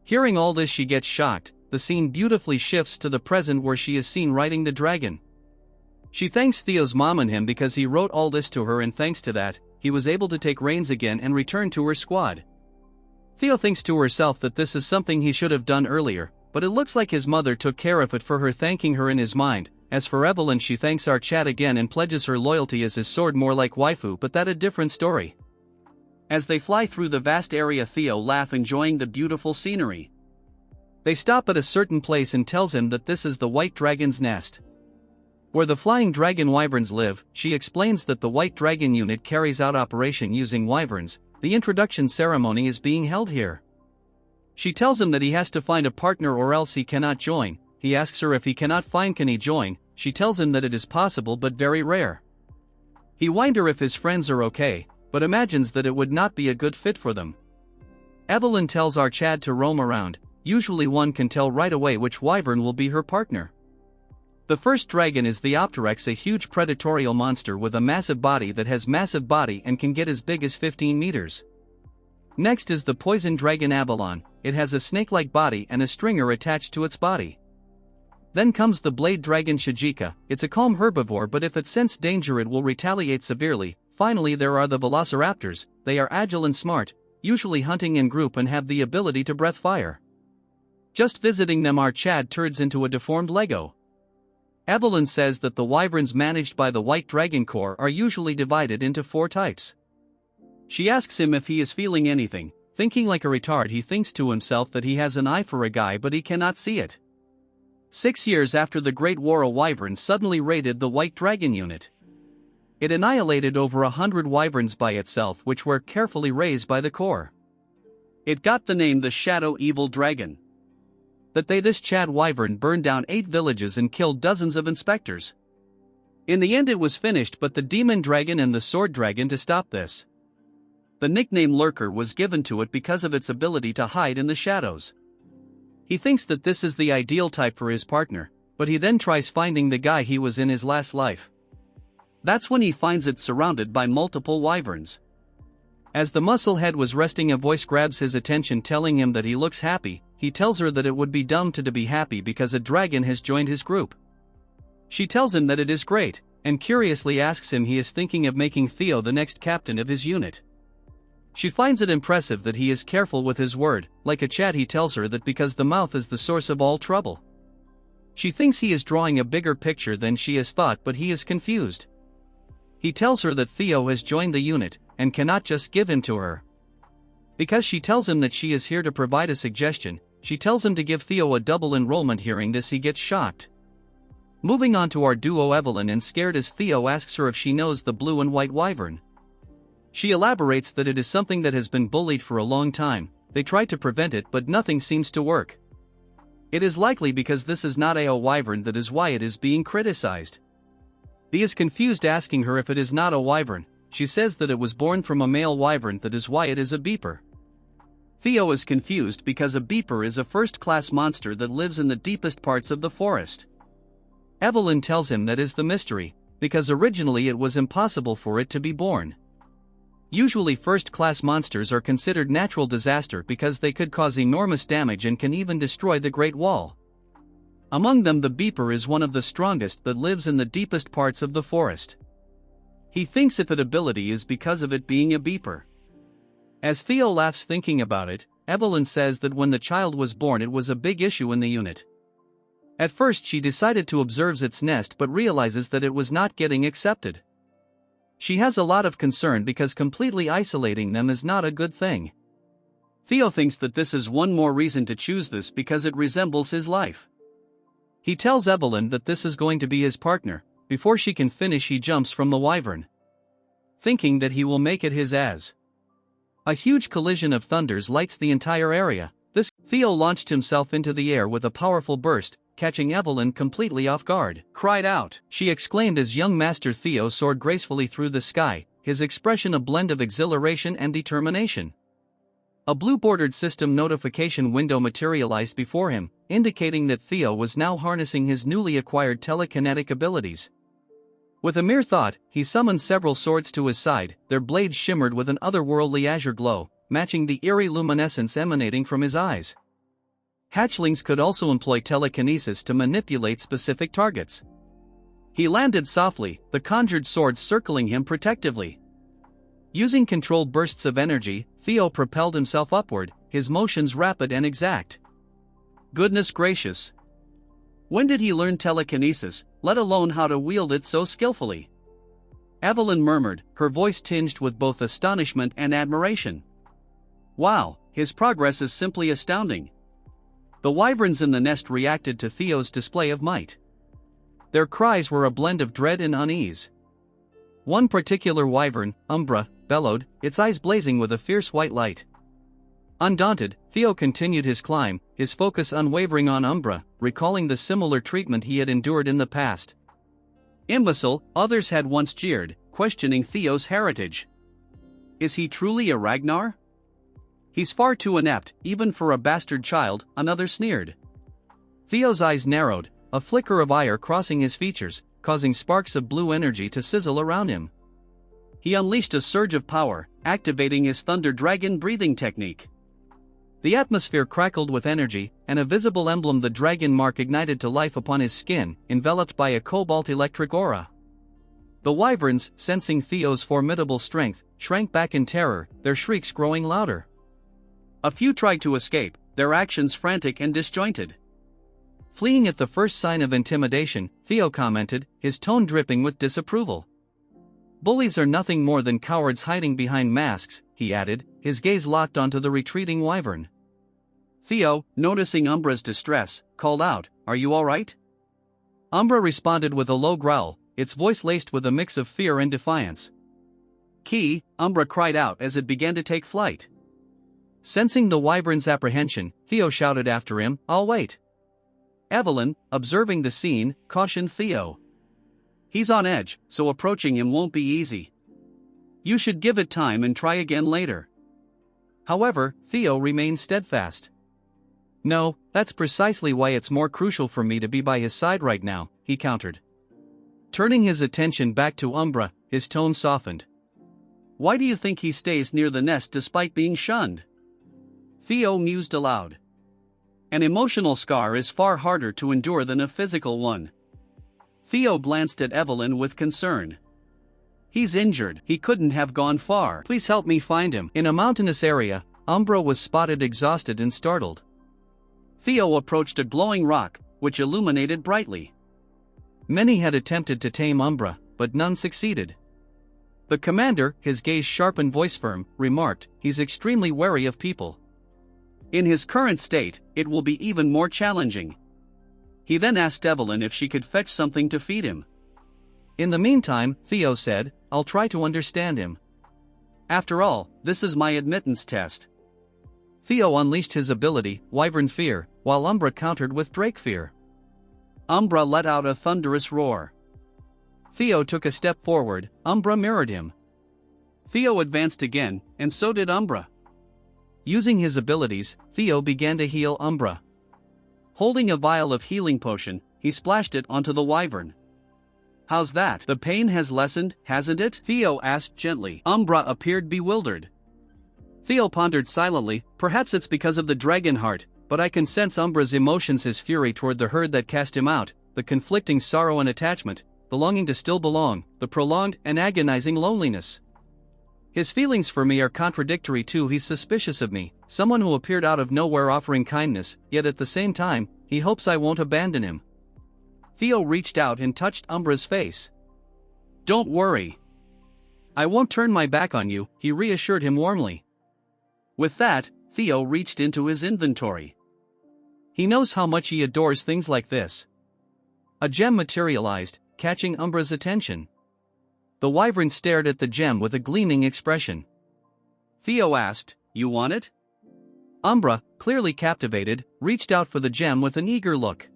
Hearing all this, she gets shocked. The scene beautifully shifts to the present where she is seen riding the dragon. She thanks Theo's mom and him because he wrote all this to her, and thanks to that, he was able to take reins again and return to her squad. Theo thinks to herself that this is something he should have done earlier, but it looks like his mother took care of it for her, thanking her in his mind. As for Evelyn, she thanks our Chad again and pledges her loyalty as his sword, more like waifu, but that a different story. As they fly through the vast area, Theo laughs, enjoying the beautiful scenery. They stop at a certain place and tells him that this is the White Dragon's nest, where the flying dragon wyverns live. She explains that the White Dragon unit carries out operation using wyverns. The introduction ceremony is being held here. She tells him that he has to find a partner or else he cannot join. He asks her if he cannot find, can he join? She tells him that it is possible but very rare. He wonders her if his friends are okay, but imagines that it would not be a good fit for them. Evelyn tells our Chad to roam around. Usually one can tell right away which wyvern will be her partner. The first dragon is the Opteryx, a huge predatorial monster with a massive body that has massive body and can get as big as 15 meters. Next is the poison dragon Avalon. It has a snake-like body and a stringer attached to its body. Then comes the blade dragon Shijika. It's a calm herbivore, but if it senses danger it will retaliate severely. Finally there are the velociraptors. They are agile and smart, usually hunting in group, and have the ability to breathe fire. Just visiting them, our Chad turns into a deformed Lego. Evelyn says that the wyverns managed by the White Dragon Corps are usually divided into 4 types. She asks him if he is feeling anything. Thinking like a retard, he thinks to himself that he has an eye for a guy, but he cannot see it. 6 years after the Great War, a wyvern suddenly raided the White Dragon unit. It annihilated over 100 wyverns by itself, which were carefully raised by the Corps. It got the name the Shadow Evil Dragon. This Chad wyvern burned down 8 villages and killed dozens of inspectors. In the end it was finished, but the Demon Dragon and the Sword Dragon to stop this. The nickname Lurker was given to it because of its ability to hide in the shadows. He thinks that this is the ideal type for his partner, but he then tries finding the guy he was in his last life. That's when he finds it surrounded by multiple wyverns. As the muscle head was resting, a voice grabs his attention, telling him that he looks happy. He tells her that it would be dumb to be happy because a dragon has joined his group. She tells him that it is great, and curiously asks him he is thinking of making Theo the next captain of his unit. She finds it impressive that he is careful with his word. Like a Chad, he tells her that because the mouth is the source of all trouble. She thinks he is drawing a bigger picture than she has thought, but he is confused. He tells her that Theo has joined the unit, and cannot just give him to her. Because she tells him that she is here to provide a suggestion, she tells him to give Theo a double enrollment. Hearing this, he gets shocked. Moving on to our duo Evelyn, and scared as Theo asks her if she knows the blue and white wyvern. She elaborates that it is something that has been bullied for a long time. They tried to prevent it, but nothing seems to work. It is likely because this is not a wyvern, that is why it is being criticized. He is confused, asking her if it is not a wyvern. She says that it was born from a male wyvern, that is why it is a beeper. Theo is confused because a beeper is a first-class monster that lives in the deepest parts of the forest. Evelyn tells him that is the mystery, because originally it was impossible for it to be born. Usually first-class monsters are considered natural disaster because they could cause enormous damage and can even destroy the Great Wall. Among them, the beeper is one of the strongest that lives in the deepest parts of the forest. He thinks if its ability is because of it being a beeper. As Theo laughs thinking about it, Evelyn says that when the child was born it was a big issue in the unit. At first she decided to observe its nest, but realizes that it was not getting accepted. She has a lot of concern because completely isolating them is not a good thing. Theo thinks that this is one more reason to choose this because it resembles his life. He tells Evelyn that this is going to be his partner. Before she can finish, he jumps from the wyvern, thinking that he will make it his as. A huge collision of thunders lights the entire area. Theo launched himself into the air with a powerful burst, catching Evelyn completely off guard. "Cried out!" she exclaimed as young Master Theo soared gracefully through the sky, his expression a blend of exhilaration and determination. A blue-bordered system notification window materialized before him, indicating that Theo was now harnessing his newly acquired telekinetic abilities. With a mere thought, he summoned several swords to his side. Their blades shimmered with an otherworldly azure glow, matching the eerie luminescence emanating from his eyes. Hatchlings could also employ telekinesis to manipulate specific targets. He landed softly, the conjured swords circling him protectively. Using controlled bursts of energy, Theo propelled himself upward, his motions rapid and exact. Goodness gracious! When did he learn telekinesis, let alone how to wield it so skillfully? Evelyn murmured, her voice tinged with both astonishment and admiration. Wow, his progress is simply astounding. The wyverns in the nest reacted to Theo's display of might. Their cries were a blend of dread and unease. One particular wyvern, Umbra, bellowed, its eyes blazing with a fierce white light. Undaunted, Theo continued his climb, his focus unwavering on Umbra, recalling the similar treatment he had endured in the past. Imbecile, others had once jeered, questioning Theo's heritage. Is he truly a Ragnar? He's far too inept, even for a bastard child, another sneered. Theo's eyes narrowed, a flicker of ire crossing his features, causing sparks of blue energy to sizzle around him. He unleashed a surge of power, activating his Thunder Dragon breathing technique. The atmosphere crackled with energy, and a visible emblem, the dragon mark, ignited to life upon his skin, enveloped by a cobalt-electric aura. The wyverns, sensing Theo's formidable strength, shrank back in terror, their shrieks growing louder. A few tried to escape, their actions frantic and disjointed. Fleeing at the first sign of intimidation, Theo commented, his tone dripping with disapproval. Bullies are nothing more than cowards hiding behind masks, he added, his gaze locked onto the retreating wyvern. Theo, noticing Umbra's distress, called out, "Are you all right?" Umbra responded with a low growl, its voice laced with a mix of fear and defiance. "Key," Umbra cried out as it began to take flight. Sensing the wyvern's apprehension, Theo shouted after him, "I'll wait." Evelyn, observing the scene, cautioned Theo. "He's on edge, so approaching him won't be easy. You should give it time and try again later." However, Theo remained steadfast. "No, that's precisely why it's more crucial for me to be by his side right now," he countered. Turning his attention back to Umbra, his tone softened. "Why do you think he stays near the nest despite being shunned?" Theo mused aloud. "An emotional scar is far harder to endure than a physical one." Theo glanced at Evelyn with concern. "He's injured, he couldn't have gone far. Please help me find him." In a mountainous area, Umbra was spotted exhausted and startled. Theo approached a glowing rock, which illuminated brightly. Many had attempted to tame Umbra, but none succeeded. The commander, his gaze sharp and voice firm, remarked, "He's extremely wary of people. In his current state, it will be even more challenging." He then asked Evelyn if she could fetch something to feed him. "In the meantime," Theo said, "I'll try to understand him. After all, this is my admittance test." Theo unleashed his ability, Wyvern Fear, while Umbra countered with Drake Fear. Umbra let out a thunderous roar. Theo took a step forward, Umbra mirrored him. Theo advanced again, and so did Umbra. Using his abilities, Theo began to heal Umbra. Holding a vial of healing potion, he splashed it onto the wyvern. "How's that? The pain has lessened, hasn't it?" Theo asked gently. Umbra appeared bewildered. Theo pondered silently, "Perhaps it's because of the dragon heart, but I can sense Umbra's emotions, his fury toward the herd that cast him out, the conflicting sorrow and attachment, the longing to still belong, the prolonged and agonizing loneliness. His feelings for me are contradictory too. He's suspicious of me, someone who appeared out of nowhere offering kindness, yet at the same time, he hopes I won't abandon him." Theo reached out and touched Umbra's face. "Don't worry. I won't turn my back on you," he reassured him warmly. With that, Theo reached into his inventory. He knows how much he adores things like this. A gem materialized, catching Umbra's attention. The wyvern stared at the gem with a gleaming expression. Theo asked, "You want it?" Umbra, clearly captivated, reached out for the gem with an eager look.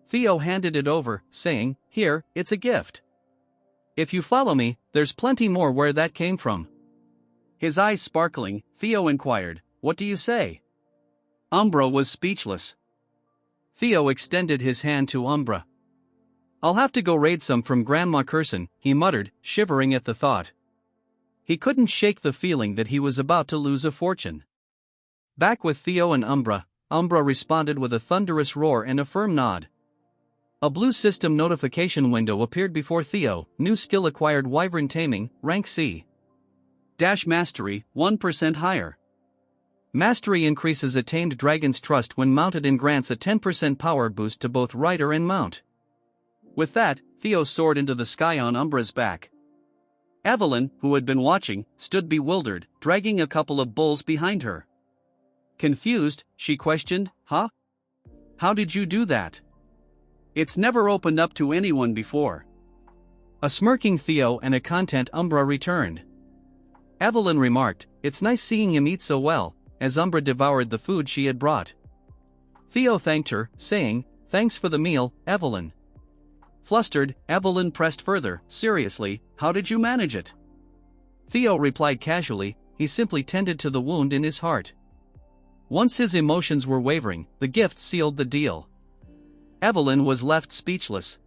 Theo handed it over, saying, "Here, it's a gift. If you follow me, there's plenty more where that came from." His eyes sparkling, Theo inquired, "What do you say?" Umbra was speechless. Theo extended his hand to Umbra. "I'll have to go raid some from Grandma Curson," he muttered, shivering at the thought. He couldn't shake the feeling that he was about to lose a fortune. Back with Theo and Umbra, Umbra responded with a thunderous roar and a firm nod. A blue system notification window appeared before Theo. New skill acquired: Wyvern Taming, rank C. Mastery, 1% higher. Mastery increases a tamed dragon's trust when mounted and grants a 10% power boost to both rider and mount. With that, Theo soared into the sky on Umbra's back. Evelyn, who had been watching, stood bewildered, dragging a couple of bulls behind her. Confused, she questioned, "Huh? How did you do that? It's never opened up to anyone before." A smirking Theo and a content Umbra returned. Evelyn remarked, "It's nice seeing him eat so well," as Umbra devoured the food she had brought. Theo thanked her, saying, "Thanks for the meal, Evelyn." Flustered, Evelyn pressed further, "Seriously, how did you manage it?" Theo replied casually, "He simply tended to the wound in his heart." Once his emotions were wavering, the gift sealed the deal. Evelyn was left speechless.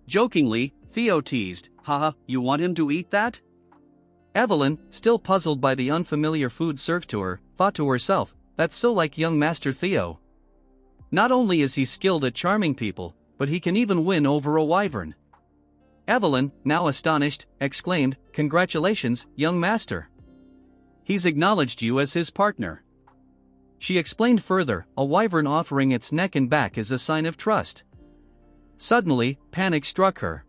Jokingly, Theo teased, "Haha, you want him to eat that?" Evelyn, still puzzled by the unfamiliar food served to her, thought to herself, "That's so like young Master Theo. Not only is he skilled at charming people, but he can even win over a wyvern." Evelyn, now astonished, exclaimed, "Congratulations, young master. He's acknowledged you as his partner." She explained further, "A wyvern offering its neck and back is a sign of trust." Suddenly, panic struck her.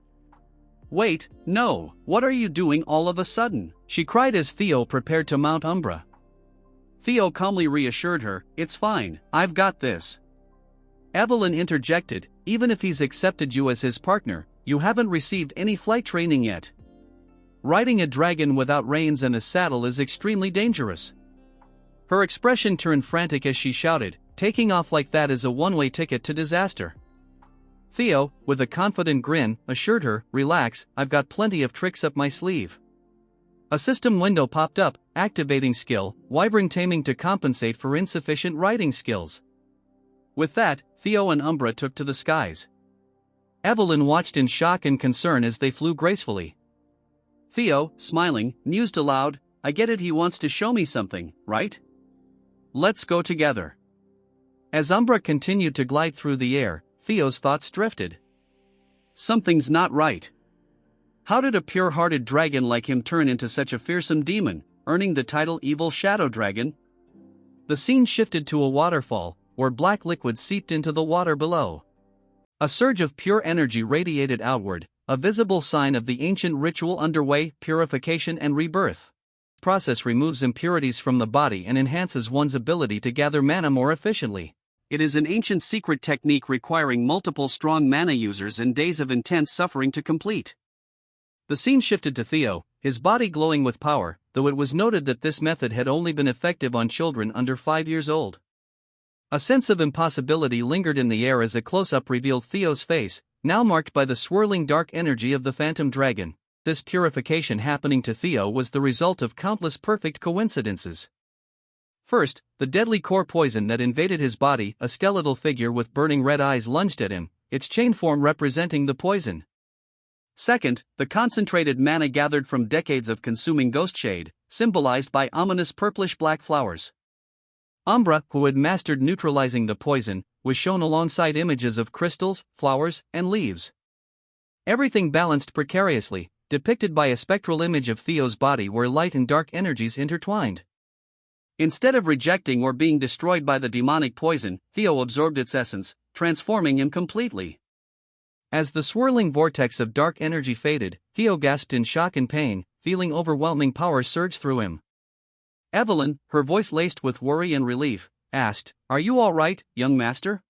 "Wait, no, what are you doing all of a sudden?" she cried as Theo prepared to mount Umbra. Theo calmly reassured her, "It's fine, I've got this." Evelyn interjected, "Even if he's accepted you as his partner, you haven't received any flight training yet. Riding a dragon without reins and a saddle is extremely dangerous." Her expression turned frantic as she shouted, "Taking off like that is a one-way ticket to disaster." Theo, with a confident grin, assured her, "Relax, I've got plenty of tricks up my sleeve." A system window popped up, activating skill, Wyvern Taming to compensate for insufficient riding skills. With that, Theo and Umbra took to the skies. Evelyn watched in shock and concern as they flew gracefully. Theo, smiling, mused aloud, "I get it, he wants to show me something, right? Let's go together." As Umbra continued to glide through the air, Theo's thoughts drifted. Something's not right. How did a pure-hearted dragon like him turn into such a fearsome demon, earning the title Evil Shadow Dragon? The scene shifted to a waterfall, where black liquid seeped into the water below. A surge of pure energy radiated outward, a visible sign of the ancient ritual underway: purification and rebirth. The process removes impurities from the body and enhances one's ability to gather mana more efficiently. It is an ancient secret technique requiring multiple strong mana users and days of intense suffering to complete. The scene shifted to Theo, his body glowing with power, though it was noted that this method had only been effective on children under 5 years old. A sense of impossibility lingered in the air as a close-up revealed Theo's face, now marked by the swirling dark energy of the phantom dragon. This purification happening to Theo was the result of countless perfect coincidences. First, the deadly core poison that invaded his body. A skeletal figure with burning red eyes lunged at him, its chain form representing the poison. Second, the concentrated mana gathered from decades of consuming ghost shade, symbolized by ominous purplish-black flowers. Umbra, who had mastered neutralizing the poison, was shown alongside images of crystals, flowers, and leaves. Everything balanced precariously, depicted by a spectral image of Theo's body where light and dark energies intertwined. Instead of rejecting or being destroyed by the demonic poison, Theo absorbed its essence, transforming him completely. As the swirling vortex of dark energy faded, Theo gasped in shock and pain, feeling overwhelming power surge through him. Evelyn, her voice laced with worry and relief, asked, "Are you all right, young master?"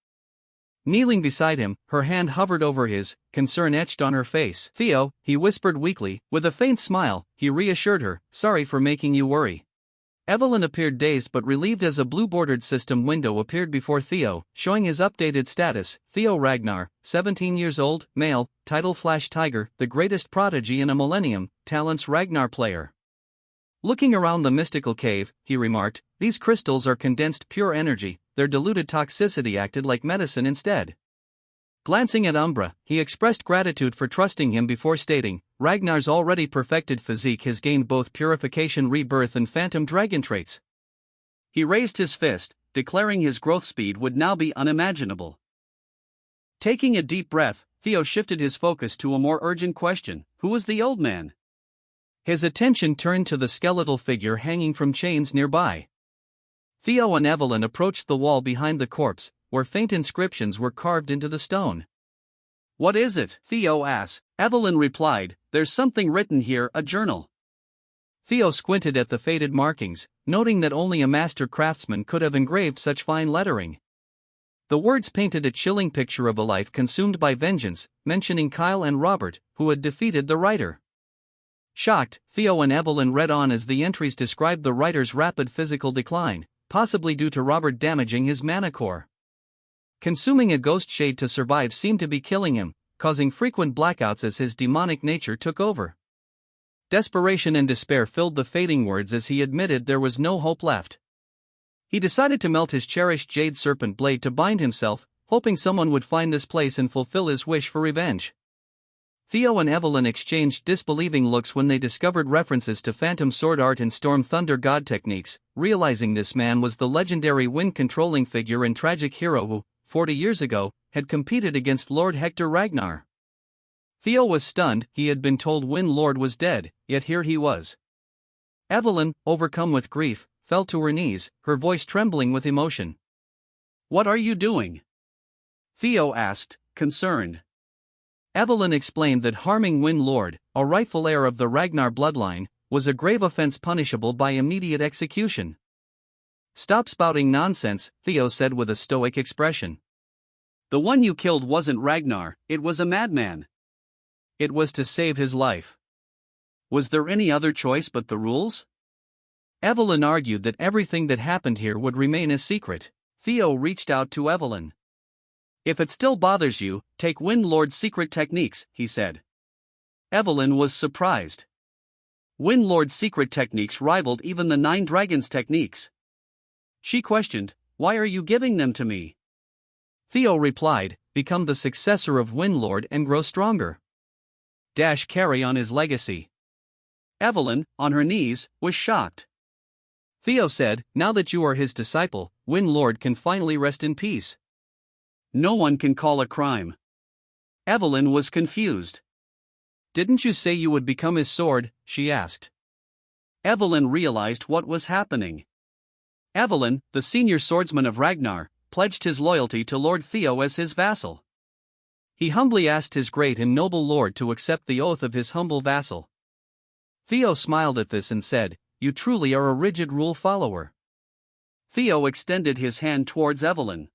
Kneeling beside him, her hand hovered over his, concern etched on her face. "Theo," he whispered weakly, with a faint smile, he reassured her, "Sorry for making you worry." Evelyn appeared dazed but relieved as a blue-bordered system window appeared before Theo, showing his updated status: Theo Ragnar, 17 years old, male, title Flash Tiger, the greatest prodigy in a millennium, talents Ragnar player. Looking around the mystical cave, he remarked, "These crystals are condensed pure energy, their diluted toxicity acted like medicine instead." Glancing at Umbra, he expressed gratitude for trusting him before stating, "Ragnar's already perfected physique has gained both purification, rebirth, and phantom dragon traits." He raised his fist, declaring his growth speed would now be unimaginable. Taking a deep breath, Theo shifted his focus to a more urgent question: who was the old man? His attention turned to the skeletal figure hanging from chains nearby. Theo and Evelyn approached the wall behind the corpse, where faint inscriptions were carved into the stone. "What is it?" Theo asked. Evelyn replied, "There's something written here, a journal." Theo squinted at the faded markings, noting that only a master craftsman could have engraved such fine lettering. The words painted a chilling picture of a life consumed by vengeance, mentioning Kyle and Robert, who had defeated the writer. Shocked, Theo and Evelyn read on as the entries described the writer's rapid physical decline, possibly due to Robert damaging his mana core. Consuming a ghost shade to survive seemed to be killing him, causing frequent blackouts as his demonic nature took over. Desperation and despair filled the fading words as he admitted there was no hope left. He decided to melt his cherished jade serpent blade to bind himself, hoping someone would find this place and fulfill his wish for revenge. Theo and Evelyn exchanged disbelieving looks when they discovered references to phantom sword art and storm thunder god techniques, realizing this man was the legendary wind-controlling figure and tragic hero who, 40 years ago, had competed against Lord Hector Ragnar. Theo was stunned. He had been told Wind Lord was dead, yet here he was. Evelyn, overcome with grief, fell to her knees, her voice trembling with emotion. "What are you doing?" Theo asked, concerned. Evelyn explained that harming Wind Lord, a rightful heir of the Ragnar bloodline, was a grave offense punishable by immediate execution. "Stop spouting nonsense," Theo said with a stoic expression. "The one you killed wasn't Ragnar, it was a madman. It was to save his life. Was there any other choice but the rules?" Evelyn argued that everything that happened here would remain a secret. Theo reached out to Evelyn. "If it still bothers you, take Wind Lord's secret techniques," he said. Evelyn was surprised. Wind Lord's secret techniques rivaled even the Nine Dragons' techniques. She questioned, "Why are you giving them to me?" Theo replied, "Become the successor of Wind Lord and grow stronger. Carry on his legacy." Evelyn, on her knees, was shocked. Theo said, "Now that you are his disciple, Wind Lord can finally rest in peace." "No one can call a crime." Evelyn was confused. "Didn't you say you would become his sword?" she asked. Evelyn realized what was happening. Evelyn, the senior swordsman of Ragnar, pledged his loyalty to Lord Theo as his vassal. He humbly asked his great and noble lord to accept the oath of his humble vassal. Theo smiled at this and said, "You truly are a rigid rule follower." Theo extended his hand towards Evelyn.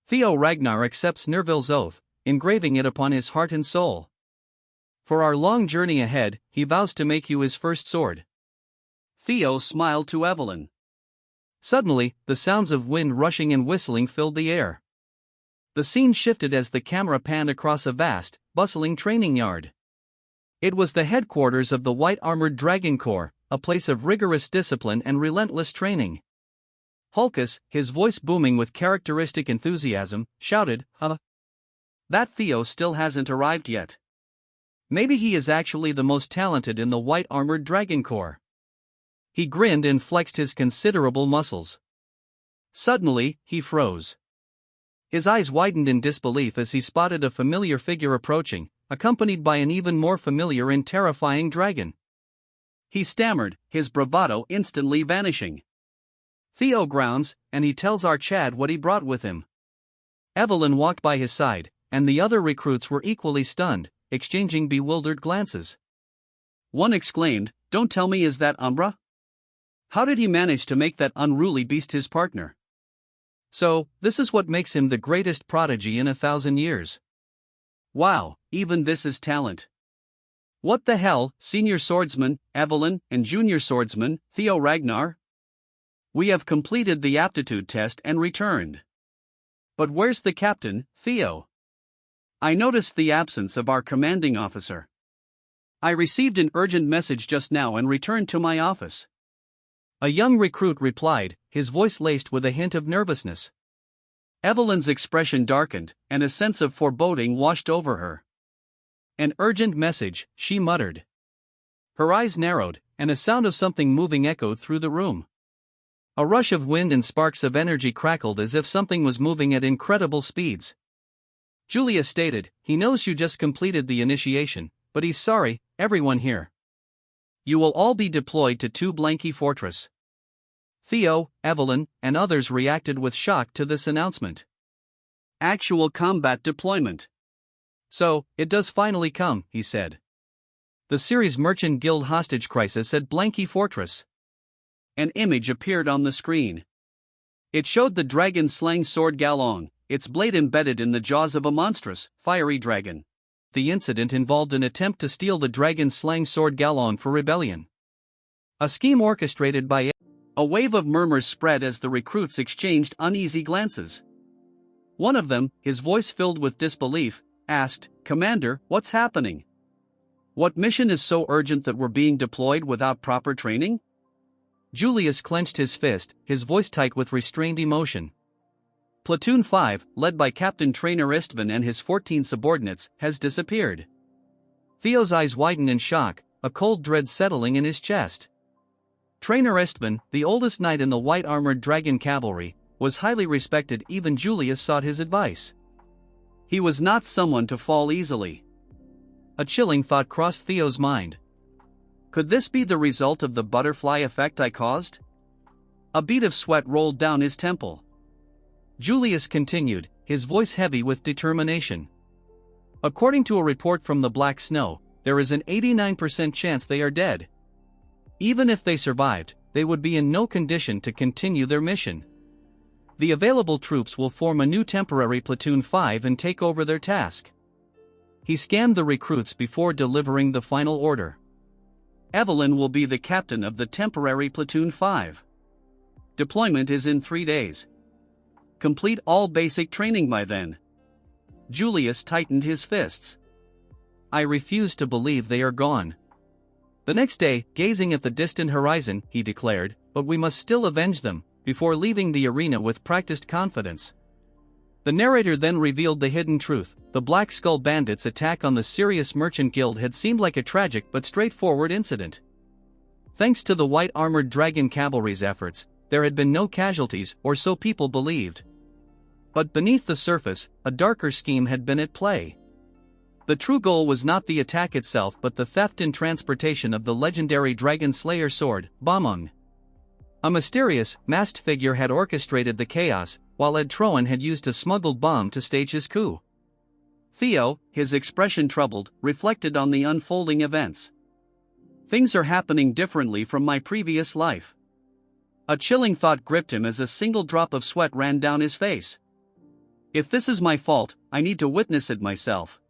"Theo Ragnar accepts Nerville's oath, engraving it upon his heart and soul. For our long journey ahead, he vows to make you his first sword." Theo smiled to Evelyn. Suddenly, the sounds of wind rushing and whistling filled the air. The scene shifted as the camera panned across a vast, bustling training yard. It was the headquarters of the White Armored Dragon Corps, a place of rigorous discipline and relentless training. Hulkus, his voice booming with characteristic enthusiasm, shouted, "Huh? That Theo still hasn't arrived yet. Maybe he is actually the most talented in the White Armored Dragon Corps." He grinned and flexed his considerable muscles. Suddenly, he froze. His eyes widened in disbelief as he spotted a familiar figure approaching, accompanied by an even more familiar and terrifying dragon. He stammered, his bravado instantly vanishing. "Theo grounds, and he tells our Chad what he brought with him." Evelyn walked by his side, and the other recruits were equally stunned, exchanging bewildered glances. One exclaimed, "Don't tell me, is that Umbra? How did he manage to make that unruly beast his partner?" "So, this is what makes him the greatest prodigy in 1,000 years. Wow, even this is talent. What the hell, senior swordsman, Evelyn, and junior swordsman, Theo Ragnar? We have completed the aptitude test and returned. But where's the captain, Theo? I noticed the absence of our commanding officer. I received an urgent message just now and returned to my office." A young recruit replied, his voice laced with a hint of nervousness. Evelyn's expression darkened, and a sense of foreboding washed over her. "An urgent message," she muttered. Her eyes narrowed, and a sound of something moving echoed through the room. A rush of wind and sparks of energy crackled as if something was moving at incredible speeds. Julius stated, he knows you just completed the initiation, but he's sorry, everyone here. You will all be deployed to 2 Blanky Fortress. Theo, Evelyn, and others reacted with shock to this announcement. Actual combat deployment. So, it does finally come, he said. The series Merchant Guild hostage crisis at Blanky Fortress. An image appeared on the screen. It showed the dragon-slaying sword Galong, its blade embedded in the jaws of a monstrous, fiery dragon. The incident involved an attempt to steal the dragon-slaying sword Galong for rebellion. A scheme orchestrated by A wave of murmurs spread as the recruits exchanged uneasy glances. One of them, his voice filled with disbelief, asked, "Commander, what's happening? What mission is so urgent that we're being deployed without proper training?" Julius clenched his fist, his voice tight with restrained emotion. Platoon 5, led by Captain Trainer Istvan and his 14 subordinates, has disappeared. Theo's eyes widened in shock, a cold dread settling in his chest. Trainer Istvan, the oldest knight in the white-armored dragon cavalry, was highly respected. Even Julius sought his advice. He was not someone to fall easily. A chilling thought crossed Theo's mind. Could this be the result of the butterfly effect I caused? A bead of sweat rolled down his temple. Julius continued, his voice heavy with determination. According to a report from the Black Snow, there is an 89% chance they are dead. Even if they survived, they would be in no condition to continue their mission. The available troops will form a new temporary Platoon 5 and take over their task. He scanned the recruits before delivering the final order. Evelyn will be the captain of the temporary Platoon 5. Deployment is in 3 days. Complete all basic training by then. Julius tightened his fists. I refuse to believe they are gone. The next day, gazing at the distant horizon, he declared, but we must still avenge them, before leaving the arena with practiced confidence. The narrator then revealed the hidden truth. The Black Skull Bandits' attack on the Sirius Merchant Guild had seemed like a tragic but straightforward incident. Thanks to the white-armored dragon cavalry's efforts, there had been no casualties, or so people believed. But beneath the surface, a darker scheme had been at play. The true goal was not the attack itself but the theft and transportation of the legendary Dragon Slayer sword, Bomung. A mysterious, masked figure had orchestrated the chaos, while Ed Troan had used a smuggled bomb to stage his coup. Theo, his expression troubled, reflected on the unfolding events. Things are happening differently from my previous life. A chilling thought gripped him as a single drop of sweat ran down his face. If this is my fault, I need to witness it myself.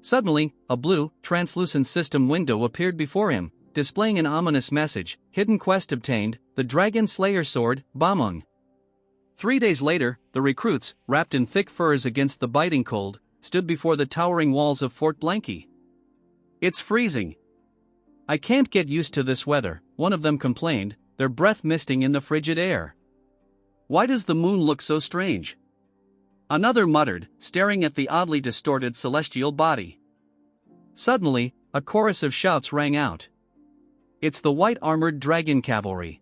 Suddenly, a blue, translucent system window appeared before him, displaying an ominous message: hidden quest obtained, the Dragon Slayer sword, Bomung. 3 days later, the recruits, wrapped in thick furs against the biting cold, stood before the towering walls of Fort Blanky. It's freezing. I can't get used to this weather, one of them complained, their breath misting in the frigid air. Why does the moon look so strange? Another muttered, staring at the oddly distorted celestial body. Suddenly, a chorus of shouts rang out. It's the white-armored dragon cavalry.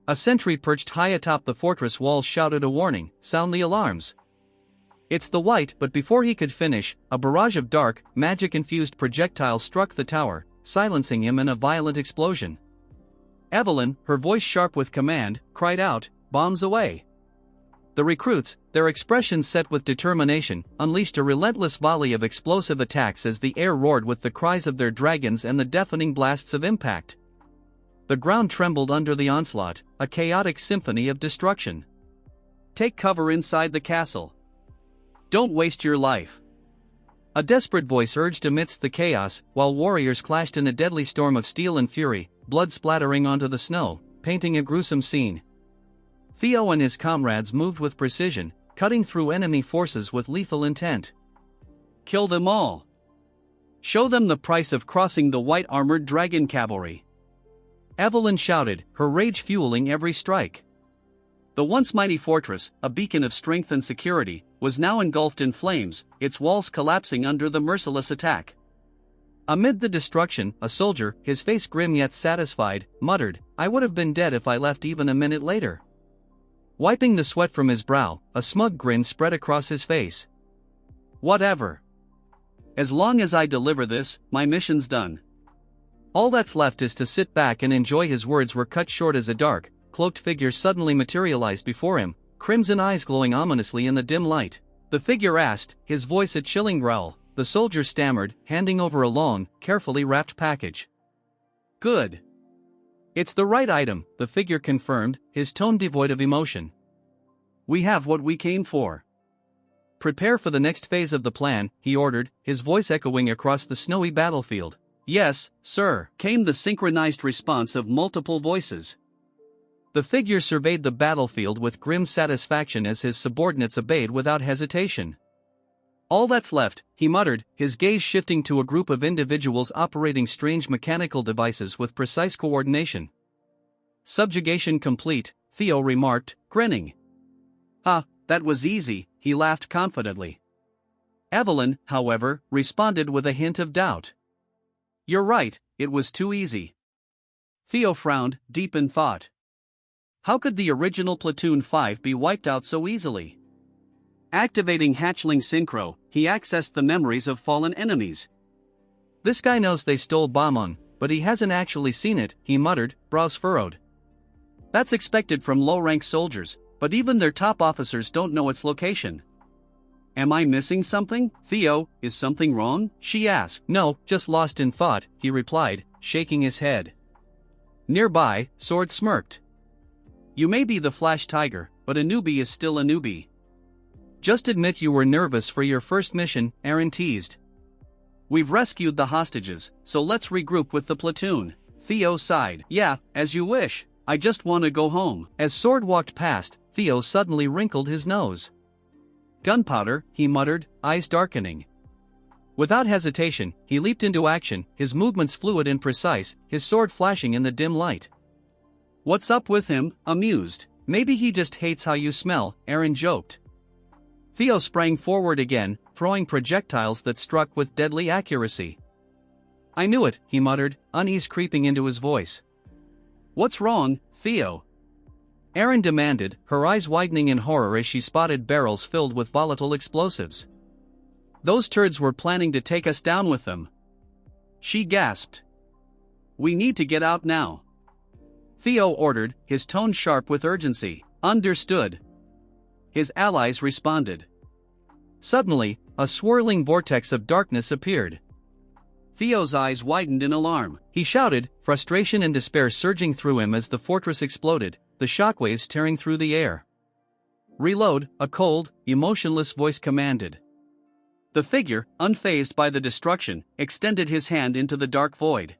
A sentry perched high atop the fortress walls shouted a warning, sound the alarms. It's the white, but before he could finish, a barrage of dark, magic-infused projectiles struck the tower, silencing him in a violent explosion. Evelyn, her voice sharp with command, cried out, "Bombs away!" The recruits, their expressions set with determination, unleashed a relentless volley of explosive attacks as the air roared with the cries of their dragons and the deafening blasts of impact. The ground trembled under the onslaught, a chaotic symphony of destruction. Take cover inside the castle. Don't waste your life. A desperate voice urged amidst the chaos, while warriors clashed in a deadly storm of steel and fury, blood splattering onto the snow, painting a gruesome scene. Theo and his comrades moved with precision, cutting through enemy forces with lethal intent. Kill them all. Show them the price of crossing the white-armored dragon cavalry. Evelyn shouted, her rage fueling every strike. The once mighty fortress, a beacon of strength and security, was now engulfed in flames, its walls collapsing under the merciless attack. Amid the destruction, a soldier, his face grim yet satisfied, muttered, "I would have been dead if I left even a minute later." Wiping the sweat from his brow, a smug grin spread across his face. Whatever. As long as I deliver this, my mission's done. All that's left is to sit back and enjoy. His words were cut short as a dark, cloaked figure suddenly materialized before him, crimson eyes glowing ominously in the dim light. The figure asked, his voice a chilling growl. The soldier stammered, handing over a long, carefully wrapped package. Good. It's the right item, the figure confirmed, his tone devoid of emotion. We have what we came for. Prepare for the next phase of the plan, he ordered, his voice echoing across the snowy battlefield. Yes, sir, came the synchronized response of multiple voices. The figure surveyed the battlefield with grim satisfaction as his subordinates obeyed without hesitation. All that's left, he muttered, his gaze shifting to a group of individuals operating strange mechanical devices with precise coordination. Subjugation complete, Theo remarked, grinning. Ah, that was easy, he laughed confidently. Evelyn, however, responded with a hint of doubt. You're right, it was too easy. Theo frowned, deep in thought. How could the original Platoon 5 be wiped out so easily? Activating hatchling synchro, he accessed the memories of fallen enemies. This guy knows they stole Bomon, but he hasn't actually seen it, he muttered, brows furrowed. That's expected from low-rank soldiers, but even their top officers don't know its location. Am I missing something? Theo, is something wrong? She asked. No, just lost in thought, he replied, shaking his head. Nearby, Sword smirked. You may be the Flash Tiger, but a newbie is still a newbie. Just admit you were nervous for your first mission, Aaron teased. We've rescued the hostages, so let's regroup with the platoon. Theo sighed. Yeah, as you wish, I just want to go home. As Sword walked past, Theo suddenly wrinkled his nose. Gunpowder, he muttered, eyes darkening. Without hesitation, he leaped into action, his movements fluid and precise, his sword flashing in the dim light. What's up with him? Amused. Maybe he just hates how you smell, Aaron joked. Theo sprang forward again, throwing projectiles that struck with deadly accuracy. I knew it, he muttered, unease creeping into his voice. What's wrong, Theo? Aaron demanded, her eyes widening in horror as she spotted barrels filled with volatile explosives. Those turds were planning to take us down with them. She gasped. We need to get out now. Theo ordered, his tone sharp with urgency. Understood. His allies responded. Suddenly, a swirling vortex of darkness appeared. Theo's eyes widened in alarm. He shouted, frustration and despair surging through him as the fortress exploded, the shockwaves tearing through the air. Reload, a cold, emotionless voice commanded. The figure, unfazed by the destruction, extended his hand into the dark void.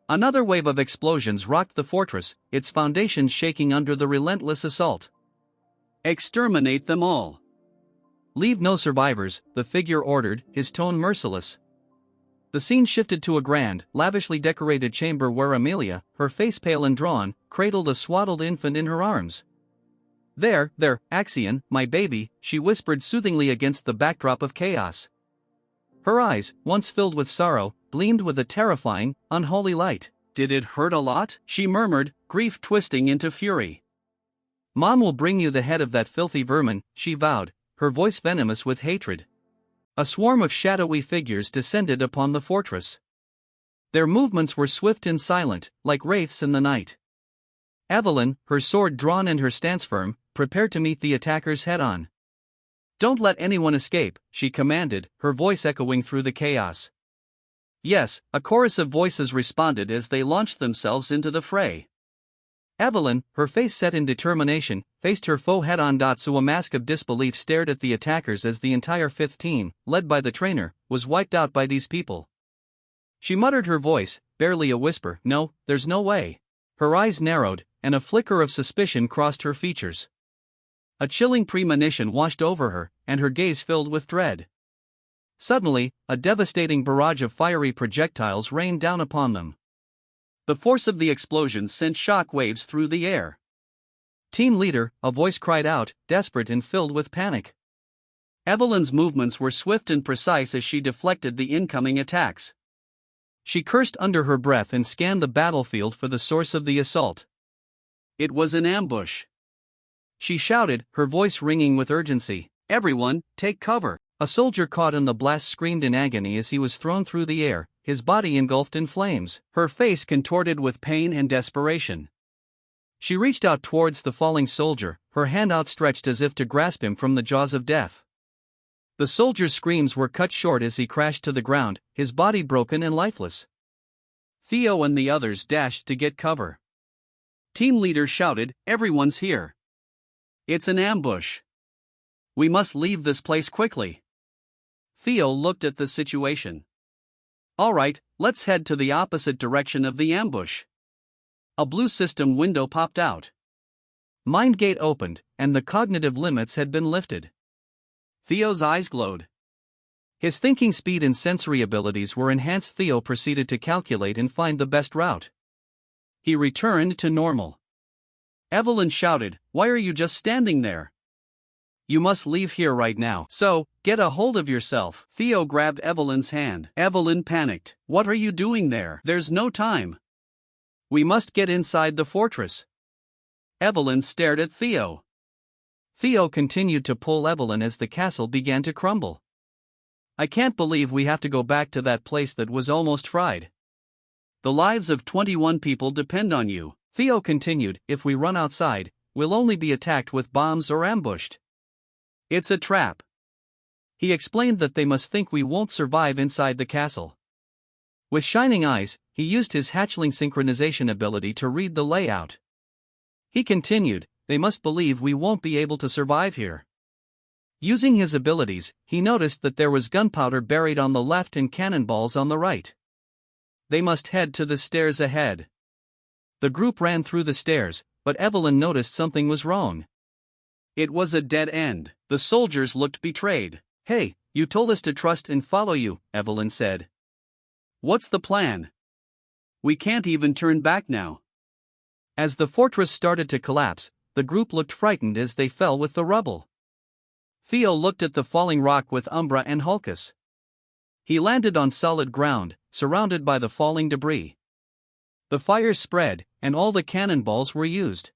Another wave of explosions rocked the fortress, its foundations shaking under the relentless assault. Exterminate them all. Leave no survivors, the figure ordered, his tone merciless. The scene shifted to a grand, lavishly decorated chamber where Amelia, her face pale and drawn, cradled a swaddled infant in her arms. There, Axion, my baby, she whispered soothingly against the backdrop of chaos. Her eyes, once filled with sorrow, gleamed with a terrifying, unholy light. Did it hurt a lot? She murmured, grief twisting into fury. Mom will bring you the head of that filthy vermin, she vowed, her voice venomous with hatred. A swarm of shadowy figures descended upon the fortress. Their movements were swift and silent, like wraiths in the night. Evelyn, her sword drawn and her stance firm, prepared to meet the attackers head-on. Don't let anyone escape, she commanded, her voice echoing through the chaos. Yes, a chorus of voices responded as they launched themselves into the fray. Evelyn, her face set in determination, faced her foe head-on. So a mask of disbelief stared at the attackers as the entire 5th team, led by the trainer, was wiped out by these people. She muttered, her voice, barely a whisper, no, there's no way. Her eyes narrowed, and a flicker of suspicion crossed her features. A chilling premonition washed over her, and her gaze filled with dread. Suddenly, a devastating barrage of fiery projectiles rained down upon them. The force of the explosion sent shock waves through the air. Team leader, a voice cried out, desperate and filled with panic. Evelyn's movements were swift and precise as she deflected the incoming attacks. She cursed under her breath and scanned the battlefield for the source of the assault. It was an ambush. She shouted, her voice ringing with urgency. Everyone, take cover. A soldier caught in the blast screamed in agony as he was thrown through the air, his body engulfed in flames, her face contorted with pain and desperation. She reached out towards the falling soldier, her hand outstretched as if to grasp him from the jaws of death. The soldier's screams were cut short as he crashed to the ground, his body broken and lifeless. Theo and the others dashed to get cover. Team leader shouted, "Everyone's here. It's an ambush. We must leave this place quickly." Theo looked at the situation. "All right, let's head to the opposite direction of the ambush." A blue system window popped out. Mind gate opened, and the cognitive limits had been lifted. Theo's eyes glowed. His thinking speed and sensory abilities were enhanced. Theo proceeded to calculate and find the best route. He returned to normal. Evelyn shouted, "Why are you just standing there? You must leave here right now, so, get a hold of yourself." Theo grabbed Evelyn's hand. Evelyn panicked. "What are you doing there? There's no time. We must get inside the fortress." Evelyn stared at Theo. Theo continued to pull Evelyn as the castle began to crumble. "I can't believe we have to go back to that place that was almost fried. The lives of 21 people depend on you." Theo continued, "If we run outside, we'll only be attacked with bombs or ambushed. It's a trap." He explained that they must think we won't survive inside the castle. With shining eyes, he used his hatchling synchronization ability to read the layout. He continued, "They must believe we won't be able to survive here." Using his abilities, he noticed that there was gunpowder buried on the left and cannonballs on the right. They must head to the stairs ahead. The group ran through the stairs, but Evelyn noticed something was wrong. It was a dead end. The soldiers looked betrayed. "Hey, you told us to trust and follow you," Evelyn said. "What's the plan? We can't even turn back now." As the fortress started to collapse, the group looked frightened as they fell with the rubble. Theo looked at the falling rock with Umbra and Hulkus. He landed on solid ground, surrounded by the falling debris. The fires spread, and all the cannonballs were used.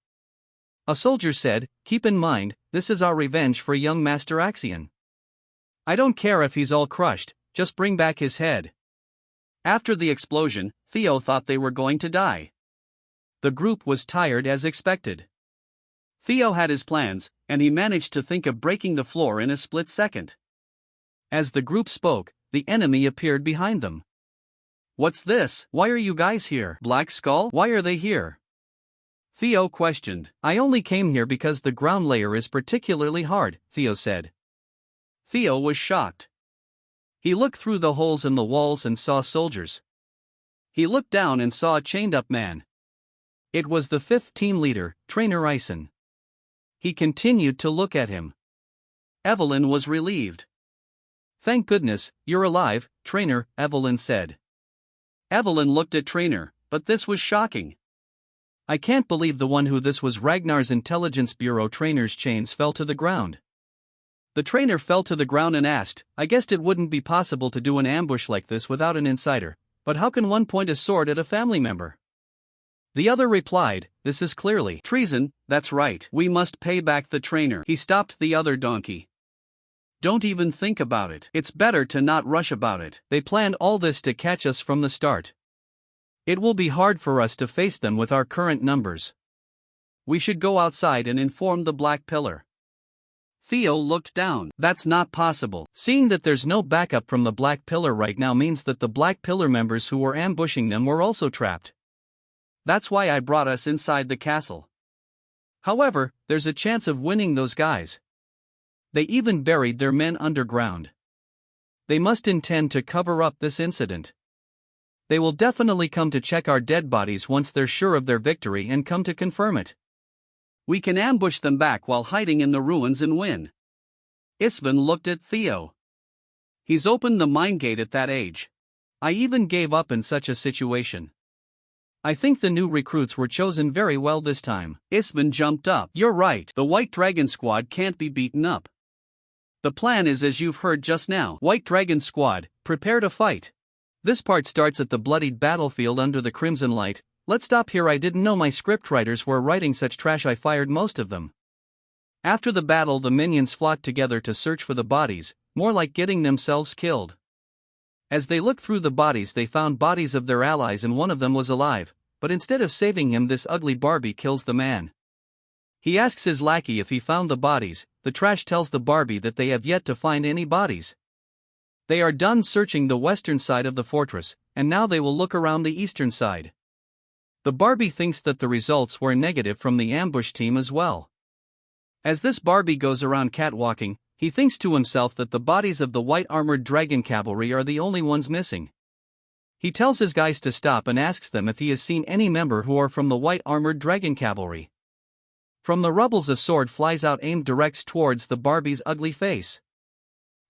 A soldier said, "Keep in mind, this is our revenge for young Master Axion. I don't care if he's all crushed, just bring back his head." After the explosion, Theo thought they were going to die. The group was tired as expected. Theo had his plans, and he managed to think of breaking the floor in a split second. As the group spoke, the enemy appeared behind them. "What's this? Why are you guys here? Black Skull? Why are they here?" Theo questioned. "I only came here because the ground layer is particularly hard," Theo said. Theo was shocked. He looked through the holes in the walls and saw soldiers. He looked down and saw a chained-up man. It was the 5th team leader, Trainer Ison. He continued to look at him. Evelyn was relieved. "Thank goodness, you're alive, Trainer," Evelyn said. Evelyn looked at Trainer, but this was shocking. "I can't believe the one who this was." Ragnar's Intelligence Bureau trainer's chains fell to the ground. The trainer fell to the ground and asked, "I guessed it wouldn't be possible to do an ambush like this without an insider, but how can one point a sword at a family member?" The other replied, "This is clearly treason." "That's right, we must pay back the trainer." He stopped the other donkey. "Don't even think about it. It's better to not rush about it. They planned all this to catch us from the start. It will be hard for us to face them with our current numbers. We should go outside and inform the Black Pillar." Theo looked down. "That's not possible. Seeing that there's no backup from the Black Pillar right now means that the Black Pillar members who were ambushing them were also trapped. That's why I brought us inside the castle. However, there's a chance of winning those guys. They even buried their men underground. They must intend to cover up this incident. They will definitely come to check our dead bodies once they're sure of their victory and come to confirm it. We can ambush them back while hiding in the ruins and win." Isvan looked at Theo. "He's opened the mind gate at that age. I even gave up in such a situation. I think the new recruits were chosen very well this time." Isvan jumped up. "You're right, the White Dragon Squad can't be beaten up. The plan is as you've heard just now. White Dragon Squad, prepare to fight. This part starts at the bloodied battlefield under the crimson light. Let's stop here. I didn't know my scriptwriters were writing such trash. I fired most of them." After the battle, the minions flocked together to search for the bodies, more like getting themselves killed. As they looked through the bodies, they found bodies of their allies and one of them was alive, but instead of saving him, this ugly Barbie kills the man. He asks his lackey if he found the bodies. The trash tells the Barbie that they have yet to find any bodies. They are done searching the western side of the fortress, and now they will look around the eastern side. The Barbie thinks that the results were negative from the ambush team as well. As this Barbie goes around catwalking, he thinks to himself that the bodies of the white-armored dragon cavalry are the only ones missing. He tells his guys to stop and asks them if he has seen any member who are from the white-armored dragon cavalry. From the rubbles a sword flies out aimed directs towards the Barbie's ugly face.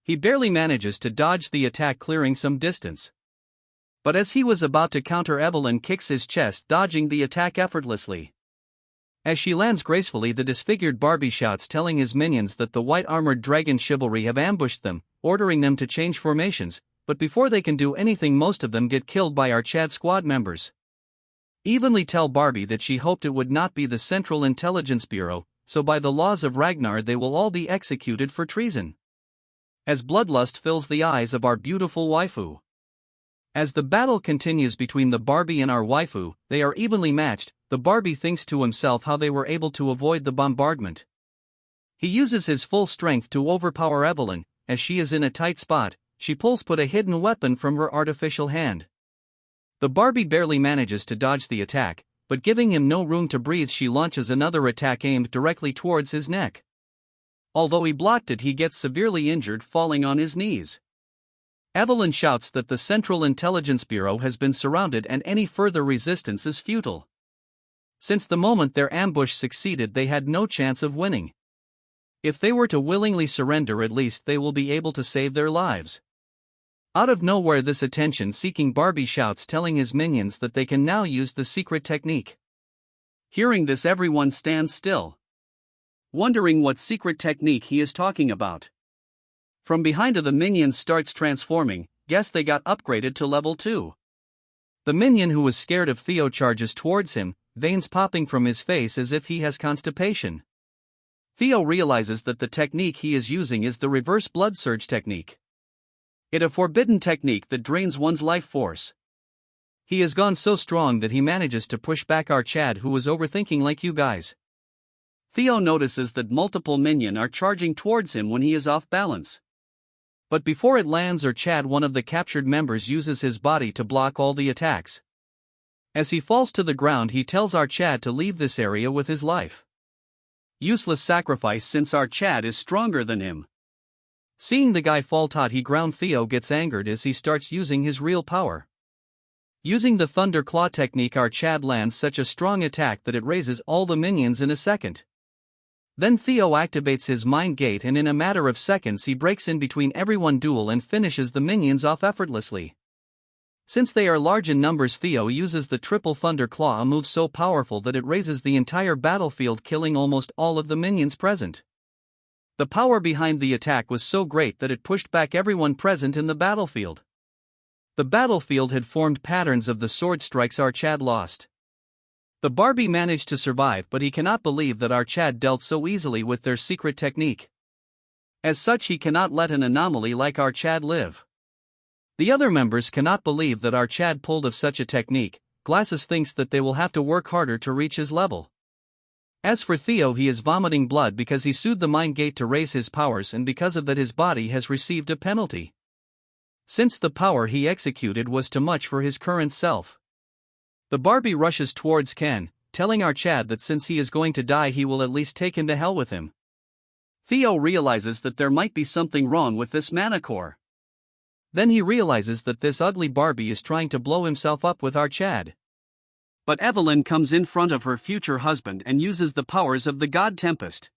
He barely manages to dodge the attack, clearing some distance. But as he was about to counter, Evelyn kicks his chest, dodging the attack effortlessly. As she lands gracefully, the disfigured Barbie shouts, telling his minions that the white-armored dragon chivalry have ambushed them, ordering them to change formations, but before they can do anything, most of them get killed by our Chad squad members. Evenly tell Barbie that she hoped it would not be the Central Intelligence Bureau, so by the laws of Ragnar they will all be executed for treason. As bloodlust fills the eyes of our beautiful waifu. As the battle continues between the Barbie and our waifu, they are evenly matched. The Barbie thinks to himself how they were able to avoid the bombardment. He uses his full strength to overpower Evelyn. As she is in a tight spot, she pulls a hidden weapon from her artificial hand. The Barbie barely manages to dodge the attack, but giving him no room to breathe, she launches another attack aimed directly towards his neck. Although he blocked it, he gets severely injured, falling on his knees. Evelyn shouts that the Central Intelligence Bureau has been surrounded and any further resistance is futile. Since the moment their ambush succeeded, they had no chance of winning. If they were to willingly surrender, at least they will be able to save their lives. Out of nowhere, this attention-seeking Barbie shouts, telling his minions that they can now use the secret technique. Hearing this, everyone stands still, wondering what secret technique he is talking about. From behind, the minion starts transforming. Guess they got upgraded to level 2. The minion who was scared of Theo charges towards him, veins popping from his face as if he has constipation. Theo realizes that the technique he is using is the reverse blood surge technique. It a forbidden technique that drains one's life force. He has gone so strong that he manages to push back our Chad, who was overthinking like you guys. Theo notices that multiple minions are charging towards him when he is off balance. But before it lands, our Chad, one of the captured members, uses his body to block all the attacks. As he falls to the ground, he tells our Chad to leave this area with his life. Useless sacrifice, since our Chad is stronger than him. Seeing the guy fall tot, he ground. Theo gets angered as he starts using his real power. Using the Thunder Claw technique, our Chad lands such a strong attack that it raises all the minions in a second. Then Theo activates his mind gate, and in a matter of seconds he breaks in between everyone duel and finishes the minions off effortlessly. Since they are large in numbers, Theo uses the triple Thunder Claw, a move so powerful that it raises the entire battlefield, killing almost all of the minions present. The power behind the attack was so great that it pushed back everyone present in the battlefield. The battlefield had formed patterns of the sword strikes our Chad lost. The Barbie managed to survive, but he cannot believe that our Chad dealt so easily with their secret technique. As such, he cannot let an anomaly like our Chad live. The other members cannot believe that our Chad pulled of such a technique. Glasses thinks that they will have to work harder to reach his level. As for Theo, he is vomiting blood because he sued the mind gate to raise his powers, and because of that his body has received a penalty. Since the power he executed was too much for his current self. The Barbie rushes towards Ken, telling our Chad that since he is going to die, he will at least take him to hell with him. Theo realizes that there might be something wrong with this mana core. Then he realizes that this ugly Barbie is trying to blow himself up with our Chad. But Evelyn comes in front of her future husband and uses the powers of the God Tempest.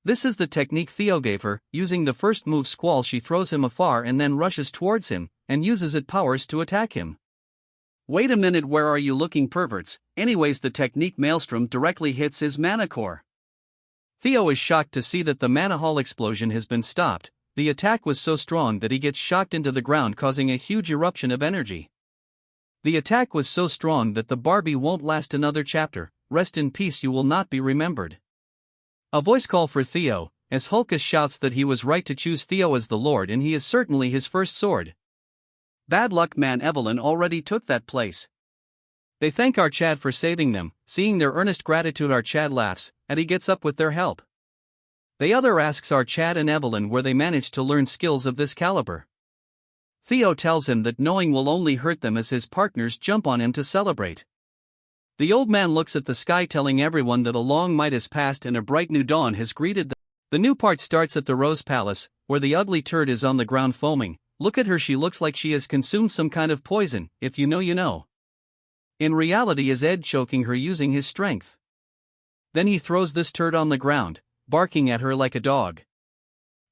This is the technique Theo gave her. Using the first move Squall, she throws him afar and then rushes towards him, and uses its powers to attack him. Wait a minute, where are you looking, perverts? Anyways, the technique Maelstrom directly hits his mana core. Theo is shocked to see that the mana hall explosion has been stopped. The attack was so strong that he gets shocked into the ground, causing a huge eruption of energy. The attack was so strong that the Barbie won't last another chapter. Rest in peace, you will not be remembered. A voice call for Theo. as Hulkus shouts that he was right to choose Theo as the Lord and he is certainly his first sword. Bad luck man Evelyn already took that place. They thank our Chad for saving them, seeing their earnest gratitude our Chad laughs, and he gets up with their help. The other asks our Chad and Evelyn where they managed to learn skills of this caliber. Theo tells him that knowing will only hurt them as his partners jump on him to celebrate. The old man looks at the sky telling everyone that a long night has passed and a bright new dawn has greeted them. The new part starts at the Rose Palace, where the ugly turd is on the ground foaming. Look at her, she looks like she has consumed some kind of poison, if you know you know. In reality is Ed choking her using his strength. Then he throws this turd on the ground, barking at her like a dog.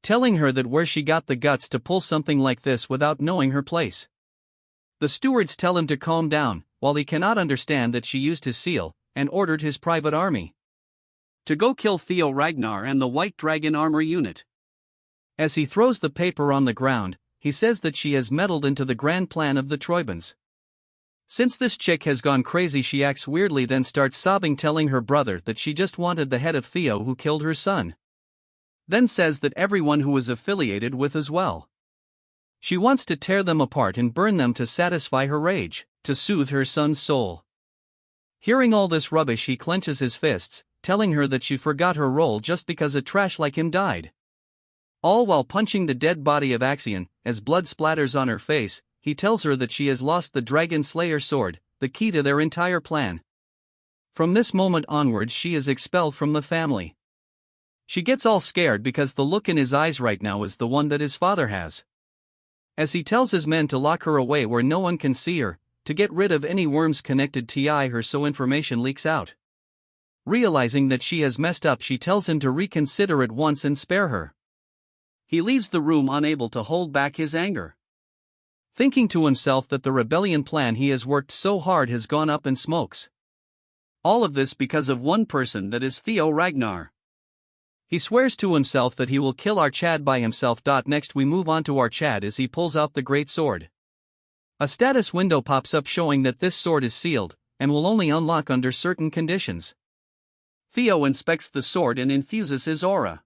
Telling her that where she got the guts to pull something like this without knowing her place. The stewards tell him to calm down, while he cannot understand that she used his seal, and ordered his private army to go kill Theo Ragnar and the White Dragon Armor Unit. As he throws the paper on the ground, he says that she has meddled into the grand plan of the Troibans. Since this chick has gone crazy, she acts weirdly, then starts sobbing, telling her brother that she just wanted the head of Theo who killed her son. Then says that everyone who was affiliated with as well. She wants to tear them apart and burn them to satisfy her rage, to soothe her son's soul. Hearing all this rubbish, he clenches his fists, telling her that she forgot her role just because a trash like him died. All while punching the dead body of Axion. As blood splatters on her face, he tells her that she has lost the Dragon Slayer sword, the key to their entire plan. From this moment onwards she is expelled from the family. She gets all scared because the look in his eyes right now is the one that his father has. As he tells his men to lock her away where no one can see her, to get rid of any worms connected to her so information leaks out. Realizing that she has messed up, she tells him to reconsider it once and spare her. He leaves the room unable to hold back his anger. Thinking to himself that the rebellion plan he has worked so hard has gone up in smokes. All of this because of one person, that is Theo Ragnar. He swears to himself that he will kill our Chad by himself. Next we move on to our Chad as he pulls out the great sword. A status window pops up showing that this sword is sealed, and will only unlock under certain conditions. Theo inspects the sword and infuses his aura.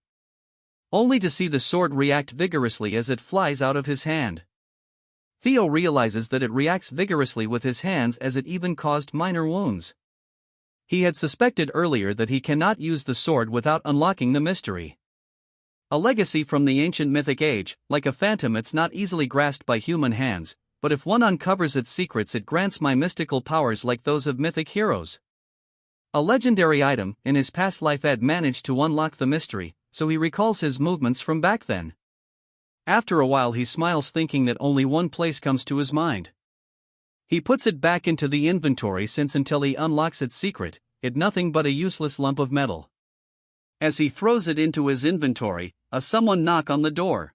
Only to see the sword react vigorously as it flies out of his hand. Theo realizes that it reacts vigorously with his hands as it even caused minor wounds. He had suspected earlier that he cannot use the sword without unlocking the mystery. A legacy from the ancient mythic age, like a phantom it's not easily grasped by human hands, but if one uncovers its secrets it grants my mystical powers like those of mythic heroes. A legendary item. In his past life Ed managed to unlock the mystery, so he recalls his movements from back then. After a while he smiles, thinking that only one place comes to his mind. He puts it back into the inventory since until he unlocks its secret, it nothing but a useless lump of metal. As he throws it into his inventory, someone knock on the door.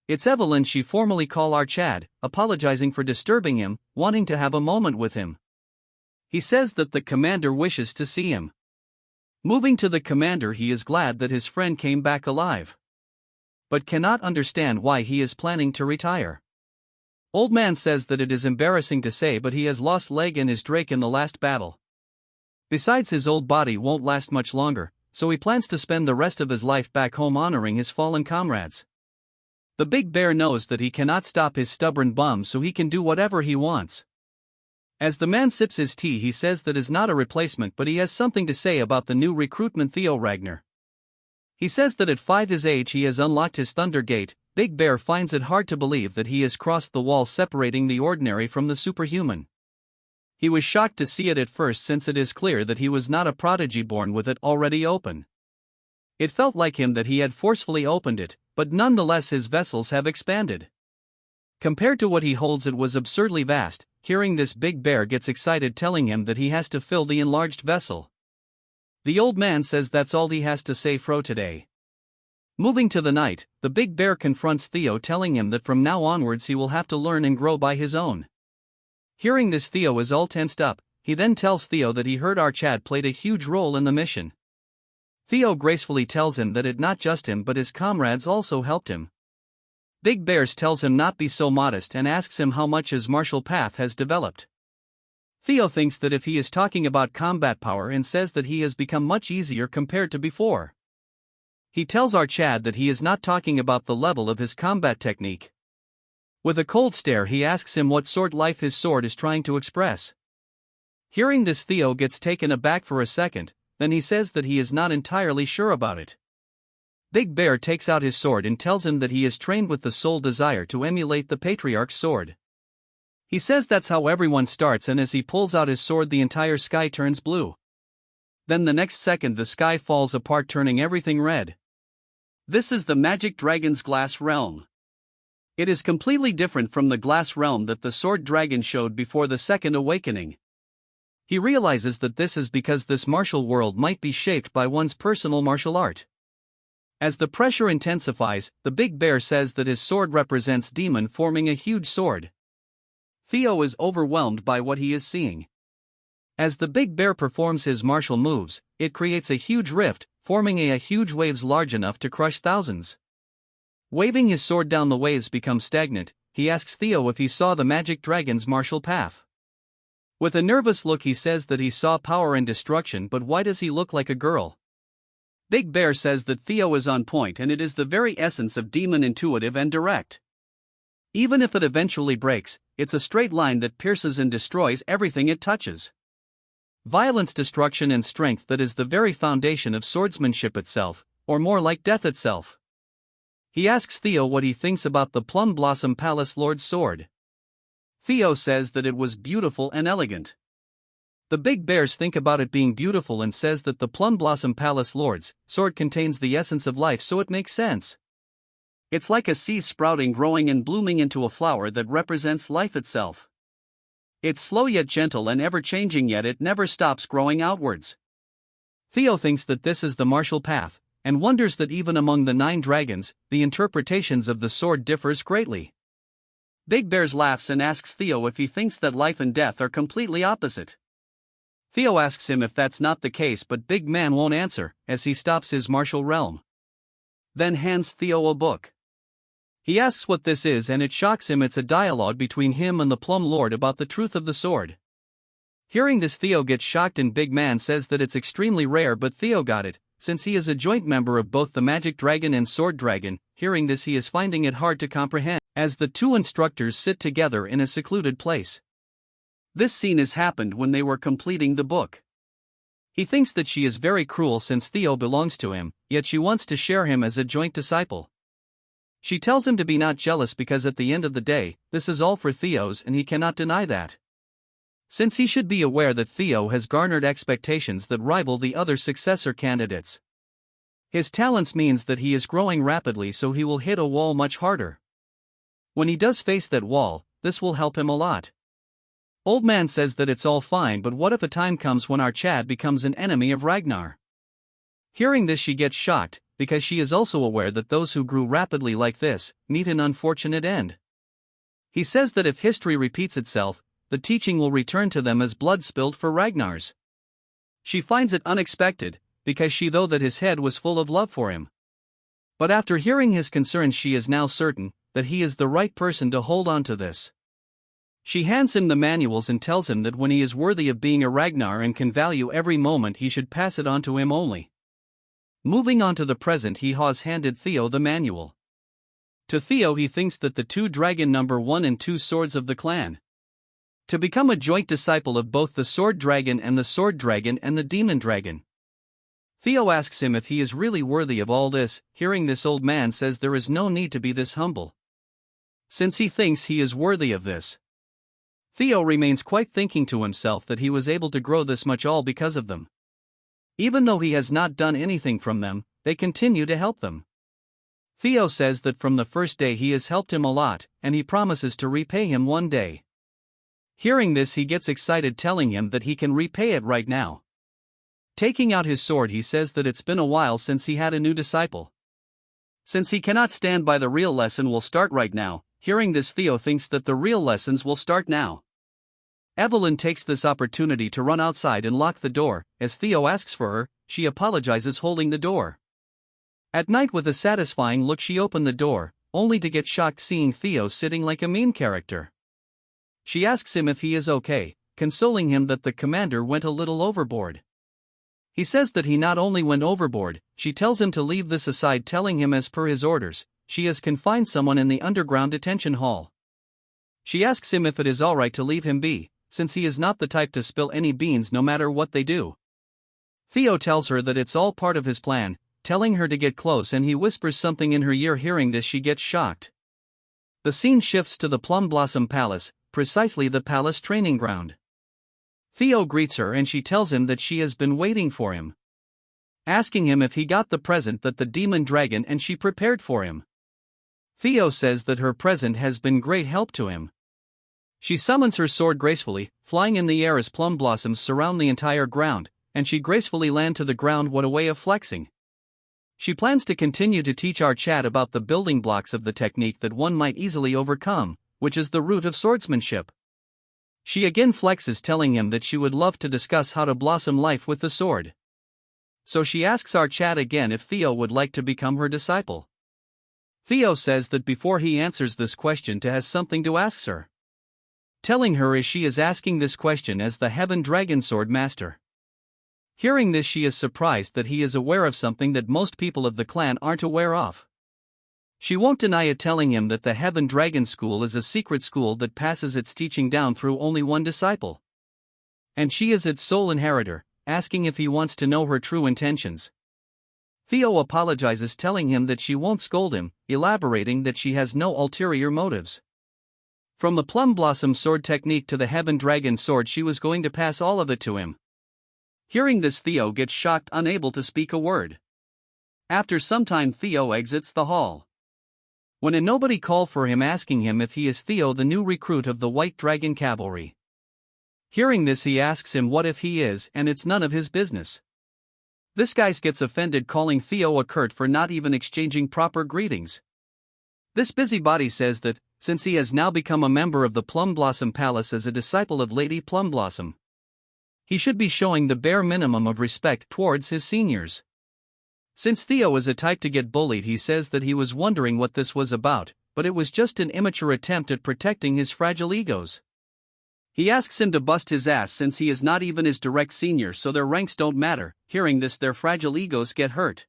It's Evelyn. She formally call our Chad, apologizing for disturbing him, wanting to have a moment with him. He says that the commander wishes to see him. Moving to the commander, he is glad that his friend came back alive, but cannot understand why he is planning to retire. Old man says that it is embarrassing to say, but he has lost leg and his Drake in the last battle. Besides, his old body won't last much longer, so he plans to spend the rest of his life back home honoring his fallen comrades. The big bear knows that he cannot stop his stubborn bum, so he can do whatever he wants. As the man sips his tea, he says that is not a replacement, but he has something to say about the new recruitment Theo Ragnar. He says that at 5 his age he has unlocked his Thunder Gate. Big Bear finds it hard to believe that he has crossed the wall separating the ordinary from the superhuman. He was shocked to see it at first, since it is clear that he was not a prodigy born with it already open. It felt like him that he had forcefully opened it, but nonetheless his vessels have expanded. Compared to what he holds, it was absurdly vast. Hearing this, Big Bear gets excited, telling him that he has to fill the enlarged vessel. The old man says that's all he has to say for today. Moving to the night, the Big Bear confronts Theo, telling him that from now onwards he will have to learn and grow by his own. Hearing this, Theo is all tensed up. He then tells Theo that he heard our Chad played a huge role in the mission. Theo gracefully tells him that it not just him but his comrades also helped him. Big Bears tells him not be so modest and asks him how much his martial path has developed. Theo thinks that if he is talking about combat power, and says that he has become much easier compared to before. He tells our Chad that he is not talking about the level of his combat technique. With a cold stare, he asks him what sort life his sword is trying to express. Hearing this, Theo gets taken aback for a second, then he says that he is not entirely sure about it. Big Bear takes out his sword and tells him that he is trained with the sole desire to emulate the Patriarch's sword. He says that's how everyone starts, and as he pulls out his sword the entire sky turns blue. Then the next second the sky falls apart, turning everything red. This is the magic dragon's glass realm. It is completely different from the glass realm that the sword dragon showed before the second awakening. He realizes that this is because this martial world might be shaped by one's personal martial art. As the pressure intensifies, the Big Bear says that his sword represents demon, forming a huge sword. Theo is overwhelmed by what he is seeing. As the Big Bear performs his martial moves, it creates a huge rift, forming a huge waves large enough to crush thousands. Waving his sword down, the waves become stagnant. He asks Theo if he saw the magic dragon's martial path. With a nervous look, he says that he saw power and destruction, but why does he look like a girl? Big Bear says that Theo is on point, and it is the very essence of demon, intuitive and direct. Even if it eventually breaks, it's a straight line that pierces and destroys everything it touches. Violence, destruction and strength, that is the very foundation of swordsmanship itself, or more like death itself. He asks Theo what he thinks about the Plum Blossom Palace Lord's sword. Theo says that it was beautiful and elegant. The Big Bears think about it being beautiful and says that the Plum Blossom Palace Lord's sword contains the essence of life, so it makes sense. It's like a seed sprouting, growing and blooming into a flower that represents life itself. It's slow yet gentle and ever-changing, yet it never stops growing outwards. Theo thinks that this is the martial path, and wonders that even among the 9 dragons, the interpretations of the sword differs greatly. Big Bears laughs and asks Theo if he thinks that life and death are completely opposite. Theo asks him if that's not the case, but Big Man won't answer, as he stops his martial realm. Then hands Theo a book. He asks what this is, and it shocks him. It's a dialogue between him and the Plum Lord about the truth of the sword. Hearing this, Theo gets shocked, and Big Man says that it's extremely rare, but Theo got it, since he is a joint member of both the Magic Dragon and Sword Dragon. Hearing this, he is finding it hard to comprehend, as the two instructors sit together in a secluded place. This scene has happened when they were completing the book. He thinks that she is very cruel since Theo belongs to him, yet she wants to share him as a joint disciple. She tells him to be not jealous, because at the end of the day, this is all for Theo's, and he cannot deny that. Since he should be aware that Theo has garnered expectations that rival the other successor candidates. His talents means that he is growing rapidly, so he will hit a wall much harder. When he does face that wall, this will help him a lot. Old Man says that it's all fine, but what if a time comes when our Chad becomes an enemy of Ragnar? Hearing this, she gets shocked, because she is also aware that those who grew rapidly like this meet an unfortunate end. He says that if history repeats itself, the teaching will return to them as blood spilled for Ragnar's. She finds it unexpected, because she thought that his head was full of love for him. But after hearing his concerns, she is now certain that he is the right person to hold on to this. She hands him the manuals and tells him that when he is worthy of being a Ragnar and can value every moment, he should pass it on to him only. Moving on to the present, he has handed Theo the manual. To Theo, he thinks that the 2 dragon number 1 and 2 swords of the clan. To become a joint disciple of both the Sword Dragon and the Sword Dragon and the Demon Dragon. Theo asks him if he is really worthy of all this. Hearing this, Old Man says there is no need to be this humble, since he thinks he is worthy of this. Theo remains quiet, thinking to himself that he was able to grow this much all because of them. Even though he has not done anything from them, they continue to help them. Theo says that from the first day he has helped him a lot, and he promises to repay him one day. Hearing this, he gets excited, telling him that he can repay it right now. Taking out his sword, he says that it's been a while since he had a new disciple. Since he cannot stand by, the real lesson will start right now. Hearing this, Theo thinks that the real lessons will start now. Evelyn takes this opportunity to run outside and lock the door. As Theo asks for her, she apologizes, holding the door. At night, with a satisfying look, she opened the door, only to get shocked seeing Theo sitting like a mean character. She asks him if he is okay, consoling him that the commander went a little overboard. He says that he not only went overboard, she tells him to leave this aside, telling him as per his orders, she has confined someone in the underground detention hall. She asks him if it is alright to leave him be, since he is not the type to spill any beans no matter what they do. Theo tells her that it's all part of his plan, telling her to get close, and he whispers something in her ear. Hearing this, she gets shocked. The scene shifts to the Plum Blossom Palace, precisely the palace training ground. Theo greets her and she tells him that she has been waiting for him, asking him if he got the present that the demon dragon and she prepared for him. Theo says that her present has been great help to him. She summons her sword gracefully, flying in the air as plum blossoms surround the entire ground, and she gracefully land to the ground. What a way of flexing. She plans to continue to teach our chat about the building blocks of the technique that one might easily overcome, which is the root of swordsmanship. She again flexes, telling him that she would love to discuss how to blossom life with the sword. So she asks our chat again if Theo would like to become her disciple. Theo says that before he answers this question, he has something to ask her, telling her she is asking this question as the Heaven Dragon Sword Master. Hearing this, she is surprised that he is aware of something that most people of the clan aren't aware of. She won't deny it, telling him that the Heaven Dragon School is a secret school that passes its teaching down through only one disciple, and she is its sole inheritor, asking if he wants to know her true intentions. Theo apologizes, telling him that she won't scold him, elaborating that she has no ulterior motives. From the Plum Blossom Sword technique to the Heaven Dragon Sword, she was going to pass all of it to him. Hearing this, Theo gets shocked, unable to speak a word. After some time, Theo exits the hall, when a nobody call for him, asking him if he is Theo, the new recruit of the White Dragon Cavalry. Hearing this, he asks him what if he is, and it's none of his business. This guy gets offended, calling Theo a curt for not even exchanging proper greetings. This busybody says that, since he has now become a member of the Plum Blossom Palace as a disciple of Lady Plum Blossom, he should be showing the bare minimum of respect towards his seniors. Since Theo is a type to get bullied, he says that he was wondering what this was about, but it was just an immature attempt at protecting his fragile egos. He asks him to bust his ass since he is not even his direct senior, so their ranks don't matter. Hearing this, their fragile egos get hurt.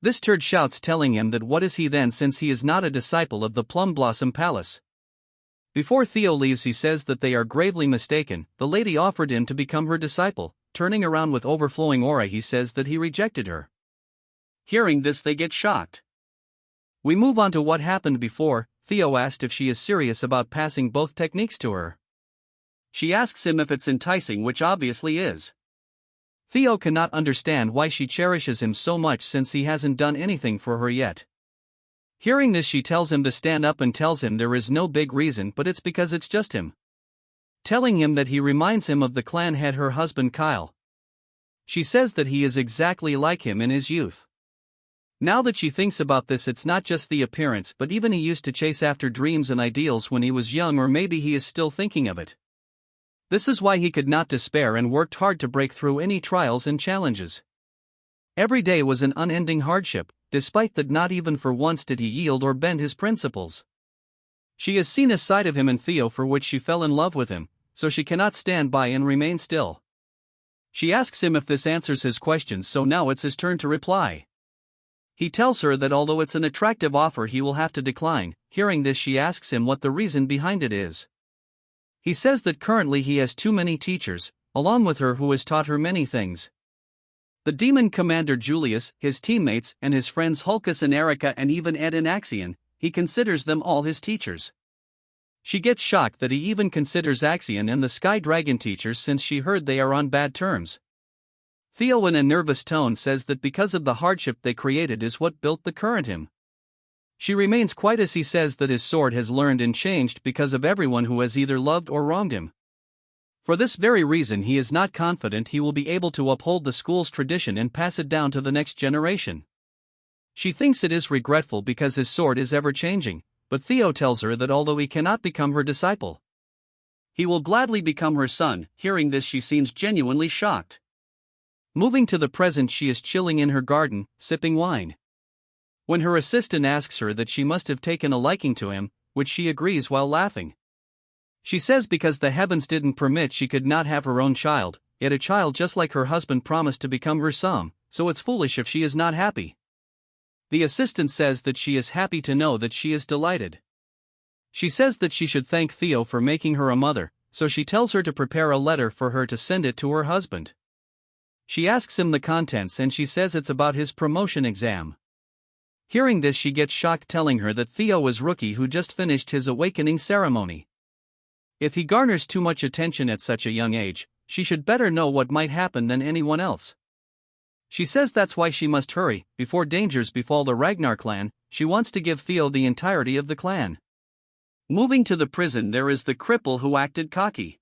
This turd shouts, telling him that what is he then, since he is not a disciple of the Plum Blossom Palace. Before Theo leaves, he says that they are gravely mistaken. The lady offered him to become her disciple. Turning around with overflowing aura, he says that he rejected her. Hearing this, they get shocked. We move on to what happened before. Theo asked if she is serious about passing both techniques to her. She asks him if it's enticing, which obviously is. Theo cannot understand why she cherishes him so much since he hasn't done anything for her yet. Hearing this, she tells him to stand up and tells him there is no big reason, but it's because it's just him, telling him that he reminds him of the clan head, her husband Kyle. She says that he is exactly like him in his youth. Now that she thinks about this, it's not just the appearance, but even he used to chase after dreams and ideals when he was young, or maybe he is still thinking of it. This is why he could not despair and worked hard to break through any trials and challenges. Every day was an unending hardship, despite that not even for once did he yield or bend his principles. She has seen a side of him in Theo for which she fell in love with him, so she cannot stand by and remain still. She asks him if this answers his questions, so now it's his turn to reply. He tells her that although it's an attractive offer, he will have to decline. Hearing this, she asks him what the reason behind it is. He says that currently he has too many teachers, along with her, who has taught her many things. The demon commander Julius, his teammates, and his friends Hulkus and Erica, and even Ed and Axion, he considers them all his teachers. She gets shocked that he even considers Axion and the Sky Dragon teachers, since she heard they are on bad terms. Theo, in a nervous tone, says that because of the hardship they created is what built the current him. She remains quiet as he says that his sword has learned and changed because of everyone who has either loved or wronged him. For this very reason, he is not confident he will be able to uphold the school's tradition and pass it down to the next generation. She thinks it is regretful because his sword is ever changing, but Theo tells her that although he cannot become her disciple, he will gladly become her son. Hearing this, she seems genuinely shocked. Moving to the present, she is chilling in her garden, sipping wine, when her assistant asks her that she must have taken a liking to him, which she agrees while laughing. She says because the heavens didn't permit, she could not have her own child, yet a child just like her husband promised to become her son, so it's foolish if she is not happy. The assistant says that she is happy to know that she is delighted. She says that she should thank Theo for making her a mother, so she tells her to prepare a letter for her to send it to her husband. She asks him the contents and she says it's about his promotion exam. Hearing this, she gets shocked, telling her that Theo is rookie who just finished his awakening ceremony. If he garners too much attention at such a young age, she should better know what might happen than anyone else. She says that's why she must hurry, before dangers befall the Ragnar clan. She wants to give Theo the entirety of the clan. Moving to the prison, there is the cripple who acted cocky.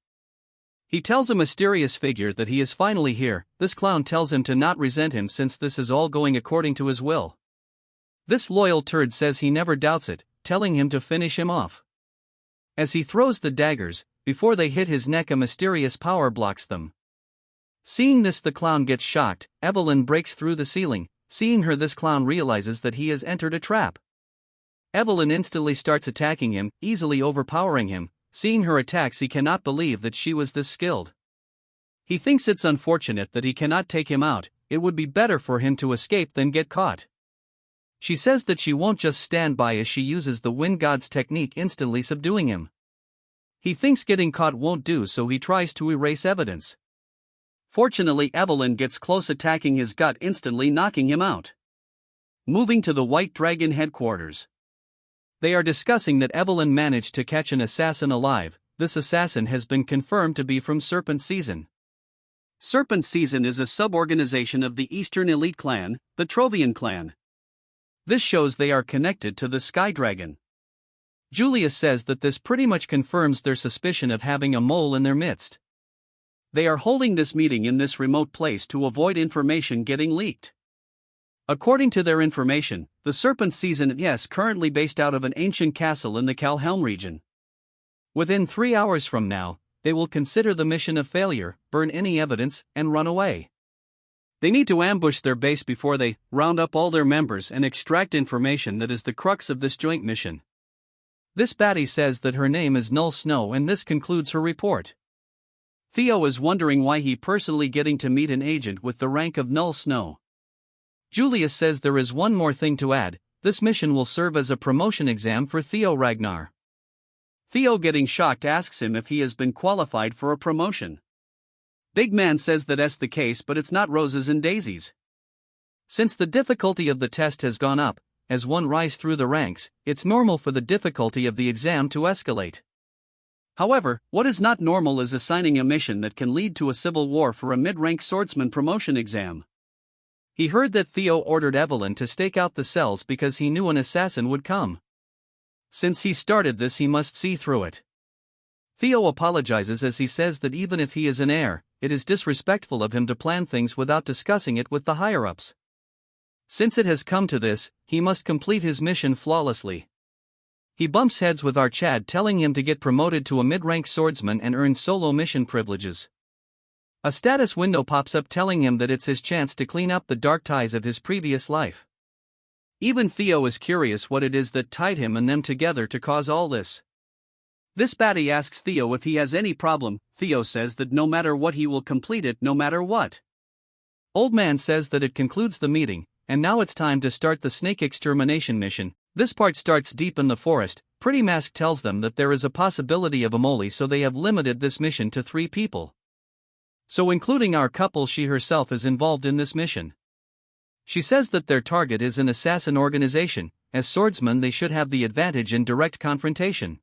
He tells a mysterious figure that he is finally here. This clown tells him to not resent him since this is all going according to his will. This loyal turd says he never doubts it, telling him to finish him off. As he throws the daggers, before they hit his neck, a mysterious power blocks them. Seeing this, the clown gets shocked. Evelyn breaks through the ceiling. Seeing her, this clown realizes that he has entered a trap. Evelyn instantly starts attacking him, easily overpowering him. Seeing her attacks, he cannot believe that she was this skilled. He thinks it's unfortunate that he cannot take him out. It would be better for him to escape than get caught. She says that she won't just stand by as she uses the Wind God's technique, instantly subduing him. He thinks getting caught won't do, so he tries to erase evidence. Fortunately, Evelyn gets close, attacking his gut, instantly knocking him out. Moving to the White Dragon headquarters. They are discussing that Evelyn managed to catch an assassin alive. This assassin has been confirmed to be from Serpent Season. Serpent Season is a sub-organization of the Eastern Elite Clan, the Trovian clan. This shows they are connected to the Sky Dragon. Julius says that this pretty much confirms their suspicion of having a mole in their midst. They are holding this meeting in this remote place to avoid information getting leaked. According to their information, the Serpent Season is currently based out of an ancient castle in the Calhelm region. Within 3 hours from now, they will consider the mission a failure, burn any evidence, and run away. They need to ambush their base before they round up all their members and extract information that is the crux of this joint mission. This baddie says that her name is Null Snow, and this concludes her report. Theo is wondering why he personally getting to meet an agent with the rank of Null Snow. Julius says there is one more thing to add. This mission will serve as a promotion exam for Theo Ragnar. Theo, getting shocked, asks him if he has been qualified for a promotion. Big Man says that that's the case, but it's not roses and daisies. Since the difficulty of the test has gone up, as one rises through the ranks, it's normal for the difficulty of the exam to escalate. However, what is not normal is assigning a mission that can lead to a civil war for a mid-rank swordsman promotion exam. He heard that Theo ordered Evelyn to stake out the cells because he knew an assassin would come. Since he started this, he must see through it. Theo apologizes as he says that even if he is an heir, it is disrespectful of him to plan things without discussing it with the higher-ups. Since it has come to this, he must complete his mission flawlessly. He bumps heads with Archad, telling him to get promoted to a mid-rank swordsman and earn solo mission privileges. A status window pops up telling him that it's his chance to clean up the dark ties of his previous life. Even Theo is curious what it is that tied him and them together to cause all this. This baddie asks Theo if he has any problem. Theo says that no matter what he will complete it, no matter what. Old Man says that it concludes the meeting, and now it's time to start the snake extermination mission. This part starts deep in the forest. Pretty Mask tells them that there is a possibility of a mole, so they have limited this mission to 3 people. So including our couple, she herself is involved in this mission. She says that their target is an assassin organization. As swordsmen they should have the advantage in direct confrontation.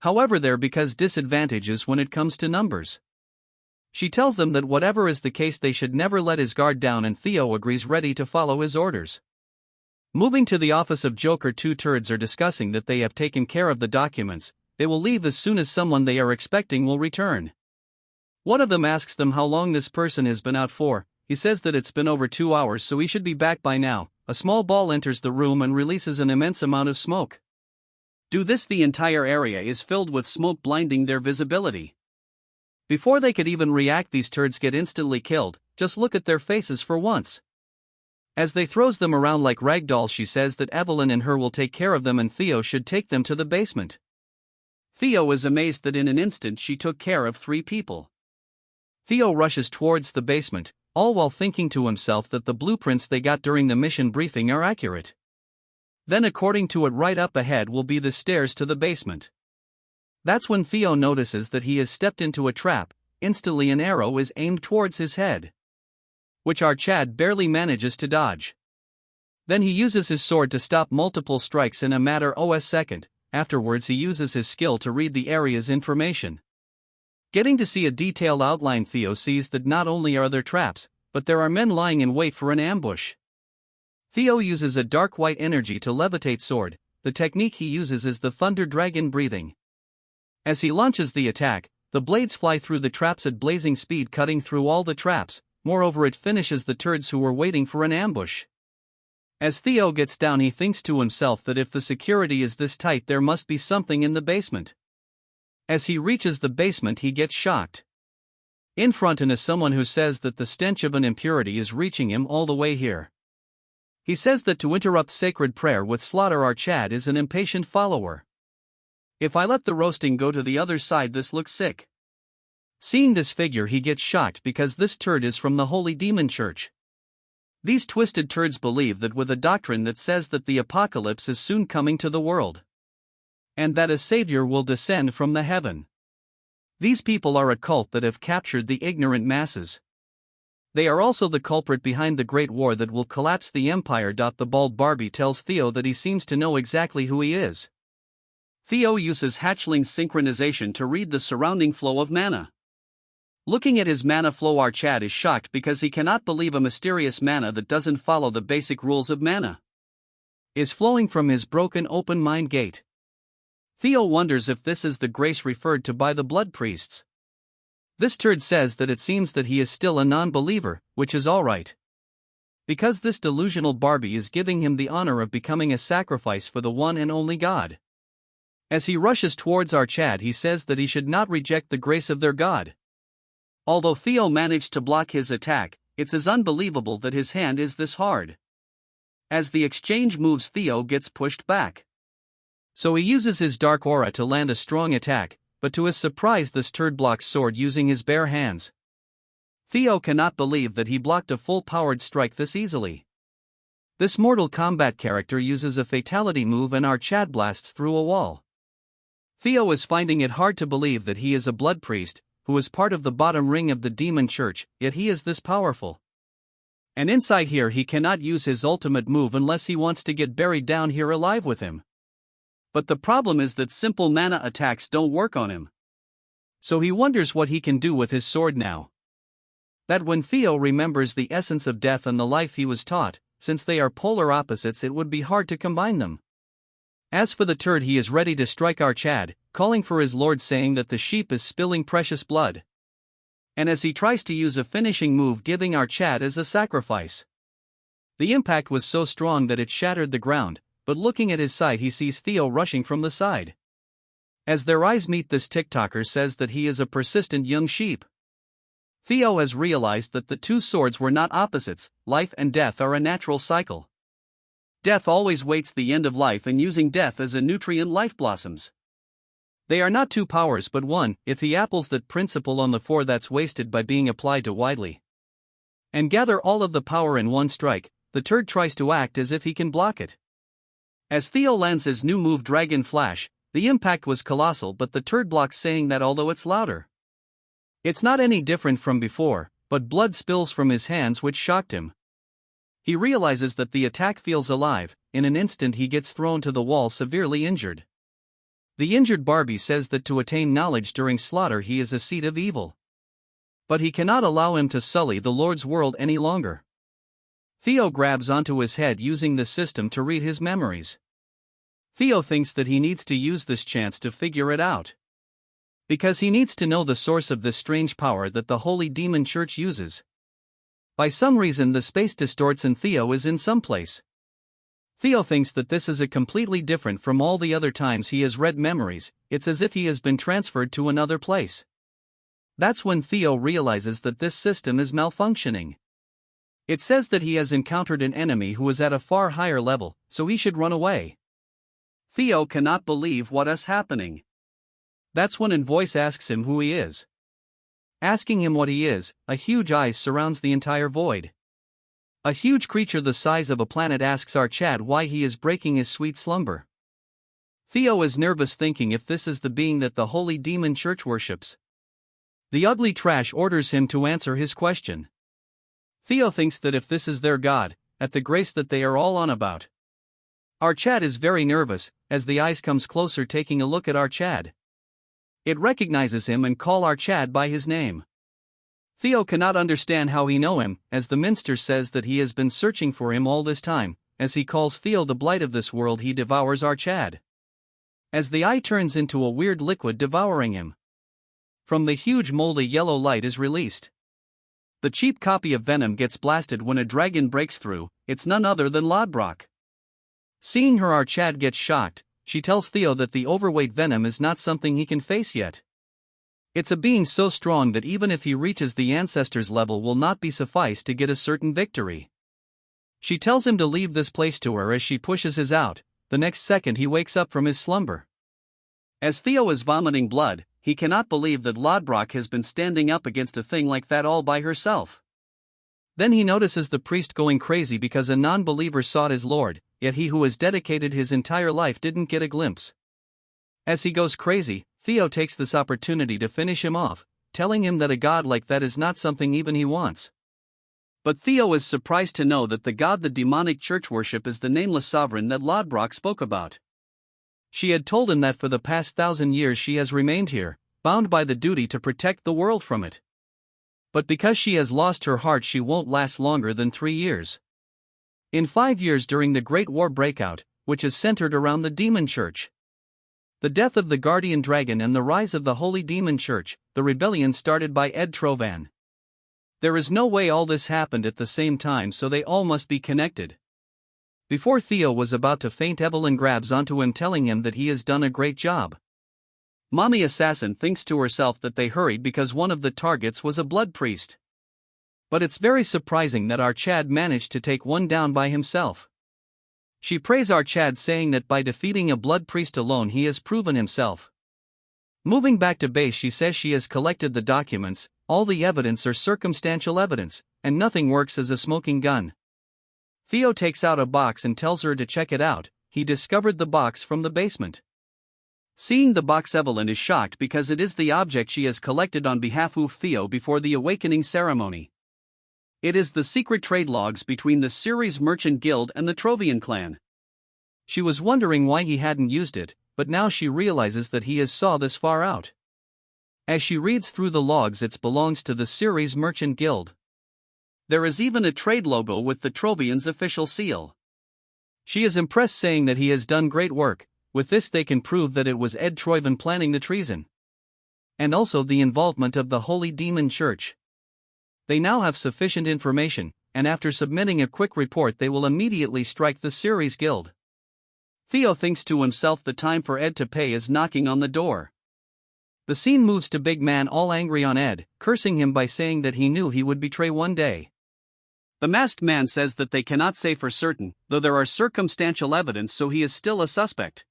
However, there because disadvantages when it comes to numbers. She tells them that whatever is the case they should never let his guard down, and Theo agrees, ready to follow his orders. Moving to the office of Joker, 2 turds are discussing that they have taken care of the documents. They will leave as soon as someone they are expecting will return. One of them asks them how long this person has been out for. He says that it's been over 2 hours, so he should be back by now. A small ball enters the room and releases an immense amount of smoke. Due to this, the entire area is filled with smoke, blinding their visibility. Before they could even react, these turds get instantly killed. Just look at their faces for once. As they throws them around like ragdolls, she says that Evelyn and her will take care of them and Theo should take them to the basement. Theo is amazed that in an instant she took care of 3 people. Theo rushes towards the basement. all while thinking to himself that the blueprints they got during the mission briefing are accurate. Then according to it right up ahead will be the stairs to the basement. That's when Theo notices that he has stepped into a trap. Instantly an arrow is aimed towards his head, which our Chad barely manages to dodge. Then he uses his sword to stop multiple strikes in a matter of a second. Afterwards he uses his skill to read the area's information. Getting to see a detailed outline, Theo sees that not only are there traps, but there are men lying in wait for an ambush. Theo uses a dark white energy to levitate sword. The technique he uses is the thunder dragon breathing. As he launches the attack, the blades fly through the traps at blazing speed, cutting through all the traps. Moreover, it finishes the turds who were waiting for an ambush. As Theo gets down, he thinks to himself that if the security is this tight, there must be something in the basement. As he reaches the basement, he gets shocked. In front is someone who says that the stench of an impurity is reaching him all the way here. He says that to interrupt sacred prayer with slaughter, our Chad is an impatient follower. If I let the roasting go to the other side, this looks sick. Seeing this figure, he gets shocked because this turd is from the Holy Demon Church. These twisted turds believe that with a doctrine that says that the apocalypse is soon coming to the world, and that a savior will descend from the heaven. These people are a cult that have captured the ignorant masses. They are also the culprit behind the great war that will collapse the empire. The bald Barbie tells Theo that he seems to know exactly who he is. Theo uses hatchling synchronization to read the surrounding flow of mana. Looking at his mana flow, our Chad is shocked because he cannot believe a mysterious mana that doesn't follow the basic rules of mana is flowing from his broken open mind gate. Theo wonders if this is the grace referred to by the blood priests. This turd says that it seems that he is still a non-believer, which is alright, because this delusional Barbie is giving him the honor of becoming a sacrifice for the one and only God. As he rushes towards our Chad, he says that he should not reject the grace of their God. Although Theo managed to block his attack, it's as unbelievable that his hand is this hard. As the exchange moves, Theo gets pushed back. So he uses his dark aura to land a strong attack, but to his surprise this turd blocks sword using his bare hands. Theo cannot believe that he blocked a full-powered strike this easily. This Mortal Kombat character uses a fatality move and our Chad blasts through a wall. Theo is finding it hard to believe that he is a blood priest, who is part of the bottom ring of the demon church, yet he is this powerful. And inside here he cannot use his ultimate move unless he wants to get buried down here alive with him. But the problem is that simple mana attacks don't work on him. So he wonders what he can do with his sword now. That when Theo remembers the essence of death and the life he was taught, since they are polar opposites, it would be hard to combine them. As for the turd, he is ready to strike our Chad, calling for his lord, saying that the sheep is spilling precious blood. And as he tries to use a finishing move, giving our Chad as a sacrifice. The impact was so strong that it shattered the ground, but looking at his side he sees Theo rushing from the side. As their eyes meet, this TikToker says that he is a persistent young sheep. Theo has realized that the two swords were not opposites. Life and death are a natural cycle. Death always waits the end of life, and using death as a nutrient, life blossoms. They are not two powers but one. If he apples that principle on the four that's wasted by being applied too widely, and gather all of the power in one strike, the turd tries to act as if he can block it. As Theo lands his new move Dragon Flash, the impact was colossal, but the turd blocks, saying that although it's louder, it's not any different from before, but blood spills from his hands, which shocked him. He realizes that the attack feels alive. In an instant he gets thrown to the wall, severely injured. The injured Barbie says that to attain knowledge during slaughter he is a seed of evil. But he cannot allow him to sully the Lord's world any longer. Theo grabs onto his head using the system to read his memories. Theo thinks that he needs to use this chance to figure it out, because he needs to know the source of this strange power that the Holy Demon Church uses. By some reason the space distorts and Theo is in some place. Theo thinks that this is a completely different from all the other times he has read memories. It's as if he has been transferred to another place. That's when Theo realizes that this system is malfunctioning. It says that he has encountered an enemy who is at a far higher level, so he should run away. Theo cannot believe what is happening. That's when a voice asks him who he is. asking him what he is. A huge ice surrounds the entire void. A huge creature the size of a planet asks our Chad why he is breaking his sweet slumber. Theo is nervous, thinking if this is the being that the holy demon church worships. The ugly trash orders him to answer his question. Theo thinks that if this is their god, at the grace that they are all on about. Our Chad is very nervous, as the ice comes closer, taking a look at our Chad. It recognizes him and call our Chad by his name. Theo cannot understand how he know him, as the minster says that he has been searching for him all this time. As he calls Theo the blight of this world, he devours our Chad. As the eye turns into a weird liquid devouring him. From the huge moldy yellow light is released. The cheap copy of venom gets blasted when a dragon breaks through. It's none other than Lodbrok. Seeing her, our Chad gets shocked. She tells Theo that the overweight venom is not something he can face yet. It's a being so strong that even if he reaches the ancestors' level will not be suffice to get a certain victory. She tells him to leave this place to her as she pushes his out. The next second he wakes up from his slumber. As Theo is vomiting blood, he cannot believe that Lodbrok has been standing up against a thing like that all by herself. Then he notices the priest going crazy because a non-believer sought his lord, yet he who has dedicated his entire life didn't get a glimpse. As he goes crazy, Theo takes this opportunity to finish him off, telling him that a god like that is not something even he wants. But Theo is surprised to know that the god the demonic church worship is the nameless sovereign that Lodbrok spoke about. She had told him that for the past 1,000 years she has remained here, bound by the duty to protect the world from it. But because she has lost her heart, she won't last longer than 3 years. In 5 years, during the Great War breakout, which is centered around the demon church, the death of the guardian dragon and the rise of the holy demon church, the rebellion started by Ed Trovan. There is no way all this happened at the same time, so they all must be connected. Before Theo was about to faint, Evelyn grabs onto him, telling him that he has done a great job. Mommy Assassin thinks to herself that they hurried because one of the targets was a blood priest. But it's very surprising that our Chad managed to take one down by himself. She praised our Chad, saying that by defeating a blood priest alone he has proven himself. Moving back to base, she says she has collected the documents. All the evidence are circumstantial evidence, and nothing works as a smoking gun. Theo takes out a box and tells her to check it out. He discovered the box from the basement. Seeing the box, Evelyn is shocked because it is the object she has collected on behalf of Theo before the awakening ceremony. It is the secret trade logs between the Ceres Merchant Guild and the Trovian clan. She was wondering why he hadn't used it, but now she realizes that he has saw this far out. As she reads through the logs, it belongs to the Ceres Merchant Guild. There is even a trade logo with the Trovian's official seal. She is impressed, saying that he has done great work. With this they can prove that it was Ed Trovan planning the treason. And also the involvement of the Holy Demon Church. They now have sufficient information, and after submitting a quick report they will immediately strike the Ceres Guild. Theo thinks to himself the time for Ed to pay is knocking on the door. The scene moves to Big Man all angry on Ed, cursing him by saying that he knew he would betray one day. The masked man says that they cannot say for certain, though there are circumstantial evidence, so he is still a suspect.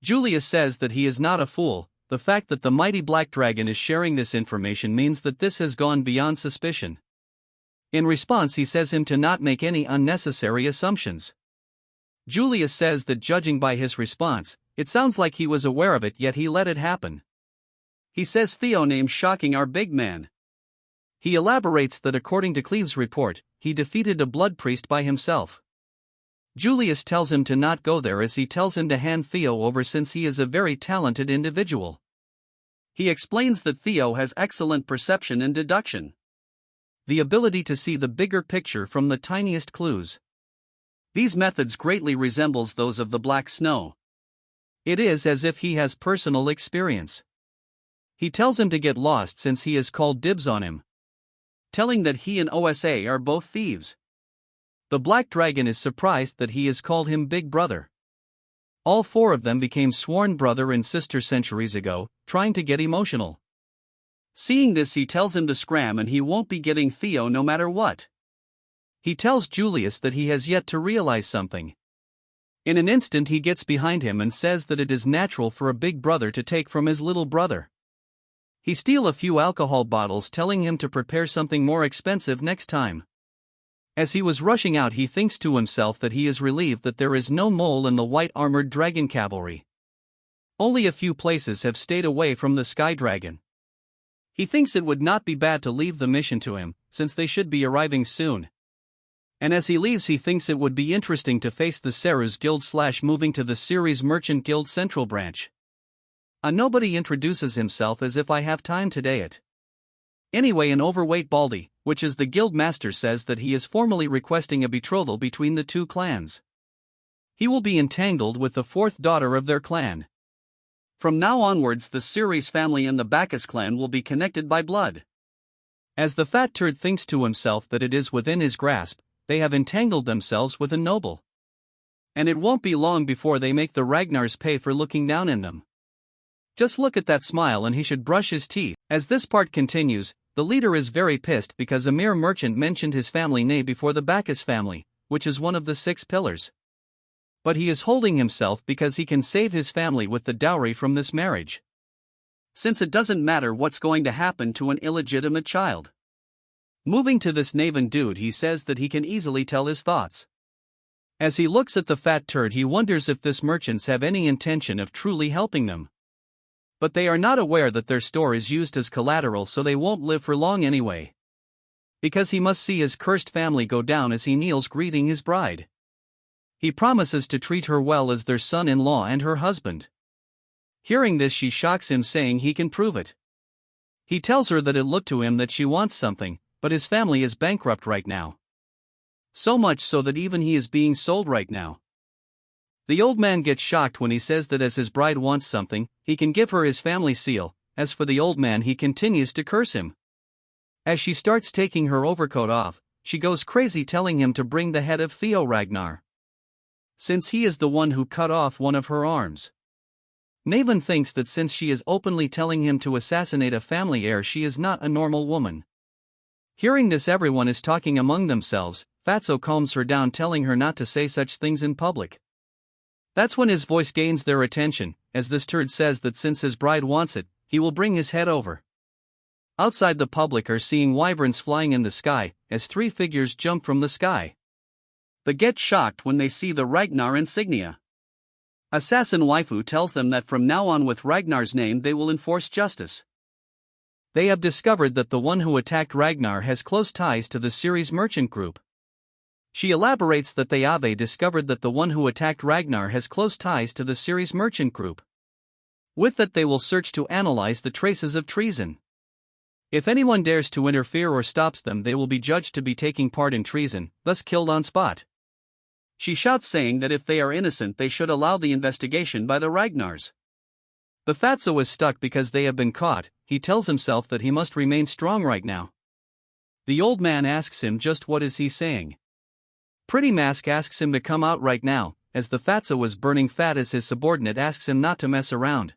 Julius says that he is not a fool. The fact that the mighty Black Dragon is sharing this information means that this has gone beyond suspicion. In response, he says him to not make any unnecessary assumptions. Julius says that judging by his response, it sounds like he was aware of it, yet he let it happen. He says Theo named shocking our big man. He elaborates that according to Cleve's report, he defeated a blood priest by himself. Julius tells him to not go there, as he tells him to hand Theo over since he is a very talented individual. He explains that Theo has excellent perception and deduction. The ability to see the bigger picture from the tiniest clues. These methods greatly resembles those of the Black Snow. It is as if he has personal experience. He tells him to get lost since he has called dibs on him, telling that he and OSA are both thieves. The Black Dragon is surprised that he has called him Big Brother. All four of them became sworn brother and sister centuries ago, trying to get emotional. Seeing this, he tells him to scram and he won't be getting Theo no matter what. He tells Julius that he has yet to realize something. In an instant he gets behind him and says that it is natural for a big brother to take from his little brother. He steals a few alcohol bottles, telling him to prepare something more expensive next time. As he was rushing out, he thinks to himself that he is relieved that there is no mole in the white armored dragon cavalry. Only a few places have stayed away from the sky dragon. He thinks it would not be bad to leave the mission to him, since they should be arriving soon. And as he leaves, he thinks it would be interesting to face the Ceres Guild / moving to the Ceres Merchant Guild Central Branch. Nobody introduces himself as if I have time today it. Anyway, an overweight Baldy, which is the guild master, says that he is formally requesting a betrothal between the two clans. He will be entangled with the fourth daughter of their clan. From now onwards, the Ceres family and the Bacchus clan will be connected by blood. As the fat turd thinks to himself that it is within his grasp, they have entangled themselves with Ignoble. And it won't be long before they make the Ragnars pay for looking down in them. Just look at that smile, and he should brush his teeth. As this part continues, the leader is very pissed because a mere merchant mentioned his family name before the Bacchus family, which is one of the 6 pillars. But he is holding himself because he can save his family with the dowry from this marriage. Since it doesn't matter what's going to happen to an illegitimate child. Moving to this Naven dude, he says that he can easily tell his thoughts. As he looks at the fat turd, he wonders if this merchants have any intention of truly helping them. But they are not aware that their store is used as collateral, so they won't live for long anyway. Because he must see his cursed family go down as he kneels greeting his bride. He promises to treat her well as their son-in-law and her husband. Hearing this, she shocks him, saying he can prove it. He tells her that it looked to him that she wants something, but his family is bankrupt right now. So much so that even he is being sold right now. The old man gets shocked when he says that as his bride wants something, he can give her his family seal. As for the old man, he continues to curse him. As she starts taking her overcoat off, she goes crazy, telling him to bring the head of Theo Ragnar, since he is the one who cut off one of her arms. Naven thinks that since she is openly telling him to assassinate a family heir, she is not a normal woman. Hearing this, everyone is talking among themselves. Fatso calms her down, telling her not to say such things in public. That's when his voice gains their attention, as this turd says that since his bride wants it, he will bring his head over. Outside, the public are seeing wyverns flying in the sky, as 3 figures jump from the sky. They get shocked when they see the Ragnar insignia. Assassin waifu tells them that from now on, with Ragnar's name, they will enforce justice. They have discovered that the one who attacked Ragnar has close ties to the Ceres merchant group. She elaborates that they have discovered that the one who attacked Ragnar has close ties to the Ceres merchant group. With that, they will search to analyze the traces of treason. If anyone dares to interfere or stops them, they will be judged to be taking part in treason, thus killed on spot. She shouts, saying that if they are innocent, they should allow the investigation by the Ragnars. The fatso is stuck because they have been caught. He tells himself that he must remain strong right now. The old man asks him just what is he saying. Pretty Mask asks him to come out right now, as the fatso is burning fat, as his subordinate asks him not to mess around.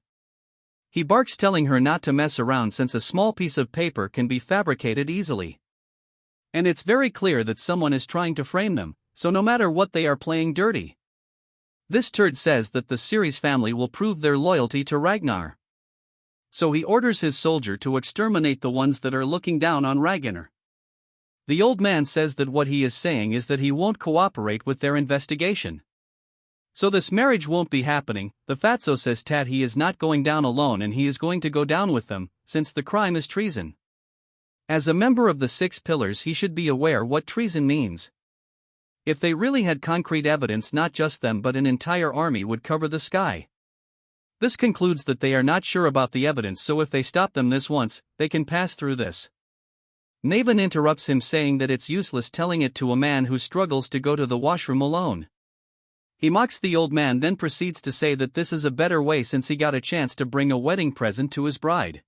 He barks, telling her not to mess around since a small piece of paper can be fabricated easily. And it's very clear that someone is trying to frame them, so no matter what, they are playing dirty. This turd says that the Ceres family will prove their loyalty to Ragnar. So he orders his soldier to exterminate the ones that are looking down on Ragnar. The old man says that what he is saying is that he won't cooperate with their investigation. So this marriage won't be happening. The fatso says that he is not going down alone, and he is going to go down with them, since the crime is treason. As a member of the 6 pillars, he should be aware what treason means. If they really had concrete evidence, not just them but an entire army would cover the sky. This concludes that they are not sure about the evidence, so if they stop them this once, they can pass through this. Naven interrupts him, saying that it's useless telling it to a man who struggles to go to the washroom alone. He mocks the old man, then proceeds to say that this is a better way since he got a chance to bring a wedding present to his bride.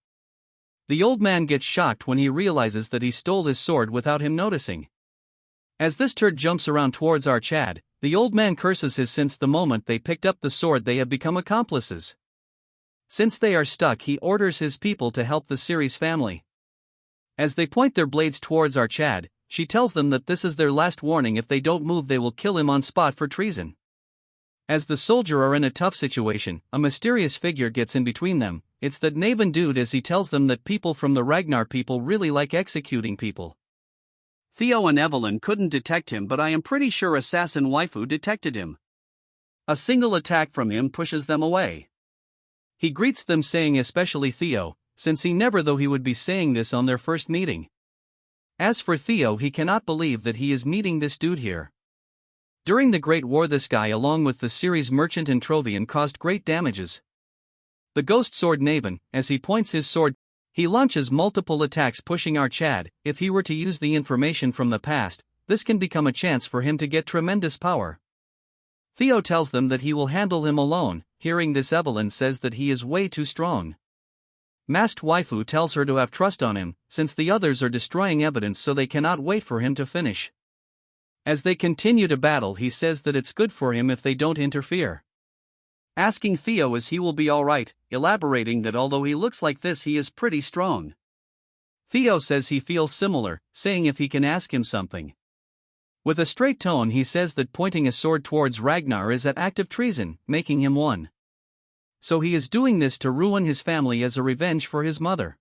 The old man gets shocked when he realizes that he stole his sword without him noticing. As this turd jumps around towards our Chad, the old man curses his since the moment they picked up the sword they have become accomplices. Since they are stuck, he orders his people to help the Ceres family. As they point their blades towards our Chad, she tells them that this is their last warning. If they don't move, they will kill him on spot for treason. As the soldier are in a tough situation, a mysterious figure gets in between them. It's that Naven dude, as he tells them that people from the Ragnar people really like executing people. Theo and Evelyn couldn't detect him, but I am pretty sure assassin waifu detected him. A single attack from him pushes them away. He greets them saying, especially Theo, since he never thought he would be saying this on their first meeting. As for Theo, he cannot believe that he is meeting this dude here. During the Great War, this guy, along with the series Merchant and Trovian, caused great damages. The ghost sword Naven, as he points his sword, he launches multiple attacks pushing our Chad. If he were to use the information from the past, this can become a chance for him to get tremendous power. Theo tells them that he will handle him alone. Hearing this, Evelyn says that he is way too strong. Masked waifu tells her to have trust on him, since the others are destroying evidence, so they cannot wait for him to finish. As they continue to battle, he says that it's good for him if they don't interfere. Asking Theo if he will be alright, elaborating that although he looks like this, he is pretty strong. Theo says he feels similar, saying if he can ask him something. With a straight tone, he says that pointing a sword towards Ragnar is an act of treason, making him one. So he is doing this to ruin his family as a revenge for his mother.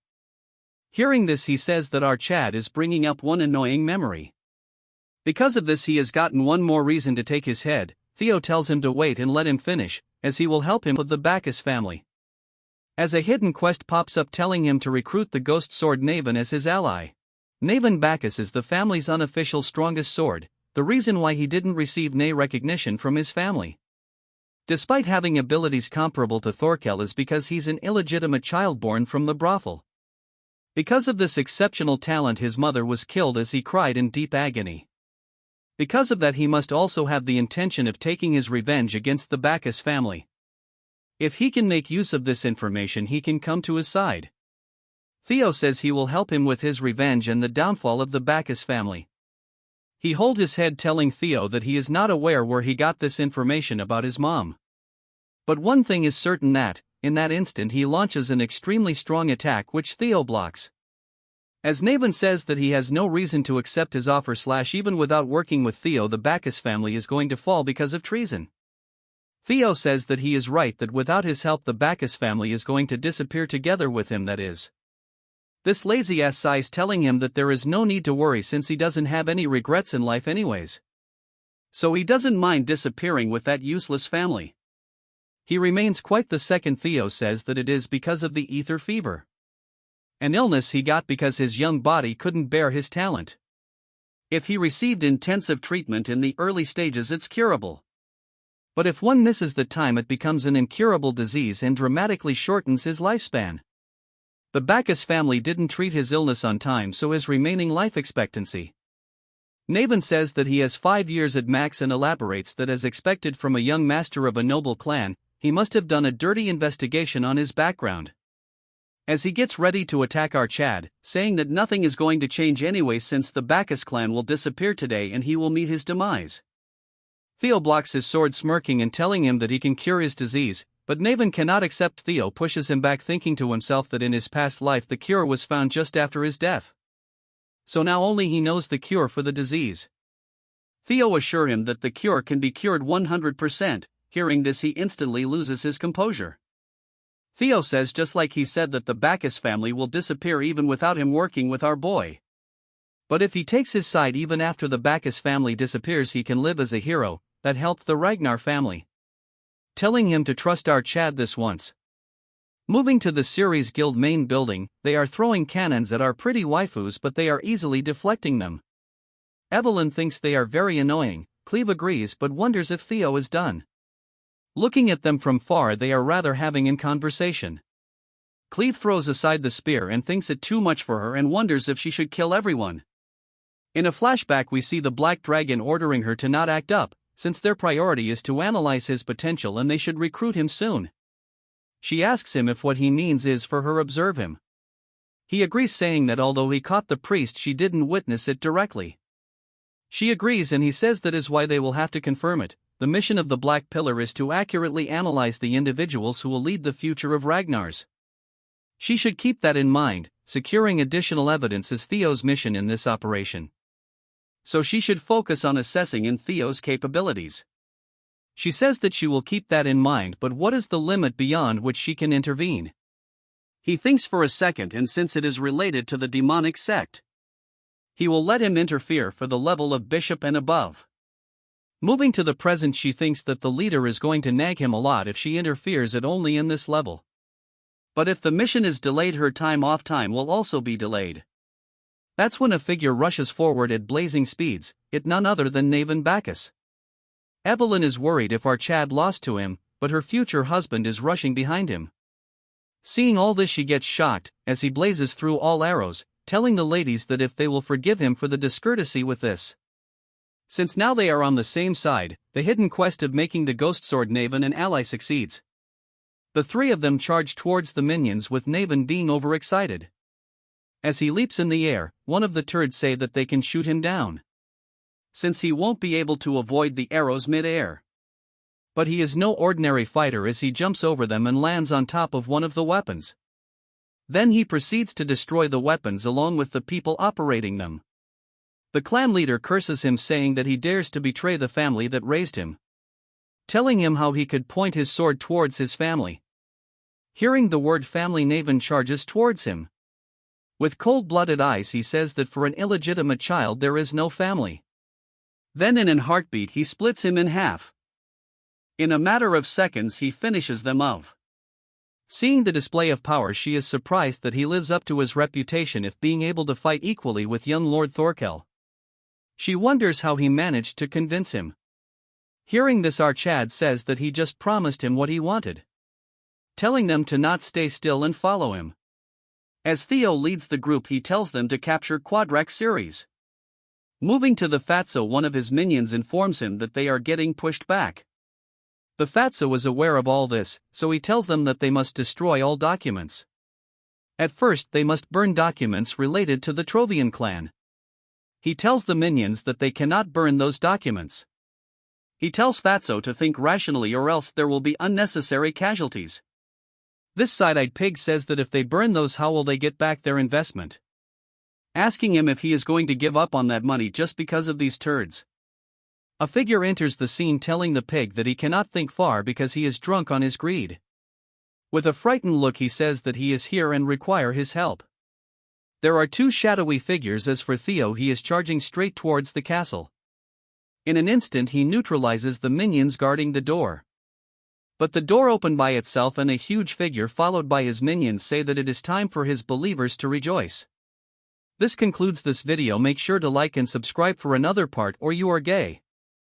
Hearing this, he says that our Chad is bringing up one annoying memory. Because of this, he has gotten one more reason to take his head. Theo tells him to wait and let him finish, as he will help him with the Bacchus family. As a hidden quest pops up telling him to recruit the ghost sword Naven as his ally. Naven Bacchus is the family's unofficial strongest sword, the reason why he didn't receive recognition from his family. Despite having abilities comparable to Thorkel, is because he's an illegitimate child born from the brothel. Because of this exceptional talent, his mother was killed as he cried in deep agony. Because of that, he must also have the intention of taking his revenge against the Bacchus family. If he can make use of this information, he can come to his side. Theo says he will help him with his revenge and the downfall of the Bacchus family. He holds his head, telling Theo that he is not aware where he got this information about his mom. But one thing is certain, that, in that instant, he launches an extremely strong attack which Theo blocks. As Naven says that he has no reason to accept his offer, even without working with Theo, the Bacchus family is going to fall because of treason. Theo says that he is right, that without his help the Bacchus family is going to disappear together with him, that is. This lazy-ass sighs, telling him that there is no need to worry since he doesn't have any regrets in life anyways. So he doesn't mind disappearing with that useless family. He remains quite the second. Theo says that it is because of the ether fever. An illness he got because his young body couldn't bear his talent. If he received intensive treatment in the early stages, it's curable. But if one misses the time, it becomes an incurable disease and dramatically shortens his lifespan. The Bacchus family didn't treat his illness on time, so his remaining life expectancy. Naven says that he has 5 years at max and elaborates that, as expected from a young master of a noble clan, he must have done a dirty investigation on his background. As he gets ready to attack our Chad, saying that nothing is going to change anyway since the Bacchus clan will disappear today and he will meet his demise. Theo blocks his sword, smirking and telling him that he can cure his disease, but Naven cannot accept. Theo pushes him back, thinking to himself that in his past life the cure was found just after his death. So now only he knows the cure for the disease. Theo assures him that the cure can be cured 100%, hearing this he instantly loses his composure. Theo says, just like he said, that the Bacchus family will disappear even without him working with our boy. But if he takes his side even after the Bacchus family disappears, he can live as a hero that helped the Ragnar family. Telling him to trust our Chad this once. Moving to the series guild main building, they are throwing cannons at our pretty waifus, but they are easily deflecting them. Evelyn thinks they are very annoying. Cleve agrees but wonders if Theo is done. Looking at them from far, they are rather having a conversation. Cleve throws aside the spear and thinks it too much for her and wonders if she should kill everyone. In a flashback, we see the Black Dragon ordering her to not act up, since their priority is to analyze his potential and they should recruit him soon. She asks him if what he means is for her observe him. He agrees, saying that although he caught the priest, she didn't witness it directly. She agrees and he says that is why they will have to confirm it. The mission of the Black Pillar is to accurately analyze the individuals who will lead the future of Ragnar's. She should keep that in mind. Securing additional evidence is Theo's mission in this operation. So she should focus on assessing in Theo's capabilities. She says that she will keep that in mind, but what is the limit beyond which she can intervene? He thinks for a second, and since it is related to the demonic sect, he will let him interfere for the level of bishop and above. Moving to the present, she thinks that the leader is going to nag him a lot if she interferes at only in this level. But if the mission is delayed, her time off time will also be delayed. That's when a figure rushes forward at blazing speeds, it none other than Naven Bacchus. Evelyn is worried if our Chad lost to him, but her future husband is rushing behind him. Seeing all this, she gets shocked, as he blazes through all arrows, telling the ladies that if they will forgive him for the discourtesy with this. Since now they are on the same side, the hidden quest of making the ghost sword Naven an ally succeeds. The three of them charge towards the minions, with Naven being overexcited. As he leaps in the air, one of the turds say that they can shoot him down, since he won't be able to avoid the arrows mid-air. But he is no ordinary fighter, as he jumps over them and lands on top of one of the weapons. Then he proceeds to destroy the weapons along with the people operating them. The clan leader curses him, saying that he dares to betray the family that raised him, telling him how he could point his sword towards his family. Hearing the word family, Naven charges towards him. With cold-blooded eyes, he says that for an illegitimate child there is no family. Then in an heartbeat he splits him in half. In a matter of seconds he finishes them off. Seeing the display of power, she is surprised that he lives up to his reputation of being able to fight equally with young Lord Thorkel. She wonders how he managed to convince him. Hearing this, our Chad says that he just promised him what he wanted, telling them to not stay still and follow him. As Theo leads the group, he tells them to capture Quadrax Ceres. Moving to the Fatso, one of his minions informs him that they are getting pushed back. The Fatso is aware of all this, so he tells them that they must destroy all documents. At first, they must burn documents related to the Trovian clan. He tells the minions that they cannot burn those documents. He tells Fatso to think rationally, or else there will be unnecessary casualties. This side-eyed pig says that if they burn those, how will they get back their investment? Asking him if he is going to give up on that money just because of these turds. A figure enters the scene, telling the pig that he cannot think far because he is drunk on his greed. With a frightened look, he says that he is here and require his help. There are two shadowy figures. As for Theo, he is charging straight towards the castle. In an instant he neutralizes the minions guarding the door. But the door opened by itself, and a huge figure followed by his minions say that it is time for his believers to rejoice. This concludes this video. Make sure to like and subscribe for another part, or you are gay.